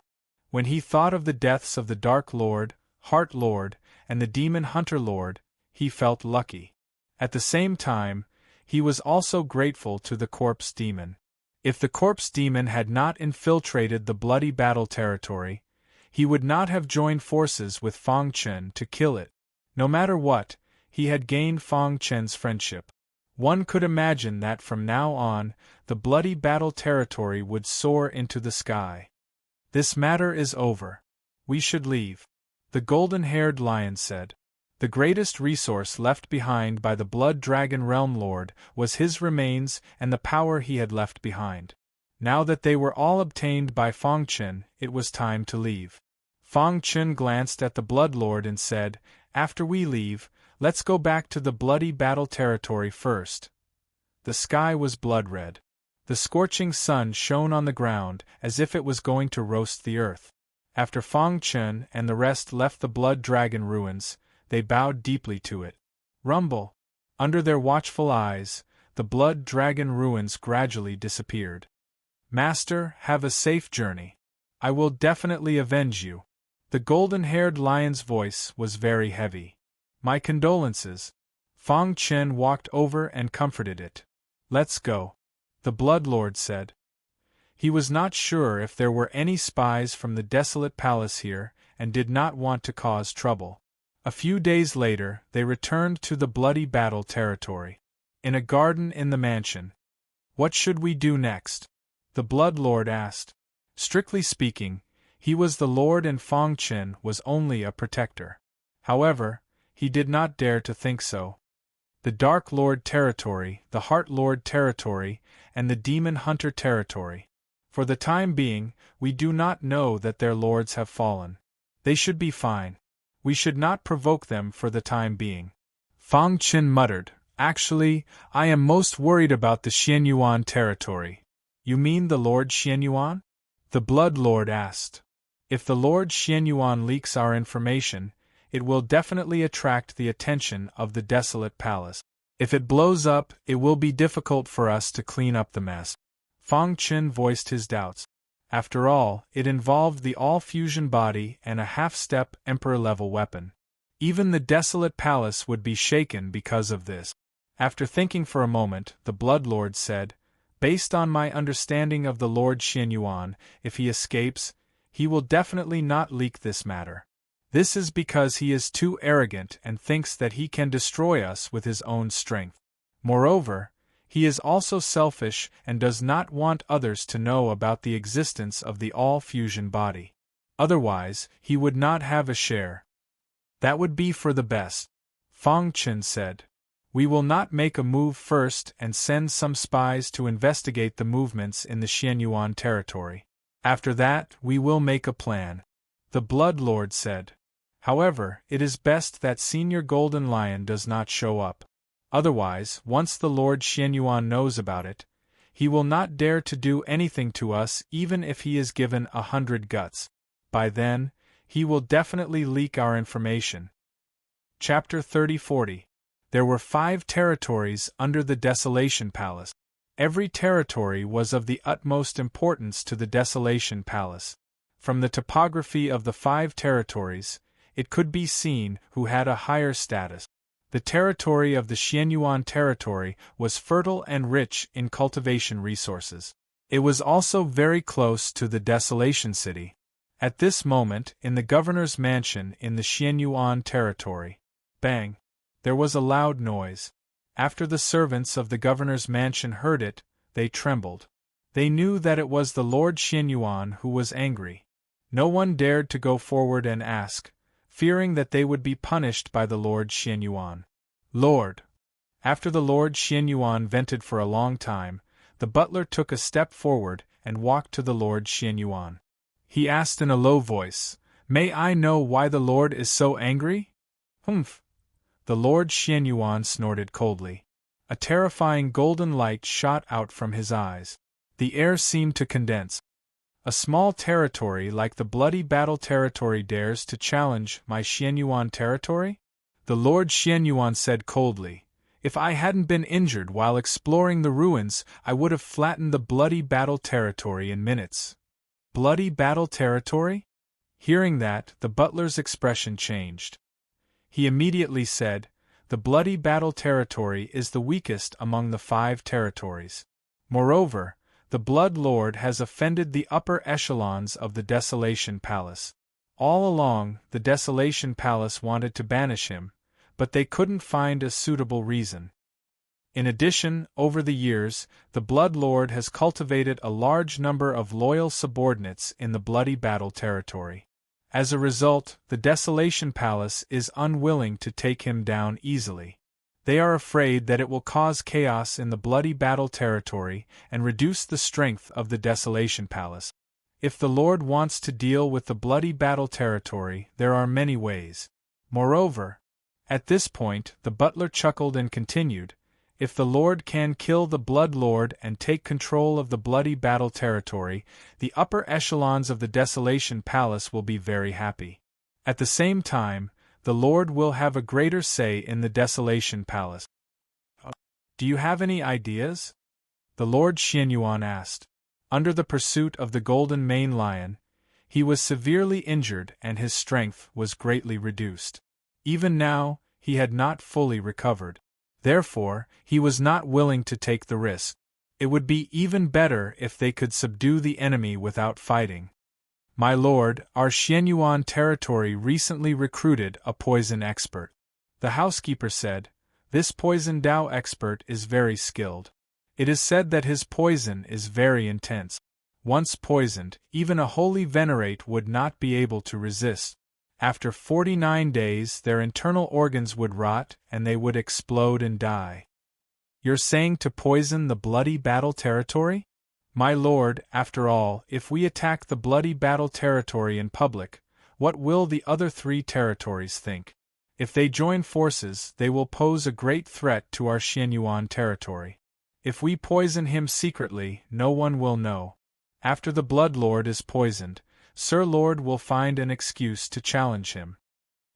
When he thought of the deaths of the Dark Lord, Heart Lord, and the Demon Hunter Lord, he felt lucky. At the same time, he was also grateful to the Corpse Demon. If the Corpse Demon had not infiltrated the bloody battle territory, he would not have joined forces with Fang Chen to kill it. No matter what, he had gained Fang Chen's friendship. One could imagine that from now on, the bloody battle territory would soar into the sky. This matter is over. We should leave. The golden-haired lion said. The greatest resource left behind by the Blood Dragon Realm Lord was his remains and the power he had left behind. Now that they were all obtained by Fang Chen, it was time to leave. Fang Chen glanced at the Blood Lord and said, After we leave, let's go back to the bloody battle territory first. The sky was blood-red. The scorching sun shone on the ground as if it was going to roast the earth. After Fang Chen and the rest left the Blood Dragon ruins, they bowed deeply to it. Rumble! Under their watchful eyes, the Blood Dragon ruins gradually disappeared. Master, have a safe journey. I will definitely avenge you. The golden-haired lion's voice was very heavy. My condolences. Fang Chen walked over and comforted it. Let's go. The Blood Lord said. He was not sure if there were any spies from the desolate palace here and did not want to cause trouble. A few days later, they returned to the bloody battle territory. In a garden in the mansion. What should we do next? The Blood Lord asked. Strictly speaking, he was the lord and Fong Chen was only a protector. However, he did not dare to think so. The Dark Lord territory, the Heart Lord territory, and the Demon Hunter territory. For the time being, we do not know that their lords have fallen. They should be fine. We should not provoke them for the time being. Fong Chen muttered, "Actually, I am most worried about the Xianyuan territory." "You mean the Lord Xianyuan?" the Blood Lord asked. "If the Lord Xianyuan leaks our information, it will definitely attract the attention of the desolate palace. If it blows up, it will be difficult for us to clean up the mess." Fong Chen voiced his doubts. After all, it involved the all-fusion body and a half-step Emperor-level weapon. Even the desolate palace would be shaken because of this. After thinking for a moment, the Blood Lord said, "Based on my understanding of the Lord Xianyuan, if he escapes, he will definitely not leak this matter. This is because he is too arrogant and thinks that he can destroy us with his own strength. Moreover, he is also selfish and does not want others to know about the existence of the all-fusion body. Otherwise, he would not have a share. That would be for the best," Fong Chen said. "We will not make a move first and send some spies to investigate the movements in the Xianyuan territory. After that, we will make a plan," the Blood Lord said. "However, it is best that Senior Golden Lion does not show up. Otherwise, once the Lord Xianyuan knows about it, he will not dare to do anything to us even if he is given 100 guts. By then, he will definitely leak our information." Chapter 30-40. There were 5 territories under the Desolation Palace. Every territory was of the utmost importance to the Desolation Palace. From the topography of the 5 territories, it could be seen who had a higher status. The territory of the Xianyuan territory was fertile and rich in cultivation resources. It was also very close to the Desolation City. At this moment, in the governor's mansion in the Xianyuan territory, bang! There was a loud noise. After the servants of the governor's mansion heard it, they trembled. They knew that it was the Lord Xianyuan who was angry. No one dared to go forward and ask, fearing that they would be punished by the Lord Xianyuan. "Lord!" After the Lord Xianyuan vented for a long time, the butler took a step forward and walked to the Lord Xianyuan. He asked in a low voice, "May I know why the Lord is so angry?" "Humph!" The Lord Xianyuan snorted coldly. A terrifying golden light shot out from his eyes. The air seemed to condense. "A small territory like the Bloody Battle territory dares to challenge my Xianyuan territory?" The Lord Xianyuan said coldly, "If I hadn't been injured while exploring the ruins, I would have flattened the Bloody Battle territory in minutes." "Bloody Battle territory?" Hearing that, the butler's expression changed. He immediately said, "The Bloody Battle territory is the weakest among the 5 territories. Moreover, the Blood Lord has offended the upper echelons of the Desolation Palace. All along, the Desolation Palace wanted to banish him, but they couldn't find a suitable reason. In addition, over the years, the Blood Lord has cultivated a large number of loyal subordinates in the Bloody Battle territory. As a result, the Desolation Palace is unwilling to take him down easily. They are afraid that it will cause chaos in the Bloody Battle territory and reduce the strength of the Desolation Palace. If the Lord wants to deal with the Bloody Battle territory, there are many ways. Moreover," at this point, the butler chuckled and continued, "if the Lord can kill the Blood Lord and take control of the Bloody Battle territory, the upper echelons of the Desolation Palace will be very happy. At the same time, the Lord will have a greater say in the Desolation Palace." "Do you have any ideas?" the Lord Xianyuan asked. Under the pursuit of the Golden Mane Lion, he was severely injured and his strength was greatly reduced. Even now, he had not fully recovered. Therefore, he was not willing to take the risk. It would be even better if they could subdue the enemy without fighting. "My lord, our Xianyuan territory recently recruited a poison expert," the housekeeper said. "This poison Dao expert is very skilled. It is said that his poison is very intense. Once poisoned, even a holy venerate would not be able to resist. After 49 days their internal organs would rot and they would explode and die. You're saying to poison the bloody battle territory? My lord, after all, if we attack the bloody battle territory in public, what will the other 3 territories think? If they join forces, they will pose a great threat to our Xianyuan territory. If we poison him secretly, no one will know. After the Blood Lord is poisoned, Sir Lord will find an excuse to challenge him.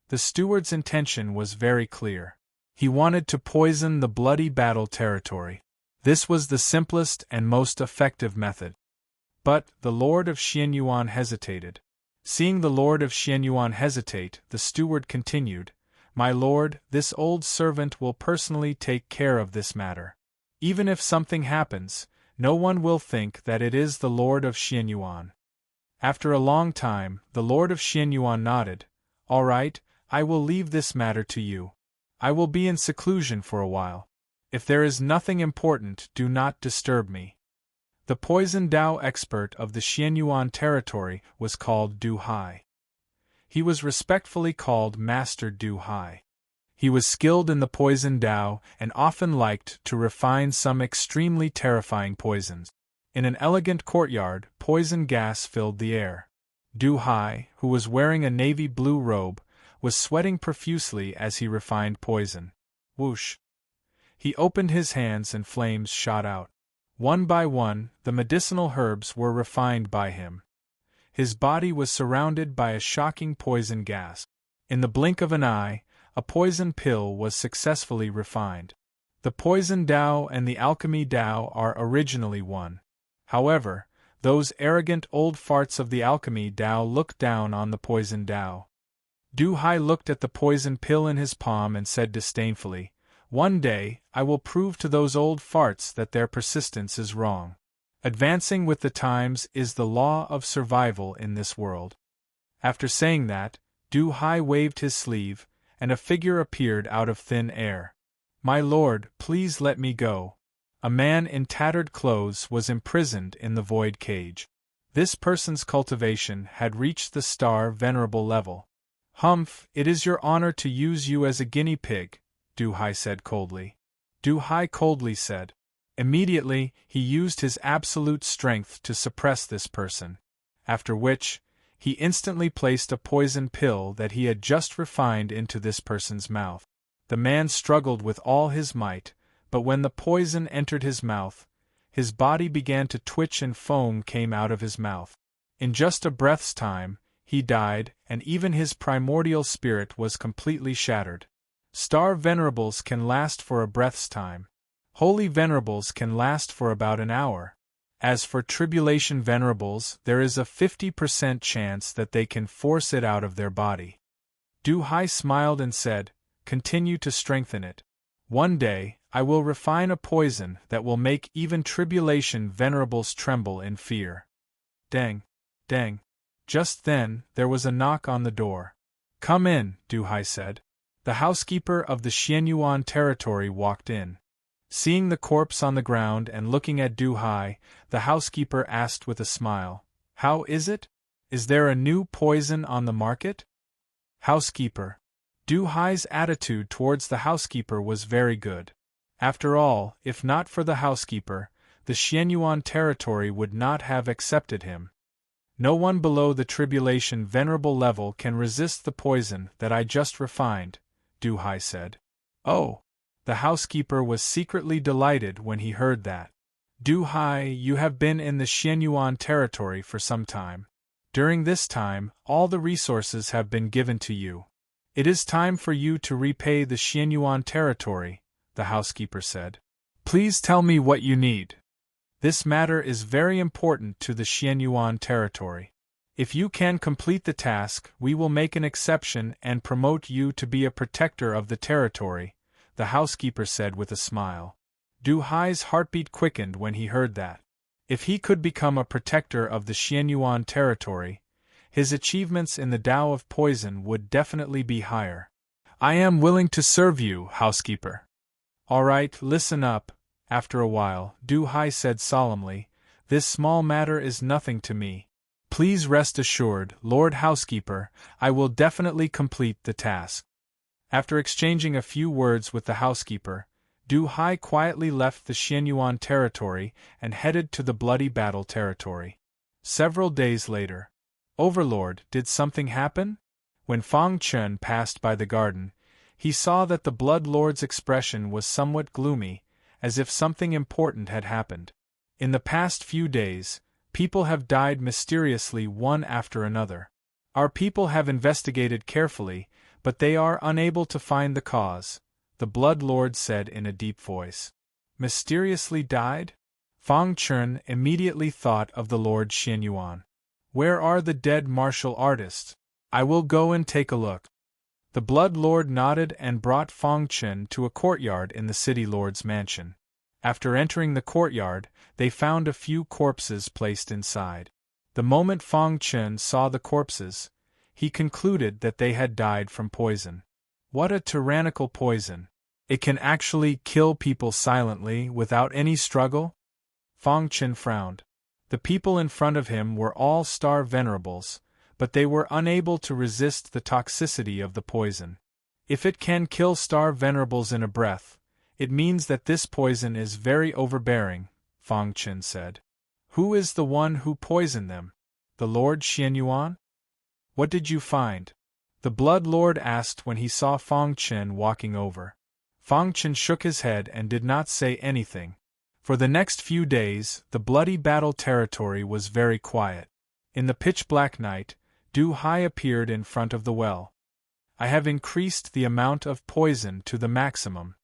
The steward's intention was very clear. He wanted to poison the bloody battle territory. This was the simplest and most effective method. But the Lord of Xianyuan hesitated. Seeing the Lord of Xianyuan hesitate, the steward continued, My lord, this old servant will personally take care of this matter. Even if something happens, no one will think that it is the Lord of Xianyuan. After a long time, the Lord of Xianyuan nodded. All right, I will leave this matter to you. I will be in seclusion for a while. If there is nothing important, do not disturb me. The poison Dao expert of the Xianyuan territory was called Du Hai. He was respectfully called Master Du Hai. He was skilled in the poison Dao and often liked to refine some extremely terrifying poisons. In an elegant courtyard, poison gas filled the air. Du Hai, who was wearing a navy blue robe, was sweating profusely as he refined poison. Whoosh! He opened his hands and flames shot out. One by one, the medicinal herbs were refined by him. His body was surrounded by a shocking poison gas. In the blink of an eye, a poison pill was successfully refined. The poison Dao and the alchemy Dao are originally one. However, those arrogant old farts of the alchemy Dao looked down on the poison Dao. Du Hai looked at the poison pill in his palm and said disdainfully, One day, I will prove to those old farts that their persistence is wrong. Advancing with the times is the law of survival in this world. After saying that, Du Hai waved his sleeve, and a figure appeared out of thin air. My lord, please let me go. A man in tattered clothes was imprisoned in the void cage. This person's cultivation had reached the star Venerable level. Humph, it is your honor to use you as a guinea pig, Du Hai said coldly. Du Hai coldly said. Immediately, he used his absolute strength to suppress this person, after which, he instantly placed a poison pill that he had just refined into this person's mouth. The man struggled with all his might, but when the poison entered his mouth, his body began to twitch and foam came out of his mouth. In just a breath's time, he died, and even his primordial spirit was completely shattered. Star Venerables can last for a breath's time. Holy Venerables can last for about an hour. As for Tribulation Venerables, there is a 50% chance that they can force it out of their body. Du Hai smiled and said, Continue to strengthen it. One day, I will refine a poison that will make even Tribulation Venerables tremble in fear. Dang. Dang. Just then, there was a knock on the door. Come in, Du Hai said. The housekeeper of the Xianyuan territory walked in. Seeing the corpse on the ground and looking at Du Hai, the housekeeper asked with a smile, How is it? Is there a new poison on the market? Housekeeper. Du Hai's attitude towards the housekeeper was very good. After all, if not for the housekeeper, the Xianyuan territory would not have accepted him. No one below the Tribulation Venerable level can resist the poison that I just refined, Du Hai said. Oh! The housekeeper was secretly delighted when he heard that. Du Hai, you have been in the Xianyuan territory for some time. During this time, all the resources have been given to you. It is time for you to repay the Xianyuan territory, the housekeeper said. Please tell me what you need. This matter is very important to the Xianyuan territory. If you can complete the task, we will make an exception and promote you to be a protector of the territory, the housekeeper said with a smile. Du Hai's heartbeat quickened when he heard that. If he could become a protector of the Xianyuan territory, his achievements in the Tao of Poison would definitely be higher. I am willing to serve you, housekeeper. All right, listen up. After a while, Du Hai said solemnly, This small matter is nothing to me. Please rest assured, Lord Housekeeper, I will definitely complete the task. After exchanging a few words with the housekeeper, Du Hai quietly left the Xianyuan territory and headed to the bloody battle territory. Several days later. Overlord, did something happen? When Fang Chen passed by the garden, he saw that the Blood Lord's expression was somewhat gloomy, as if something important had happened. In the past few days, people have died mysteriously one after another. Our people have investigated carefully, but they are unable to find the cause, the Blood Lord said in a deep voice. Mysteriously died? Fang Chen immediately thought of the Lord Xianyuan. Where are the dead martial artists? I will go and take a look. The Blood Lord nodded and brought Fang Chen to a courtyard in the city lord's mansion. After entering the courtyard, they found a few corpses placed inside. The moment Fang Chen saw the corpses, he concluded that they had died from poison. What a tyrannical poison! It can actually kill people silently, without any struggle? Fang Chen frowned. The people in front of him were all star venerables, but they were unable to resist the toxicity of the poison. If it can kill star venerables in a breath, it means that this poison is very overbearing, Fang Chen said. Who is the one who poisoned them? The Lord Xianyuan? What did you find? The Blood Lord asked when he saw Fang Chen walking over. Fang Chen shook his head and did not say anything. For the next few days, the bloody battle territory was very quiet. In the pitch-black night, Du Hai appeared in front of the well. I have increased the amount of poison to the maximum.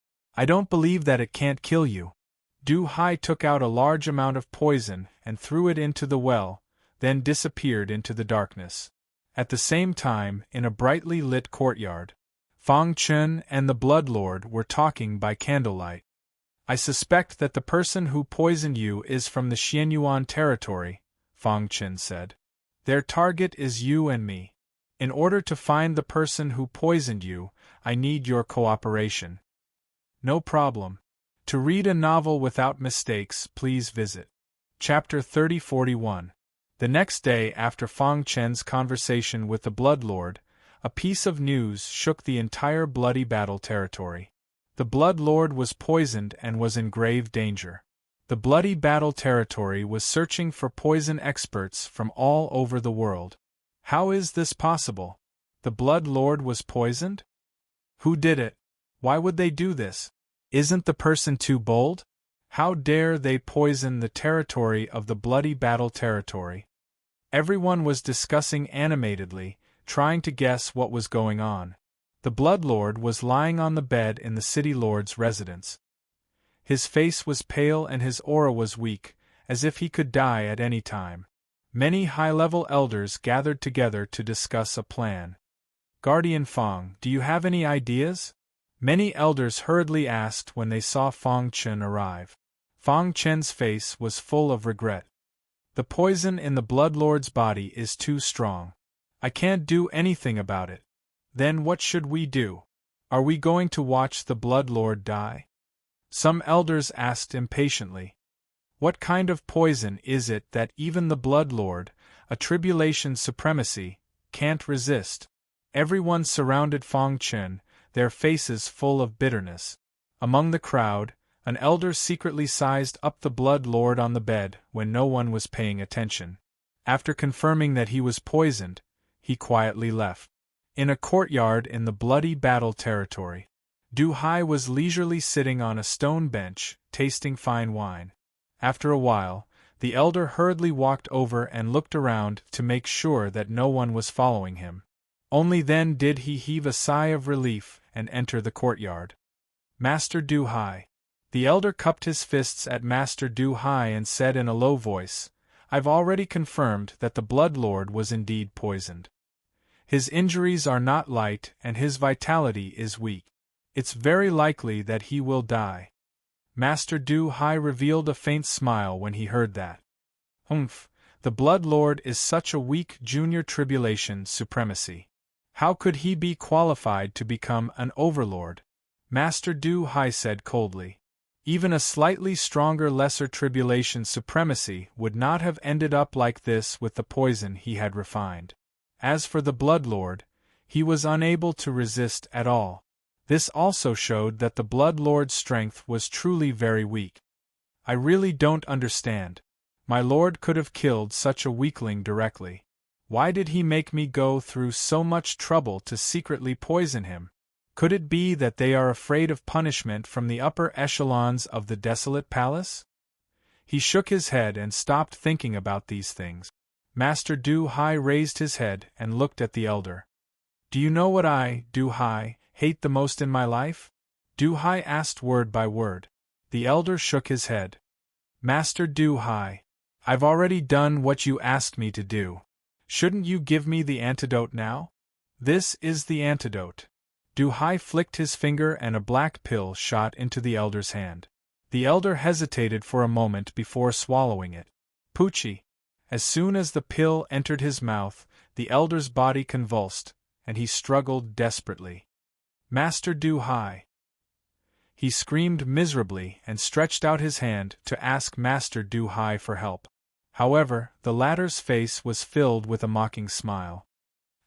I don't believe that it can't kill you. Du Hai took out a large amount of poison and threw it into the well, then disappeared into the darkness. At the same time, in a brightly lit courtyard, Fang Chen and the Blood Lord were talking by candlelight. I suspect that the person who poisoned you is from the Xianyuan territory, Fang Chen said. Their target is you and me. In order to find the person who poisoned you, I need your cooperation. No problem. To read a novel without mistakes, please visit Chapter 3041. The next day after Fang Chen's conversation with the Blood Lord, a piece of news shook the entire bloody battle territory. The Blood Lord was poisoned and was in grave danger. The bloody battle territory was searching for poison experts from all over the world. How is this possible? The Blood Lord was poisoned? Who did it? Why would they do this? Isn't the person too bold? How dare they poison the territory of the bloody battle territory? Everyone was discussing animatedly, trying to guess what was going on. The Blood Lord was lying on the bed in the city lord's residence. His face was pale and his aura was weak, as if he could die at any time. Many high-level elders gathered together to discuss a plan. Guardian Fang, do you have any ideas? Many elders hurriedly asked when they saw Fang Chen arrive. Fang Chen's face was full of regret. The poison in the Blood Lord's body is too strong. I can't do anything about it. Then what should we do? Are we going to watch the Blood Lord die? Some elders asked impatiently. What kind of poison is it that even the Blood Lord, a tribulation supremacy, can't resist? Everyone surrounded Fang Chen, their faces full of bitterness. Among the crowd, an elder secretly sized up the Blood Lord on the bed when no one was paying attention. After confirming that he was poisoned, he quietly left. In a courtyard in the bloody battle territory, Du Hai was leisurely sitting on a stone bench, tasting fine wine. After a while, the elder hurriedly walked over and looked around to make sure that no one was following him. Only then did he heave a sigh of relief and enter the courtyard. Master Du Hai. The elder cupped his fists at Master Du Hai and said in a low voice, I've already confirmed that the Blood Lord was indeed poisoned. His injuries are not light and his vitality is weak. It's very likely that he will die. Master Du Hai revealed a faint smile when he heard that. Humph, the Blood Lord is such a weak junior tribulation supremacy. How could he be qualified to become an overlord? Master Du Hai said coldly. Even a slightly stronger lesser tribulation supremacy would not have ended up like this with the poison he had refined. As for the Blood Lord, he was unable to resist at all. This also showed that the Blood Lord's strength was truly very weak. I really don't understand. My lord could have killed such a weakling directly. Why did he make me go through so much trouble to secretly poison him? Could it be that they are afraid of punishment from the upper echelons of the desolate palace? He shook his head and stopped thinking about these things. Master Du Hai raised his head and looked at the elder. Do you know what I, Du Hai, hate the most in my life? Du Hai asked word by word. The elder shook his head. Master Du Hai, I've already done what you asked me to do. Shouldn't you give me the antidote now? This is the antidote. Du Hai flicked his finger and a black pill shot into the elder's hand. The elder hesitated for a moment before swallowing it. Poochie! As soon as the pill entered his mouth, the elder's body convulsed, and he struggled desperately. Master Du Hai! He screamed miserably and stretched out his hand to ask Master Du Hai for help. However, the latter's face was filled with a mocking smile.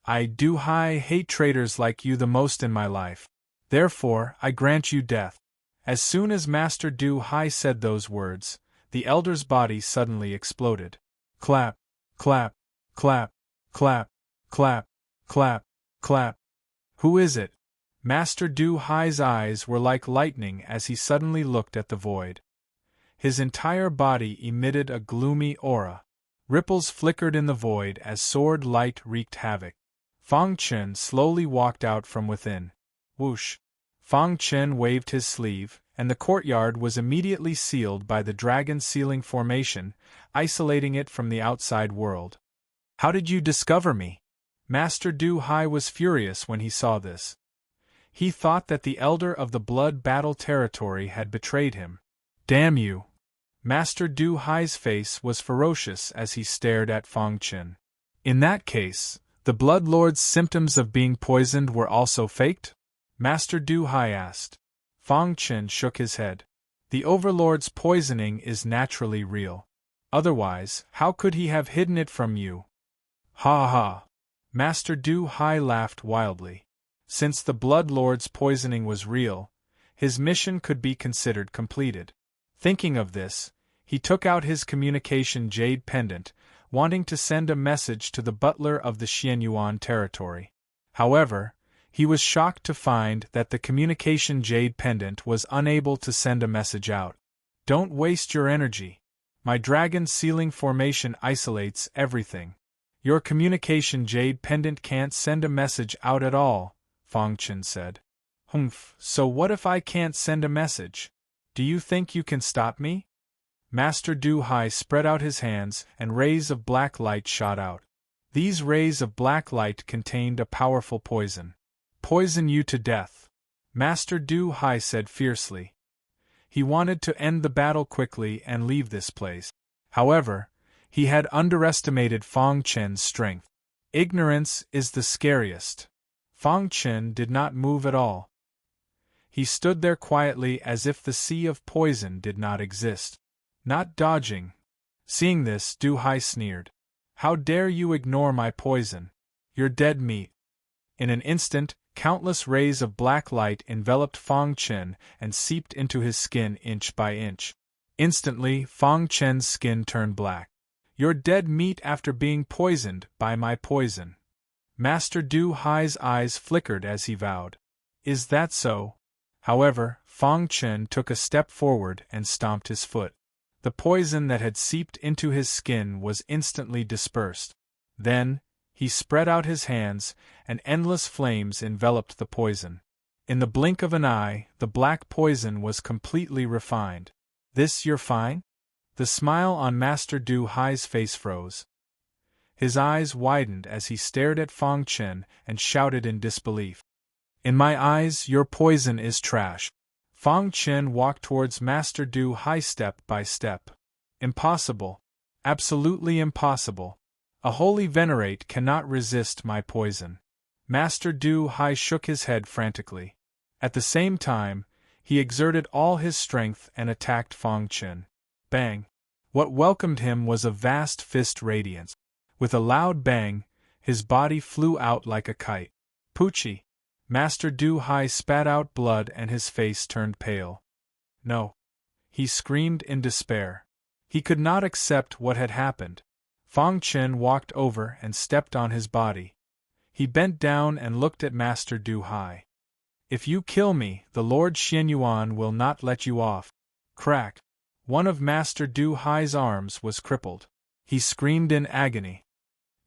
I, Du Hai, hate traitors like you the most in my life. Therefore, I grant you death. As soon as Master Du Hai said those words, the elder's body suddenly exploded. Clap, clap, clap, clap, clap, clap, clap. Who is it? Master Du Hai's eyes were like lightning as he suddenly looked at the void. His entire body emitted a gloomy aura. Ripples flickered in the void as sword light wreaked havoc. Fang Chen slowly walked out from within. Whoosh! Fang Chen waved his sleeve, and the courtyard was immediately sealed by the dragon sealing formation, isolating it from the outside world. How did you discover me? Master Du Hai was furious when he saw this. He thought that the elder of the blood battle territory had betrayed him. Damn you! Master Du Hai's face was ferocious as he stared at Fang Chen. In that case, the Blood Lord's symptoms of being poisoned were also faked? Master Du Hai asked. Fang Chen shook his head. The Overlord's poisoning is naturally real. Otherwise, how could he have hidden it from you? Ha ha! Master Du Hai laughed wildly. Since the Blood Lord's poisoning was real, his mission could be considered completed. Thinking of this, he took out his communication jade pendant, wanting to send a message to the butler of the Xianyuan territory. However, he was shocked to find that the communication jade pendant was unable to send a message out. Don't waste your energy. My dragon sealing formation isolates everything. Your communication jade pendant can't send a message out at all, Fang Chen said. Humph, so what if I can't send a message? Do you think you can stop me? Master Du Hai spread out his hands and rays of black light shot out. These rays of black light contained a powerful poison. Poison you to death, Master Du Hai said fiercely. He wanted to end the battle quickly and leave this place. However, he had underestimated Fang Chen's strength. Ignorance is the scariest. Fang Chen did not move at all. He stood there quietly as if the sea of poison did not exist. Not dodging. Seeing this, Du Hai sneered. How dare you ignore my poison? You're dead meat. In an instant, countless rays of black light enveloped Fang Chen and seeped into his skin inch by inch. Instantly, Fang Chen's skin turned black. You're dead meat after being poisoned by my poison. Master Du Hai's eyes flickered as he vowed. Is that so? However, Fang Chen took a step forward and stomped his foot. The poison that had seeped into his skin was instantly dispersed. Then, he spread out his hands, and endless flames enveloped the poison. In the blink of an eye, the black poison was completely refined. This you're fine? The smile on Master Du Hai's face froze. His eyes widened as he stared at Fang Chen and shouted in disbelief. In my eyes, your poison is trash. Fang Chen walked towards Master Du Hai step by step. Impossible. Absolutely impossible. A holy venerate cannot resist my poison. Master Du Hai shook his head frantically. At the same time, He exerted all his strength and attacked Fong Chen. Bang! What welcomed him was a vast fist radiance. With a loud bang, his body flew out like a kite. Poochie! Master Du Hai spat out blood and his face turned pale. No! He screamed in despair. He could not accept what had happened. Fong Chen walked over and stepped on his body. He bent down and looked at Master Du Hai. If you kill me, the Lord Xianyuan will not let you off. Crack! One of Master Du Hai's arms was crippled. He screamed in agony.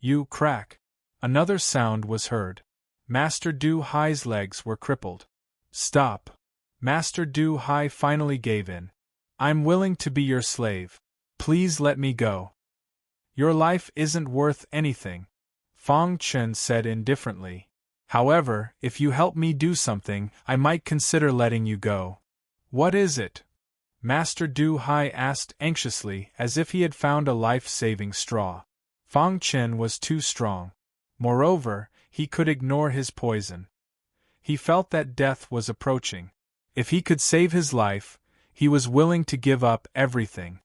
You crack! Another sound was heard. Master Du Hai's legs were crippled. Stop! Master Du Hai finally gave in. I'm willing to be your slave. Please let me go. Your life isn't worth anything, Fong Chen said indifferently. However, if you help me do something, I might consider letting you go. What is it? Master Du Hai asked anxiously, as if he had found a life-saving straw. Fong Chen was too strong. Moreover, he could ignore his poison. He felt that death was approaching. If he could save his life, he was willing to give up everything.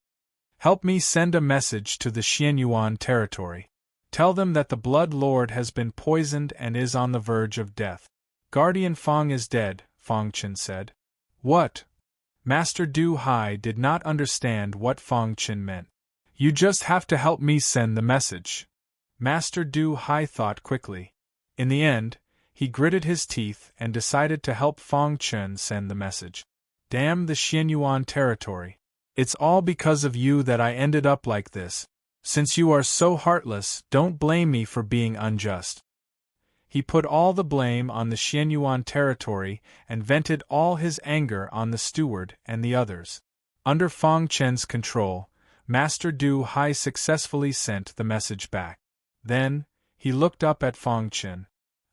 Help me send a message to the Xianyuan territory. Tell them that the Blood Lord has been poisoned and is on the verge of death. Guardian Fong is dead, Fong Chen said. What? Master Du Hai did not understand what Fong Chen meant. You just have to help me send the message. Master Du Hai thought quickly. In the end, he gritted his teeth and decided to help Fong Chen send the message. Damn the Xianyuan territory. It's all because of you that I ended up like this. Since you are so heartless, don't blame me for being unjust. He put all the blame on the Xianyuan territory and vented all his anger on the steward and the others. Under Fong Chen's control, Master Du Hai successfully sent the message back. Then, he looked up at Fong Chen.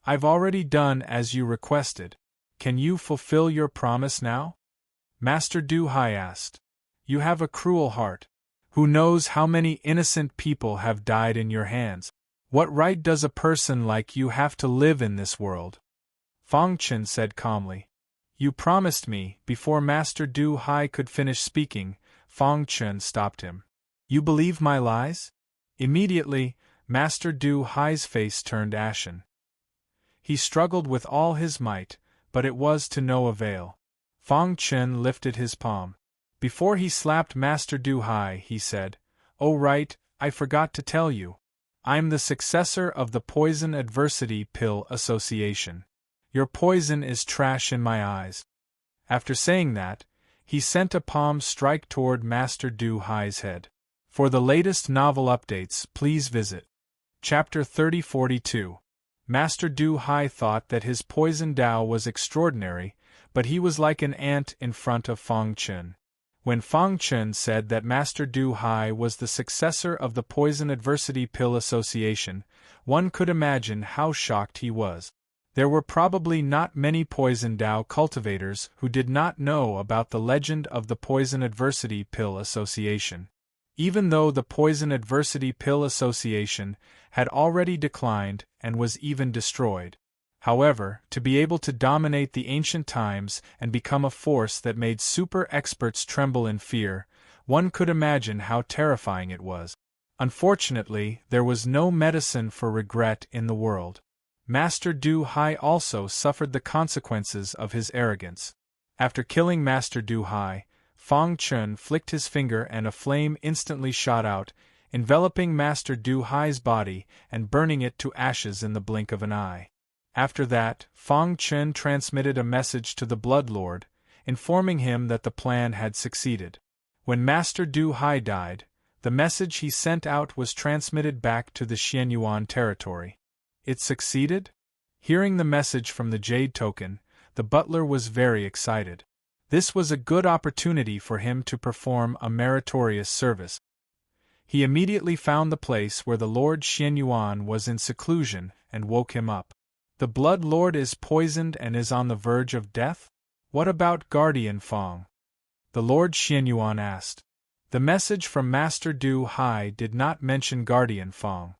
I've already done as you requested. Can you fulfill your promise now? Master Du Hai asked. You have a cruel heart. Who knows how many innocent people have died in your hands? What right does a person like you have to live in this world? Fong Chen said calmly. You promised me. Before Master Du Hai could finish speaking, Fong Chen stopped him. You believe my lies? Immediately, Master Du Hai's face turned ashen. He struggled with all his might, but it was to no avail. Fong Chen lifted his palm. Before he slapped Master Du Hai, he said, Oh right, I forgot to tell you. I'm the successor of the Poison Adversity Pill Association. Your poison is trash in my eyes. After saying that, he sent a palm strike toward Master Du Hai's head. For the latest novel updates, please visit Chapter 3042. Master Du Hai thought that his poison Tao was extraordinary, but he was like an ant in front of Fong Chen. When Fong Chen said that Master Du Hai was the successor of the Poison Adversity Pill Association, one could imagine how shocked he was. There were probably not many Poison Tao cultivators who did not know about the legend of the Poison Adversity Pill Association. Even though the Poison Adversity Pill Association had already declined and was even destroyed. However, to be able to dominate the ancient times and become a force that made super experts tremble in fear, one could imagine how terrifying it was. Unfortunately, there was no medicine for regret in the world. Master Du Hai also suffered the consequences of his arrogance. After killing Master Du Hai, Fong Chen flicked his finger and a flame instantly shot out, enveloping Master Du Hai's body and burning it to ashes in the blink of an eye. After that, Fong Chen transmitted a message to the Blood Lord, informing him that the plan had succeeded. When Master Du Hai died, the message he sent out was transmitted back to the Xianyuan territory. It succeeded? Hearing the message from the Jade Token, the butler was very excited. This was a good opportunity for him to perform a meritorious service. He immediately found the place where the Lord Xianyuan was in seclusion and woke him up. The Blood Lord is poisoned and is on the verge of death? What about Guardian Fong? The Lord Xianyuan asked. The message from Master Du Hai did not mention Guardian Fong.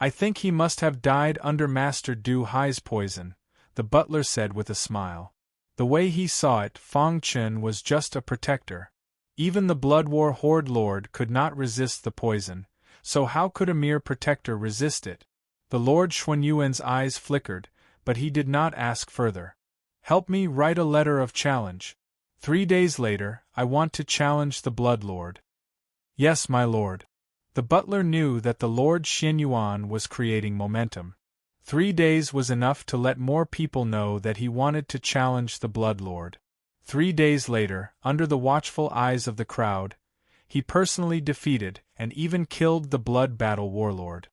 I think he must have died under Master Du Hai's poison, the butler said with a smile. The way he saw it, Fang Chen was just a protector. Even the Blood War Horde Lord could not resist the poison, so how could a mere protector resist it? The Lord Xuanyuan's eyes flickered, but he did not ask further. Help me write a letter of challenge. 3 days later, I want to challenge the Blood Lord. Yes, my lord. The butler knew that the Lord Xuanyuan was creating momentum. 3 days was enough to let more people know that he wanted to challenge the Blood Lord. 3 days later, under the watchful eyes of the crowd, he personally defeated and even killed the Blood Battle Warlord.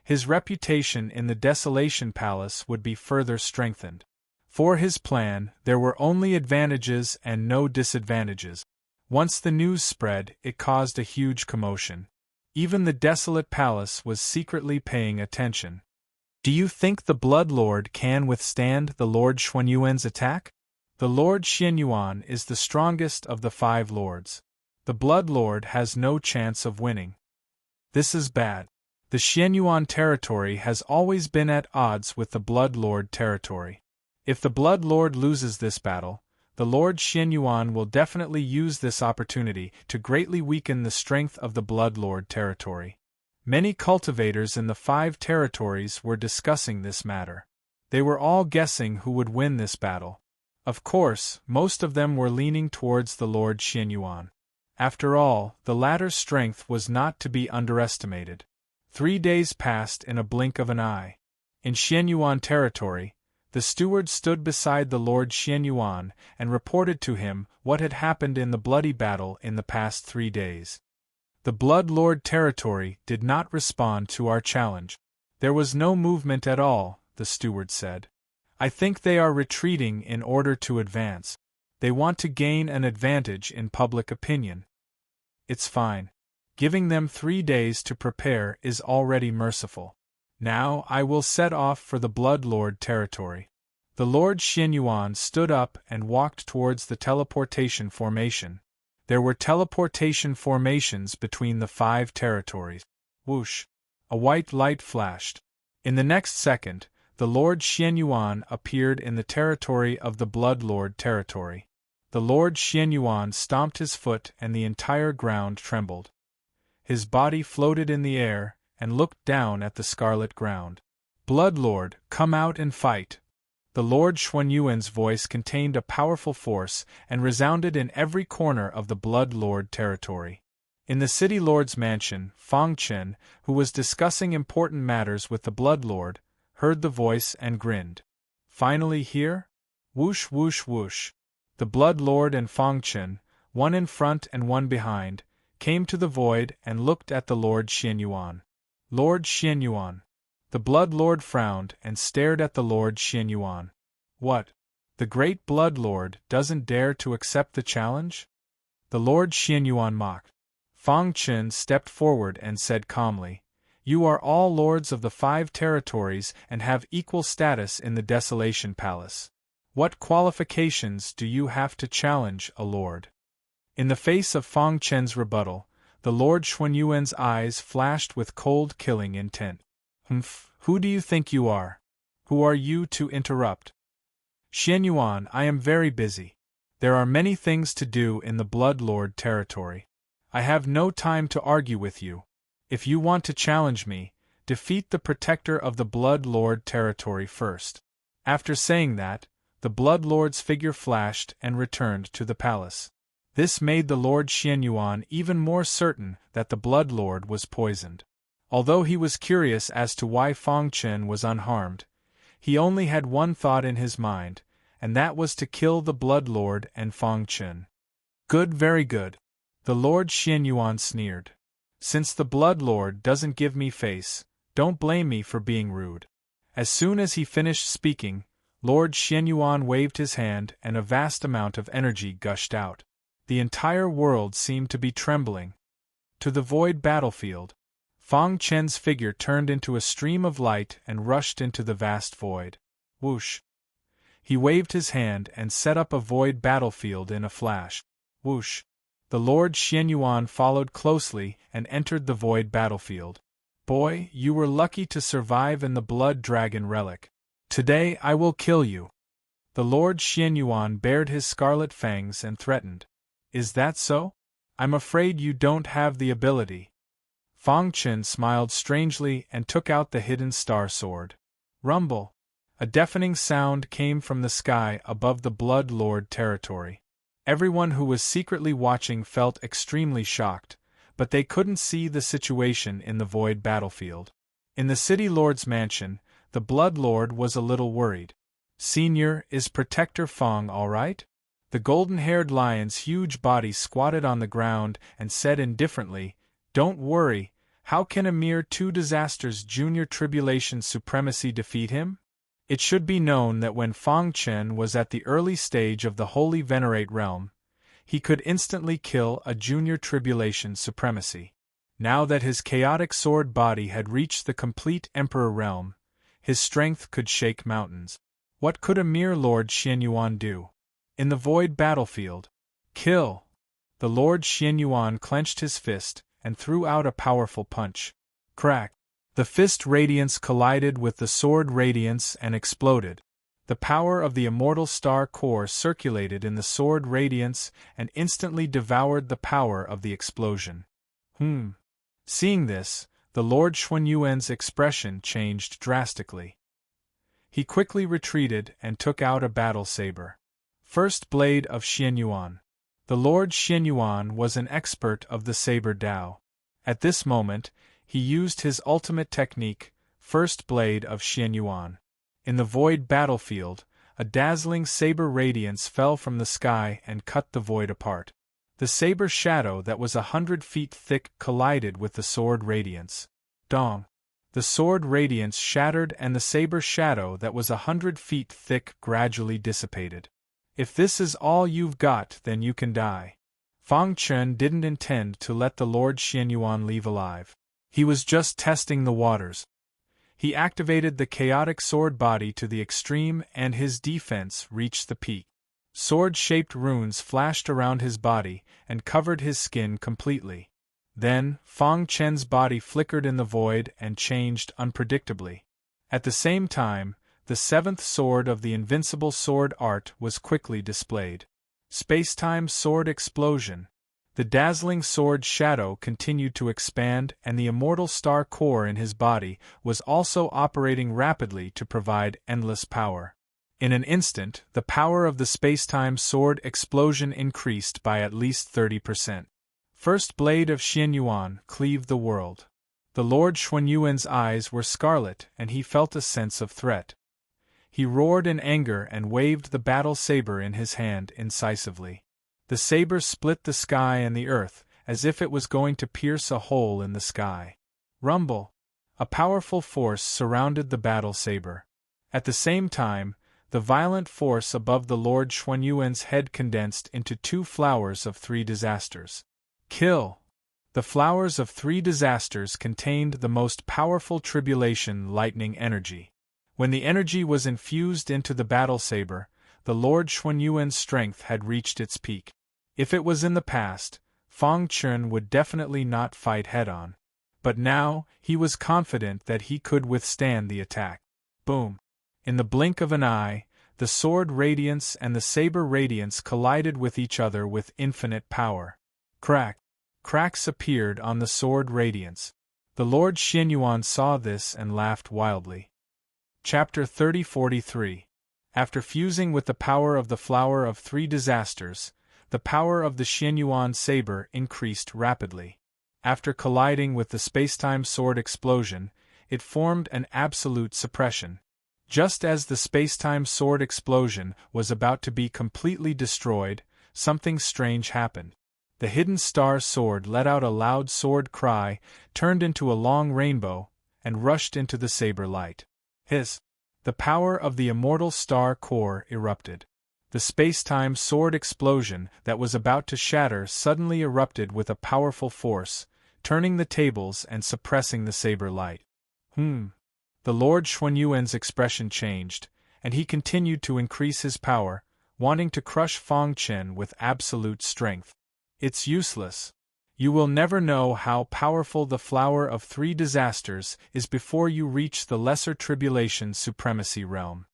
His reputation in the Desolation Palace would be further strengthened. For his plan, there were only advantages and no disadvantages. Once the news spread, it caused a huge commotion. Even the Desolate Palace was secretly paying attention. Do you think the Blood Lord can withstand the Lord Xuanyuan's attack? The Lord Xuanyuan is the strongest of the 5 lords. The Blood Lord has no chance of winning. This is bad. The Xuanyuan territory has always been at odds with the Blood Lord territory. If the Blood Lord loses this battle, the Lord Xuanyuan will definitely use this opportunity to greatly weaken the strength of the Blood Lord territory. Many cultivators in the 5 territories were discussing this matter. They were all guessing who would win this battle. Of course, most of them were leaning towards the Lord Xuanyuan. After all, the latter's strength was not to be underestimated. 3 days passed in a blink of an eye. In Xuanyuan territory, the steward stood beside the Lord Xuanyuan and reported to him what had happened in the bloody battle in the past 3 days. The Blood Lord territory did not respond to our challenge. There was no movement at all, the steward said. I think they are retreating in order to advance. They want to gain an advantage in public opinion. It's fine. Giving them 3 days to prepare is already merciful. Now I will set off for the Blood Lord territory. The Lord Xuanyuan stood up and walked towards the teleportation formation. There were teleportation formations between the 5 territories. Whoosh! A white light flashed. In the next second, the Lord Xuanyuan appeared in the territory of the Blood Lord territory. The Lord Xuanyuan stomped his foot and the entire ground trembled. His body floated in the air and looked down at the scarlet ground. Blood Lord, come out and fight. The Lord Xuanyuan's voice contained a powerful force and resounded in every corner of the Blood Lord territory. In the City Lord's mansion, Fang Chen, who was discussing important matters with the Blood Lord, heard the voice and grinned. Finally here? Whoosh whoosh whoosh. The Blood Lord and Fang Chen, one in front and one behind, came to the void and looked at the Lord Xuanyuan. Lord Xuanyuan. The Blood Lord frowned and stared at the Lord Xuanyuan. What? The great Blood Lord doesn't dare to accept the challenge? The Lord Xuanyuan mocked. Fang Chen stepped forward and said calmly, You are all lords of the 5 territories and have equal status in the Desolation Palace. What qualifications do you have to challenge a lord? In the face of Fang Chen's rebuttal, the Lord Xuanyuan's eyes flashed with cold killing intent. Who do you think you are? Who are you to interrupt? Xuanyuan, I am very busy. There are many things to do in the Blood Lord territory. I have no time to argue with you. If you want to challenge me, defeat the protector of the Blood Lord territory first. After saying that, the Blood Lord's figure flashed and returned to the palace. This made the Lord Xuanyuan even more certain that the Blood Lord was poisoned. Although he was curious as to why Fang Chen was unharmed, he only had one thought in his mind, and that was to kill the Blood Lord and Fang Chen. Good, very good. The Lord Xuanyuan sneered. Since the Blood Lord doesn't give me face, don't blame me for being rude. As soon as he finished speaking, Lord Xuanyuan waved his hand and a vast amount of energy gushed out. The entire world seemed to be trembling. To the void battlefield. Fang Chen's figure turned into a stream of light and rushed into the vast void. Whoosh! He waved his hand and set up a void battlefield in a flash. Whoosh! The Lord Xuanyuan followed closely and entered the void battlefield. Boy, you were lucky to survive in the Blood Dragon relic. Today I will kill you. The Lord Xianyuan bared his scarlet fangs and threatened. Is that so? I'm afraid you don't have the ability. Fang Chen smiled strangely and took out the hidden star sword. Rumble. A deafening sound came from the sky above the Blood Lord territory. Everyone who was secretly watching felt extremely shocked, but they couldn't see the situation in the void battlefield. In the City Lord's mansion, the Blood Lord was a little worried. Senior, is Protector Fang all right? The golden-haired lion's huge body squatted on the ground and said indifferently, Don't worry, how can a mere 2 disasters junior tribulation supremacy defeat him? It should be known that when Fang Chen was at the early stage of the Holy Venerate realm, he could instantly kill a junior tribulation supremacy. Now that his chaotic sword body had reached the complete Emperor realm, his strength could shake mountains. What could a mere Lord Xianyuan do? In the void battlefield. Kill! The Lord Xianyuan clenched his fist and threw out a powerful punch. Crack! The fist radiance collided with the sword radiance and exploded. The power of the immortal star core circulated in the sword radiance and instantly devoured the power of the explosion. Seeing this, the Lord Xuanyuan's expression changed drastically. He quickly retreated and took out a battle saber. First blade of Xianyuan. The Lord Xianyuan was an expert of the saber Dao. At this moment, he used his ultimate technique, First Blade of Xianyuan. In the void battlefield, a dazzling saber radiance fell from the sky and cut the void apart. The saber shadow that was 100 feet thick collided with the sword radiance. Dong! The sword radiance shattered and the saber shadow that was 100 feet thick gradually dissipated. If this is all you've got, then you can die. Fang Chen didn't intend to let the Lord Xianyuan leave alive. He was just testing the waters. He activated the chaotic sword body to the extreme and his defense reached the peak. Sword-shaped runes flashed around his body and covered his skin completely. Then, Fang Chen's body flickered in the void and changed unpredictably. At the same time, the 7th sword of the invincible sword art was quickly displayed. Spacetime sword explosion. The dazzling sword shadow continued to expand and the immortal star core in his body was also operating rapidly to provide endless power. In an instant, the power of the spacetime sword explosion increased by at least 30%. First Blade of Xianyuan cleaved the world. The Lord Xuanyuan's eyes were scarlet and he felt a sense of threat. He roared in anger and waved the battle saber in his hand incisively. The saber split the sky and the earth, as if it was going to pierce a hole in the sky. Rumble! A powerful force surrounded the battle saber. At the same time, the violent force above the Lord Xuanyuan's head condensed into 2 flowers of 3 disasters. Kill! The flowers of 3 disasters contained the most powerful tribulation lightning energy. When the energy was infused into the battle saber, the Lord Xuanyuan's strength had reached its peak. If it was in the past, Fang Chen would definitely not fight head-on. But now, he was confident that he could withstand the attack. Boom! In the blink of an eye, the sword radiance and the saber radiance collided with each other with infinite power. Crack! Cracks appeared on the sword radiance. The Lord Xianyuan saw this and laughed wildly. Chapter 3043. After fusing with the power of the flower of 3 disasters, the power of the Xianyuan saber increased rapidly. After colliding with the spacetime sword explosion, it formed an absolute suppression. Just as the spacetime sword explosion was about to be completely destroyed, something strange happened. The hidden star sword let out a loud sword cry, turned into a long rainbow, and rushed into the saber light. Hiss! The power of the immortal star core erupted. The spacetime sword explosion that was about to shatter suddenly erupted with a powerful force, turning the tables and suppressing the saber light. The Lord Xuanyuan's expression changed, and he continued to increase his power, wanting to crush Fang Chen with absolute strength. It's useless. You will never know how powerful the flower of 3 disasters is before you reach the lesser tribulation supremacy realm.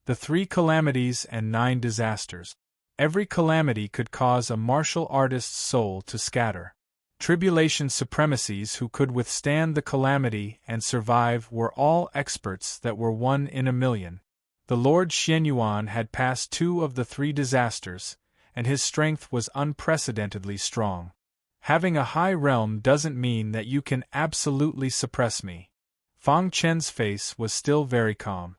The 3 calamities and 9 disasters. Every calamity could cause a martial artist's soul to scatter. Tribulation supremacies who could withstand the calamity and survive were all experts that were 1 in a million. The Lord Xianyuan had passed 2 of the 3 disasters, and his strength was unprecedentedly strong. Having a high realm doesn't mean that you can absolutely suppress me. Fang Chen's face was still very calm.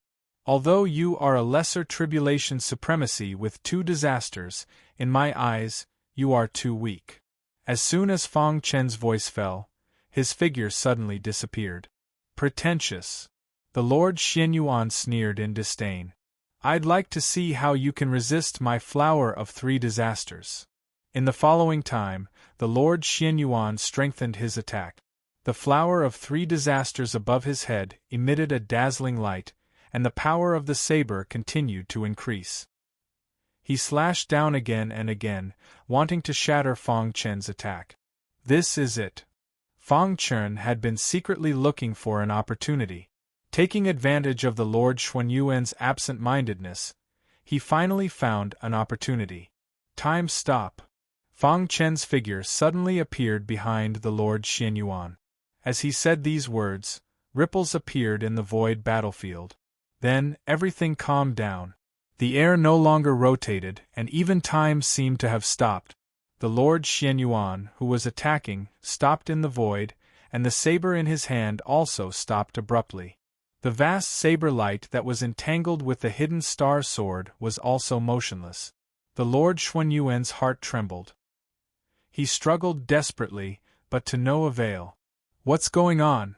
Although you are a lesser tribulation supremacy with 2 disasters, in my eyes, you are too weak. As soon as Fang Chen's voice fell, his figure suddenly disappeared. Pretentious. The Lord Xianyuan sneered in disdain. I'd like to see how you can resist my flower of 3 disasters. In the following time, the Lord Xianyuan strengthened his attack. The flower of 3 disasters above his head emitted a dazzling light, and the power of the saber continued to increase. He slashed down again and again, wanting to shatter Fang Chen's attack. This is it. Fang Chen had been secretly looking for an opportunity. Taking advantage of the Lord Xuanyuan's absent-mindedness, he finally found an opportunity. Time stop. Fang Chen's figure suddenly appeared behind the Lord Xianyuan. As he said these words, ripples appeared in the void battlefield. Then, everything calmed down. The air no longer rotated, and even time seemed to have stopped. The Lord Xianyuan, who was attacking, stopped in the void, and the saber in his hand also stopped abruptly. The vast saber light that was entangled with the hidden star sword was also motionless. The Lord Xuanyuan's heart trembled. He struggled desperately, but to no avail. What's going on?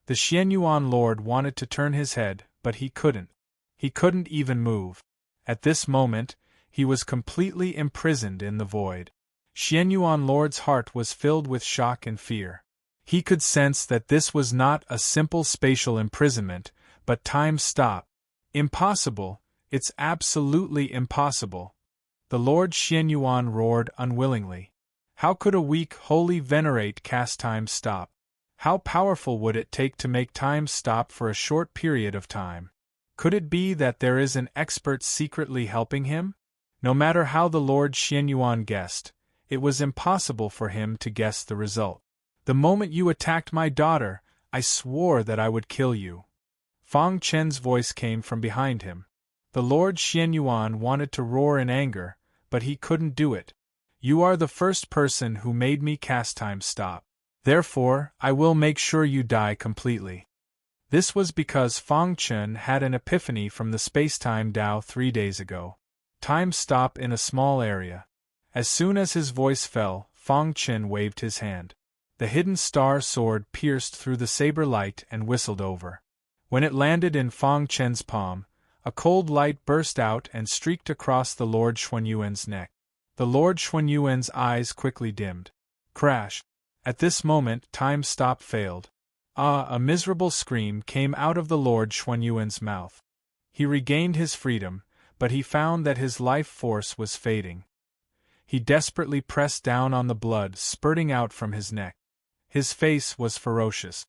The Xianyuan Lord wanted to turn his head, but he couldn't. He couldn't even move. At this moment, he was completely imprisoned in the void. Xianyuan Lord's heart was filled with shock and fear. He could sense that this was not a simple spatial imprisonment, but time stop. Impossible, it's absolutely impossible. The Lord Xianyuan roared unwillingly. How could a weak holy venerate cast time stop? How powerful would it take to make time stop for a short period of time? Could it be that there is an expert secretly helping him? No matter how the Lord Xianyuan guessed, it was impossible for him to guess the result. The moment you attacked my daughter, I swore that I would kill you. Fang Chen's voice came from behind him. The Lord Xianyuan wanted to roar in anger, but he couldn't do it. You are the first person who made me cast time stop. Therefore, I will make sure you die completely. This was because Fang Chen had an epiphany from the space-time Tao 3 days ago. Time stop in a small area. As soon as his voice fell, Fang Chen waved his hand. The hidden star sword pierced through the saber light and whistled over. When it landed in Fang Chen's palm, a cold light burst out and streaked across the Lord Xuanyuan's neck. The Lord Xuanyuan's eyes quickly dimmed. Crash! At this moment, time stop failed. A miserable scream came out of the Lord Xuanyuan's mouth. He regained his freedom, but he found that his life force was fading. He desperately pressed down on the blood spurting out from his neck. His face was ferocious.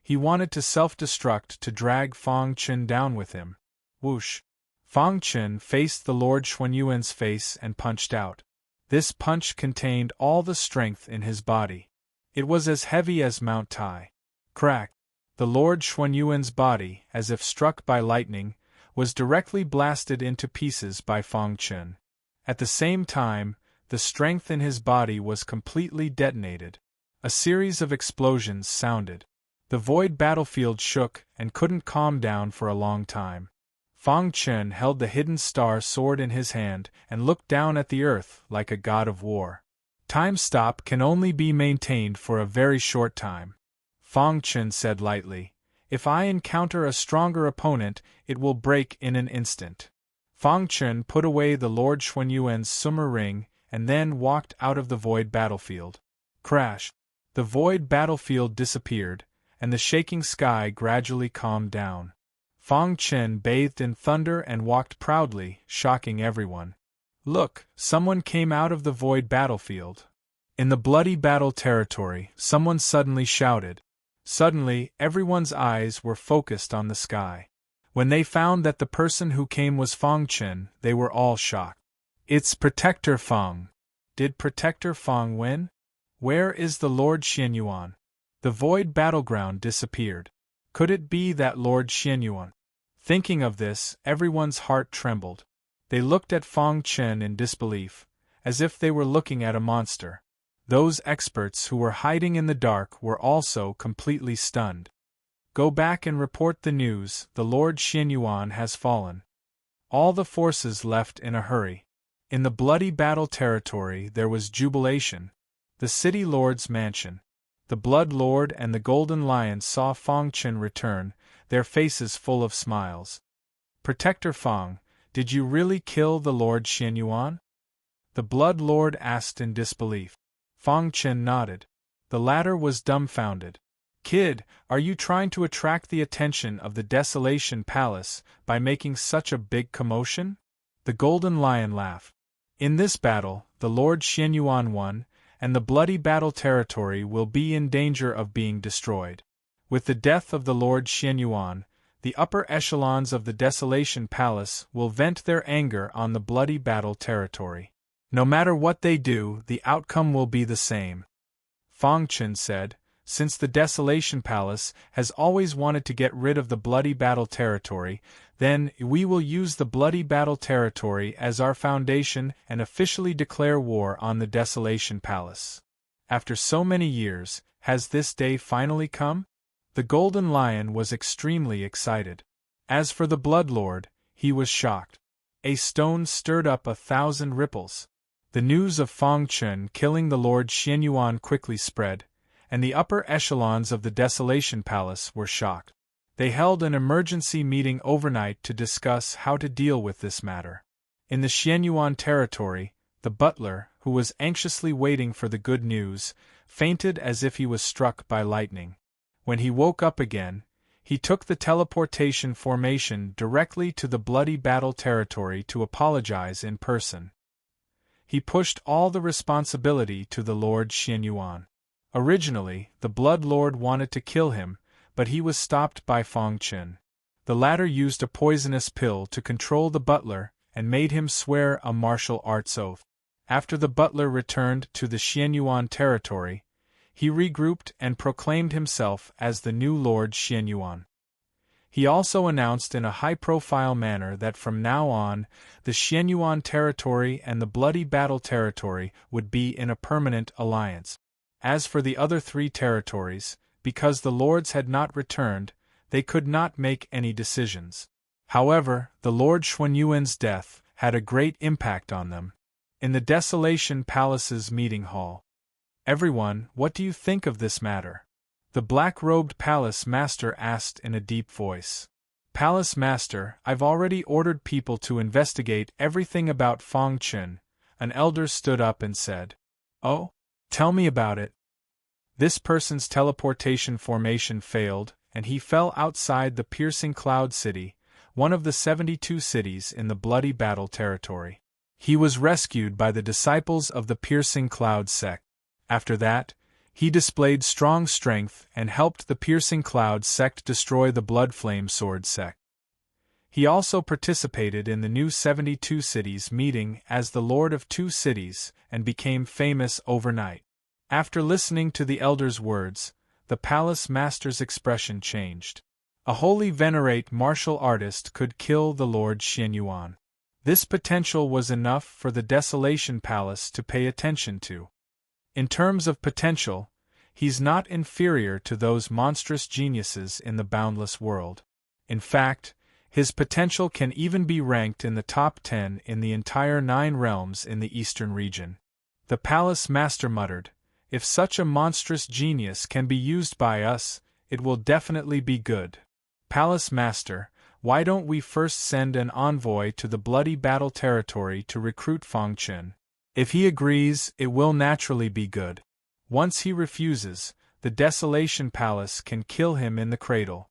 He wanted to self-destruct to drag Fang Chen down with him. Whoosh! Fang Chen faced the Lord Xuanyuan's face and punched out. This punch contained all the strength in his body. It was as heavy as Mount Tai. Crack! The Lord Xuanyuan's body, as if struck by lightning, was directly blasted into pieces by Fang Chen. At the same time, the strength in his body was completely detonated. A series of explosions sounded. The void battlefield shook and couldn't calm down for a long time. Fang Chen held the hidden star sword in his hand and looked down at the earth like a god of war. Time stop can only be maintained for a very short time. Fang Chen said lightly, if I encounter a stronger opponent, it will break in an instant. Fang Chen put away the Lord Xuanyuan's summer ring and then walked out of the void battlefield. Crash! The void battlefield disappeared, and the shaking sky gradually calmed down. Fang Chen bathed in thunder and walked proudly, shocking everyone. Look, someone came out of the void battlefield. In the bloody battle territory, someone suddenly shouted. Suddenly, everyone's eyes were focused on the sky. When they found that the person who came was Fang Chen, they were all shocked. It's Protector Fang. Did Protector Fang win? Where is the Lord Xianyuan? The void battleground disappeared. Could it be that Lord Xianyuan? Thinking of this, everyone's heart trembled. They looked at Fang Chen in disbelief, as if they were looking at a monster. Those experts who were hiding in the dark were also completely stunned. Go back and report the news, the Lord Xianyuan has fallen. All the forces left in a hurry. In the bloody battle territory there was jubilation. The city lord's mansion. The Blood Lord and the Golden Lion saw Fang Chen return, their faces full of smiles. Protector Fang, did you really kill the Lord Xianyuan? The Blood Lord asked in disbelief. Fang Chen nodded. The latter was dumbfounded. Kid, are you trying to attract the attention of the Desolation Palace by making such a big commotion? The Golden Lion laughed. In this battle, the Lord Xianyuan won, and the bloody battle territory will be in danger of being destroyed. With the death of the Lord Xianyuan, the upper echelons of the Desolation Palace will vent their anger on the bloody battle territory. No matter what they do, the outcome will be the same. Fang Chen said, since the Desolation Palace has always wanted to get rid of the bloody battle territory, then we will use the bloody battle territory as our foundation and officially declare war on the Desolation Palace. After so many years, has this day finally come? The Golden Lion was extremely excited. As for the Blood Lord, he was shocked. A stone stirred up 1,000 ripples. The news of Fang Chen killing the Lord Xianyuan quickly spread, and the upper echelons of the Desolation Palace were shocked. They held an emergency meeting overnight to discuss how to deal with this matter. In the Xianyuan territory, the butler, who was anxiously waiting for the good news, fainted as if he was struck by lightning. When he woke up again, he took the teleportation formation directly to the bloody battle territory to apologize in person. He pushed all the responsibility to the Lord Xianyuan. Originally, the Blood Lord wanted to kill him, but he was stopped by Fang Chen. The latter used a poisonous pill to control the butler and made him swear a martial arts oath. After the butler returned to the Xianyuan territory, he regrouped and proclaimed himself as the new Lord Xianyuan. He also announced in a high-profile manner that from now on, the Xianyuan territory and the bloody battle territory would be in a permanent alliance. As for the other 3 territories, because the lords had not returned, they could not make any decisions. However, the Lord Xuanyuan's death had a great impact on them. In the Desolation Palace's meeting hall. Everyone, what do you think of this matter? The black-robed palace master asked in a deep voice. Palace master, I've already ordered people to investigate everything about Fang Chen. An elder stood up and said, Oh? Tell me about it. This person's teleportation formation failed, and he fell outside the Piercing Cloud City, one of the 72 cities in the bloody battle territory. He was rescued by the disciples of the Piercing Cloud sect. After that, he displayed strong strength and helped the Piercing Cloud sect destroy the Blood Flame Sword sect. He also participated in the new 72 cities meeting as the Lord of 2 cities and became famous overnight. After listening to the elder's words, the palace master's expression changed. A holy venerate martial artist could kill the Lord Xianyuan. This potential was enough for the Desolation Palace to pay attention to. In terms of potential, he's not inferior to those monstrous geniuses in the boundless world. In fact, his potential can even be ranked in the top 10 in the entire 9 realms in the eastern region. The palace master muttered, If such a monstrous genius can be used by us, it will definitely be good. Palace master, why don't we first send an envoy to the bloody battle territory to recruit Fang Chen? If he agrees, it will naturally be good. Once he refuses, the Desolation Palace can kill him in the cradle.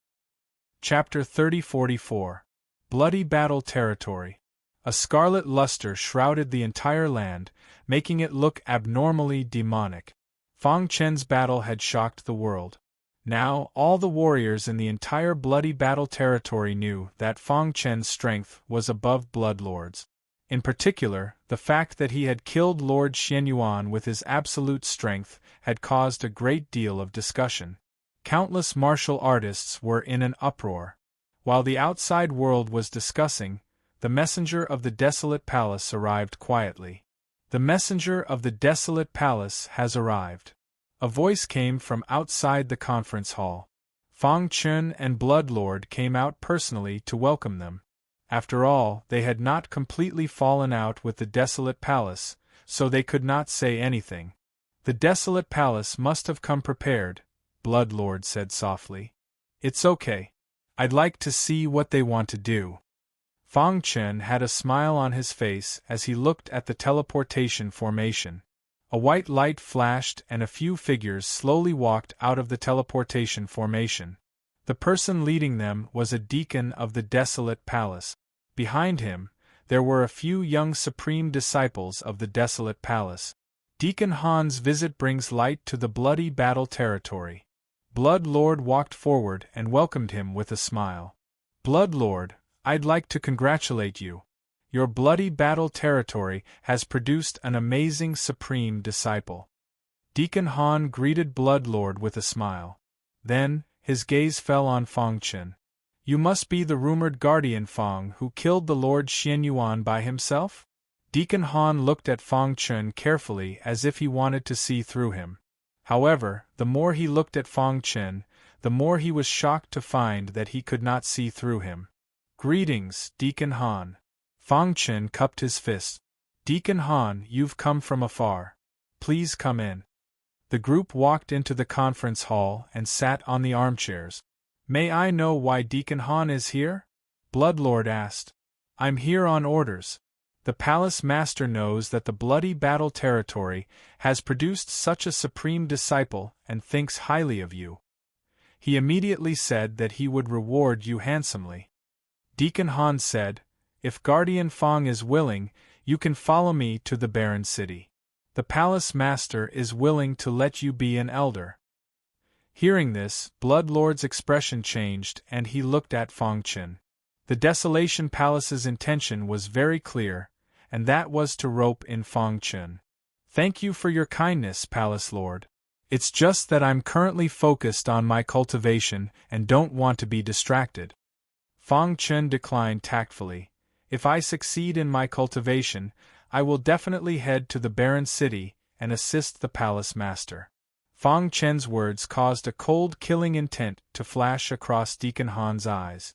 Chapter 3044. Bloody Battle Territory. A scarlet luster shrouded the entire land, making it look abnormally demonic. Fang Chen's battle had shocked the world. Now, all the warriors in the entire bloody battle territory knew that Fang Chen's strength was above Bloodlord's. In particular, the fact that he had killed Lord Xianyuan with his absolute strength had caused a great deal of discussion. Countless martial artists were in an uproar. While the outside world was discussing, the messenger of the desolate palace arrived quietly. The messenger of the desolate palace has arrived. A voice came from outside the conference hall. Fang Chen and Bloodlord came out personally to welcome them. After all, they had not completely fallen out with the desolate palace, so they could not say anything. The desolate palace must have come prepared, Bloodlord said softly. It's okay. I'd like to see what they want to do. Fang Chen had a smile on his face as he looked at the teleportation formation. A white light flashed and a few figures slowly walked out of the teleportation formation. The person leading them was a deacon of the desolate palace. Behind him, there were a few young supreme disciples of the desolate palace. Deacon Han's visit brings light to the bloody battle territory. Bloodlord walked forward and welcomed him with a smile. Bloodlord, I'd like to congratulate you. Your bloody battle territory has produced an amazing supreme disciple. Deacon Han greeted Bloodlord with a smile. Then, his gaze fell on Fang Chen. You must be the rumored guardian Fang who killed the Lord Xianyuan by himself? Deacon Han looked at Fang Chen carefully as if he wanted to see through him. However, the more he looked at Fang Chen, the more he was shocked to find that he could not see through him. Greetings, Deacon Han. Fang Chen cupped his fist. Deacon Han, you've come from afar. Please come in. The group walked into the conference hall and sat on the armchairs. May I know why Deacon Han is here? Bloodlord asked. I'm here on orders. The palace master knows that the bloody battle territory has produced such a supreme disciple and thinks highly of you. He immediately said that he would reward you handsomely. Deacon Han said, If Guardian Fang is willing, you can follow me to the barren city. The palace master is willing to let you be an elder. Hearing this, Bloodlord's expression changed and he looked at Fang Chen. The Desolation Palace's intention was very clear, and that was to rope in Fang Chen. Thank you for your kindness, Palace Lord. It's just that I'm currently focused on my cultivation and don't want to be distracted. Fang Chen declined tactfully. If I succeed in my cultivation, I will definitely head to the barren city and assist the palace master. Fang Chen's words caused a cold killing intent to flash across Deacon Han's eyes.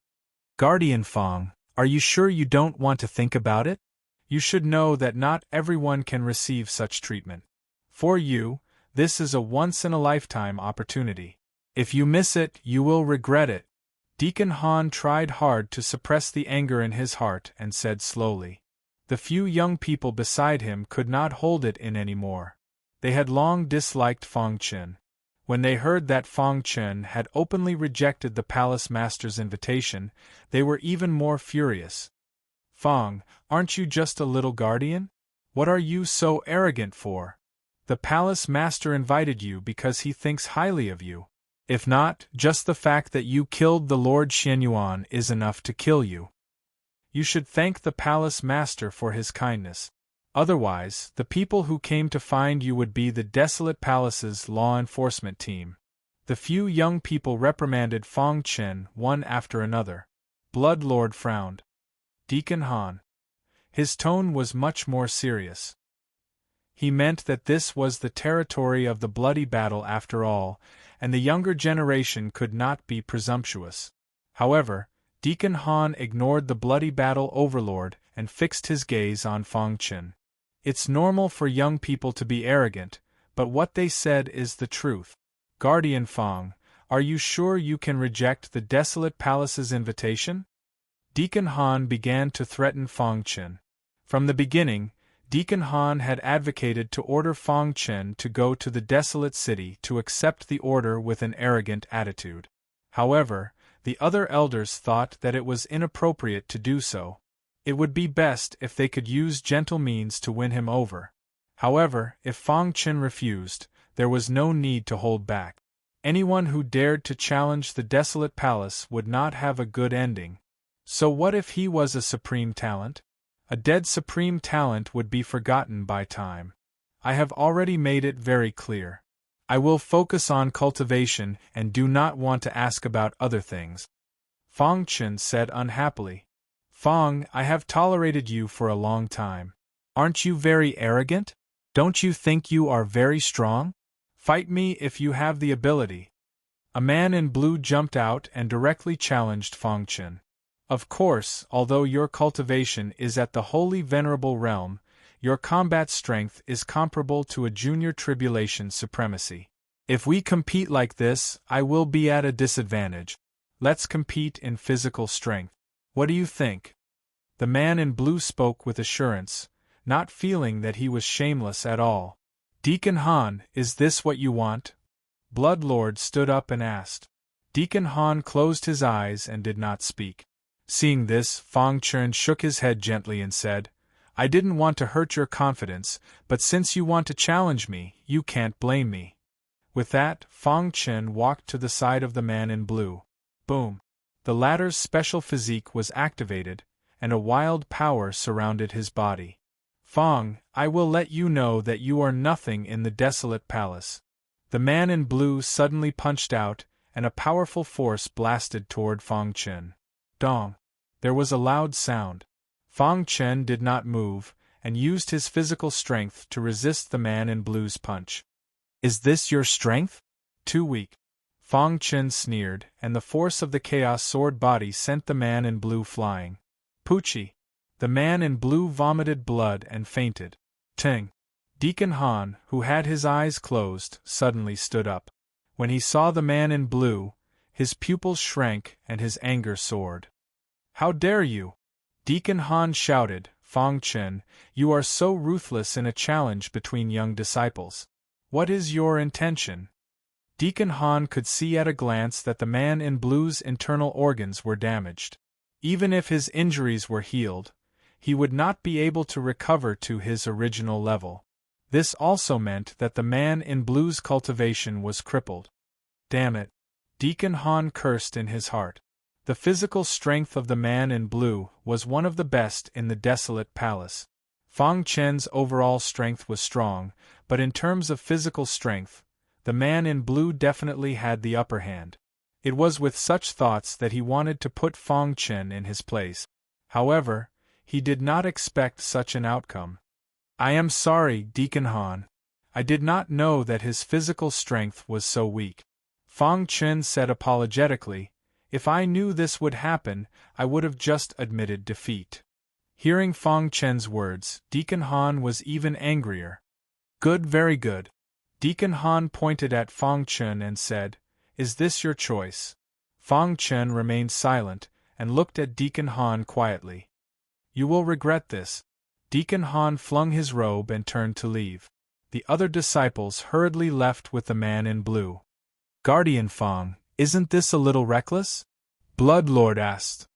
Guardian Fang, are you sure you don't want to think about it? You should know that not everyone can receive such treatment. For you, this is a once-in-a-lifetime opportunity. If you miss it, you will regret it. Deacon Han tried hard to suppress the anger in his heart and said slowly. The few young people beside him could not hold it in anymore. They had long disliked Fang Chen. When they heard that Fang Chen had openly rejected the palace master's invitation, they were even more furious. Fang, aren't you just a little guardian? What are you so arrogant for? The palace master invited you because he thinks highly of you. If not, just the fact that you killed the Lord Xianyuan is enough to kill you. You should thank the palace master for his kindness. Otherwise, the people who came to find you would be the desolate palace's law enforcement team. The few young people reprimanded Fang Chen one after another. Bloodlord frowned. Deacon Han. His tone was much more serious. He meant that this was the territory of the bloody battle after all, and the younger generation could not be presumptuous. However, Deacon Han ignored the bloody battle overlord and fixed his gaze on Fang Chen. It's normal for young people to be arrogant, but what they said is the truth. Guardian Fang, are you sure you can reject the desolate palace's invitation? Deacon Han began to threaten Fang Chen. From the beginning, Deacon Han had advocated to order Fang Chen to go to the desolate city to accept the order with an arrogant attitude. However, the other elders thought that it was inappropriate to do so. It would be best if they could use gentle means to win him over. However, if Fang Chen refused, there was no need to hold back. Anyone who dared to challenge the desolate palace would not have a good ending. So what if he was a supreme talent? A dead supreme talent would be forgotten by time. I have already made it very clear. I will focus on cultivation and do not want to ask about other things. Fang Chen said unhappily. Fang, I have tolerated you for a long time. Aren't you very arrogant? Don't you think you are very strong? Fight me if you have the ability. A man in blue jumped out and directly challenged Fang Chen. Of course, although your cultivation is at the holy venerable realm, your combat strength is comparable to a junior tribulation supremacy. If we compete like this, I will be at a disadvantage. Let's compete in physical strength. What do you think? The man in blue spoke with assurance, not feeling that he was shameless at all. Deacon Han, is this what you want? Bloodlord stood up and asked. Deacon Han closed his eyes and did not speak. Seeing this, Fang Chen shook his head gently and said, I didn't want to hurt your confidence, but since you want to challenge me, you can't blame me. With that, Fang Chen walked to the side of the man in blue. Boom! The latter's special physique was activated, and a wild power surrounded his body. Fang, I will let you know that you are nothing in the desolate palace. The man in blue suddenly punched out, and a powerful force blasted toward Fang Chen. Dong! There was a loud sound. Fang Chen did not move, and used his physical strength to resist the man in blue's punch. Is this your strength? Too weak. Fang Chen sneered, and the force of the Chaos Sword body sent the man in blue flying. Poochie! The man in blue vomited blood and fainted. Ting! Deacon Han, who had his eyes closed, suddenly stood up. When he saw the man in blue, his pupils shrank and his anger soared. How dare you! Deacon Han shouted, Fang Chen, you are so ruthless in a challenge between young disciples. What is your intention? Deacon Han could see at a glance that the man in blue's internal organs were damaged. Even if his injuries were healed, he would not be able to recover to his original level. This also meant that the man in blue's cultivation was crippled. Damn it! Deacon Han cursed in his heart. The physical strength of the man in blue was one of the best in the desolate palace. Fang Chen's overall strength was strong, but in terms of physical strength, the man in blue definitely had the upper hand. It was with such thoughts that he wanted to put Fang Chen in his place. However, he did not expect such an outcome. I am sorry, Deacon Han. I did not know that his physical strength was so weak. Fang Chen said apologetically, if I knew this would happen, I would have just admitted defeat. Hearing Fang Chen's words, Deacon Han was even angrier. Good, very good. Deacon Han pointed at Fang Chen and said, Is this your choice? Fang Chen remained silent, and looked at Deacon Han quietly. You will regret this. Deacon Han flung his robe and turned to leave. The other disciples hurriedly left with the man in blue. Guardian Fang, isn't this a little reckless? Bloodlord asked.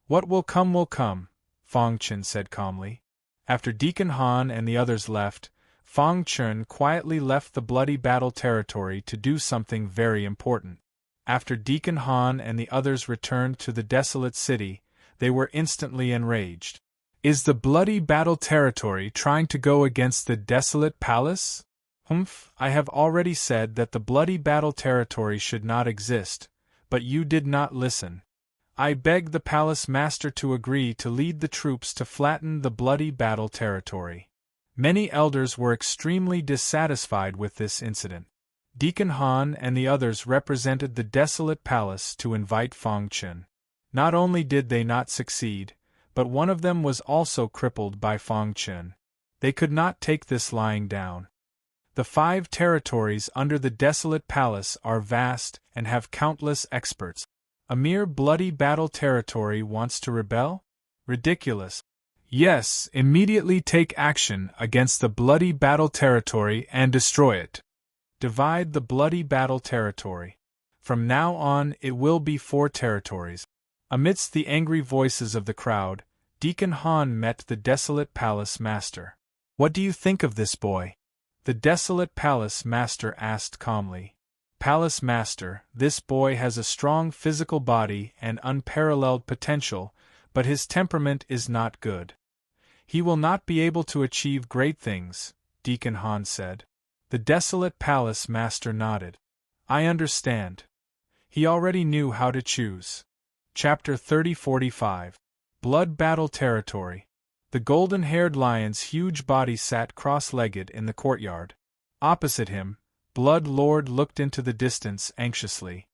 What will come, Fang Chen said calmly. After Deacon Han and the others left, Fang Chen quietly left the bloody battle territory to do something very important. After Deacon Han and the others returned to the desolate city, they were instantly enraged. Is the bloody battle territory trying to go against the desolate palace? I have already said that the bloody battle territory should not exist, but you did not listen. I begged the palace master to agree to lead the troops to flatten the bloody battle territory. Many elders were extremely dissatisfied with this incident. Deacon Han and the others represented the desolate palace to invite Fang Chen. Not only did they not succeed, but one of them was also crippled by Fang Chen. They could not take this lying down. The 5 territories under the desolate palace are vast and have countless experts. A mere bloody battle territory wants to rebel? Ridiculous. Yes, immediately take action against the bloody battle territory and destroy it. Divide the bloody battle territory. From now on it will be 4 territories. Amidst the angry voices of the crowd, Deacon Han met the desolate palace master. What do you think of this boy? The desolate palace master asked calmly. Palace Master, this boy has a strong physical body and unparalleled potential, but his temperament is not good. He will not be able to achieve great things, Deacon Han said. The desolate Palace Master nodded. I understand. He already knew how to choose. Chapter 30-45. Blood Battle Territory. The golden-haired lion's huge body sat cross-legged in the courtyard. Opposite him, Blood Lord looked into the distance anxiously.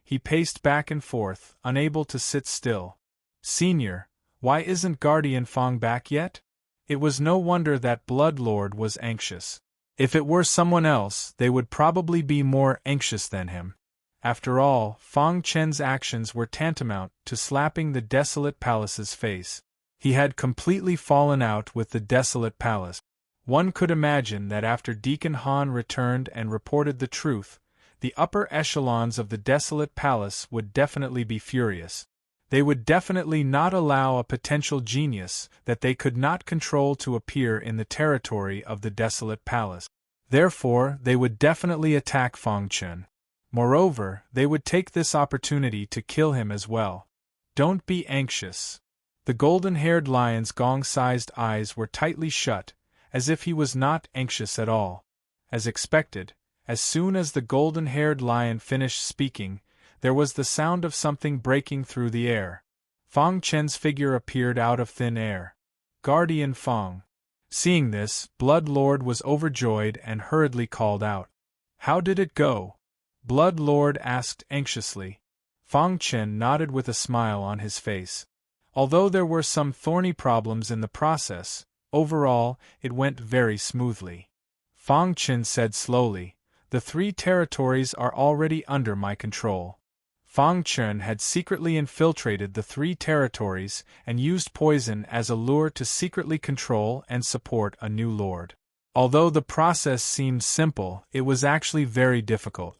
He paced back and forth, unable to sit still. Senior, why isn't Guardian Fong back yet? It was no wonder that Blood Lord was anxious. If it were someone else, they would probably be more anxious than him. After all, Fong Chen's actions were tantamount to slapping the desolate palace's face. He had completely fallen out with the desolate palace. One could imagine that after Deacon Han returned and reported the truth, the upper echelons of the desolate palace would definitely be furious. They would definitely not allow a potential genius that they could not control to appear in the territory of the desolate palace. Therefore, they would definitely attack Fong Chen. Moreover, they would take this opportunity to kill him as well. Don't be anxious. The golden-haired lion's gong-sized eyes were tightly shut, as if he was not anxious at all. As expected, as soon as the golden-haired lion finished speaking, there was the sound of something breaking through the air. Fong Chen's figure appeared out of thin air. Guardian Fong. Seeing this, Blood Lord was overjoyed and hurriedly called out. How did it go? Blood Lord asked anxiously. Fong Chen nodded with a smile on his face. Although there were some thorny problems in the process, overall, it went very smoothly. Fong Chen said slowly, the 3 territories are already under my control. Fong Chen had secretly infiltrated the 3 territories and used poison as a lure to secretly control and support a new lord. Although the process seemed simple, it was actually very difficult.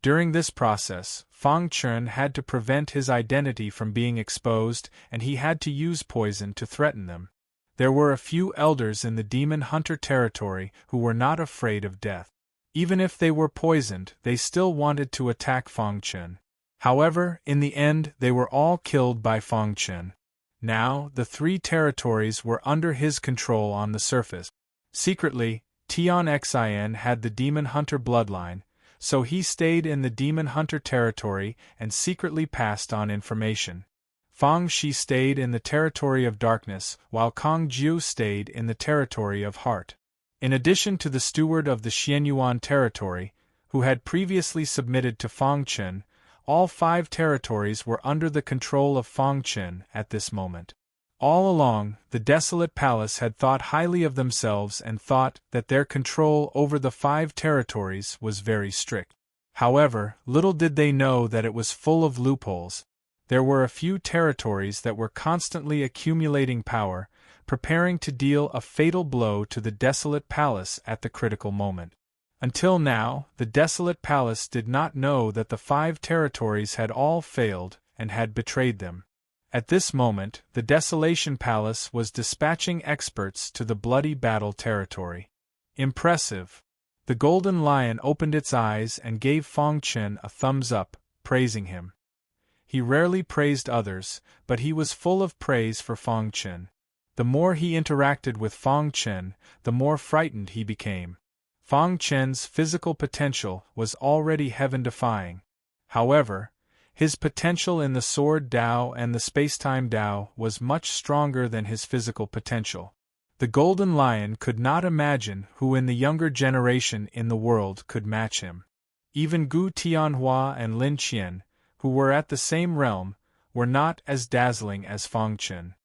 During this process, Fong Chen had to prevent his identity from being exposed, and he had to use poison to threaten them. There were a few elders in the Demon Hunter territory who were not afraid of death. Even if they were poisoned, they still wanted to attack Fong Chen. However, in the end, they were all killed by Fong Chen. Now, the 3 territories were under his control on the surface. Secretly, Tian Xin had the Demon Hunter bloodline, so he stayed in the Demon Hunter territory and secretly passed on information. Fang Shi stayed in the territory of darkness, while Kang Jiu stayed in the territory of heart. In addition to the steward of the Xianyuan territory, who had previously submitted to Fong Chen, all 5 territories were under the control of Fong Chen at this moment. All along, the desolate palace had thought highly of themselves and thought that their control over the 5 territories was very strict. However, little did they know that it was full of loopholes. There were a few territories that were constantly accumulating power, preparing to deal a fatal blow to the desolate palace at the critical moment. Until now, the desolate palace did not know that the 5 territories had all failed and had betrayed them. At this moment, the Desolation Palace was dispatching experts to the bloody battle territory. Impressive. The Golden Lion opened its eyes and gave Fong Chen a thumbs up, praising him. He rarely praised others, but he was full of praise for Fong Chen. The more he interacted with Fong Chen, the more frightened he became. Fong Chen's physical potential was already heaven-defying. However, his potential in the Sword Dao and the Spacetime Dao was much stronger than his physical potential. The Golden Lion could not imagine who in the younger generation in the world could match him. Even Gu Tianhua and Lin Qian, who were at the same realm, were not as dazzling as Fong Chen.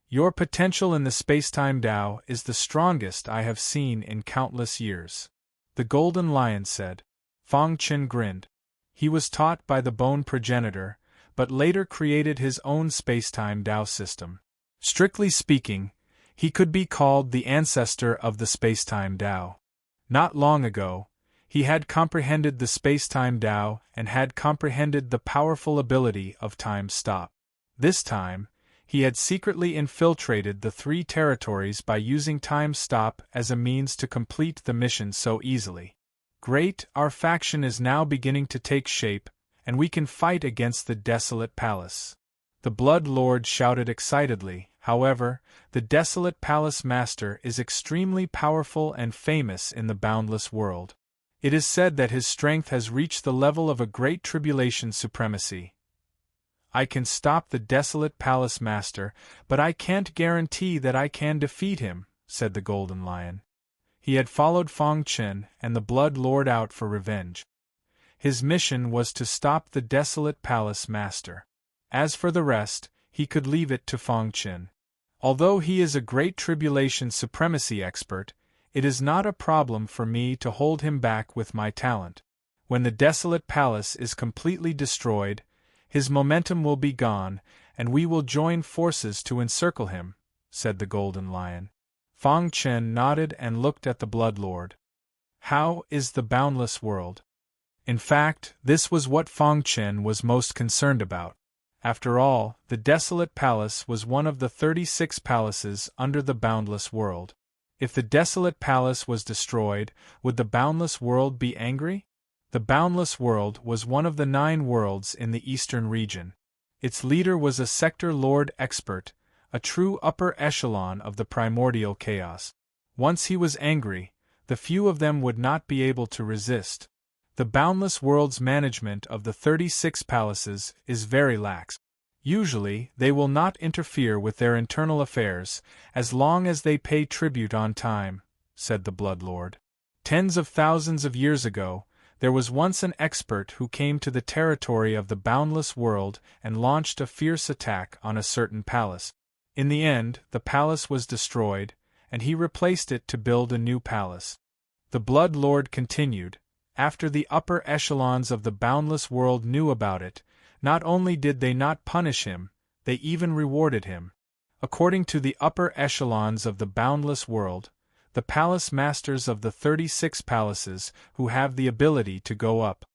Your potential in the Spacetime Dao is the strongest I have seen in countless years, the Golden Lion said. Fong Chen grinned. He was taught by the Bone Progenitor, but later created his own Spacetime Dao system. Strictly speaking, he could be called the ancestor of the Spacetime Dao. Not long ago, he had comprehended the Spacetime Dao and had comprehended the powerful ability of Time Stop. This time, he had secretly infiltrated the 3 territories by using Time Stop as a means to complete the mission so easily. Great, our faction is now beginning to take shape, and we can fight against the desolate palace. The Blood Lord shouted excitedly. However, the desolate palace master is extremely powerful and famous in the boundless world. It is said that his strength has reached the level of a great tribulation supremacy. I can stop the desolate palace master, but I can't guarantee that I can defeat him, said the Golden Lion. He had followed Fang Chen and the Blood Lord out for revenge. His mission was to stop the desolate palace master. As for the rest, he could leave it to Fang Chen. Although he is a great tribulation supremacy expert, it is not a problem for me to hold him back with my talent. When the desolate palace is completely destroyed, his momentum will be gone, and we will join forces to encircle him, said the Golden Lion. Fang Chen nodded and looked at the Blood Lord. How is the boundless world? In fact, this was what Fang Chen was most concerned about. After all, the desolate palace was one of the 36 palaces under the boundless world. If the desolate palace was destroyed, would the boundless world be angry? The boundless world was one of the 9 worlds in the eastern region. Its leader was a sector lord expert, a true upper echelon of the primordial chaos. Once he was angry, the few of them would not be able to resist. The boundless world's management of the 36 palaces is very lax. Usually, they will not interfere with their internal affairs, as long as they pay tribute on time, said the Blood Lord. Tens of thousands of years ago, there was once an expert who came to the territory of the boundless world and launched a fierce attack on a certain palace. In the end, the palace was destroyed, and he replaced it to build a new palace. The Blood Lord continued. After the upper echelons of the boundless world knew about it, not only did they not punish him, they even rewarded him. According to the upper echelons of the boundless world, the palace masters of the 36 palaces who have the ability to go up.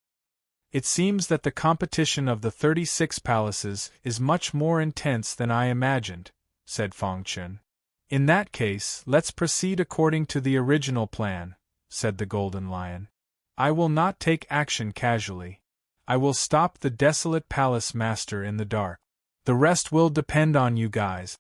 It seems that the competition of the 36 palaces is much more intense than I imagined, said Fang Chen. In that case, let's proceed according to the original plan, said the Golden Lion. I will not take action casually. I will stop the desolate palace master in the dark. The rest will depend on you guys.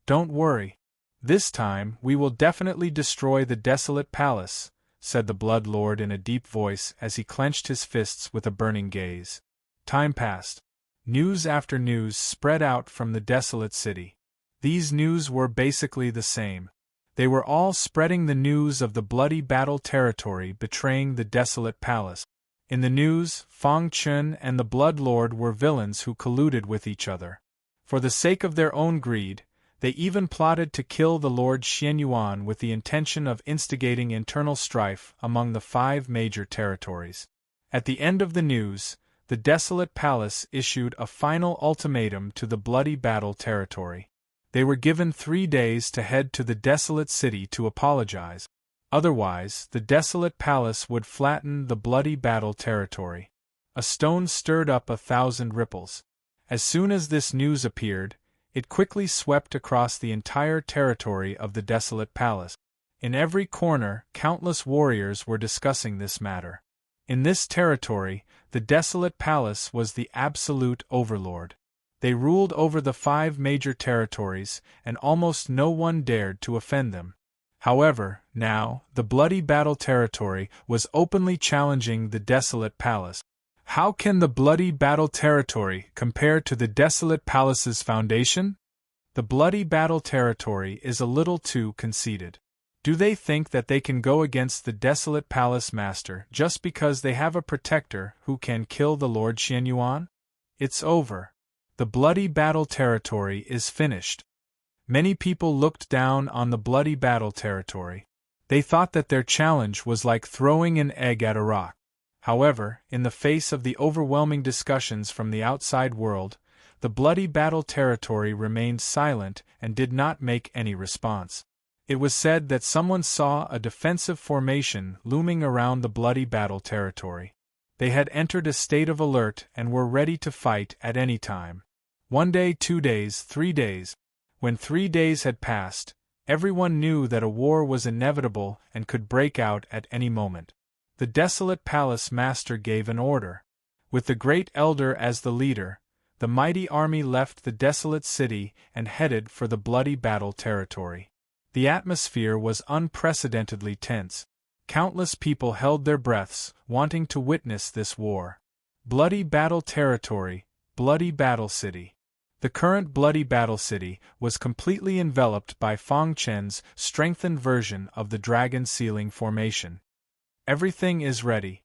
Don't worry. This time we will definitely destroy the desolate palace, said the Blood Lord in a deep voice as he clenched his fists with a burning gaze. Time passed. News after news spread out from the desolate city. These news were basically the same. They were all spreading the news of the bloody battle territory betraying the desolate palace. In the news, Fang Chen and the Blood Lord were villains who colluded with each other. For the sake of their own greed, they even plotted to kill the Lord Xianyuan with the intention of instigating internal strife among the 5 major territories. At the end of the news, the desolate palace issued a final ultimatum to the bloody battle territory. They were given 3 days to head to the desolate city to apologize. Otherwise, the desolate palace would flatten the bloody battle territory. A stone stirred up 1,000 ripples. As soon as this news appeared, it quickly swept across the entire territory of the desolate palace. In every corner, countless warriors were discussing this matter. In this territory, the desolate palace was the absolute overlord. They ruled over the 5 major territories, and almost no one dared to offend them. However, now, the bloody battle territory was openly challenging the desolate palace. How can the bloody battle territory compare to the desolate palace's foundation? The bloody battle territory is a little too conceited. Do they think that they can go against the desolate palace master just because they have a protector who can kill the Lord Xianyuan? It's over. The bloody battle territory is finished. Many people looked down on the bloody battle territory. They thought that their challenge was like throwing an egg at a rock. However, in the face of the overwhelming discussions from the outside world, the bloody battle territory remained silent and did not make any response. It was said that someone saw a defensive formation looming around the bloody battle territory. They had entered a state of alert and were ready to fight at any time. 1 day, 2 days, 3 days. When 3 days had passed, everyone knew that a war was inevitable and could break out at any moment. The desolate palace master gave an order. With the great elder as the leader, the mighty army left the desolate city and headed for the bloody battle territory. The atmosphere was unprecedentedly tense. Countless people held their breaths, wanting to witness this war. Bloody battle territory, bloody battle city. The current bloody battle city was completely enveloped by Fang Chen's strengthened version of the dragon ceiling formation. Everything is ready.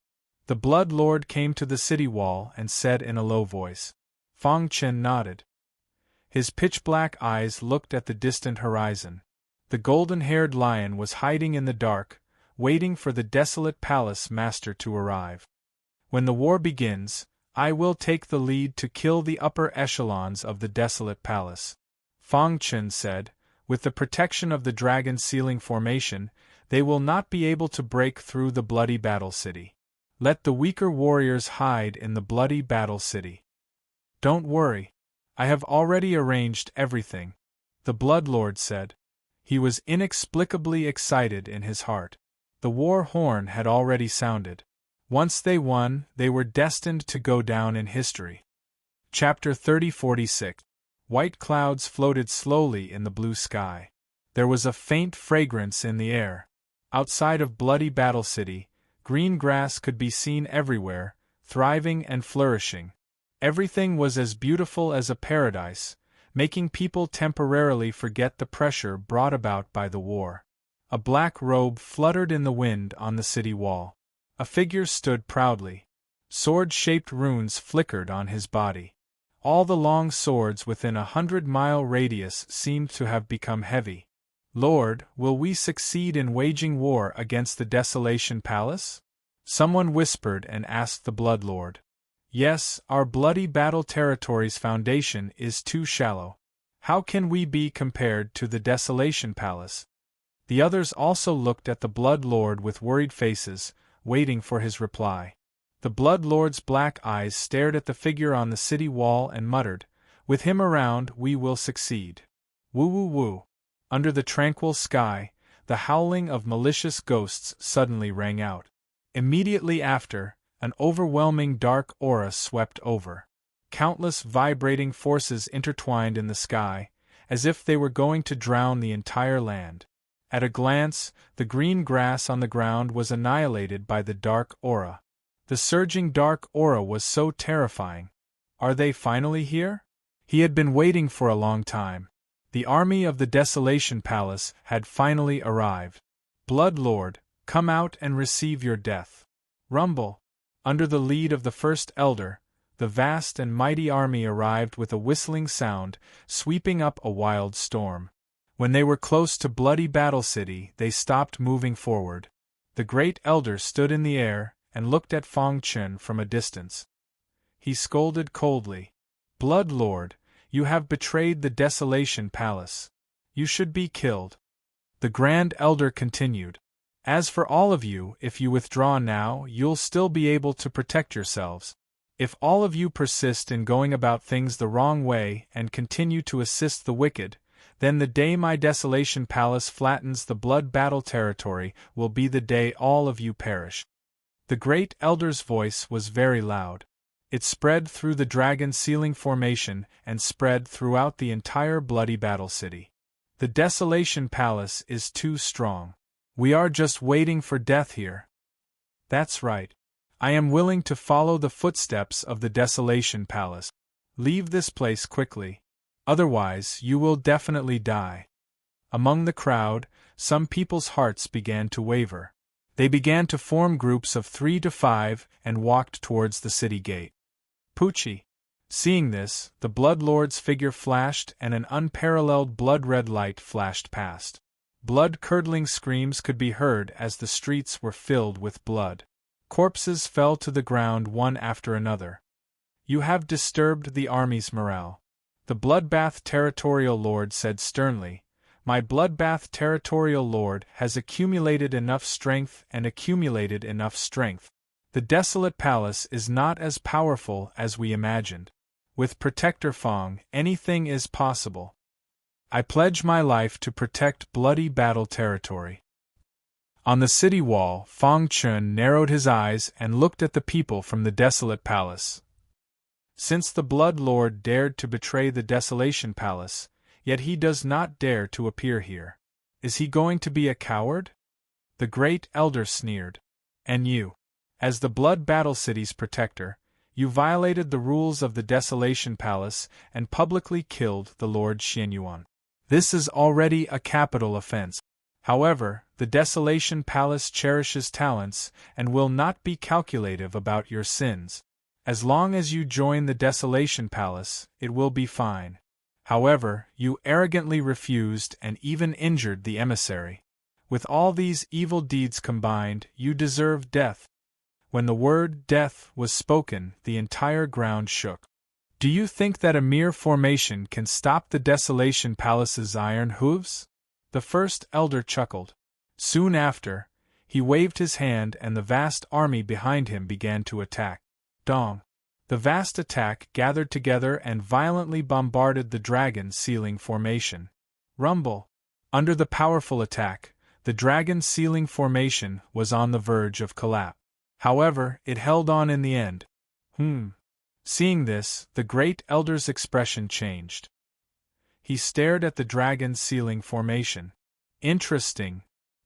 The Blood Lord came to the city wall and said in a low voice. Fang Chen nodded. His pitch-black eyes looked at the distant horizon. The golden-haired lion was hiding in the dark, waiting for the desolate palace master to arrive. When the war begins, I will take the lead to kill the upper echelons of the desolate palace. Fang Chen said, with the protection of the dragon ceiling formation, they will not be able to break through the bloody battle city. Let the weaker warriors hide in the bloody battle city. Don't worry. I have already arranged everything, the Blood Lord said. He was inexplicably excited in his heart. The war horn had already sounded. Once they won, they were destined to go down in history. Chapter 3046. White clouds floated slowly in the blue sky. There was a faint fragrance in the air. Outside of bloody battle city, green grass could be seen everywhere, thriving and flourishing. Everything was as beautiful as a paradise, making people temporarily forget the pressure brought about by the war. A black robe fluttered in the wind on the city wall. A figure stood proudly. Sword-shaped runes flickered on his body. All the long swords within 100-mile radius seemed to have become heavy. Lord, will we succeed in waging war against the Desolation Palace? Someone whispered and asked the Blood Lord. Yes, our bloody battle territory's foundation is too shallow. How can we be compared to the Desolation Palace? The others also looked at the Blood Lord with worried faces, waiting for his reply. The Blood Lord's black eyes stared at the figure on the city wall and muttered, "With him around, we will succeed." Woo woo woo. Under the tranquil sky, the howling of malicious ghosts suddenly rang out. Immediately after, an overwhelming dark aura swept over. Countless vibrating forces intertwined in the sky, as if they were going to drown the entire land. At a glance, the green grass on the ground was annihilated by the dark aura. The surging dark aura was so terrifying. Are they finally here? He had been waiting for a long time. The army of the Desolation Palace had finally arrived. Blood Lord, come out and receive your death. Rumble. Under the lead of the first elder, the vast and mighty army arrived with a whistling sound, sweeping up a wild storm. When they were close to bloody battle city, they stopped moving forward. The great elder stood in the air and looked at Fang Chen from a distance. He scolded coldly. Blood Lord, you have betrayed the Desolation Palace. You should be killed. The Grand Elder continued. As for all of you, if you withdraw now, you'll still be able to protect yourselves. If all of you persist in going about things the wrong way and continue to assist the wicked, then the day my Desolation Palace flattens the blood battle territory will be the day all of you perish. The Great Elder's voice was very loud. It spread through the dragon ceiling formation and spread throughout the entire bloody battle city. The Desolation Palace is too strong. We are just waiting for death here. That's right. I am willing to follow the footsteps of the Desolation Palace. Leave this place quickly. Otherwise, you will definitely die. Among the crowd, some people's hearts began to waver. They began to form groups of 3 to 5 and walked towards the city gate. Poochie. Seeing this, the Blood Lord's figure flashed and an unparalleled blood-red light flashed past. Blood-curdling screams could be heard as the streets were filled with blood. Corpses fell to the ground one after another. You have disturbed the army's morale. The Bloodbath Territorial Lord said sternly, My Bloodbath Territorial Lord has accumulated enough strength and accumulated enough strength. The Desolate Palace is not as powerful as we imagined. With Protector Fang, anything is possible. I pledge my life to protect bloody battle territory. On the city wall, Fang Chun narrowed his eyes and looked at the people from the desolate palace. Since the Blood Lord dared to betray the Desolation Palace, yet he does not dare to appear here. Is he going to be a coward? The great elder sneered. And you, as the Blood Battle City's protector, you violated the rules of the Desolation Palace and publicly killed the Lord Xianyuan. This is already a capital offense. However, the Desolation Palace cherishes talents and will not be calculative about your sins. As long as you join the Desolation Palace, it will be fine. However, you arrogantly refused and even injured the emissary. With all these evil deeds combined, you deserve death. When the word death was spoken, the entire ground shook. Do you think that a mere formation can stop the Desolation Palace's iron hooves? The first elder chuckled. Soon after, he waved his hand and the vast army behind him began to attack. Dong! The vast attack gathered together and violently bombarded the dragon sealing formation. Rumble! Under the powerful attack, the dragon sealing formation was on the verge of collapse. However, it held on in the end. Seeing this, the great elder's expression changed. He stared at the dragon sealing formation. Interesting,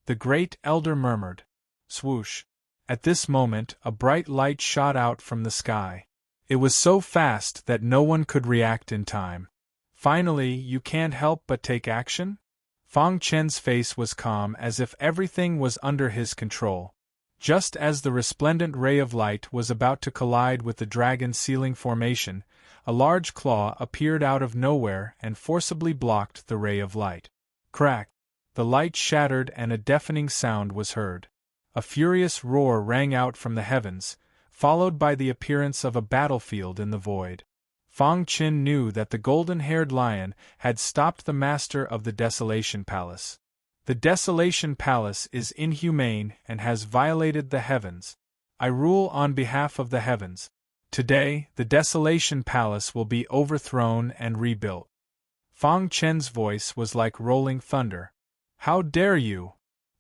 the great elder murmured. Swoosh! At this moment, a bright light shot out from the sky. It was so fast that no one could react in time. Finally, you can't help but take action? Fang Chen's face was calm as if everything was under his control. Just as the resplendent ray of light was about to collide with the dragon sealing formation, a large claw appeared out of nowhere and forcibly blocked the ray of light. Crack! The light shattered and a deafening sound was heard. A furious roar rang out from the heavens, followed by the appearance of a battlefield in the void. Fang Qin knew that the golden-haired lion had stopped the master of the Desolation Palace. The Desolation Palace is inhumane and has violated the heavens. I rule on behalf of the heavens. Today, the Desolation Palace will be overthrown and rebuilt. Fang Chen's voice was like rolling thunder. How dare you!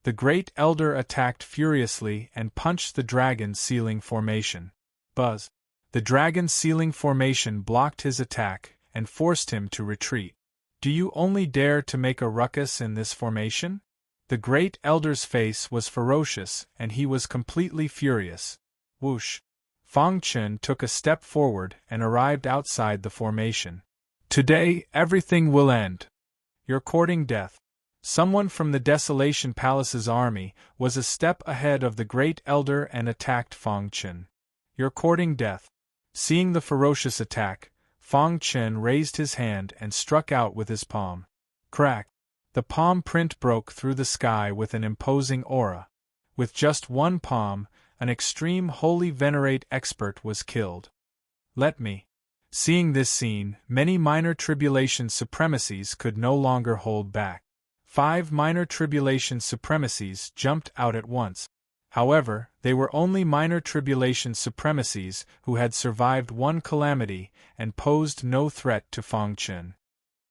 The great elder attacked furiously and punched the dragon sealing formation. Buzz! The dragon sealing formation blocked his attack and forced him to retreat. Do you only dare to make a ruckus in this formation? The great elder's face was ferocious and he was completely furious. Whoosh! Fang Chen took a step forward and arrived outside the formation. Today, everything will end. You're courting death. Someone from the Desolation Palace's army was a step ahead of the great elder and attacked Fang Chen. You're courting death. Seeing the ferocious attack, Fang Chen raised his hand and struck out with his palm. Crack! The palm print broke through the sky with an imposing aura. With just one palm, an extreme holy venerate expert was killed. Let me. Seeing this scene, many minor tribulation supremacies could no longer hold back. 5 minor tribulation supremacies jumped out at once. However, they were only minor tribulation supremacies who had survived one calamity and posed no threat to Fang Chen.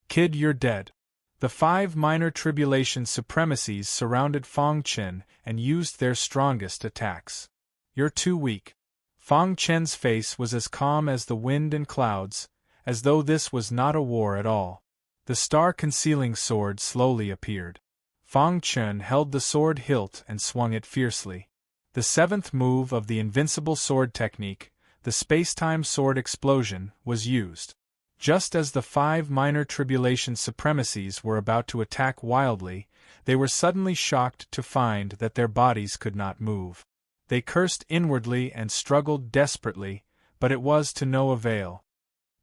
Kid, you're dead. The 5 minor tribulation supremacies surrounded Fang Chen and used their strongest attacks. You're too weak. Fang Chen's face was as calm as the wind and clouds, as though this was not a war at all. The star-concealing sword slowly appeared. Fang Chen held the sword hilt and swung it fiercely. The 7th move of the invincible sword technique, the space-time sword explosion, was used. Just as the 5 minor tribulation supremacies were about to attack wildly, they were suddenly shocked to find that their bodies could not move. They cursed inwardly and struggled desperately, but it was to no avail.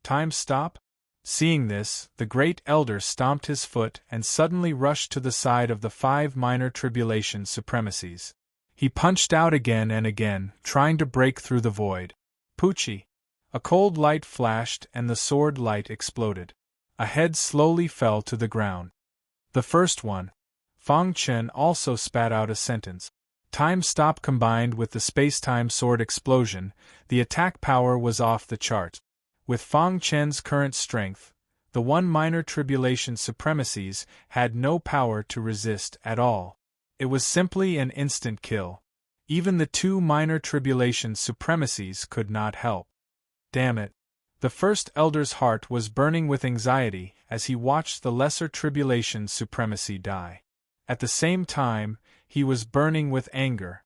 Time stop? Seeing this, the great elder stomped his foot and suddenly rushed to the side of the 5 minor tribulation supremacies. He punched out again and again, trying to break through the void. Poochie! A cold light flashed and the sword light exploded. A head slowly fell to the ground. The first one. Fang Chen also spat out a sentence. Time stop combined with the space-time sword explosion, the attack power was off the chart. With Fang Chen's current strength, the 1 minor tribulation supremacies had no power to resist at all. It was simply an instant kill. Even the two minor tribulation supremacies could not help. Damn it. The first elder's heart was burning with anxiety as he watched the lesser tribulation supremacy die. At the same time, he was burning with anger.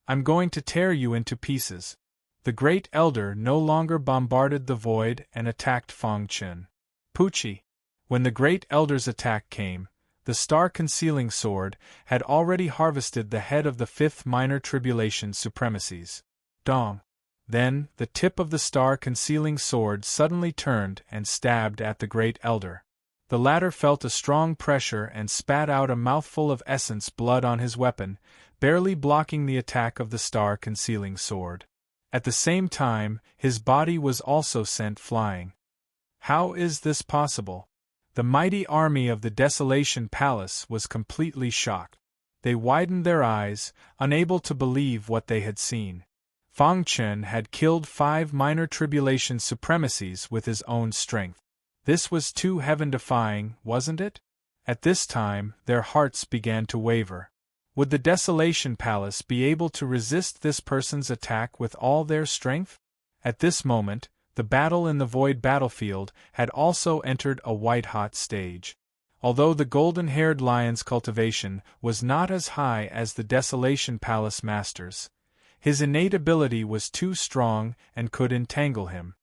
I'm going to tear you into pieces. The great elder no longer bombarded the void and attacked Fang Chen. Pucci. When the great elder's attack came, the star-concealing sword had already harvested the head of the fifth minor tribulation supremacies. Dong. Then, the tip of the star-concealing sword suddenly turned and stabbed at the great elder. The latter felt a strong pressure and spat out a mouthful of essence blood on his weapon, barely blocking the attack of the star-concealing sword. At the same time, his body was also sent flying. How is this possible? The mighty army of the Desolation Palace was completely shocked. They widened their eyes, unable to believe what they had seen. Fang Chen had killed 5 minor tribulation supremacies with his own strength. This was too heaven-defying, wasn't it? At this time, their hearts began to waver. Would the Desolation Palace be able to resist this person's attack with all their strength? At this moment, the battle in the void battlefield had also entered a white-hot stage. Although the golden-haired lion's cultivation was not as high as the Desolation Palace master's, his innate ability was too strong and could entangle him.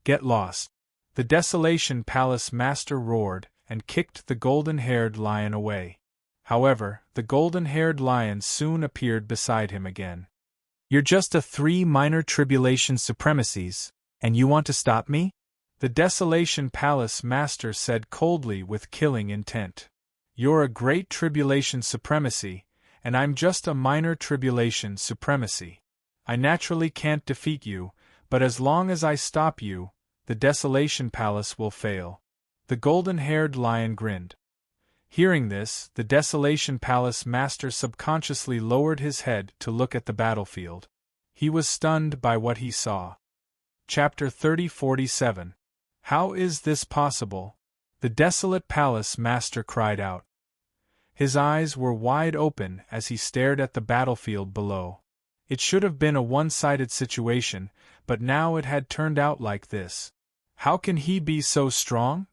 Get lost. The Desolation Palace master roared and kicked the golden-haired lion away. However, the golden-haired lion soon appeared beside him again. You're just a 3 minor tribulation supremacies, and you want to stop me? The Desolation Palace master said coldly with killing intent. You're a great tribulation supremacy, and I'm just a minor tribulation supremacy. I naturally can't defeat you, but as long as I stop you, the Desolation Palace will fail. The golden-haired lion grinned. Hearing this, the Desolation Palace master subconsciously lowered his head to look at the battlefield. He was stunned by what he saw. Chapter 3047. How is this possible? The Desolate Palace master cried out. His eyes were wide open as he stared at the battlefield below. It should have been a one-sided situation, but now it had turned out like this. How can he be so strong?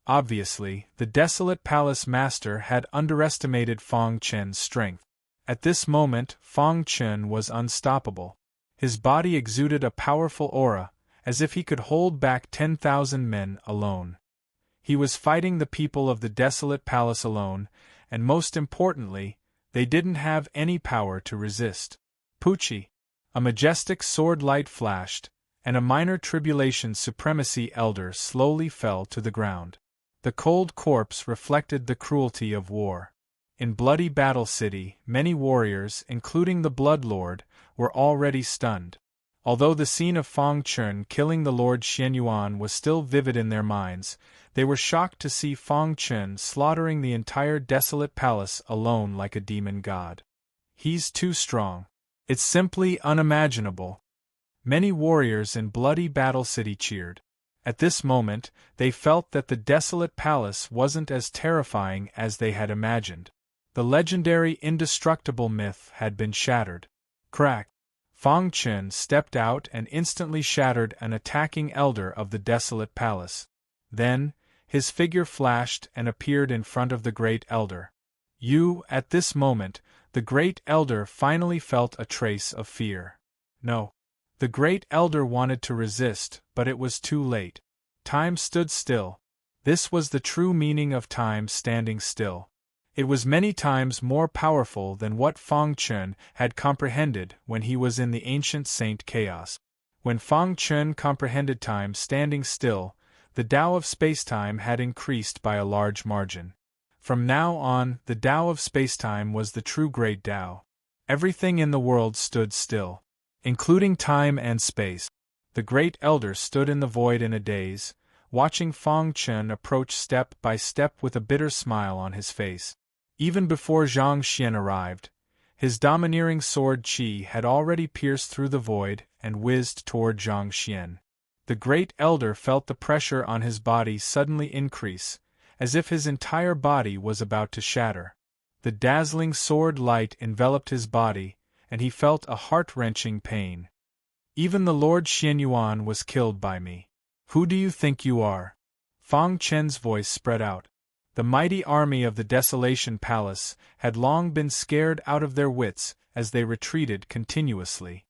Obviously, the Desolate Palace master had underestimated Fang Chen's strength. At this moment, Fang Chen was unstoppable. His body exuded a powerful aura, as if he could hold back 10,000 men alone. He was fighting the people of the Desolate Palace alone, and most importantly, they didn't have any power to resist. Pucci. A majestic sword light flashed, and a minor tribulation supremacy elder slowly fell to the ground. The cold corpse reflected the cruelty of war. In Bloody Battle City, many warriors, including the Blood Lord, were already stunned. Although the scene of Fang Chen killing the Lord Xianyuan was still vivid in their minds, they were shocked to see Fang Chen slaughtering the entire Desolate Palace alone like a demon god. He's too strong. It's simply unimaginable. Many warriors in Bloody Battle City cheered. At this moment, they felt that the Desolate Palace wasn't as terrifying as they had imagined. The legendary indestructible myth had been shattered. Crack! Fang Chen stepped out and instantly shattered an attacking elder of the Desolate Palace. Then, his figure flashed and appeared in front of the Great Elder. At this moment, the Great Elder finally felt a trace of fear. No. The Great Elder wanted to resist, but it was too late. Time stood still. This was the true meaning of time standing still. It was many times more powerful than what Fang Chen had comprehended when he was in the ancient Saint Chaos. When Fang Chen comprehended time standing still, the Tao of spacetime had increased by a large margin. From now on, the Tao of spacetime was the true Great Tao. Everything in the world stood still, including time and space. The Great Elder stood in the void in a daze, watching Fang Chen approach step by step with a bitter smile on his face. Even before Zhang Xian arrived, his domineering sword Qi had already pierced through the void and whizzed toward Zhang Xian. The Great Elder felt the pressure on his body suddenly increase, as if his entire body was about to shatter. The dazzling sword light enveloped his body, and he felt a heart-wrenching pain. Even the Lord Xianyuan was killed by me. Who do you think you are? Fang Chen's voice spread out. The mighty army of the Desolation Palace had long been scared out of their wits as they retreated continuously.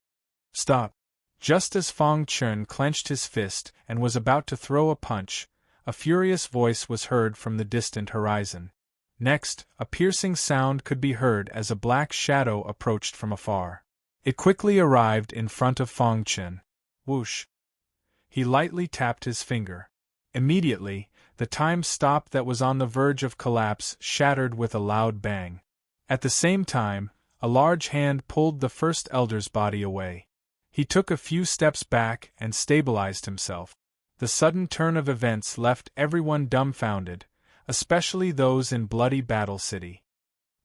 Stop! Just as Fang Chen clenched his fist and was about to throw a punch, a furious voice was heard from the distant horizon. Next, a piercing sound could be heard as a black shadow approached from afar. It quickly arrived in front of Fang Chen. Whoosh! He lightly tapped his finger. Immediately, the time stop that was on the verge of collapse shattered with a loud bang. At the same time, a large hand pulled the first elder's body away. He took a few steps back and stabilized himself. The sudden turn of events left everyone dumbfounded, especially those in Bloody Battle City.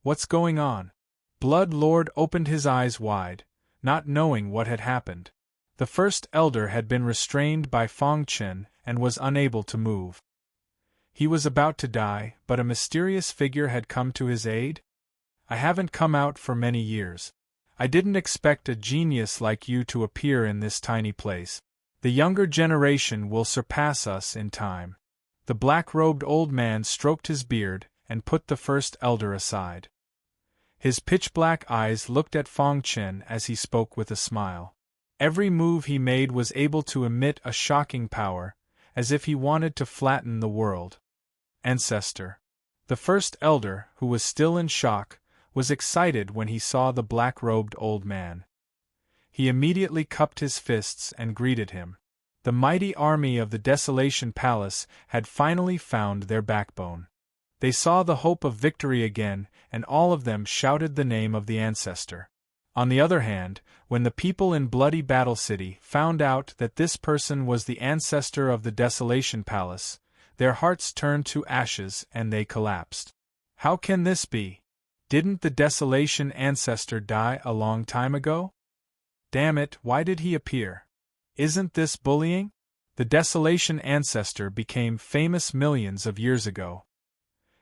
What's going on? Blood Lord opened his eyes wide, not knowing what had happened. The first elder had been restrained by Fang Chen and was unable to move. He was about to die, but a mysterious figure had come to his aid? I haven't come out for many years. I didn't expect a genius like you to appear in this tiny place. The younger generation will surpass us in time. The black-robed old man stroked his beard and put the first elder aside. His pitch-black eyes looked at Fang Chen as he spoke with a smile. Every move he made was able to emit a shocking power, as if he wanted to flatten the world. Ancestor. The first elder, who was still in shock, was excited when he saw the black-robed old man. He immediately cupped his fists and greeted him. The mighty army of the Desolation Palace had finally found their backbone. They saw the hope of victory again, and all of them shouted the name of the ancestor. On the other hand, when the people in Bloody Battle City found out that this person was the ancestor of the Desolation Palace, their hearts turned to ashes and they collapsed. How can this be? Didn't the Desolation ancestor die a long time ago? Damn it, why did he appear? Isn't this bullying? The Desolation ancestor became famous millions of years ago.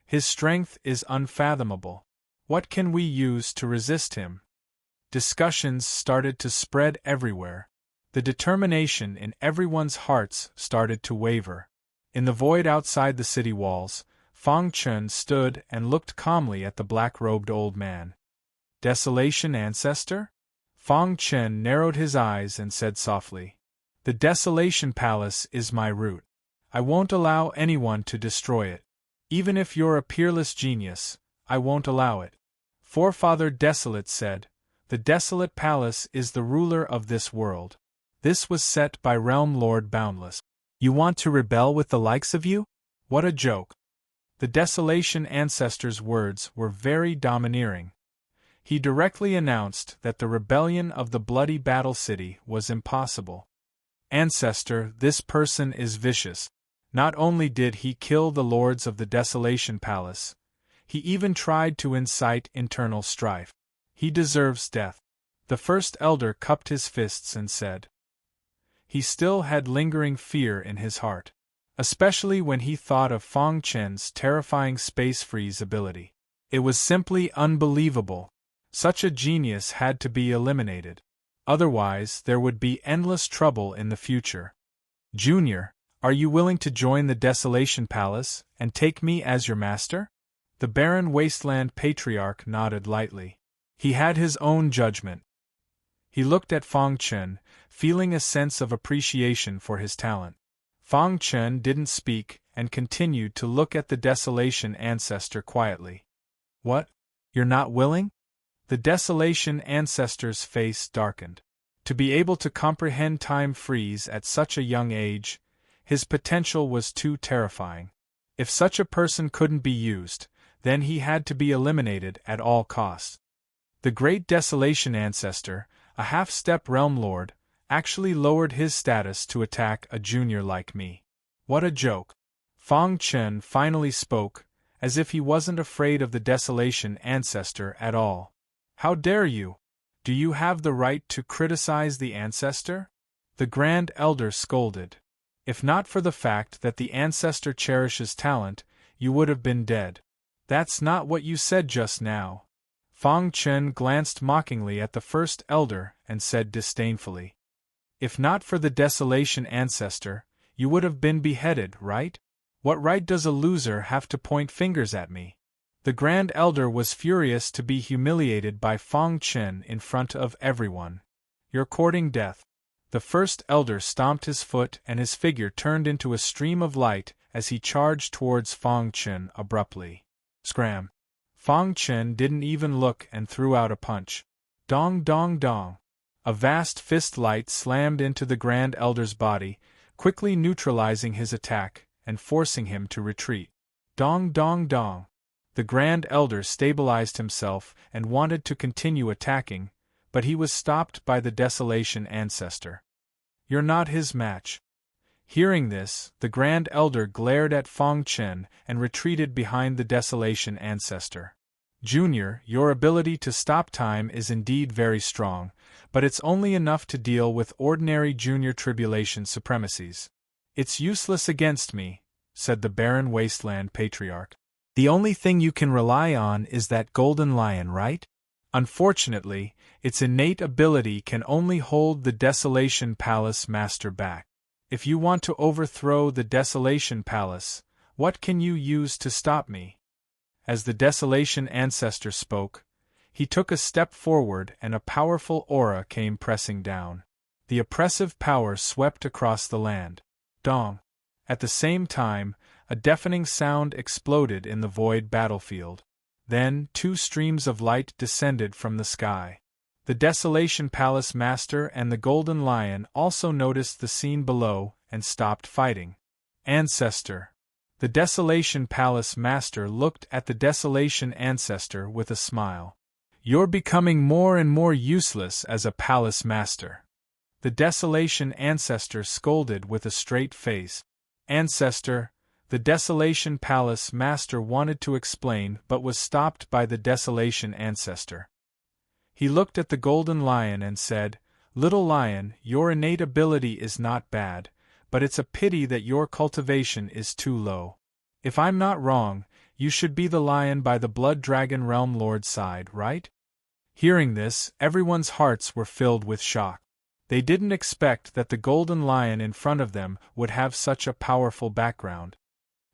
His strength is unfathomable. What can we use to resist him? Discussions started to spread everywhere. The determination in everyone's hearts started to waver. In the void outside the city walls, Fang Chen stood and looked calmly at the black-robed old man. Desolation ancestor? Fang Chen narrowed his eyes and said softly, "The Desolation Palace is my root. I won't allow anyone to destroy it. Even if you're a peerless genius, I won't allow it." Forefather Desolate said, "The Desolate Palace is the ruler of this world. This was set by Realm Lord Boundless. You want to rebel with the likes of you? What a joke." The Desolation ancestor's words were very domineering. He directly announced that the rebellion of the Bloody Battle City was impossible. "Ancestor, this person is vicious. Not only did he kill the lords of the Desolation Palace, he even tried to incite internal strife. He deserves death." The first elder cupped his fists and said. He still had lingering fear in his heart, especially when he thought of Fang Chen's terrifying space freeze ability. It was simply unbelievable. Such a genius had to be eliminated. Otherwise, there would be endless trouble in the future. "Junior, are you willing to join the Desolation Palace and take me as your master?" The barren wasteland patriarch nodded lightly. He had his own judgment. He looked at Fang Chen, feeling a sense of appreciation for his talent. Fang Chen didn't speak and continued to look at the Desolation ancestor quietly. "What? You're not willing?" The Desolation ancestor's face darkened. To be able to comprehend time freeze at such a young age, his potential was too terrifying. If such a person couldn't be used, then he had to be eliminated at all costs. The great Desolation ancestor, a half-step realm lord, actually lowered his status to attack a junior like me. What a joke. Fang Chen finally spoke, as if he wasn't afraid of the Desolation ancestor at all. "How dare you? Do you have the right to criticize the ancestor?" The Grand Elder scolded. "If not for the fact that the ancestor cherishes talent, you would have been dead." That's not what you said just now. Fang Chen glanced mockingly at the first elder and said disdainfully. If not for the desolation ancestor, you would have been beheaded, right? What right does a loser have to point fingers at me? The Grand Elder was furious to be humiliated by Fang Chen in front of everyone. You're courting death. The first elder stomped his foot and his figure turned into a stream of light as he charged towards Fang Chen abruptly. Scram! Fang Chen didn't even look and threw out a punch. Dong dong dong! A vast fist light slammed into the Grand Elder's body, quickly neutralizing his attack and forcing him to retreat. Dong dong dong! The Grand Elder stabilized himself and wanted to continue attacking, but he was stopped by the Desolation Ancestor. You're not his match. Hearing this, the Grand Elder glared at Fang Chen and retreated behind the Desolation Ancestor. Junior, your ability to stop time is indeed very strong, but it's only enough to deal with ordinary Junior Tribulation supremacies. It's useless against me, said the Barren Wasteland Patriarch. The only thing you can rely on is that golden lion, right? Unfortunately, its innate ability can only hold the Desolation Palace Master back. If you want to overthrow the Desolation Palace, what can you use to stop me? As the Desolation Ancestor spoke, he took a step forward and a powerful aura came pressing down. The oppressive power swept across the land. Dong! At the same time, a deafening sound exploded in the void battlefield. Then, two streams of light descended from the sky. The Desolation Palace Master and the Golden Lion also noticed the scene below and stopped fighting. Ancestor! The Desolation Palace Master looked at the Desolation Ancestor with a smile. You're becoming more and more useless as a Palace Master. The Desolation Ancestor scolded with a straight face. Ancestor! The Desolation Palace Master wanted to explain but was stopped by the Desolation Ancestor. He looked at the Golden Lion and said, Little Lion, your innate ability is not bad, but it's a pity that your cultivation is too low. If I'm not wrong, you should be the lion by the Blood Dragon Realm Lord's side, right? Hearing this, everyone's hearts were filled with shock. They didn't expect that the Golden Lion in front of them would have such a powerful background.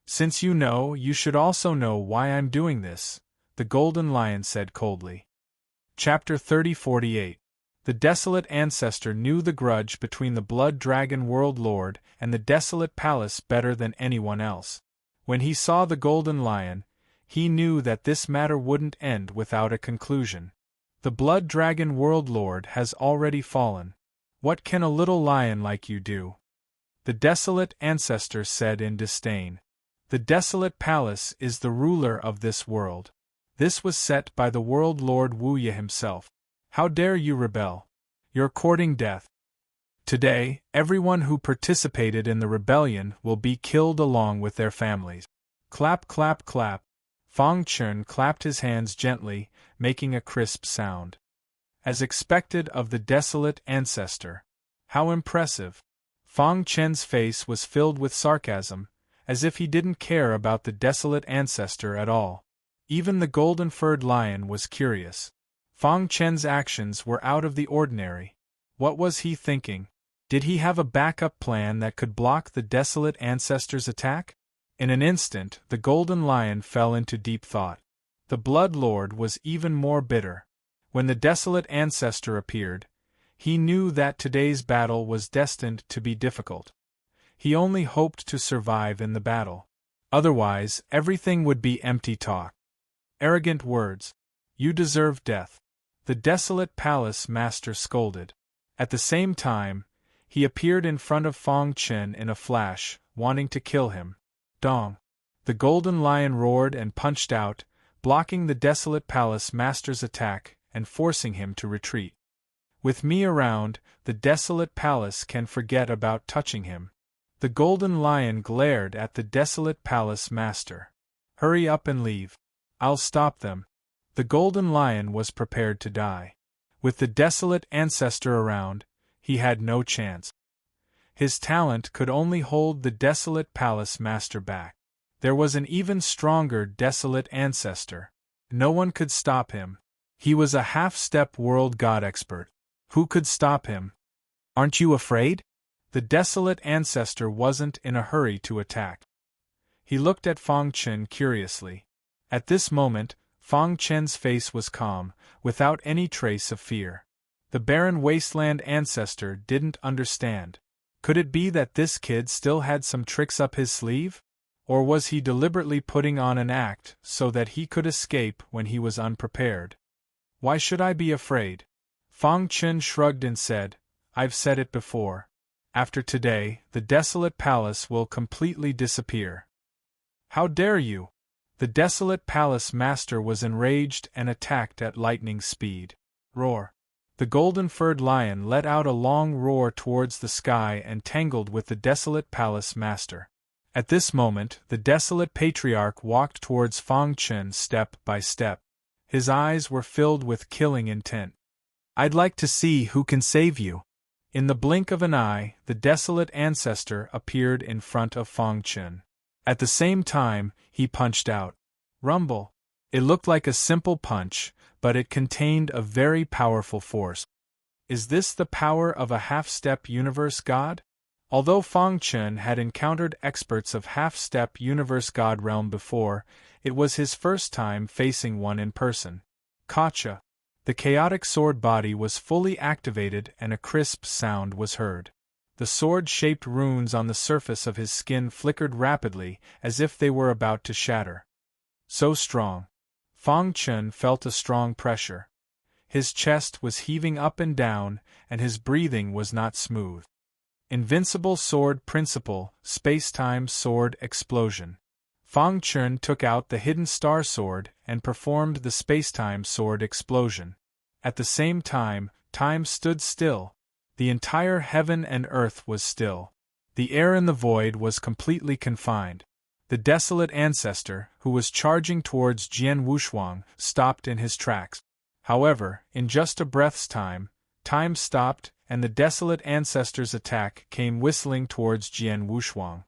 Since you know, you should also know why I'm doing this, the Golden Lion said coldly. Chapter 30-48. The Desolate Ancestor knew the grudge between the Blood Dragon World Lord and the Desolate Palace better than anyone else. When he saw the Golden Lion, he knew that this matter wouldn't end without a conclusion. The Blood Dragon World Lord has already fallen. What can a little lion like you do? The Desolate Ancestor said in disdain. The Desolate Palace is the ruler of this world. This was set by the World Lord Wuya himself. How dare you rebel? You're courting death. Today, everyone who participated in the rebellion will be killed along with their families. Clap clap clap. Fang Chen clapped his hands gently, making a crisp sound. As expected of the Desolate Ancestor. How impressive. Fang Chen's face was filled with sarcasm, as if he didn't care about the Desolate Ancestor at all. Even the golden-furred lion was curious. Fang Chen's actions were out of the ordinary. What was he thinking? Did he have a backup plan that could block the Desolate Ancestor's attack? In an instant, the Golden Lion fell into deep thought. The Blood Lord was even more bitter. When the Desolate Ancestor appeared, he knew that today's battle was destined to be difficult. He only hoped to survive in the battle. Otherwise, everything would be empty talk. Arrogant words. You deserve death. The Desolate Palace Master scolded. At the same time, he appeared in front of Fang Chen in a flash, wanting to kill him. Dong! The Golden Lion roared and punched out, blocking the Desolate Palace Master's attack and forcing him to retreat. With me around, the Desolate Palace can forget about touching him. The Golden Lion glared at the Desolate Palace Master. Hurry up and leave. I'll stop them. The Golden Lion was prepared to die. With the Desolate Ancestor around, he had no chance. His talent could only hold the Desolate Palace Master back. There was an even stronger desolate ancestor. No one could stop him. He was a half-step world god expert. Who could stop him? Aren't you afraid? The desolate ancestor wasn't in a hurry to attack. He looked at Fang Chen curiously. At this moment, Fang Chen's face was calm, without any trace of fear. The barren wasteland ancestor didn't understand. Could it be that this kid still had some tricks up his sleeve? Or was he deliberately putting on an act so that he could escape when he was unprepared? Why should I be afraid? Fang Chen shrugged and said, I've said it before. After today, the desolate palace will completely disappear. How dare you? The desolate palace master was enraged and attacked at lightning speed. Roar. The golden-furred lion let out a long roar towards the sky and tangled with the desolate palace master. At this moment, the desolate patriarch walked towards Fang Chen step by step. His eyes were filled with killing intent. I'd like to see who can save you. In the blink of an eye, the desolate ancestor appeared in front of Fang Chen. At the same time, he punched out. Rumble. It looked like a simple punch, but it contained a very powerful force. Is this the power of a half-step universe god? Although Fang Chen had encountered experts of half-step universe god realm before, it was his first time facing one in person. Gotcha! The chaotic sword body was fully activated and a crisp sound was heard. The sword-shaped runes on the surface of his skin flickered rapidly, as if they were about to shatter. So strong. Fang Chen felt a strong pressure. His chest was heaving up and down, and his breathing was not smooth. Invincible Sword Principle, Space-Time Sword Explosion. Fang Chen took out the hidden star sword and performed the space-time sword explosion. At the same time, time stood still. The entire heaven and earth was still. The air in the void was completely confined. The desolate ancestor, who was charging towards Jian Wushuang, stopped in his tracks. However, in just a breath's time, time stopped, and the desolate ancestor's attack came whistling towards Jian Wushuang.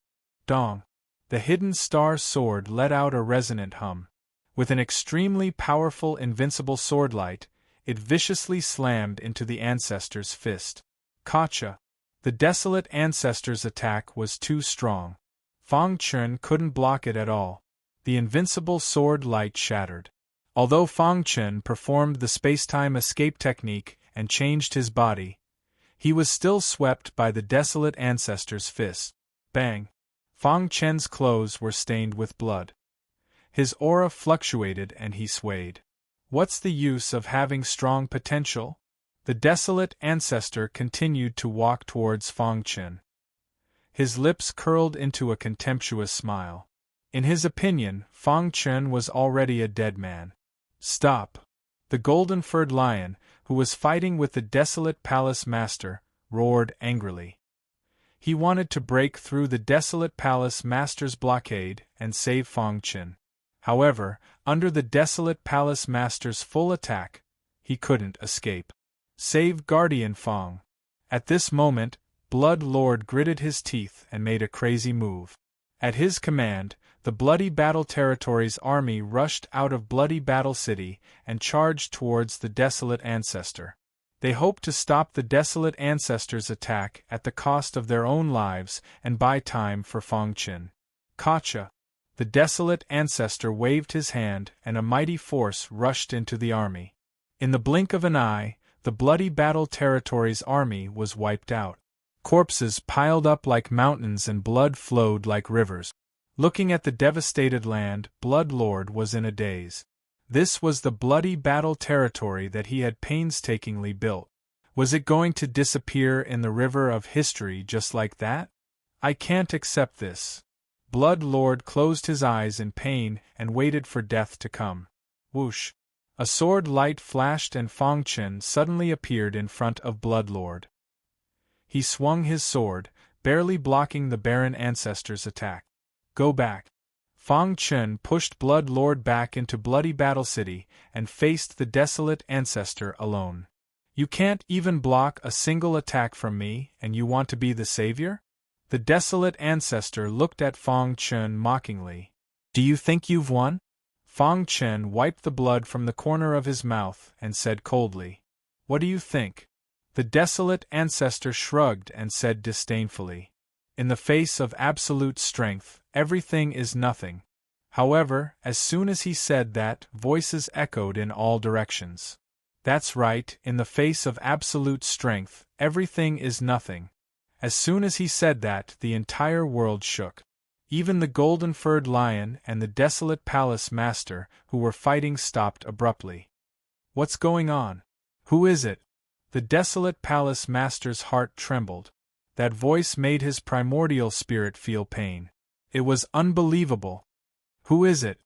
Dong! The hidden star sword let out a resonant hum. With an extremely powerful invincible swordlight, it viciously slammed into the ancestor's fist. Gotcha! The desolate ancestor's attack was too strong. Fang Chen couldn't block it at all. The invincible sword light shattered. Although Fang Chen performed the space-time escape technique and changed his body, he was still swept by the desolate ancestor's fist. Bang! Fang Chen's clothes were stained with blood. His aura fluctuated and he swayed. What's the use of having strong potential? The desolate ancestor continued to walk towards Fang Chen. His lips curled into a contemptuous smile. In his opinion, Fang Chen was already a dead man. Stop! The golden-furred lion, who was fighting with the desolate palace master, roared angrily. He wanted to break through the desolate palace master's blockade and save Fang Chen. However, under the desolate palace master's full attack, he couldn't escape. Save Guardian Fang. At this moment, Blood Lord gritted his teeth and made a crazy move. At his command, the Bloody Battle Territory's army rushed out of Bloody Battle City and charged towards the desolate ancestor. They hoped to stop the desolate ancestor's attack at the cost of their own lives and buy time for Fang Chen. Gotcha! The desolate ancestor waved his hand and a mighty force rushed into the army. In the blink of an eye, the Bloody Battle Territory's army was wiped out. Corpses piled up like mountains and blood flowed like rivers. Looking at the devastated land, Blood Lord was in a daze. This was the Bloody Battle Territory that he had painstakingly built. Was it going to disappear in the river of history just like that? I can't accept this. Blood Lord closed his eyes in pain and waited for death to come. Whoosh! A sword light flashed and Fang Chen suddenly appeared in front of Blood Lord. He swung his sword, barely blocking the barren ancestor's attack. Go back. Fang Chen pushed Blood Lord back into Bloody Battle City and faced the desolate ancestor alone. You can't even block a single attack from me, and you want to be the savior? The desolate ancestor looked at Fang Chen mockingly. Do you think you've won? Fang Chen wiped the blood from the corner of his mouth and said coldly. What do you think? The desolate ancestor shrugged and said disdainfully. In the face of absolute strength, everything is nothing. However, as soon as he said that, voices echoed in all directions. That's right, in the face of absolute strength, everything is nothing. As soon as he said that, the entire world shook. Even the golden-furred lion and the desolate palace master who were fighting stopped abruptly. What's going on? Who is it? The desolate palace master's heart trembled. That voice made his primordial spirit feel pain. It was unbelievable. Who is it?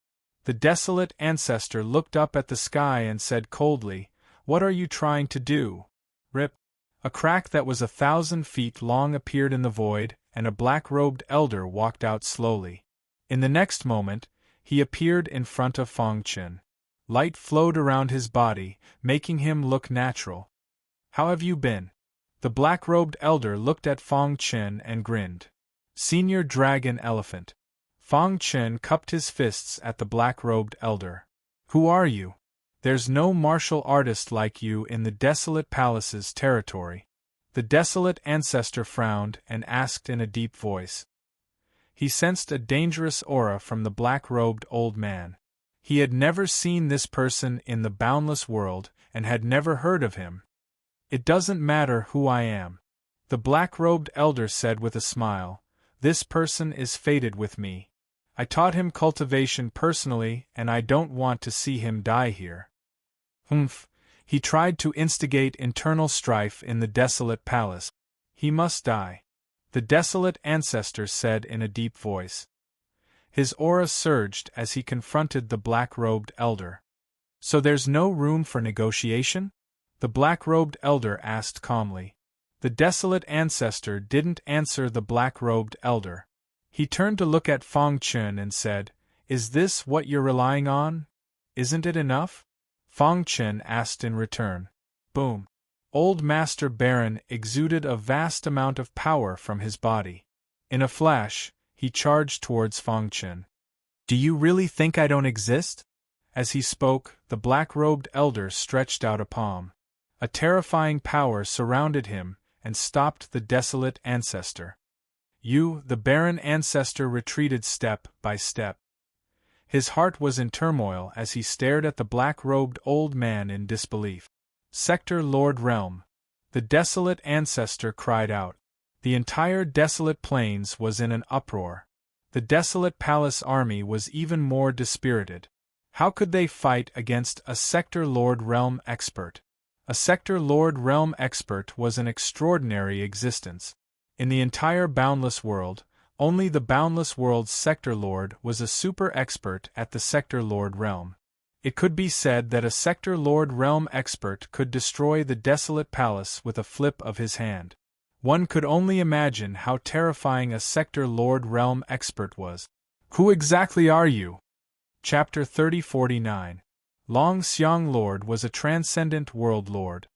The desolate ancestor looked up at the sky and said coldly, What are you trying to do? Rip. A crack that was 1,000 feet long appeared in the void, and a black-robed elder walked out slowly. In the next moment, he appeared in front of Fang Chen. Light flowed around his body, making him look natural. How have you been? The black-robed elder looked at Fang Chen and grinned. Senior Dragon Elephant. Fang Chen cupped his fists at the black-robed elder. Who are you? There's no martial artist like you in the desolate palace's territory. The desolate ancestor frowned and asked in a deep voice. He sensed a dangerous aura from the black-robed old man. He had never seen this person in the boundless world and had never heard of him. It doesn't matter who I am. The black-robed elder said with a smile. This person is fated with me. I taught him cultivation personally, and I don't want to see him die here. Humph. He tried to instigate internal strife in the desolate palace. He must die. The desolate ancestor said in a deep voice. His aura surged as he confronted the black-robed elder. So there's no room for negotiation? The black-robed elder asked calmly. The desolate ancestor didn't answer the black-robed elder. He turned to look at Fang Chen and said, Is this what you're relying on? Isn't it enough? Fang Chen asked in return. Boom. Old Master Baron exuded a vast amount of power from his body. In a flash, he charged towards Fang Chen. Do you really think I don't exist? As he spoke, the black-robed elder stretched out a palm. A terrifying power surrounded him and stopped the desolate ancestor. The Baron ancestor retreated step by step. His heart was in turmoil as he stared at the black-robed old man in disbelief. Sector Lord Realm. The desolate ancestor cried out. The entire desolate plains was in an uproar. The desolate palace army was even more dispirited. How could they fight against a Sector Lord Realm expert? A Sector Lord Realm expert was an extraordinary existence. In the entire boundless world, only the boundless world's Sector Lord was a super expert at the Sector Lord Realm. It could be said that a Sector Lord Realm expert could destroy the desolate palace with a flip of his hand. One could only imagine how terrifying a Sector Lord Realm expert was. Who exactly are you? Chapter 3049. Long Xiang Lord was a transcendent world lord.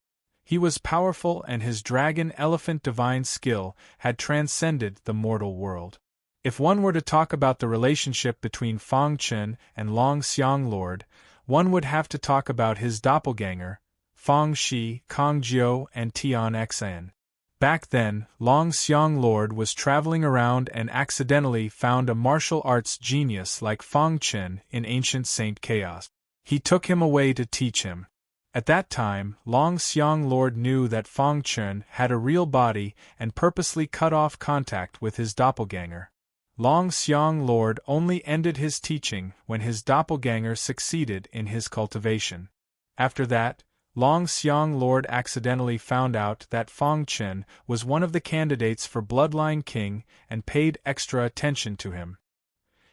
He was powerful and his dragon elephant divine skill had transcended the mortal world. If one were to talk about the relationship between Fang Chen and Long Xiang Lord, one would have to talk about his doppelganger, Fang Shi, Kong Jiu, and Tian Xan. Back then, Long Xiang Lord was traveling around and accidentally found a martial arts genius like Fang Chen in ancient Saint Chaos. He took him away to teach him. At that time, Long Xiang Lord knew that Fang Chen had a real body and purposely cut off contact with his doppelganger. Long Xiang Lord only ended his teaching when his doppelganger succeeded in his cultivation. After that, Long Xiang Lord accidentally found out that Fang Chen was one of the candidates for Bloodline King and paid extra attention to him.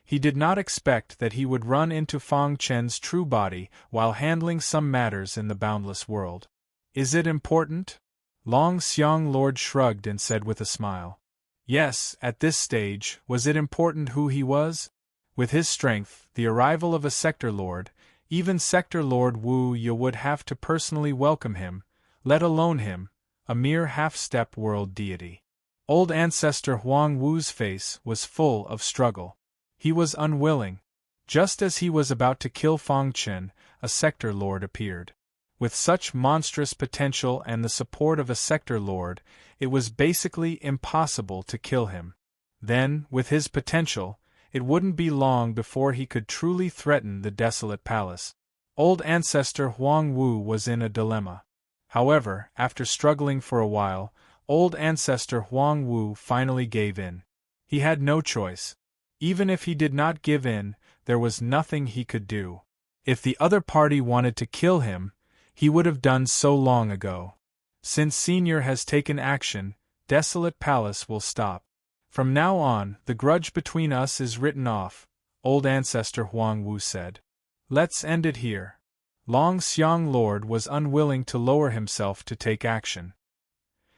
He did not expect that he would run into Fang Chen's true body while handling some matters in the boundless world. Is it important? Long Xiang Lord shrugged and said with a smile. Yes, at this stage, was it important who he was? With his strength, the arrival of a Sector Lord, even Sector Lord Wu Ye would have to personally welcome him, let alone him, a mere half-step world deity. Old Ancestor Huang Wu's face was full of struggle. He was unwilling. Just as he was about to kill Fang Chen, a sector lord appeared. With such monstrous potential and the support of a sector lord, it was basically impossible to kill him. Then, with his potential, it wouldn't be long before he could truly threaten the desolate palace. Old ancestor Huang Wu was in a dilemma. However, after struggling for a while, old ancestor Huang Wu finally gave in. He had no choice. Even if he did not give in, there was nothing he could do. If the other party wanted to kill him, he would have done so long ago. Since Senior has taken action, Desolate Palace will stop. From now on, the grudge between us is written off, old ancestor Huang Wu said. Let's end it here. Long Xiang Lord was unwilling to lower himself to take action.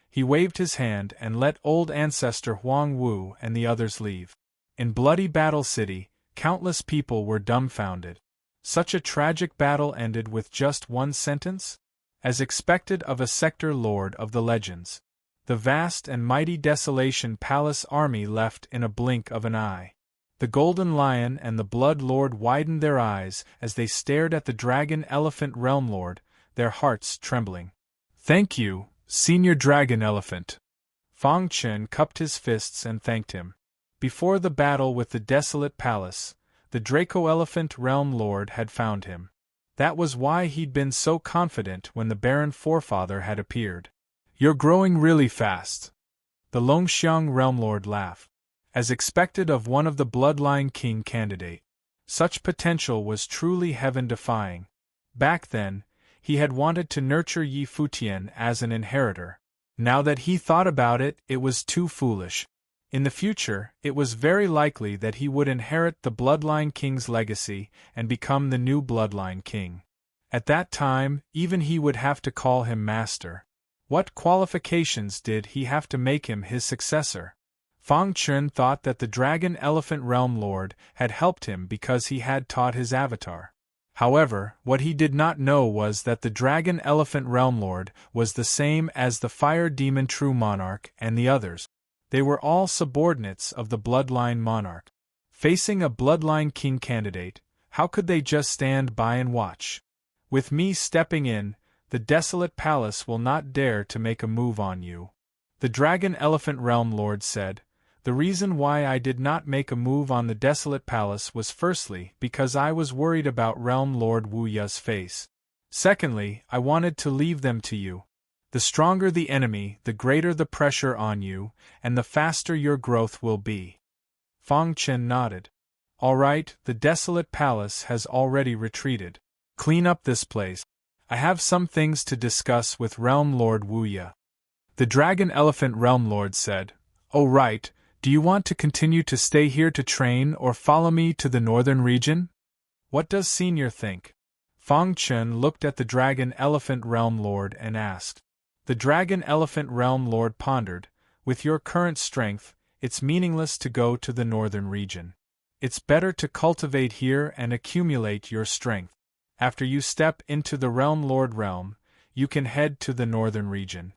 He waved his hand and let old ancestor Huang Wu and the others leave. In Bloody Battle City, countless people were dumbfounded. Such a tragic battle ended with just one sentence? As expected of a sector lord of the legends. The vast and mighty Desolation Palace army left in a blink of an eye. The Golden Lion and the Blood Lord widened their eyes as they stared at the Dragon Elephant Realm Lord, their hearts trembling. Thank you, Senior Dragon Elephant. Fang Chen cupped his fists and thanked him. Before the battle with the Desolate Palace, the Draco Elephant Realm Lord had found him. That was why he'd been so confident when the Baron Forefather had appeared. You're growing really fast. The Longxiang Realm Lord laughed. As expected of one of the Bloodline King candidate. Such potential was truly heaven-defying. Back then, he had wanted to nurture Yi Futian as an inheritor. Now that he thought about it, it was too foolish. In the future, it was very likely that he would inherit the Bloodline King's legacy and become the new Bloodline King. At that time, even he would have to call him Master. What qualifications did he have to make him his successor? Fang Chen thought that the Dragon Elephant Realm Lord had helped him because he had taught his avatar. However, what he did not know was that the Dragon Elephant Realm Lord was the same as the Fire Demon True Monarch and the others. They were all subordinates of the Bloodline Monarch. Facing a Bloodline King candidate, how could they just stand by and watch? With me stepping in, the Desolate Palace will not dare to make a move on you. The Dragon Elephant Realm Lord said. The reason why I did not make a move on the Desolate Palace was firstly because I was worried about Realm Lord Wu Ya's face. Secondly, I wanted to leave them to you. The stronger the enemy, the greater the pressure on you, and the faster your growth will be. Fang Chen nodded. All right, the Desolate Palace has already retreated. Clean up this place. I have some things to discuss with Realm Lord Wu Ya. The Dragon Elephant Realm Lord said, Oh right, do you want to continue to stay here to train or follow me to the northern region? What does Senior think? Fang Chen looked at the Dragon Elephant Realm Lord and asked. The Dragon Elephant Realm Lord pondered, with your current strength, it's meaningless to go to the northern region. It's better to cultivate here and accumulate your strength. After you step into the Realm Lord realm, you can head to the northern region.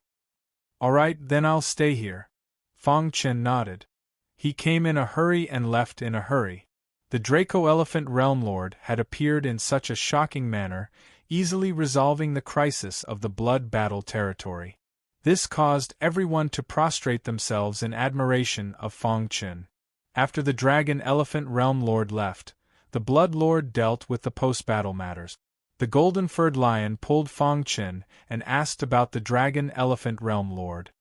Alright, then I'll stay here. Fang Chen nodded. He came in a hurry and left in a hurry. The Draco Elephant Realm Lord had appeared in such a shocking manner, easily resolving the crisis of the blood battle territory. This caused everyone to prostrate themselves in admiration of Fang Chen. After the Dragon Elephant Realm Lord left, the Blood Lord dealt with the post-battle matters. The Golden-Furred Lion pulled Fang Chen and asked about the Dragon Elephant Realm Lord.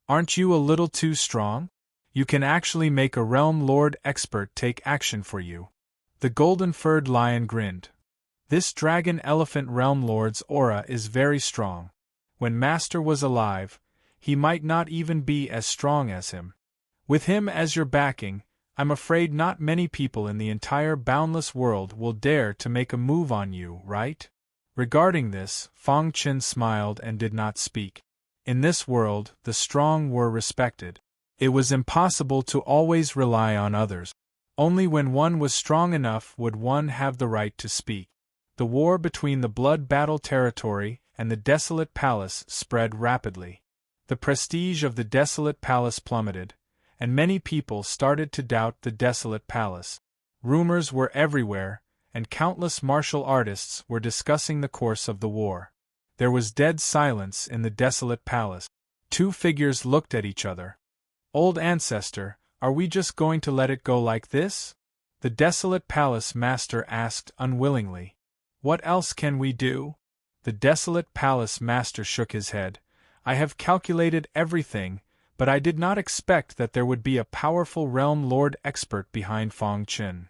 Aren't you a little too strong? You can actually make a Realm Lord expert take action for you. The Golden-Furred Lion grinned. This Dragon Elephant Realm Lord's aura is very strong. When Master was alive, he might not even be as strong as him. With him as your backing, I'm afraid not many people in the entire boundless world will dare to make a move on you, right? Regarding this, Fang Chen smiled and did not speak. In this world, the strong were respected. It was impossible to always rely on others. Only when one was strong enough would one have the right to speak. The war between the Blood Battle Territory and the Desolate Palace spread rapidly. The prestige of the Desolate Palace plummeted, and many people started to doubt the Desolate Palace. Rumors were everywhere, and countless martial artists were discussing the course of the war. There was dead silence in the desolate palace. Two figures looked at each other. Old ancestor, are we just going to let it go like this? The desolate palace master asked unwillingly. What else can we do? The desolate palace master shook his head. I have calculated everything, but I did not expect that there would be a powerful realm lord expert behind Fong Qin.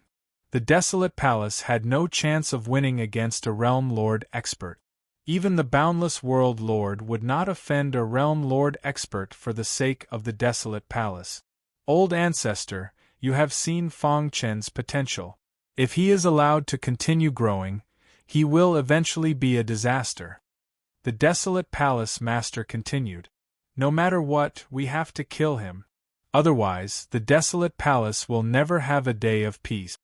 The desolate palace had no chance of winning against a realm lord expert. Even the boundless world lord would not offend a realm lord expert for the sake of the desolate palace. Old ancestor, you have seen Fong Qin's potential. If he is allowed to continue growing, he will eventually be a disaster. The desolate palace master continued. No matter what, we have to kill him. Otherwise, the desolate palace will never have a day of peace.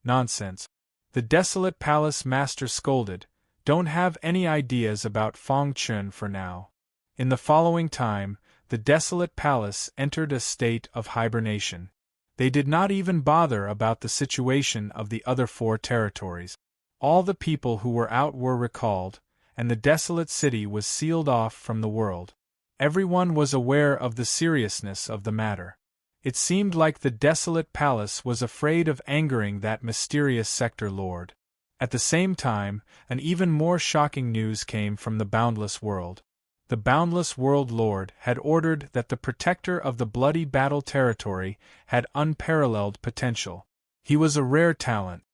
Nonsense. The desolate palace master scolded. Don't have any ideas about Fong Qin for now. In the following time, the desolate palace entered a state of hibernation. They did not even bother about the situation of the other 4 territories. All the people who were out were recalled, and the desolate city was sealed off from the world. Everyone was aware of the seriousness of the matter. It seemed like the desolate palace was afraid of angering that mysterious sector lord. At the same time, an even more shocking news came from the boundless world. The boundless world lord had ordered that the protector of the bloody battle territory had unparalleled potential. He was a rare talent.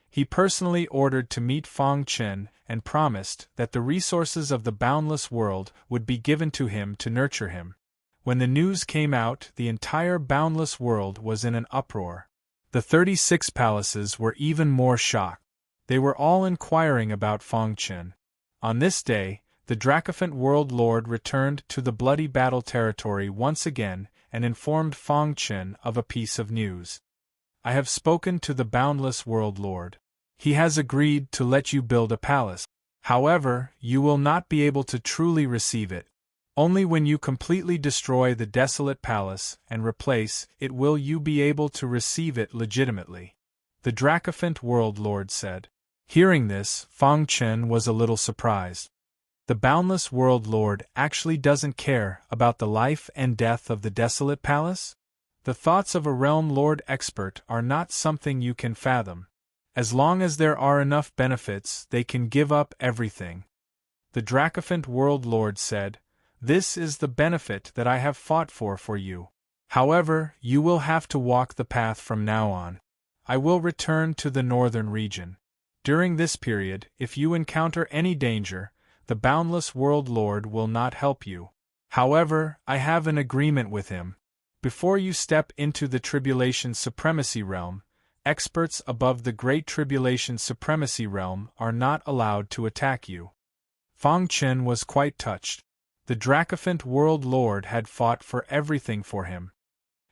He personally ordered to meet Fong Qin and promised that the resources of the boundless world would be given to him to nurture him. When the news came out, the entire boundless world was in an uproar. The 36 palaces were even more shocked. They were all inquiring about Fong Qin. On this day, the Dracophant World Lord returned to the bloody battle territory once again and informed Fong Qin of a piece of news. I have spoken to the boundless World Lord. He has agreed to let you build a palace. However, you will not be able to truly receive it. Only when you completely destroy the desolate palace and replace it will you be able to receive it legitimately. The Dracophant World Lord said. Hearing this, Fong Qin was a little surprised. The boundless World Lord actually doesn't care about the life and death of the desolate palace? The thoughts of a realm lord expert are not something you can fathom. As long as there are enough benefits, they can give up everything. The Dracophant World Lord said, This is the benefit that I have fought for you. However, you will have to walk the path from now on. I will return to the northern region. During this period, if you encounter any danger, the boundless World Lord will not help you. However, I have an agreement with him. Before you step into the Tribulation Supremacy Realm, experts above the Great Tribulation Supremacy Realm are not allowed to attack you. Fong Qin was quite touched. The Dracophant World Lord had fought for everything for him.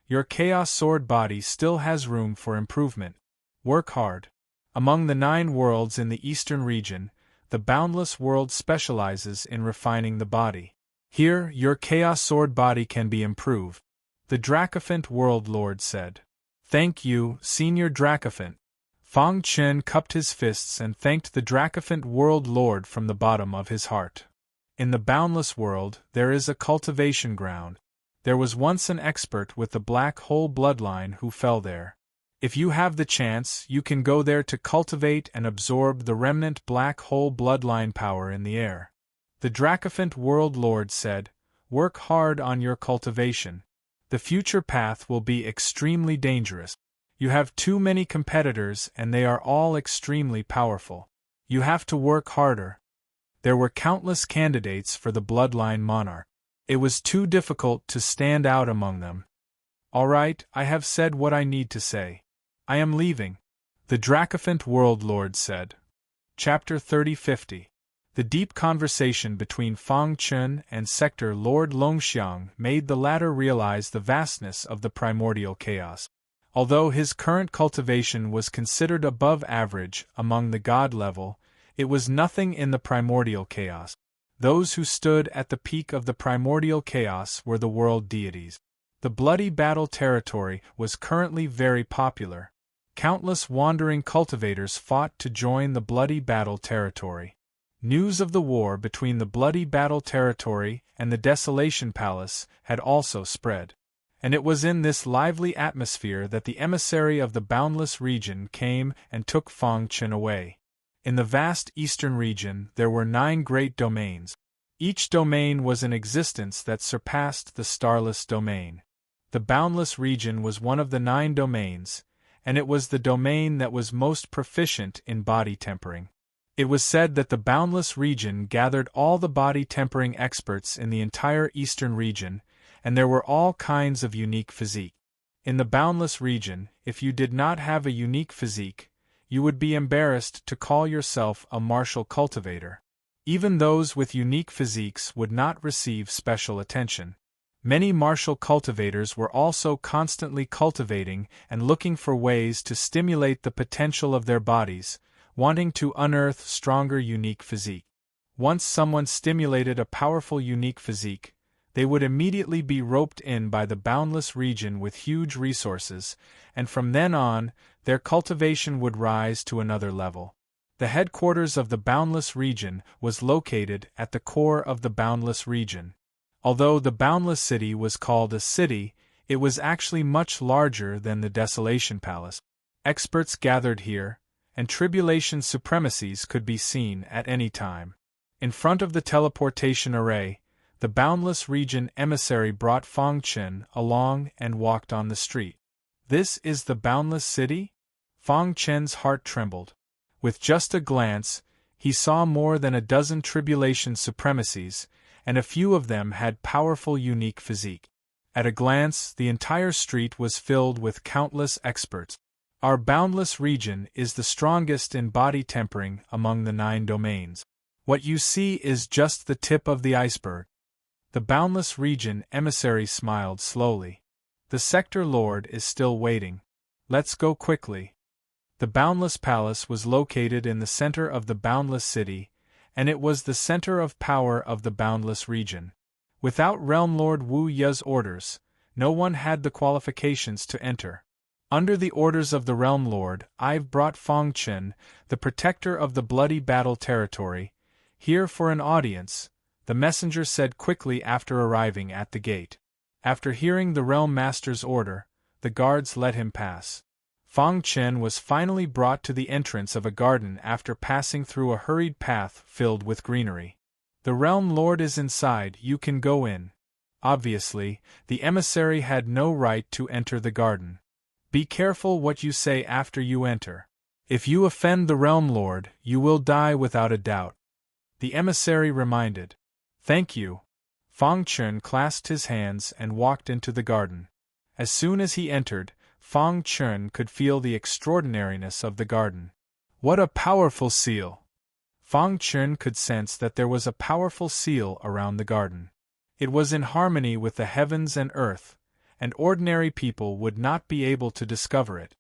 Your Chaos Sword body still has room for improvement. Work hard. Among the 9 worlds in the Eastern region, the Boundless World specializes in refining the body. Here, your Chaos Sword body can be improved. The Dracophant World Lord said. Thank you, Senior Dracophant. Fong Qin cupped his fists and thanked the Dracophant World Lord from the bottom of his heart. In the Boundless World, there is a cultivation ground. There was once an expert with the Black Hole bloodline who fell there. If you have the chance, you can go there to cultivate and absorb the remnant Black Hole bloodline power in the air. The Dracophant World Lord said, Work hard on your cultivation. The future path will be extremely dangerous. You have too many competitors and they are all extremely powerful. You have to work harder. There were countless candidates for the Bloodline Monarch. It was too difficult to stand out among them. All right, I have said what I need to say. I am leaving, the Dracophant World Lord said. Chapter 3050. The deep conversation between Fong Qin and Sector Lord Longxiang made the latter realize the vastness of the primordial chaos. Although his current cultivation was considered above average among the god level, it was nothing in the primordial chaos. Those who stood at the peak of the primordial chaos were the world deities. The bloody battle territory was currently very popular. Countless wandering cultivators fought to join the bloody battle territory. News of the war between the bloody battle territory and the Desolation Palace had also spread. And it was in this lively atmosphere that the emissary of the boundless region came and took Fang Chen away. In the vast eastern region there were 9 great domains. Each domain was an existence that surpassed the starless domain. The boundless region was one of the 9 domains, and it was the domain that was most proficient in body tempering. It was said that the boundless region gathered all the body tempering experts in the entire eastern region, and there were all kinds of unique physique. In the boundless region, if you did not have a unique physique, you would be embarrassed to call yourself a martial cultivator. Even those with unique physiques would not receive special attention. Many martial cultivators were also constantly cultivating and looking for ways to stimulate the potential of their bodies, wanting to unearth stronger unique physique. Once someone stimulated a powerful unique physique, they would immediately be roped in by the boundless region with huge resources, and from then on, their cultivation would rise to another level. The headquarters of the boundless region was located at the core of the boundless region. Although the boundless city was called a city, it was actually much larger than the Desolation Palace. Experts gathered here, and tribulation supremacies could be seen at any time. In front of the teleportation array, the boundless region emissary brought Fang Chen along and walked on the street. This is the boundless city? Fang Chen's heart trembled. With just a glance, he saw more than a dozen tribulation supremacies, and a few of them had powerful unique physique. At a glance, the entire street was filled with countless experts. Our boundless region is the strongest in body tempering among the 9 domains. What you see is just the tip of the iceberg. The boundless region emissary smiled slowly. The sector lord is still waiting. Let's go quickly. The boundless palace was located in the center of the boundless city, and it was the center of power of the boundless region. Without Realm Lord Wu Ye's orders, no one had the qualifications to enter. Under the orders of the Realm Lord, I've brought Fang Chen, the protector of the bloody battle territory, here for an audience, the messenger said quickly after arriving at the gate. After hearing the Realm Master's order, the guards let him pass. Fang Chen was finally brought to the entrance of a garden after passing through a hurried path filled with greenery. The Realm Lord is inside, you can go in. Obviously, the emissary had no right to enter the garden. Be careful what you say after you enter. If you offend the Realm Lord, you will die without a doubt. The emissary reminded. Thank you. Fang Chen clasped his hands and walked into the garden. As soon as he entered, Fang Chen could feel the extraordinariness of the garden. What a powerful seal! Fang Chen could sense that there was a powerful seal around the garden. It was in harmony with the heavens and earth, and ordinary people would not be able to discover it.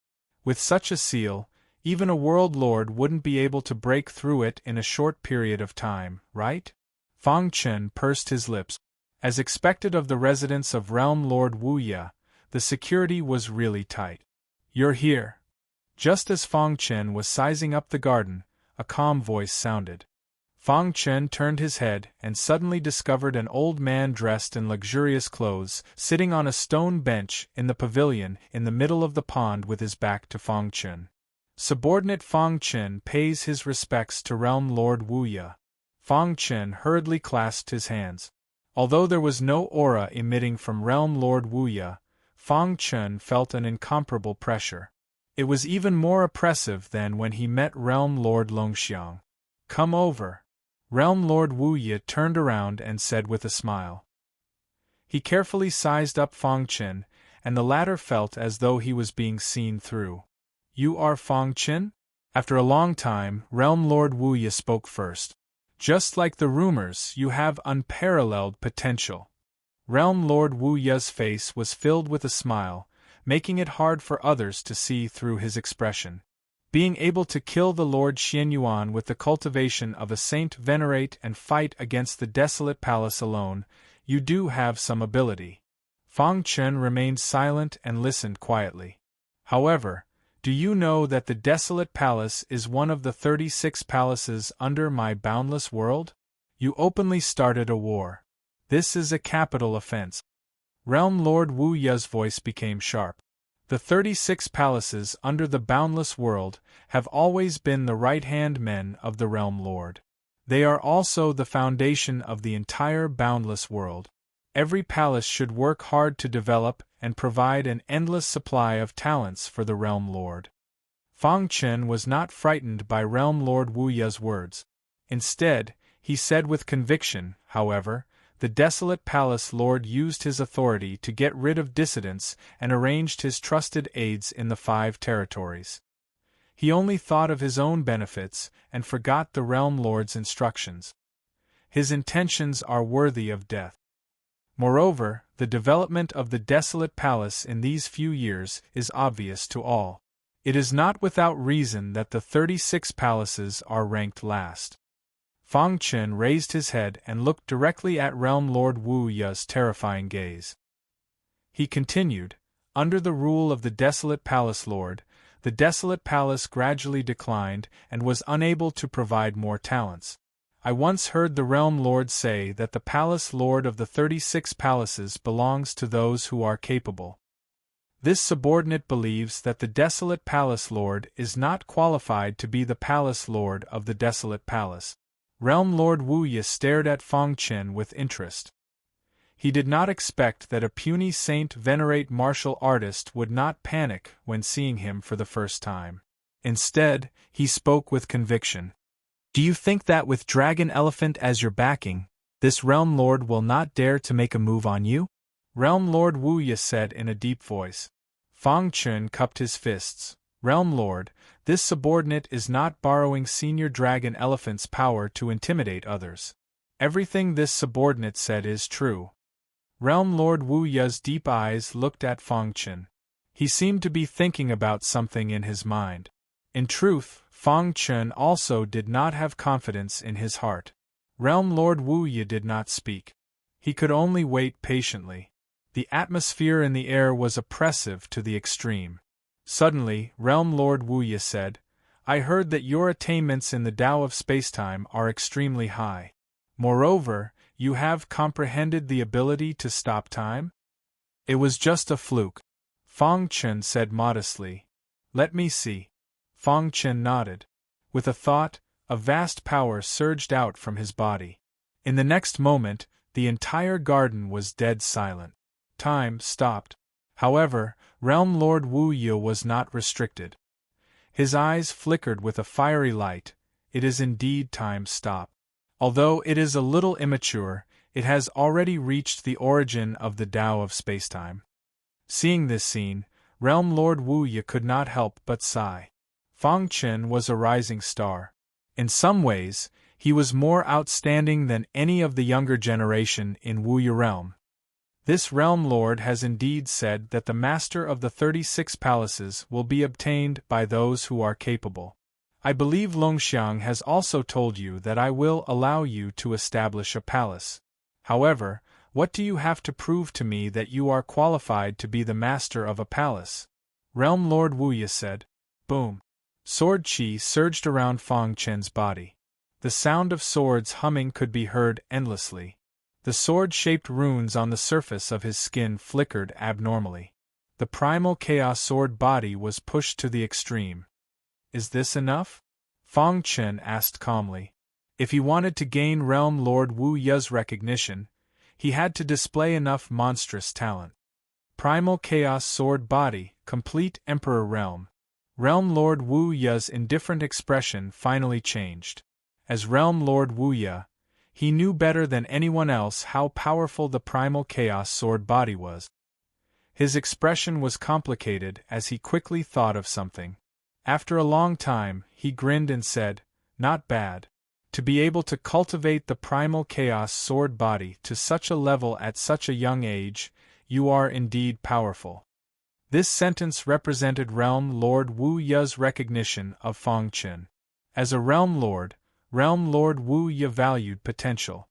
With such a seal, even a world lord wouldn't be able to break through it in a short period of time, right? Fang Chen pursed his lips. As expected of the residents of Realm Lord Wu Ye, the security was really tight. You're here. Just as Fang Chen was sizing up the garden, a calm voice sounded. Fang Chen turned his head and suddenly discovered an old man dressed in luxurious clothes, sitting on a stone bench in the pavilion in the middle of the pond with his back to Fang Chen. Subordinate Fang Chen pays his respects to Realm Lord Wu Ye. Fang Chen hurriedly clasped his hands. Although there was no aura emitting from Realm Lord Wu Ye, Fang Chen felt an incomparable pressure. It was even more oppressive than when he met Realm Lord Longxiang. Come over. Realm Lord Wu Ye turned around and said with a smile. He carefully sized up Fang Chen, and the latter felt as though he was being seen through. You are Fang Chen? After a long time, Realm Lord Wu Ye spoke first. Just like the rumors, you have unparalleled potential. Realm Lord Wu Ye's face was filled with a smile, making it hard for others to see through his expression. Being able to kill the Lord Xianyuan with the cultivation of a saint venerate and fight against the desolate palace alone, you do have some ability. Fang Chen remained silent and listened quietly. However, Do you know that the desolate palace is one of the 36 palaces under my boundless world? You openly started a war. This is a capital offense. Realm Lord Wu Ye's voice became sharp. The 36 palaces under the boundless world have always been the right-hand men of the Realm Lord. They are also the foundation of the entire boundless world. Every palace should work hard to develop and provide an endless supply of talents for the Realm Lord. Fang Chen was not frightened by Realm Lord Wu Ye's words. Instead, he said with conviction, however, the desolate palace lord used his authority to get rid of dissidents and arranged his trusted aides in the 5 territories. He only thought of his own benefits and forgot the Realm Lord's instructions. His intentions are worthy of death. Moreover, the development of the desolate palace in these few years is obvious to all. It is not without reason that the 36 palaces are ranked last. Fang Chen raised his head and looked directly at Realm Lord Wu Ye's terrifying gaze. He continued, under the rule of the desolate palace lord, the desolate palace gradually declined and was unable to provide more talents. I once heard the Realm Lord say that the palace lord of the 36 palaces belongs to those who are capable. This subordinate believes that the desolate palace lord is not qualified to be the palace lord of the desolate palace. Realm Lord Wu Ye stared at Fang Chen with interest. He did not expect that a puny saint venerate martial artist would not panic when seeing him for the first time. Instead, he spoke with conviction. Do you think that with Dragon Elephant as your backing, this Realm Lord will not dare to make a move on you? Realm Lord Wu Ye said in a deep voice. Fang Chen cupped his fists. Realm Lord, this subordinate is not borrowing Senior Dragon Elephant's power to intimidate others. Everything this subordinate said is true. Realm Lord Wu Ye's deep eyes looked at Fang Chen. He seemed to be thinking about something in his mind. In truth, Fang Chen also did not have confidence in his heart. Realm Lord Wu Ye did not speak. He could only wait patiently. The atmosphere in the air was oppressive to the extreme. Suddenly, Realm Lord Wu Ye said, I heard that your attainments in the Tao of spacetime are extremely high. Moreover, you have comprehended the ability to stop time? It was just a fluke. Fang Chen said modestly. Let me see. Fang Chen nodded. With a thought, a vast power surged out from his body. In the next moment, the entire garden was dead silent. Time stopped. However, Realm Lord Wu Ye was not restricted. His eyes flickered with a fiery light. It is indeed time stop. Although it is a little immature, it has already reached the origin of the Tao of spacetime. Seeing this scene, Realm Lord Wu Ye could not help but sigh. Fang Chen was a rising star. In some ways, he was more outstanding than any of the younger generation in Wu Ye realm. This Realm Lord has indeed said that the master of the 36 palaces will be obtained by those who are capable. I believe Longxiang has also told you that I will allow you to establish a palace. However, what do you have to prove to me that you are qualified to be the master of a palace? Realm Lord Wu Ye said. Boom. Sword chi surged around Fang Chen's body. The sound of swords humming could be heard endlessly. The sword-shaped runes on the surface of his skin flickered abnormally. The primal chaos sword body was pushed to the extreme. Is this enough? Fang Chen asked calmly. If he wanted to gain Realm Lord Wu Ye's recognition, he had to display enough monstrous talent. Primal chaos sword body, complete Emperor realm. Realm Lord Wu Ye's indifferent expression finally changed. As Realm Lord Wu Ye, he knew better than anyone else how powerful the primal chaos sword body was. His expression was complicated as he quickly thought of something. After a long time, he grinned and said, Not bad. To be able to cultivate the primal chaos sword body to such a level at such a young age, you are indeed powerful. This sentence represented Realm Lord Wu Ye's recognition of Fang Chen. As a Realm Lord Wu Ye valued potential.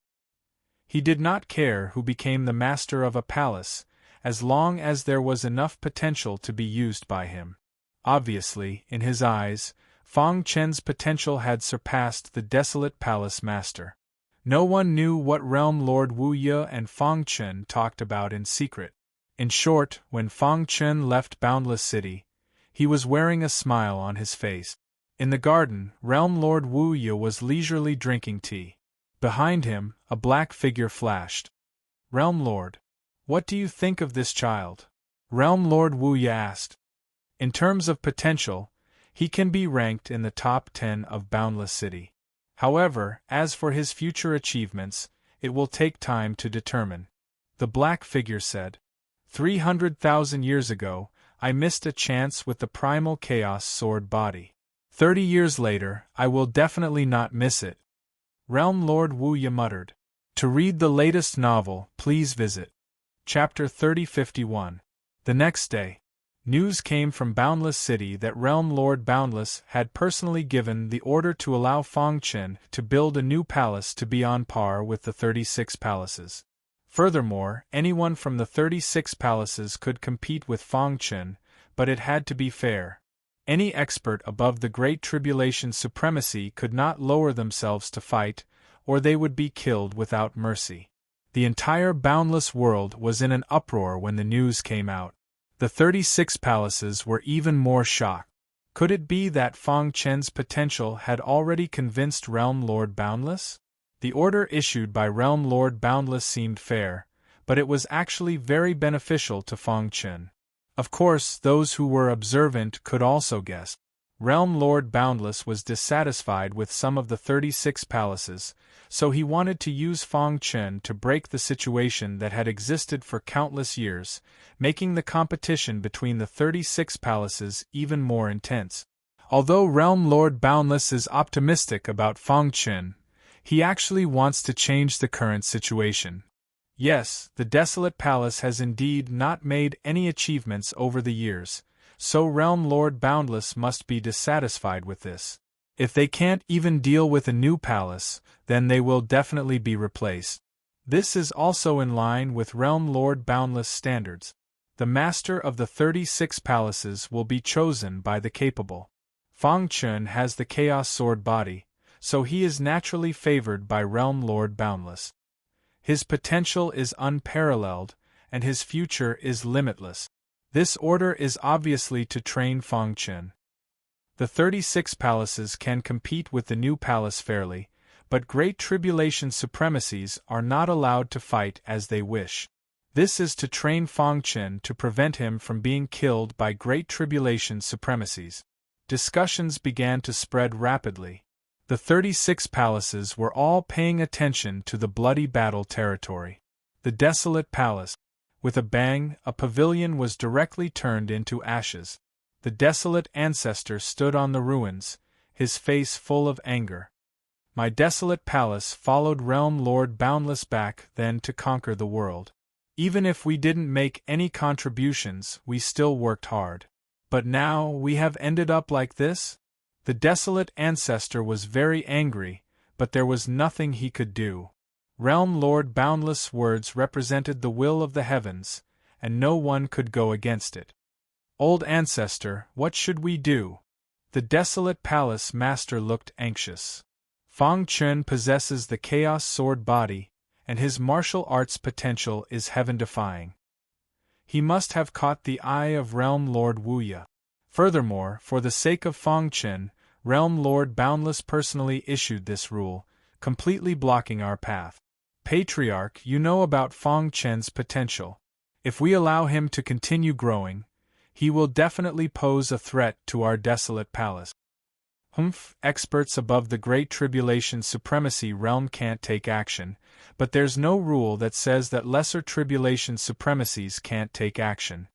He did not care who became the master of a palace, as long as there was enough potential to be used by him. Obviously, in his eyes, Fong Chen's potential had surpassed the desolate palace master. No one knew what realm Lord Wu Ye and Fong Chen talked about in secret. In short, when Fong Chen left Boundless City, he was wearing a smile on his face. In the garden, Realm Lord Wu Ye was leisurely drinking tea. Behind him, a black figure flashed. Realm Lord, what do you think of this child? Realm Lord Wu Ye asked. In terms of potential, he can be ranked in the top 10 of Boundless City. However, as for his future achievements, it will take time to determine. The black figure said. 300,000 years ago, I missed a chance with the primal chaos sword body. 30 years later, I will definitely not miss it. Realm Lord Wu Ye muttered. To read the latest novel, please visit Chapter 3051. The next day, news came from Boundless City that Realm Lord Boundless had personally given the order to allow Fong Chen to build a new palace to be on par with the 36 palaces. Furthermore, anyone from the 36 palaces could compete with Fong Chen, but it had to be fair. Any expert above the Great Tribulation supremacy could not lower themselves to fight, or they would be killed without mercy. The entire boundless world was in an uproar when the news came out. The 36 palaces were even more shocked. Could it be that Fong Chen's potential had already convinced Realm Lord Boundless? The order issued by Realm Lord Boundless seemed fair, but it was actually very beneficial to Fong Chen. Of course, those who were observant could also guess. Realm Lord Boundless was dissatisfied with some of the 36 palaces, so he wanted to use Fong Chen to break the situation that had existed for countless years, making the competition between the 36 palaces even more intense. Although Realm Lord Boundless is optimistic about Fong Chen, he actually wants to change the current situation. Yes, the Desolate Palace has indeed not made any achievements over the years, so Realm Lord Boundless must be dissatisfied with this. If they can't even deal with a new palace, then they will definitely be replaced. This is also in line with Realm Lord Boundless standards. The master of the 36 palaces will be chosen by the capable. Fong Chen has the Chaos Sword body, so he is naturally favored by Realm Lord Boundless. His potential is unparalleled, and his future is limitless. This order is obviously to train Fong Chen. The 36 palaces can compete with the new palace fairly, but Great Tribulation supremacies are not allowed to fight as they wish. This is to train Fong Chen to prevent him from being killed by Great Tribulation supremacies. Discussions began to spread rapidly. The 36 palaces were all paying attention to the bloody battle territory. The Desolate Palace. With a bang, a pavilion was directly turned into ashes. The desolate ancestor stood on the ruins, his face full of anger. My desolate palace followed Realm Lord Boundless back then to conquer the world. Even if we didn't make any contributions, we still worked hard. But now we have ended up like this? The desolate ancestor was very angry, but there was nothing he could do. Realm Lord Boundless' words represented the will of the heavens, and no one could go against it. Old ancestor, what should we do? The desolate palace master looked anxious. Fong Chen possesses the Chaos Sword body, and his martial arts potential is heaven-defying. He must have caught the eye of Realm Lord Wu Ye. Furthermore, for the sake of Fong Chen, Realm Lord Boundless personally issued this rule, completely blocking our path. Patriarch, you know about Fong Chen's potential. If we allow him to continue growing, he will definitely pose a threat to our desolate palace. Experts above the Great Tribulation supremacy realm can't take action, but there's no rule that says that lesser tribulation supremacies can't take action.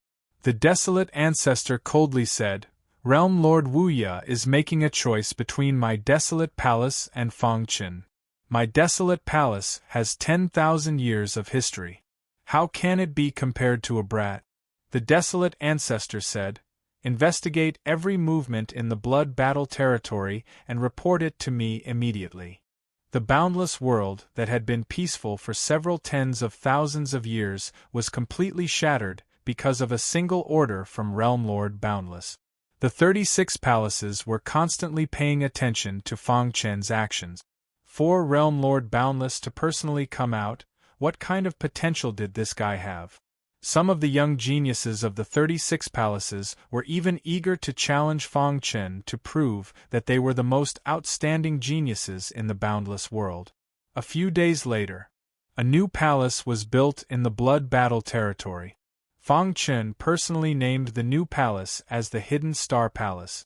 The desolate ancestor coldly said, Realm Lord Wu Ye is making a choice between my desolate palace and Fong Chen. My desolate palace has 10,000 years of history. How can it be compared to a brat? The desolate ancestor said, Investigate every movement in the blood battle territory and report it to me immediately. The boundless world, that had been peaceful for several tens of thousands of years, was completely shattered because of a single order from Realm Lord Boundless. The 36 palaces were constantly paying attention to Fang Chen's actions. For Realm Lord Boundless to personally come out, what kind of potential did this guy have? Some of the young geniuses of the 36 palaces were even eager to challenge Fang Chen to prove that they were the most outstanding geniuses in the boundless world. A few days later, a new palace was built in the Blood Battle territory. Fang Chen personally named the new palace as the Hidden Star Palace.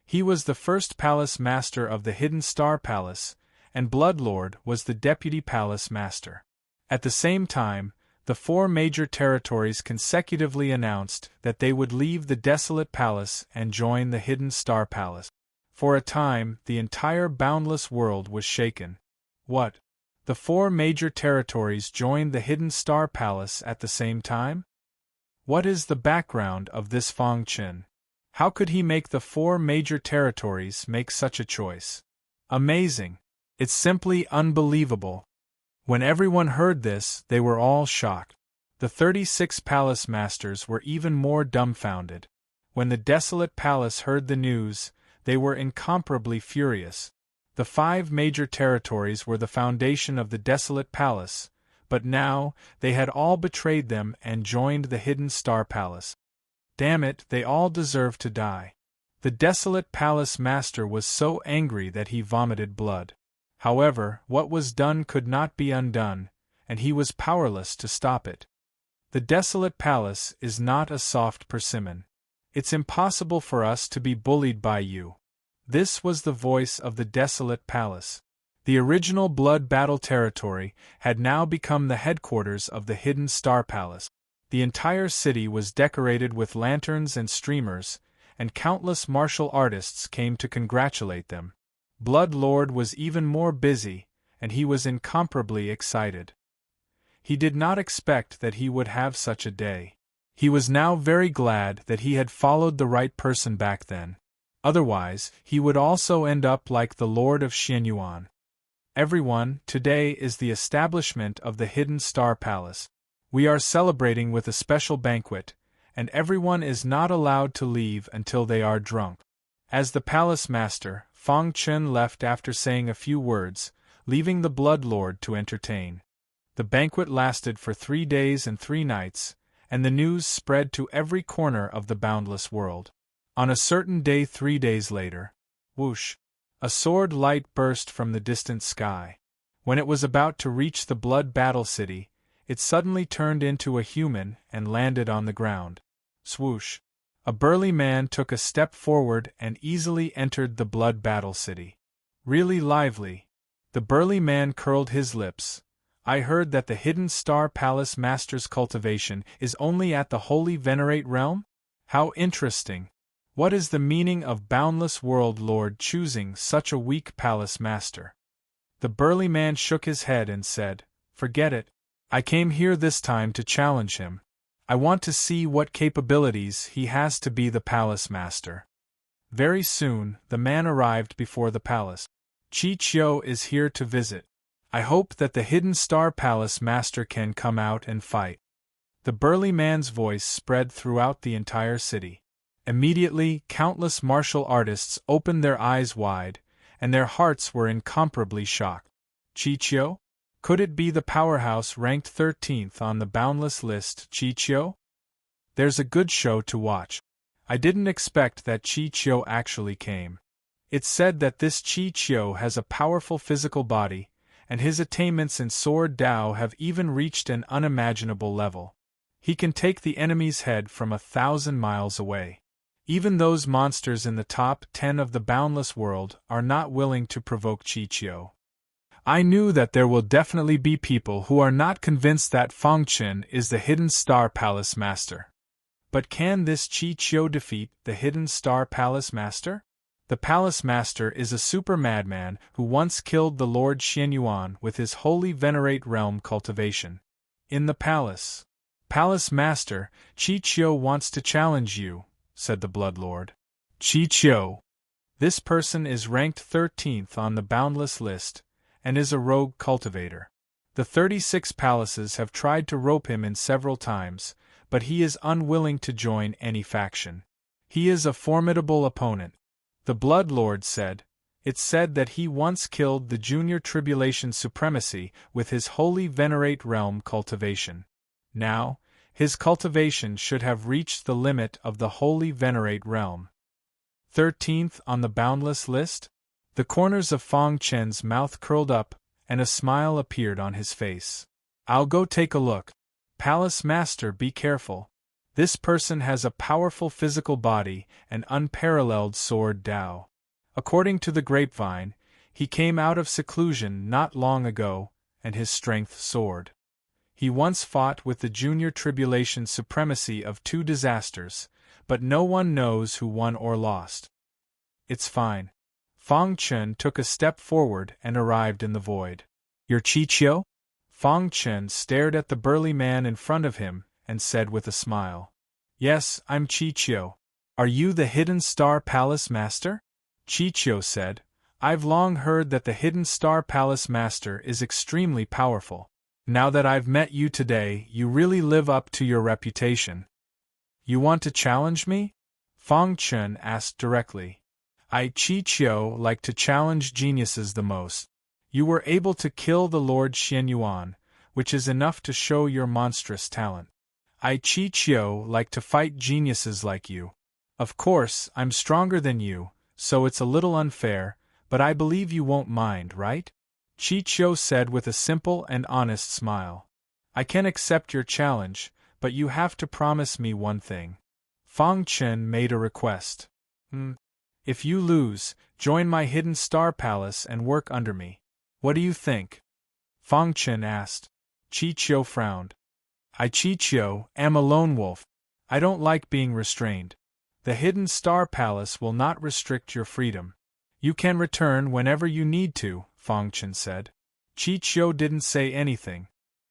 He was the first palace master of the Hidden Star Palace, and Bloodlord was the deputy palace master. At the same time, the 4 major territories consecutively announced that they would leave the Desolate Palace and join the Hidden Star Palace. For a time, the entire boundless world was shaken. What? The 4 major territories joined the Hidden Star Palace at the same time? What is the background of this Fang Chen? How could he make the 4 major territories make such a choice? Amazing! It's simply unbelievable. When everyone heard this, they were all shocked. The 36 palace masters were even more dumbfounded. When the Desolate Palace heard the news, they were incomparably furious. The 5 major territories were the foundation of the Desolate Palace, but now they had all betrayed them and joined the Hidden Star Palace. Damn it, they all deserved to die. The Desolate Palace Master was so angry that he vomited blood. However, what was done could not be undone, and he was powerless to stop it. The Desolate Palace is not a soft persimmon. It's impossible for us to be bullied by you. This was the voice of the Desolate Palace. The original Blood Battle territory had now become the headquarters of the Hidden Star Palace. The entire city was decorated with lanterns and streamers, and countless martial artists came to congratulate them. Blood Lord was even more busy, and he was incomparably excited. He did not expect that he would have such a day. He was now very glad that he had followed the right person back then. Otherwise, he would also end up like the Lord of Xianyuan. Everyone, today is the establishment of the Hidden Star Palace. We are celebrating with a special banquet, and everyone is not allowed to leave until they are drunk. As the palace master, Fang Chen left after saying a few words, leaving the Blood Lord to entertain. The banquet lasted for 3 days and 3 nights, and the news spread to every corner of the boundless world. On a certain day 3 days later, whoosh, a sword light burst from the distant sky. When it was about to reach the Blood Battle City, it suddenly turned into a human and landed on the ground. Swoosh! A burly man took a step forward and easily entered the Blood Battle City. Really lively. The burly man curled his lips. I heard that the Hidden Star Palace Master's cultivation is only at the Holy Venerate realm? How interesting! What is the meaning of Boundless World Lord choosing such a weak palace master? The burly man shook his head and said, "Forget it. I came here this time to challenge him. I want to see what capabilities he has to be the palace master." Very soon, the man arrived before the palace. "Chi Chio is here to visit. I hope that the Hidden Star Palace Master can come out and fight." The burly man's voice spread throughout the entire city. Immediately, countless martial artists opened their eyes wide, and their hearts were incomparably shocked. Chi Chio? Could it be the powerhouse ranked 13th on the boundless list, Chi Chio? There's a good show to watch. I didn't expect that Chi Chio actually came. It's said that this Chi Chio has a powerful physical body, and his attainments in Sword Dao have even reached an unimaginable level. He can take the enemy's head from 1,000 miles away. Even those monsters in the top 10 of the boundless world are not willing to provoke Chi Chio. I knew that there will definitely be people who are not convinced that Fang Chen is the Hidden Star Palace Master. But can this Chi Chio defeat the Hidden Star Palace Master? The Palace Master is a super madman who once killed the Lord Xianyuan with his Holy Venerate realm cultivation. In the palace. "Palace Master, Chi Chio wants to challenge you," said the Blood Lord. "Chi Chio. This person is ranked 13th on the boundless list, and is a rogue cultivator. The 36 palaces have tried to rope him in several times, but he is unwilling to join any faction. He is a formidable opponent. The Blood Lord said. It's said that he once killed the Junior Tribulation Supremacy with his Holy Venerate Realm cultivation. Now, his cultivation should have reached the limit of the Holy Venerate Realm. 13th on the boundless list? The corners of Fong Chen's mouth curled up, and a smile appeared on his face. I'll go take a look. Palace Master, be careful. This person has a powerful physical body and unparalleled sword Dao. According to the grapevine, he came out of seclusion not long ago, and his strength soared. He once fought with the Junior Tribulation Supremacy of 2 disasters, but no one knows who won or lost. It's fine. Fong Chen took a step forward and arrived in the void. You're Chichio? Fong Chen stared at the burly man in front of him and said with a smile. Yes, I'm Chichio. Are you the Hidden Star Palace Master? Chichio said, I've long heard that the Hidden Star Palace Master is extremely powerful. Now that I've met you today, you really live up to your reputation. You want to challenge me? Fong Chen asked directly. I, Chichio, like to challenge geniuses the most. You were able to kill the Lord Xianyuan, which is enough to show your monstrous talent. I, Chichio, like to fight geniuses like you. Of course, I'm stronger than you, so it's a little unfair, but I believe you won't mind, right? Chichio said with a simple and honest smile. I can accept your challenge, but you have to promise me one thing. Fong Chen made a request. If you lose, join my Hidden Star Palace and work under me. What do you think? Fong Chen asked. Chichio frowned. I, Chichio, am a lone wolf. I don't like being restrained. The Hidden Star Palace will not restrict your freedom. You can return whenever you need to, Fong Chen said. Chichio didn't say anything.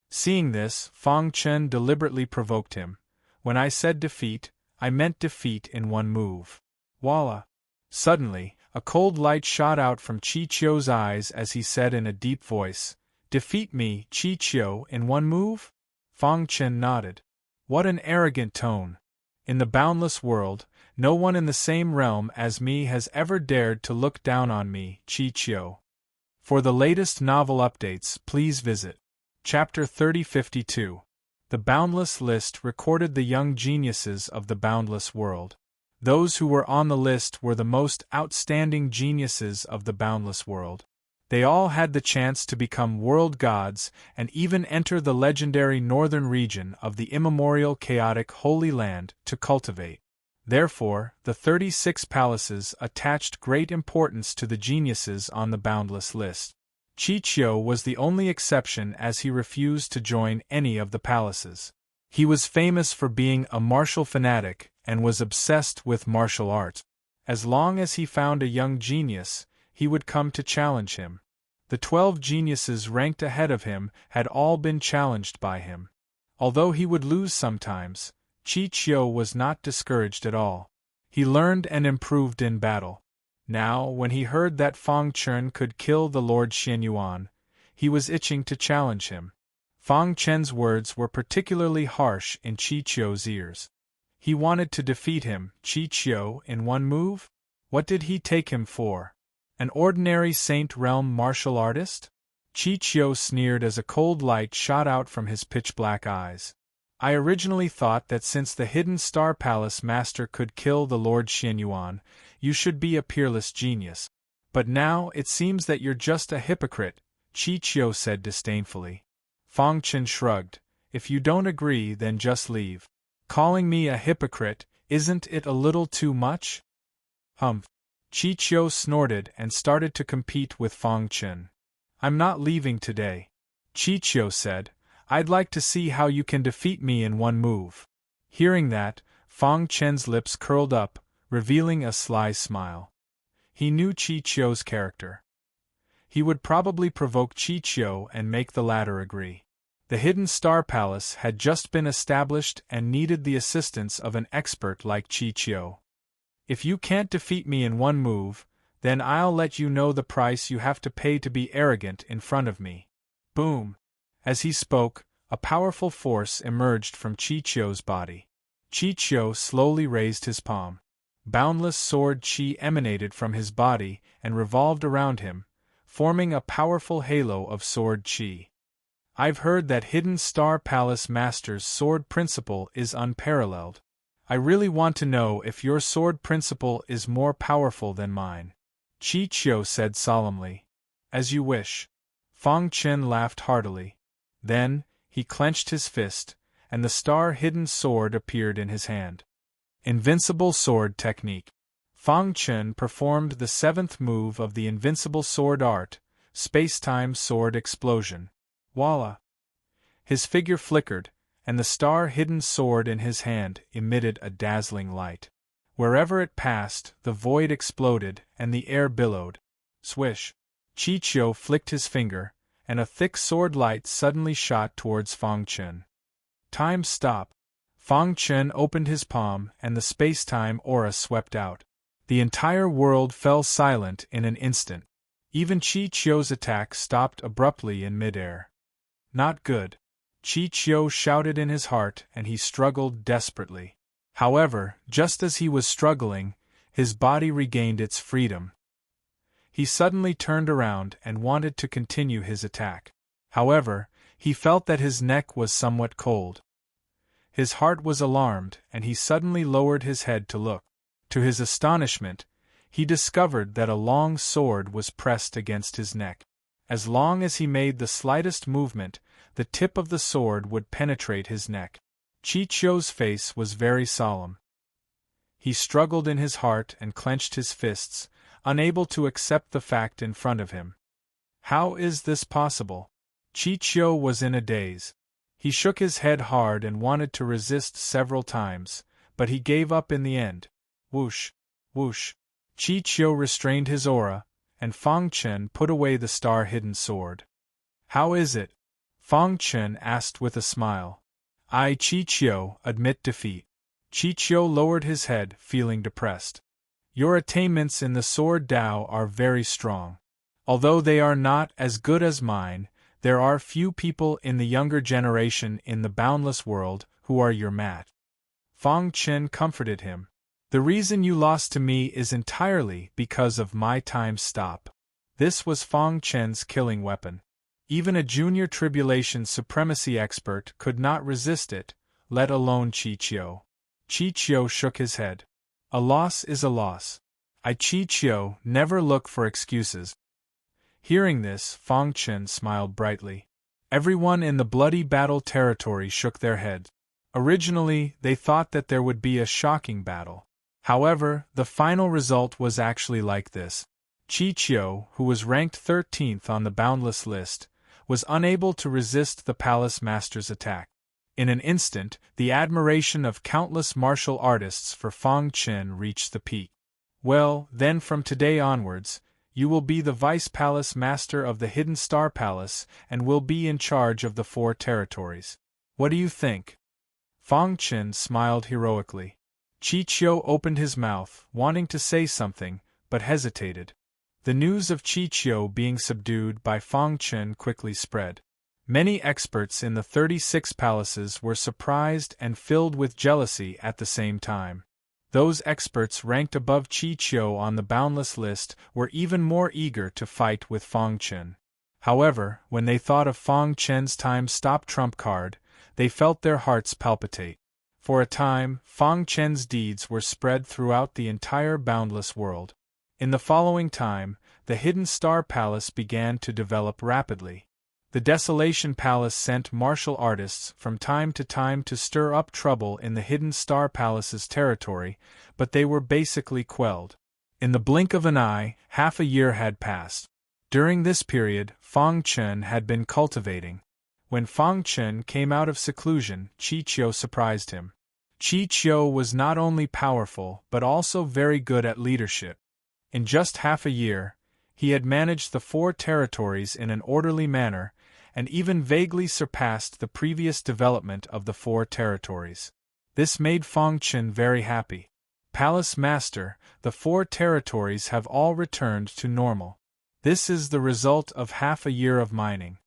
Seeing this, Fong Chen deliberately provoked him. When I said defeat, I meant defeat in one move. Voila! Suddenly, a cold light shot out from Chichio's eyes as he said in a deep voice, Defeat me, Chichio, in one move? Fong Chen nodded. What an arrogant tone. In the boundless world, no one in the same realm as me has ever dared to look down on me, Chichio. For the latest novel updates, please visit Chapter 3052. The Boundless List recorded the young geniuses of the boundless world. Those who were on the list were the most outstanding geniuses of the boundless world. They all had the chance to become world gods and even enter the legendary northern region of the immemorial chaotic Holy Land to cultivate. Therefore, the 36 palaces attached great importance to the geniuses on the boundless list. Chichio was the only exception as he refused to join any of the palaces. He was famous for being a martial fanatic and was obsessed with martial arts. As long as he found a young genius, he would come to challenge him. The 12 geniuses ranked ahead of him had all been challenged by him. Although he would lose sometimes, Chichio was not discouraged at all. He learned and improved in battle. Now, when he heard that Fong Chen could kill the Lord Xianyuan, he was itching to challenge him. Fong Chen's words were particularly harsh in Chichio's ears. He wanted to defeat him, Chichio, in one move? What did he take him for? An ordinary Saint Realm martial artist? Chichio sneered as a cold light shot out from his pitch-black eyes. I originally thought that since the Hidden Star Palace Master could kill the Lord Xianyuan, you should be a peerless genius. But now it seems that you're just a hypocrite, Chichio said disdainfully. Fong Chen shrugged. If you don't agree, then just leave. Calling me a hypocrite, isn't it a little too much? Humph. Chichio snorted and started to compete with Fong Chen. I'm not leaving today. Chichio said, I'd like to see how you can defeat me in one move. Hearing that, Fong Chen's lips curled up, revealing a sly smile. He knew Chichio's character. He would probably provoke Chichio and make the latter agree. The Hidden Star Palace had just been established and needed the assistance of an expert like Chichio. If you can't defeat me in one move, then I'll let you know the price you have to pay to be arrogant in front of me. Boom! As he spoke, a powerful force emerged from Chichio's body. Chichio slowly raised his palm. Boundless sword chi emanated from his body and revolved around him, forming a powerful halo of sword chi. I've heard that Hidden Star Palace Master's sword principle is unparalleled. I really want to know if your sword principle is more powerful than mine. Chi Chiu said solemnly. As you wish. Fang Chen laughed heartily. Then, he clenched his fist, and the star-hidden sword appeared in his hand. Invincible Sword Technique. Fang Chen performed the 7th move of the Invincible Sword Art, Space-Time Sword Explosion. Voila! His figure flickered, and the star-hidden sword in his hand emitted a dazzling light. Wherever it passed, the void exploded, and the air billowed. Swish! Chi Chiu flicked his finger, and a thick sword light suddenly shot towards Fang Chen. Time stop! Fang Chen opened his palm, and the space-time aura swept out. The entire world fell silent in an instant. Even Chi Chiu's attack stopped abruptly in midair. Not good. Chi Chiu shouted in his heart, and he struggled desperately. However, just as he was struggling, his body regained its freedom. He suddenly turned around and wanted to continue his attack. However, he felt that his neck was somewhat cold. His heart was alarmed, and he suddenly lowered his head to look. To his astonishment, he discovered that a long sword was pressed against his neck. As long as he made the slightest movement, the tip of the sword would penetrate his neck. Chi Chiu's face was very solemn. He struggled in his heart and clenched his fists, unable to accept the fact in front of him. How is this possible? Chi Chiu was in a daze. He shook his head hard and wanted to resist several times, but he gave up in the end. Whoosh! Whoosh! Chi Chiu restrained his aura, and Fang Chen put away the star-hidden sword. How is it? Fang Chen asked with a smile. I, Chi Chiu, admit defeat. Chi Chiu lowered his head, feeling depressed. Your attainments in the Sword Tao are very strong. Although they are not as good as mine, there are few people in the younger generation in the boundless world who are your match. Fang Chen comforted him. The reason you lost to me is entirely because of my time stop. This was Fang Chen's killing weapon. Even a junior tribulation supremacy expert could not resist it, let alone Chi Chiu. Chi Chiu shook his head. A loss is a loss. I, Chi Chiu, never look for excuses. Hearing this, Fang Chen smiled brightly. Everyone in the bloody battle territory shook their heads. Originally, they thought that there would be a shocking battle. However, the final result was actually like this. Chi Chiu, who was ranked 13th on the boundless list, was unable to resist the Palace Master's attack. In an instant, the admiration of countless martial artists for Fang Chen reached the peak. Well, then from today onwards, you will be the Vice Palace Master of the Hidden Star Palace and will be in charge of the 4 territories. What do you think? Fang Chen smiled heroically. Chi Chiu opened his mouth, wanting to say something, but hesitated. The news of Chi Chiu being subdued by Fang Chen quickly spread. Many experts in the 36 palaces were surprised and filled with jealousy at the same time. Those experts ranked above Chi Chiu on the boundless list were even more eager to fight with Fang Chen. However, when they thought of Fang Chen's time-stop trump card, they felt their hearts palpitate. For a time, Fang Chen's deeds were spread throughout the entire boundless world. In the following time, the Hidden Star Palace began to develop rapidly. The Desolation Palace sent martial artists from time to stir up trouble in the Hidden Star Palace's territory, but they were basically quelled. In the blink of an eye, half a year had passed. During this period, Fang Chen had been cultivating. When Fang Chen came out of seclusion, Chi Chiu surprised him. Chi Chiu was not only powerful but also very good at leadership. In just half a year, he had managed the 4 territories in an orderly manner, and even vaguely surpassed the previous development of the 4 territories. This made Fang Chen very happy. Palace Master, the 4 territories have all returned to normal. This is the result of half a year of mining.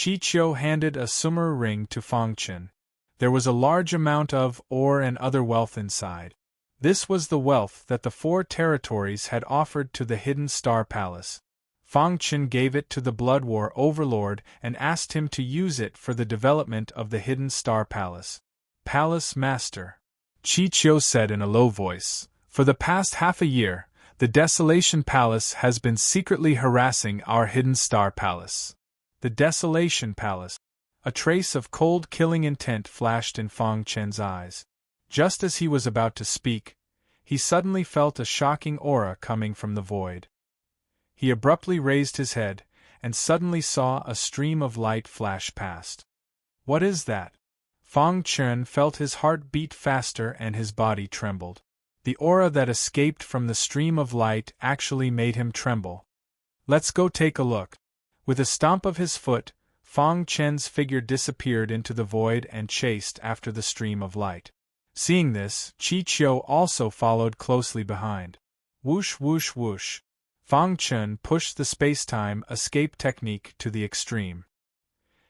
Chi Chiu handed a sumer ring to Fang Chen. There was a large amount of ore and other wealth inside. This was the wealth that the 4 territories had offered to the Hidden Star Palace. Fang Chen gave it to the Blood War Overlord and asked him to use it for the development of the Hidden Star Palace. Palace Master, Qi Qiu said in a low voice, for the past half a year, the Desolation Palace has been secretly harassing our Hidden Star Palace. The Desolation Palace. A trace of cold killing intent flashed in Fang Chen's eyes. Just as he was about to speak, he suddenly felt a shocking aura coming from the void. He abruptly raised his head, and suddenly saw a stream of light flash past. What is that? Fang Chen felt his heart beat faster and his body trembled. The aura that escaped from the stream of light actually made him tremble. Let's go take a look. With a stomp of his foot, Fang Chen's figure disappeared into the void and chased after the stream of light. Seeing this, Qi Qiu also followed closely behind. Whoosh whoosh whoosh. Fang Chen pushed the space-time escape technique to the extreme.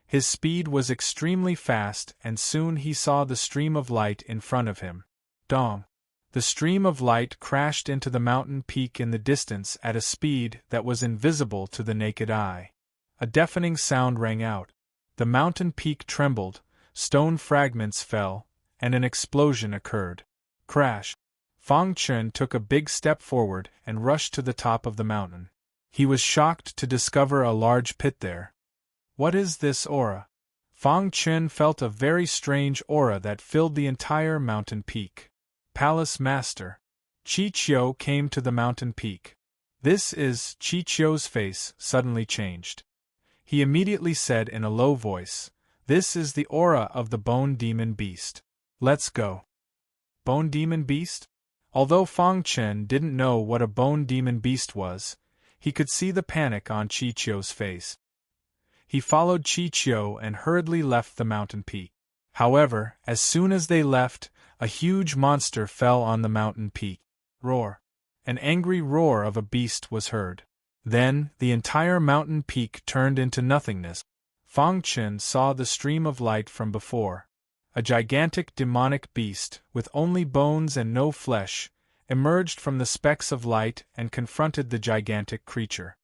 His speed was extremely fast and soon he saw the stream of light in front of him. Dong! The stream of light crashed into the mountain peak in the distance at a speed that was invisible to the naked eye. A deafening sound rang out. The mountain peak trembled, stone fragments fell, and an explosion occurred. Crash! Fang Chen took a big step forward and rushed to the top of the mountain. He was shocked to discover a large pit there. What is this aura? Fang Chen felt a very strange aura that filled the entire mountain peak. Palace Master. Qi Qiu came to the mountain peak. This is. Qi Qiu's face suddenly changed. He immediately said in a low voice, "This is the aura of the Bone Demon Beast. Let's go." Bone Demon Beast? Although Fang Chen didn't know what a Bone Demon Beast was, he could see the panic on Qi Qiu's face. He followed Qi Qiu and hurriedly left the mountain peak. However, as soon as they left, a huge monster fell on the mountain peak. Roar! An angry roar of a beast was heard. Then, the entire mountain peak turned into nothingness. Fang Chen saw the stream of light from before. A gigantic demonic beast, with only bones and no flesh, emerged from the specks of light and confronted the gigantic creature.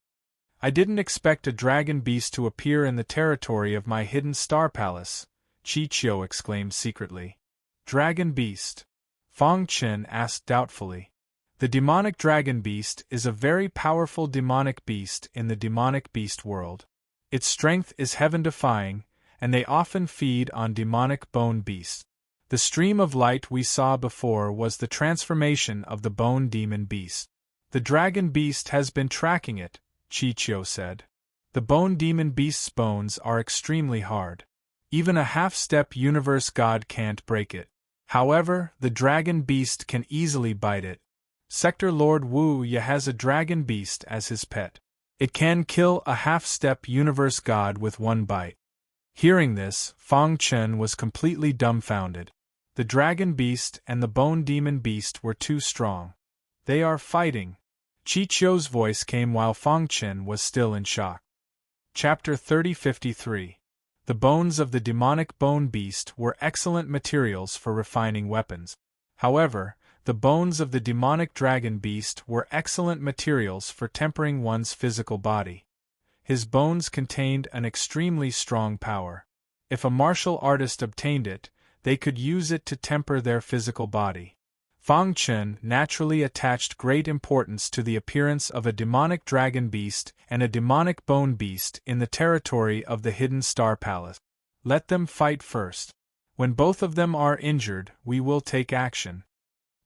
I didn't expect a dragon beast to appear in the territory of my Hidden Star Palace, Qi Qiu exclaimed secretly. Dragon beast? Fang Chen asked doubtfully. The demonic dragon beast is a very powerful demonic beast in the demonic beast world. Its strength is heaven-defying, and they often feed on demonic bone beasts. The stream of light we saw before was the transformation of the bone demon beast. The dragon beast has been tracking it, Qi Qiu said. The bone demon beast's bones are extremely hard. Even a half-step universe god can't break it. However, the dragon beast can easily bite it. Sector Lord Wu Ye has a dragon beast as his pet. It can kill a half-step universe god with one bite. Hearing this, Fang Chen was completely dumbfounded. The dragon beast and the bone demon beast were too strong. They are fighting. Qi Qiu's voice came while Fang Chen was still in shock. Chapter 3053. The bones of the demonic bone beast were excellent materials for refining weapons. However, the bones of the demonic dragon beast were excellent materials for tempering one's physical body. His bones contained an extremely strong power. If a martial artist obtained it, they could use it to temper their physical body. Fang Chen naturally attached great importance to the appearance of a demonic dragon beast and a demonic bone beast in the territory of the Hidden Star Palace. Let them fight first. When both of them are injured, we will take action,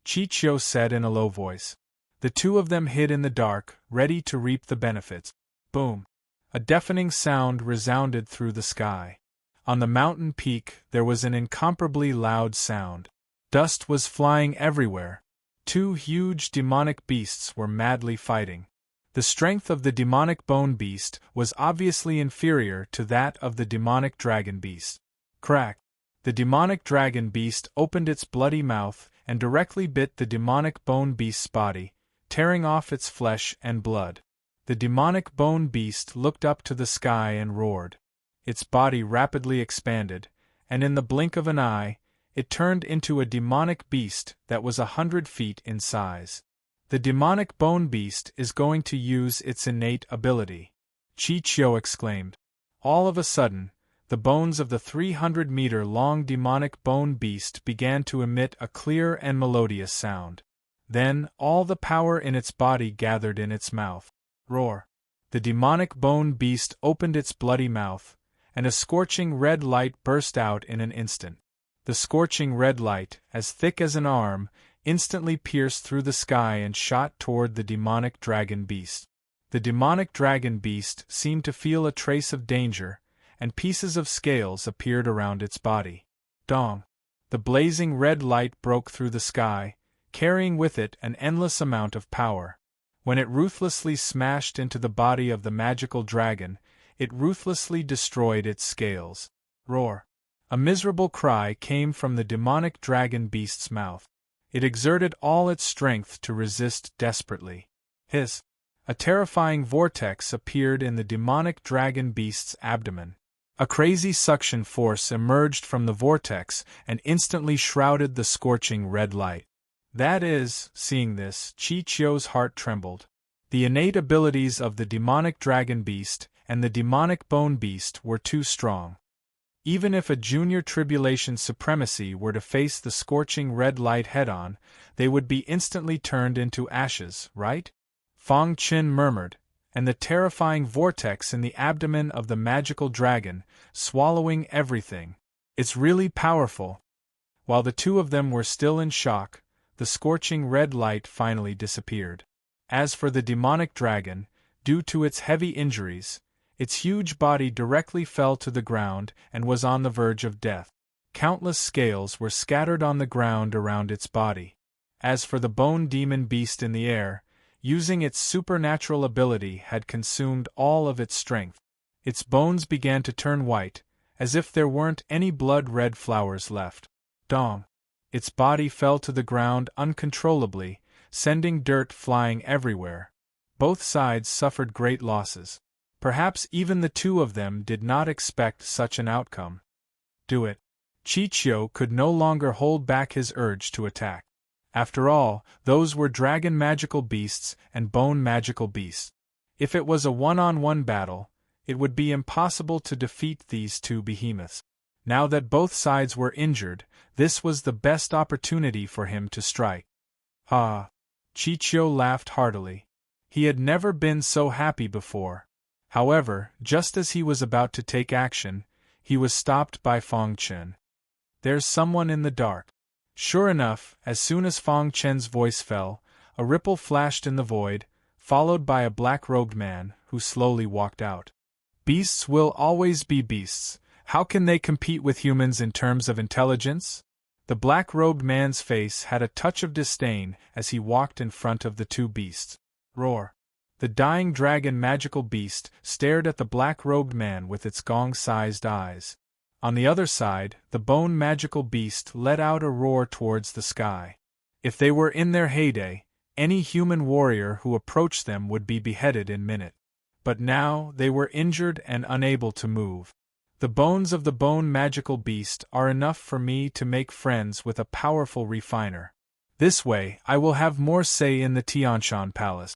Qi Qiu said in a low voice. The two of them hid in the dark, ready to reap the benefits. Boom! A deafening sound resounded through the sky. On the mountain peak there was an incomparably loud sound. Dust was flying everywhere. Two huge demonic beasts were madly fighting. The strength of the demonic bone beast was obviously inferior to that of the demonic dragon beast. Crack! The demonic dragon beast opened its bloody mouth and directly bit the demonic bone beast's body, tearing off its flesh and blood. The demonic bone beast looked up to the sky and roared. Its body rapidly expanded, and in the blink of an eye, it turned into a demonic beast that was 100 feet in size. The demonic bone beast is going to use its innate ability, Chi-Chio exclaimed. All of a sudden, the bones of the 300-meter-long demonic bone beast began to emit a clear and melodious sound. Then, all the power in its body gathered in its mouth. Roar! The demonic bone beast opened its bloody mouth, and a scorching red light burst out in an instant. The scorching red light, as thick as an arm, instantly pierced through the sky and shot toward the demonic dragon beast. The demonic dragon beast seemed to feel a trace of danger, and pieces of scales appeared around its body. Dong! The blazing red light broke through the sky, carrying with it an endless amount of power. When it ruthlessly smashed into the body of the magical dragon, it ruthlessly destroyed its scales. Roar! A miserable cry came from the demonic dragon beast's mouth. It exerted all its strength to resist desperately. Hiss! A terrifying vortex appeared in the demonic dragon beast's abdomen. A crazy suction force emerged from the vortex and instantly shrouded the scorching red light. That is, seeing this, Chi-Chio's heart trembled. The innate abilities of the demonic dragon beast and the demonic bone beast were too strong. Even if a junior tribulation supremacy were to face the scorching red light head-on, they would be instantly turned into ashes, right? Fong Qin murmured, and the terrifying vortex in the abdomen of the magical dragon, swallowing everything. It's really powerful. While the two of them were still in shock, the scorching red light finally disappeared. As for the demonic dragon, due to its heavy injuries, its huge body directly fell to the ground and was on the verge of death. Countless scales were scattered on the ground around its body. As for the bone demon beast in the air, using its supernatural ability had consumed all of its strength. Its bones began to turn white, as if there weren't any blood-red flowers left. Dong! Its body fell to the ground uncontrollably, sending dirt flying everywhere. Both sides suffered great losses. Perhaps even the two of them did not expect such an outcome. Do it. Chi-Chio could no longer hold back his urge to attack. After all, those were dragon magical beasts and bone magical beasts. If it was a one-on-one battle, it would be impossible to defeat these two behemoths. Now that both sides were injured, this was the best opportunity for him to strike. Ha! Chi-Chio laughed heartily. He had never been so happy before. However, just as he was about to take action, he was stopped by Fong Qin. There's someone in the dark. Sure enough, as soon as Fong Qin's voice fell, a ripple flashed in the void, followed by a black-robed man, who slowly walked out. Beasts will always be beasts. How can they compete with humans in terms of intelligence? The black-robed man's face had a touch of disdain as he walked in front of the two beasts. Roar! The dying dragon magical beast stared at the black-robed man with its gong-sized eyes. On the other side, the bone magical beast let out a roar towards the sky. If they were in their heyday, any human warrior who approached them would be beheaded in minute. But now they were injured and unable to move. The bones of the bone magical beast are enough for me to make friends with a powerful refiner. This way I will have more say in the Tianshan Palace.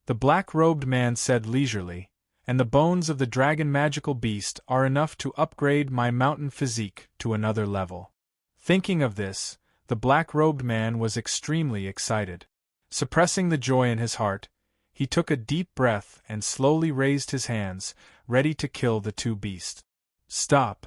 The black-robed man said leisurely, and the bones of the dragon magical beast are enough to upgrade my mountain physique to another level. Thinking of this, the black-robed man was extremely excited. Suppressing the joy in his heart, he took a deep breath and slowly raised his hands, ready to kill the two beasts. Stop!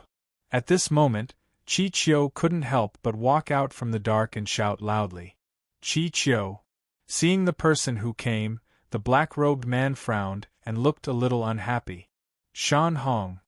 At this moment, Chi-Chio couldn't help but walk out from the dark and shout loudly. Chi-Chio! Seeing the person who came, the black-robed man frowned and looked a little unhappy. Shan Hong.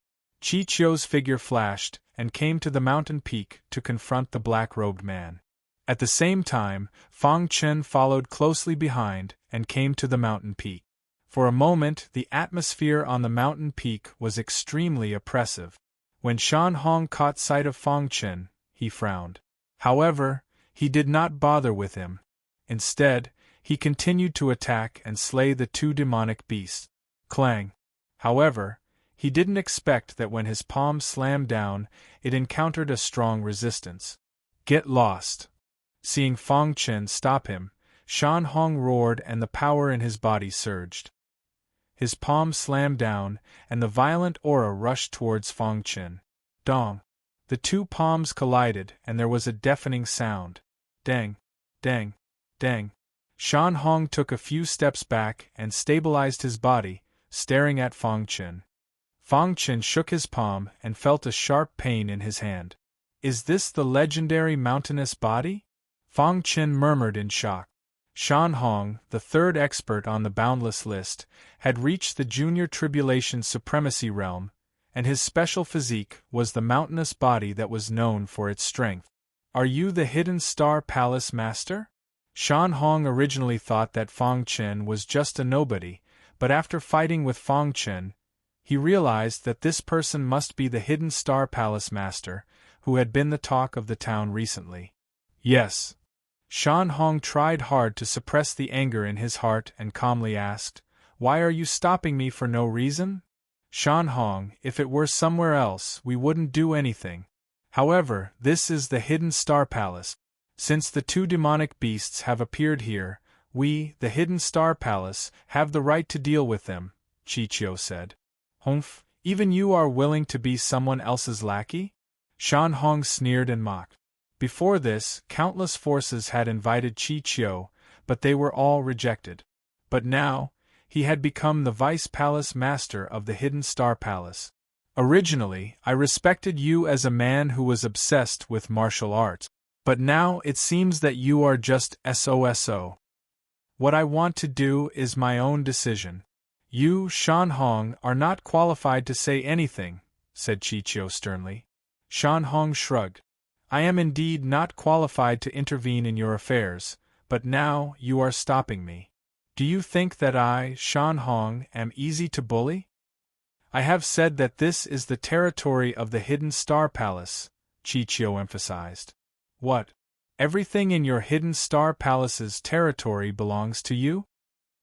Chi-Chio's figure flashed and came to the mountain peak to confront the black-robed man. At the same time, Fong Qin followed closely behind and came to the mountain peak. For a moment the atmosphere on the mountain peak was extremely oppressive. When Shan Hong caught sight of Fong Qin, he frowned. However, he did not bother with him. Instead, he continued to attack and slay the two demonic beasts. Clang! However, he didn't expect that when his palm slammed down, it encountered a strong resistance. Get lost! Seeing Fang Chen stop him, Shan Hong roared and the power in his body surged. His palm slammed down, and the violent aura rushed towards Fang Chen. Dong! The two palms collided, and there was a deafening sound. Dang! Dang! Dang! Shan Hong took a few steps back and stabilized his body, staring at Fang Chen. Fang Chen shook his palm and felt a sharp pain in his hand. Is this the legendary mountainous body? Fang Chen murmured in shock. Shan Hong, the third expert on the boundless list, had reached the junior tribulation supremacy realm, and his special physique was the mountainous body that was known for its strength. Are you the Hidden Star Palace Master? Shan Hong originally thought that Fang Chen was just a nobody, but after fighting with Fang Chen, he realized that this person must be the Hidden Star Palace Master, who had been the talk of the town recently. Yes. Shan Hong tried hard to suppress the anger in his heart and calmly asked, Why are you stopping me for no reason? Shan Hong, if it were somewhere else, we wouldn't do anything. However, this is the Hidden Star Palace. Since the two demonic beasts have appeared here, we, the Hidden Star Palace, have the right to deal with them, Chichio said. Humph, even you are willing to be someone else's lackey? Shan Hong sneered and mocked. Before this, countless forces had invited Chichio, but they were all rejected. But now, he had become the Vice Palace Master of the Hidden Star Palace. Originally, I respected you as a man who was obsessed with martial arts, but now it seems that you are just SOSO. What I want to do is my own decision. You, Shan Hong, are not qualified to say anything, said Chichio sternly. Shan Hong shrugged. I am indeed not qualified to intervene in your affairs, but now you are stopping me. Do you think that I, Shan Hong, am easy to bully? I have said that this is the territory of the Hidden Star Palace, Chichio emphasized. What? Everything in your Hidden Star Palace's territory belongs to you?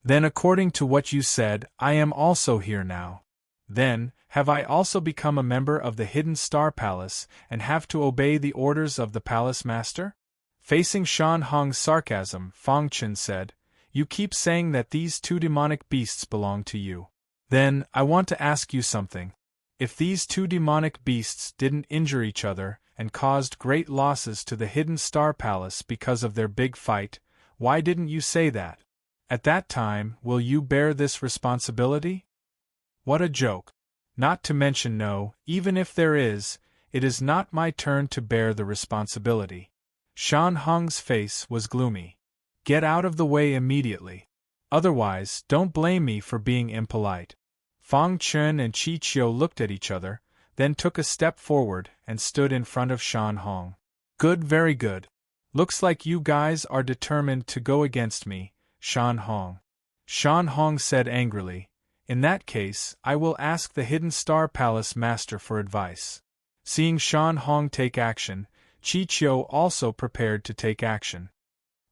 Then according to what you said, I am also here now. Then, have I also become a member of the Hidden Star Palace and have to obey the orders of the Palace Master? Facing Shan Hong's sarcasm, Fang Chen said, You keep saying that these two demonic beasts belong to you. Then, I want to ask you something. If these two demonic beasts didn't injure each other and caused great losses to the Hidden Star Palace because of their big fight, why didn't you say that? At that time, will you bear this responsibility? What a joke. Not to mention no, even if there is, it is not my turn to bear the responsibility. Shan Hong's face was gloomy. Get out of the way immediately. Otherwise, don't blame me for being impolite. Fang Chen and Chichio looked at each other, then took a step forward and stood in front of Shan Hong. Good, very good. Looks like you guys are determined to go against me, Shan Hong. Shan Hong said angrily, In that case, I will ask the Hidden Star Palace Master for advice. Seeing Shan Hong take action, Chichio also prepared to take action.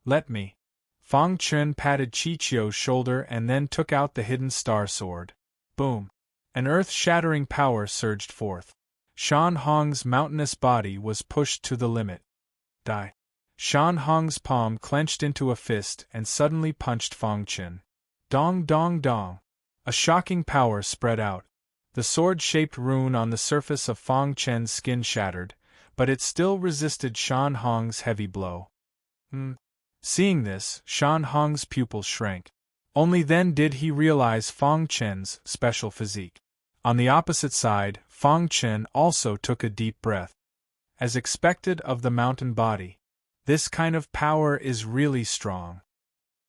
Let me. Fang Chen patted Chichio's shoulder and then took out the Hidden Star Sword. Boom! An earth-shattering power surged forth. Shan Hong's mountainous body was pushed to the limit. Die! Shan Hong's palm clenched into a fist and suddenly punched Fang Chen. Dong dong dong! A shocking power spread out. The sword-shaped rune on the surface of Fang Chen's skin shattered, but it still resisted Shan Hong's heavy blow. Seeing this, Shan Hong's pupils shrank. Only then did he realize Fang Chen's special physique. On the opposite side, Fang Chen also took a deep breath. As expected of the mountain body, this kind of power is really strong.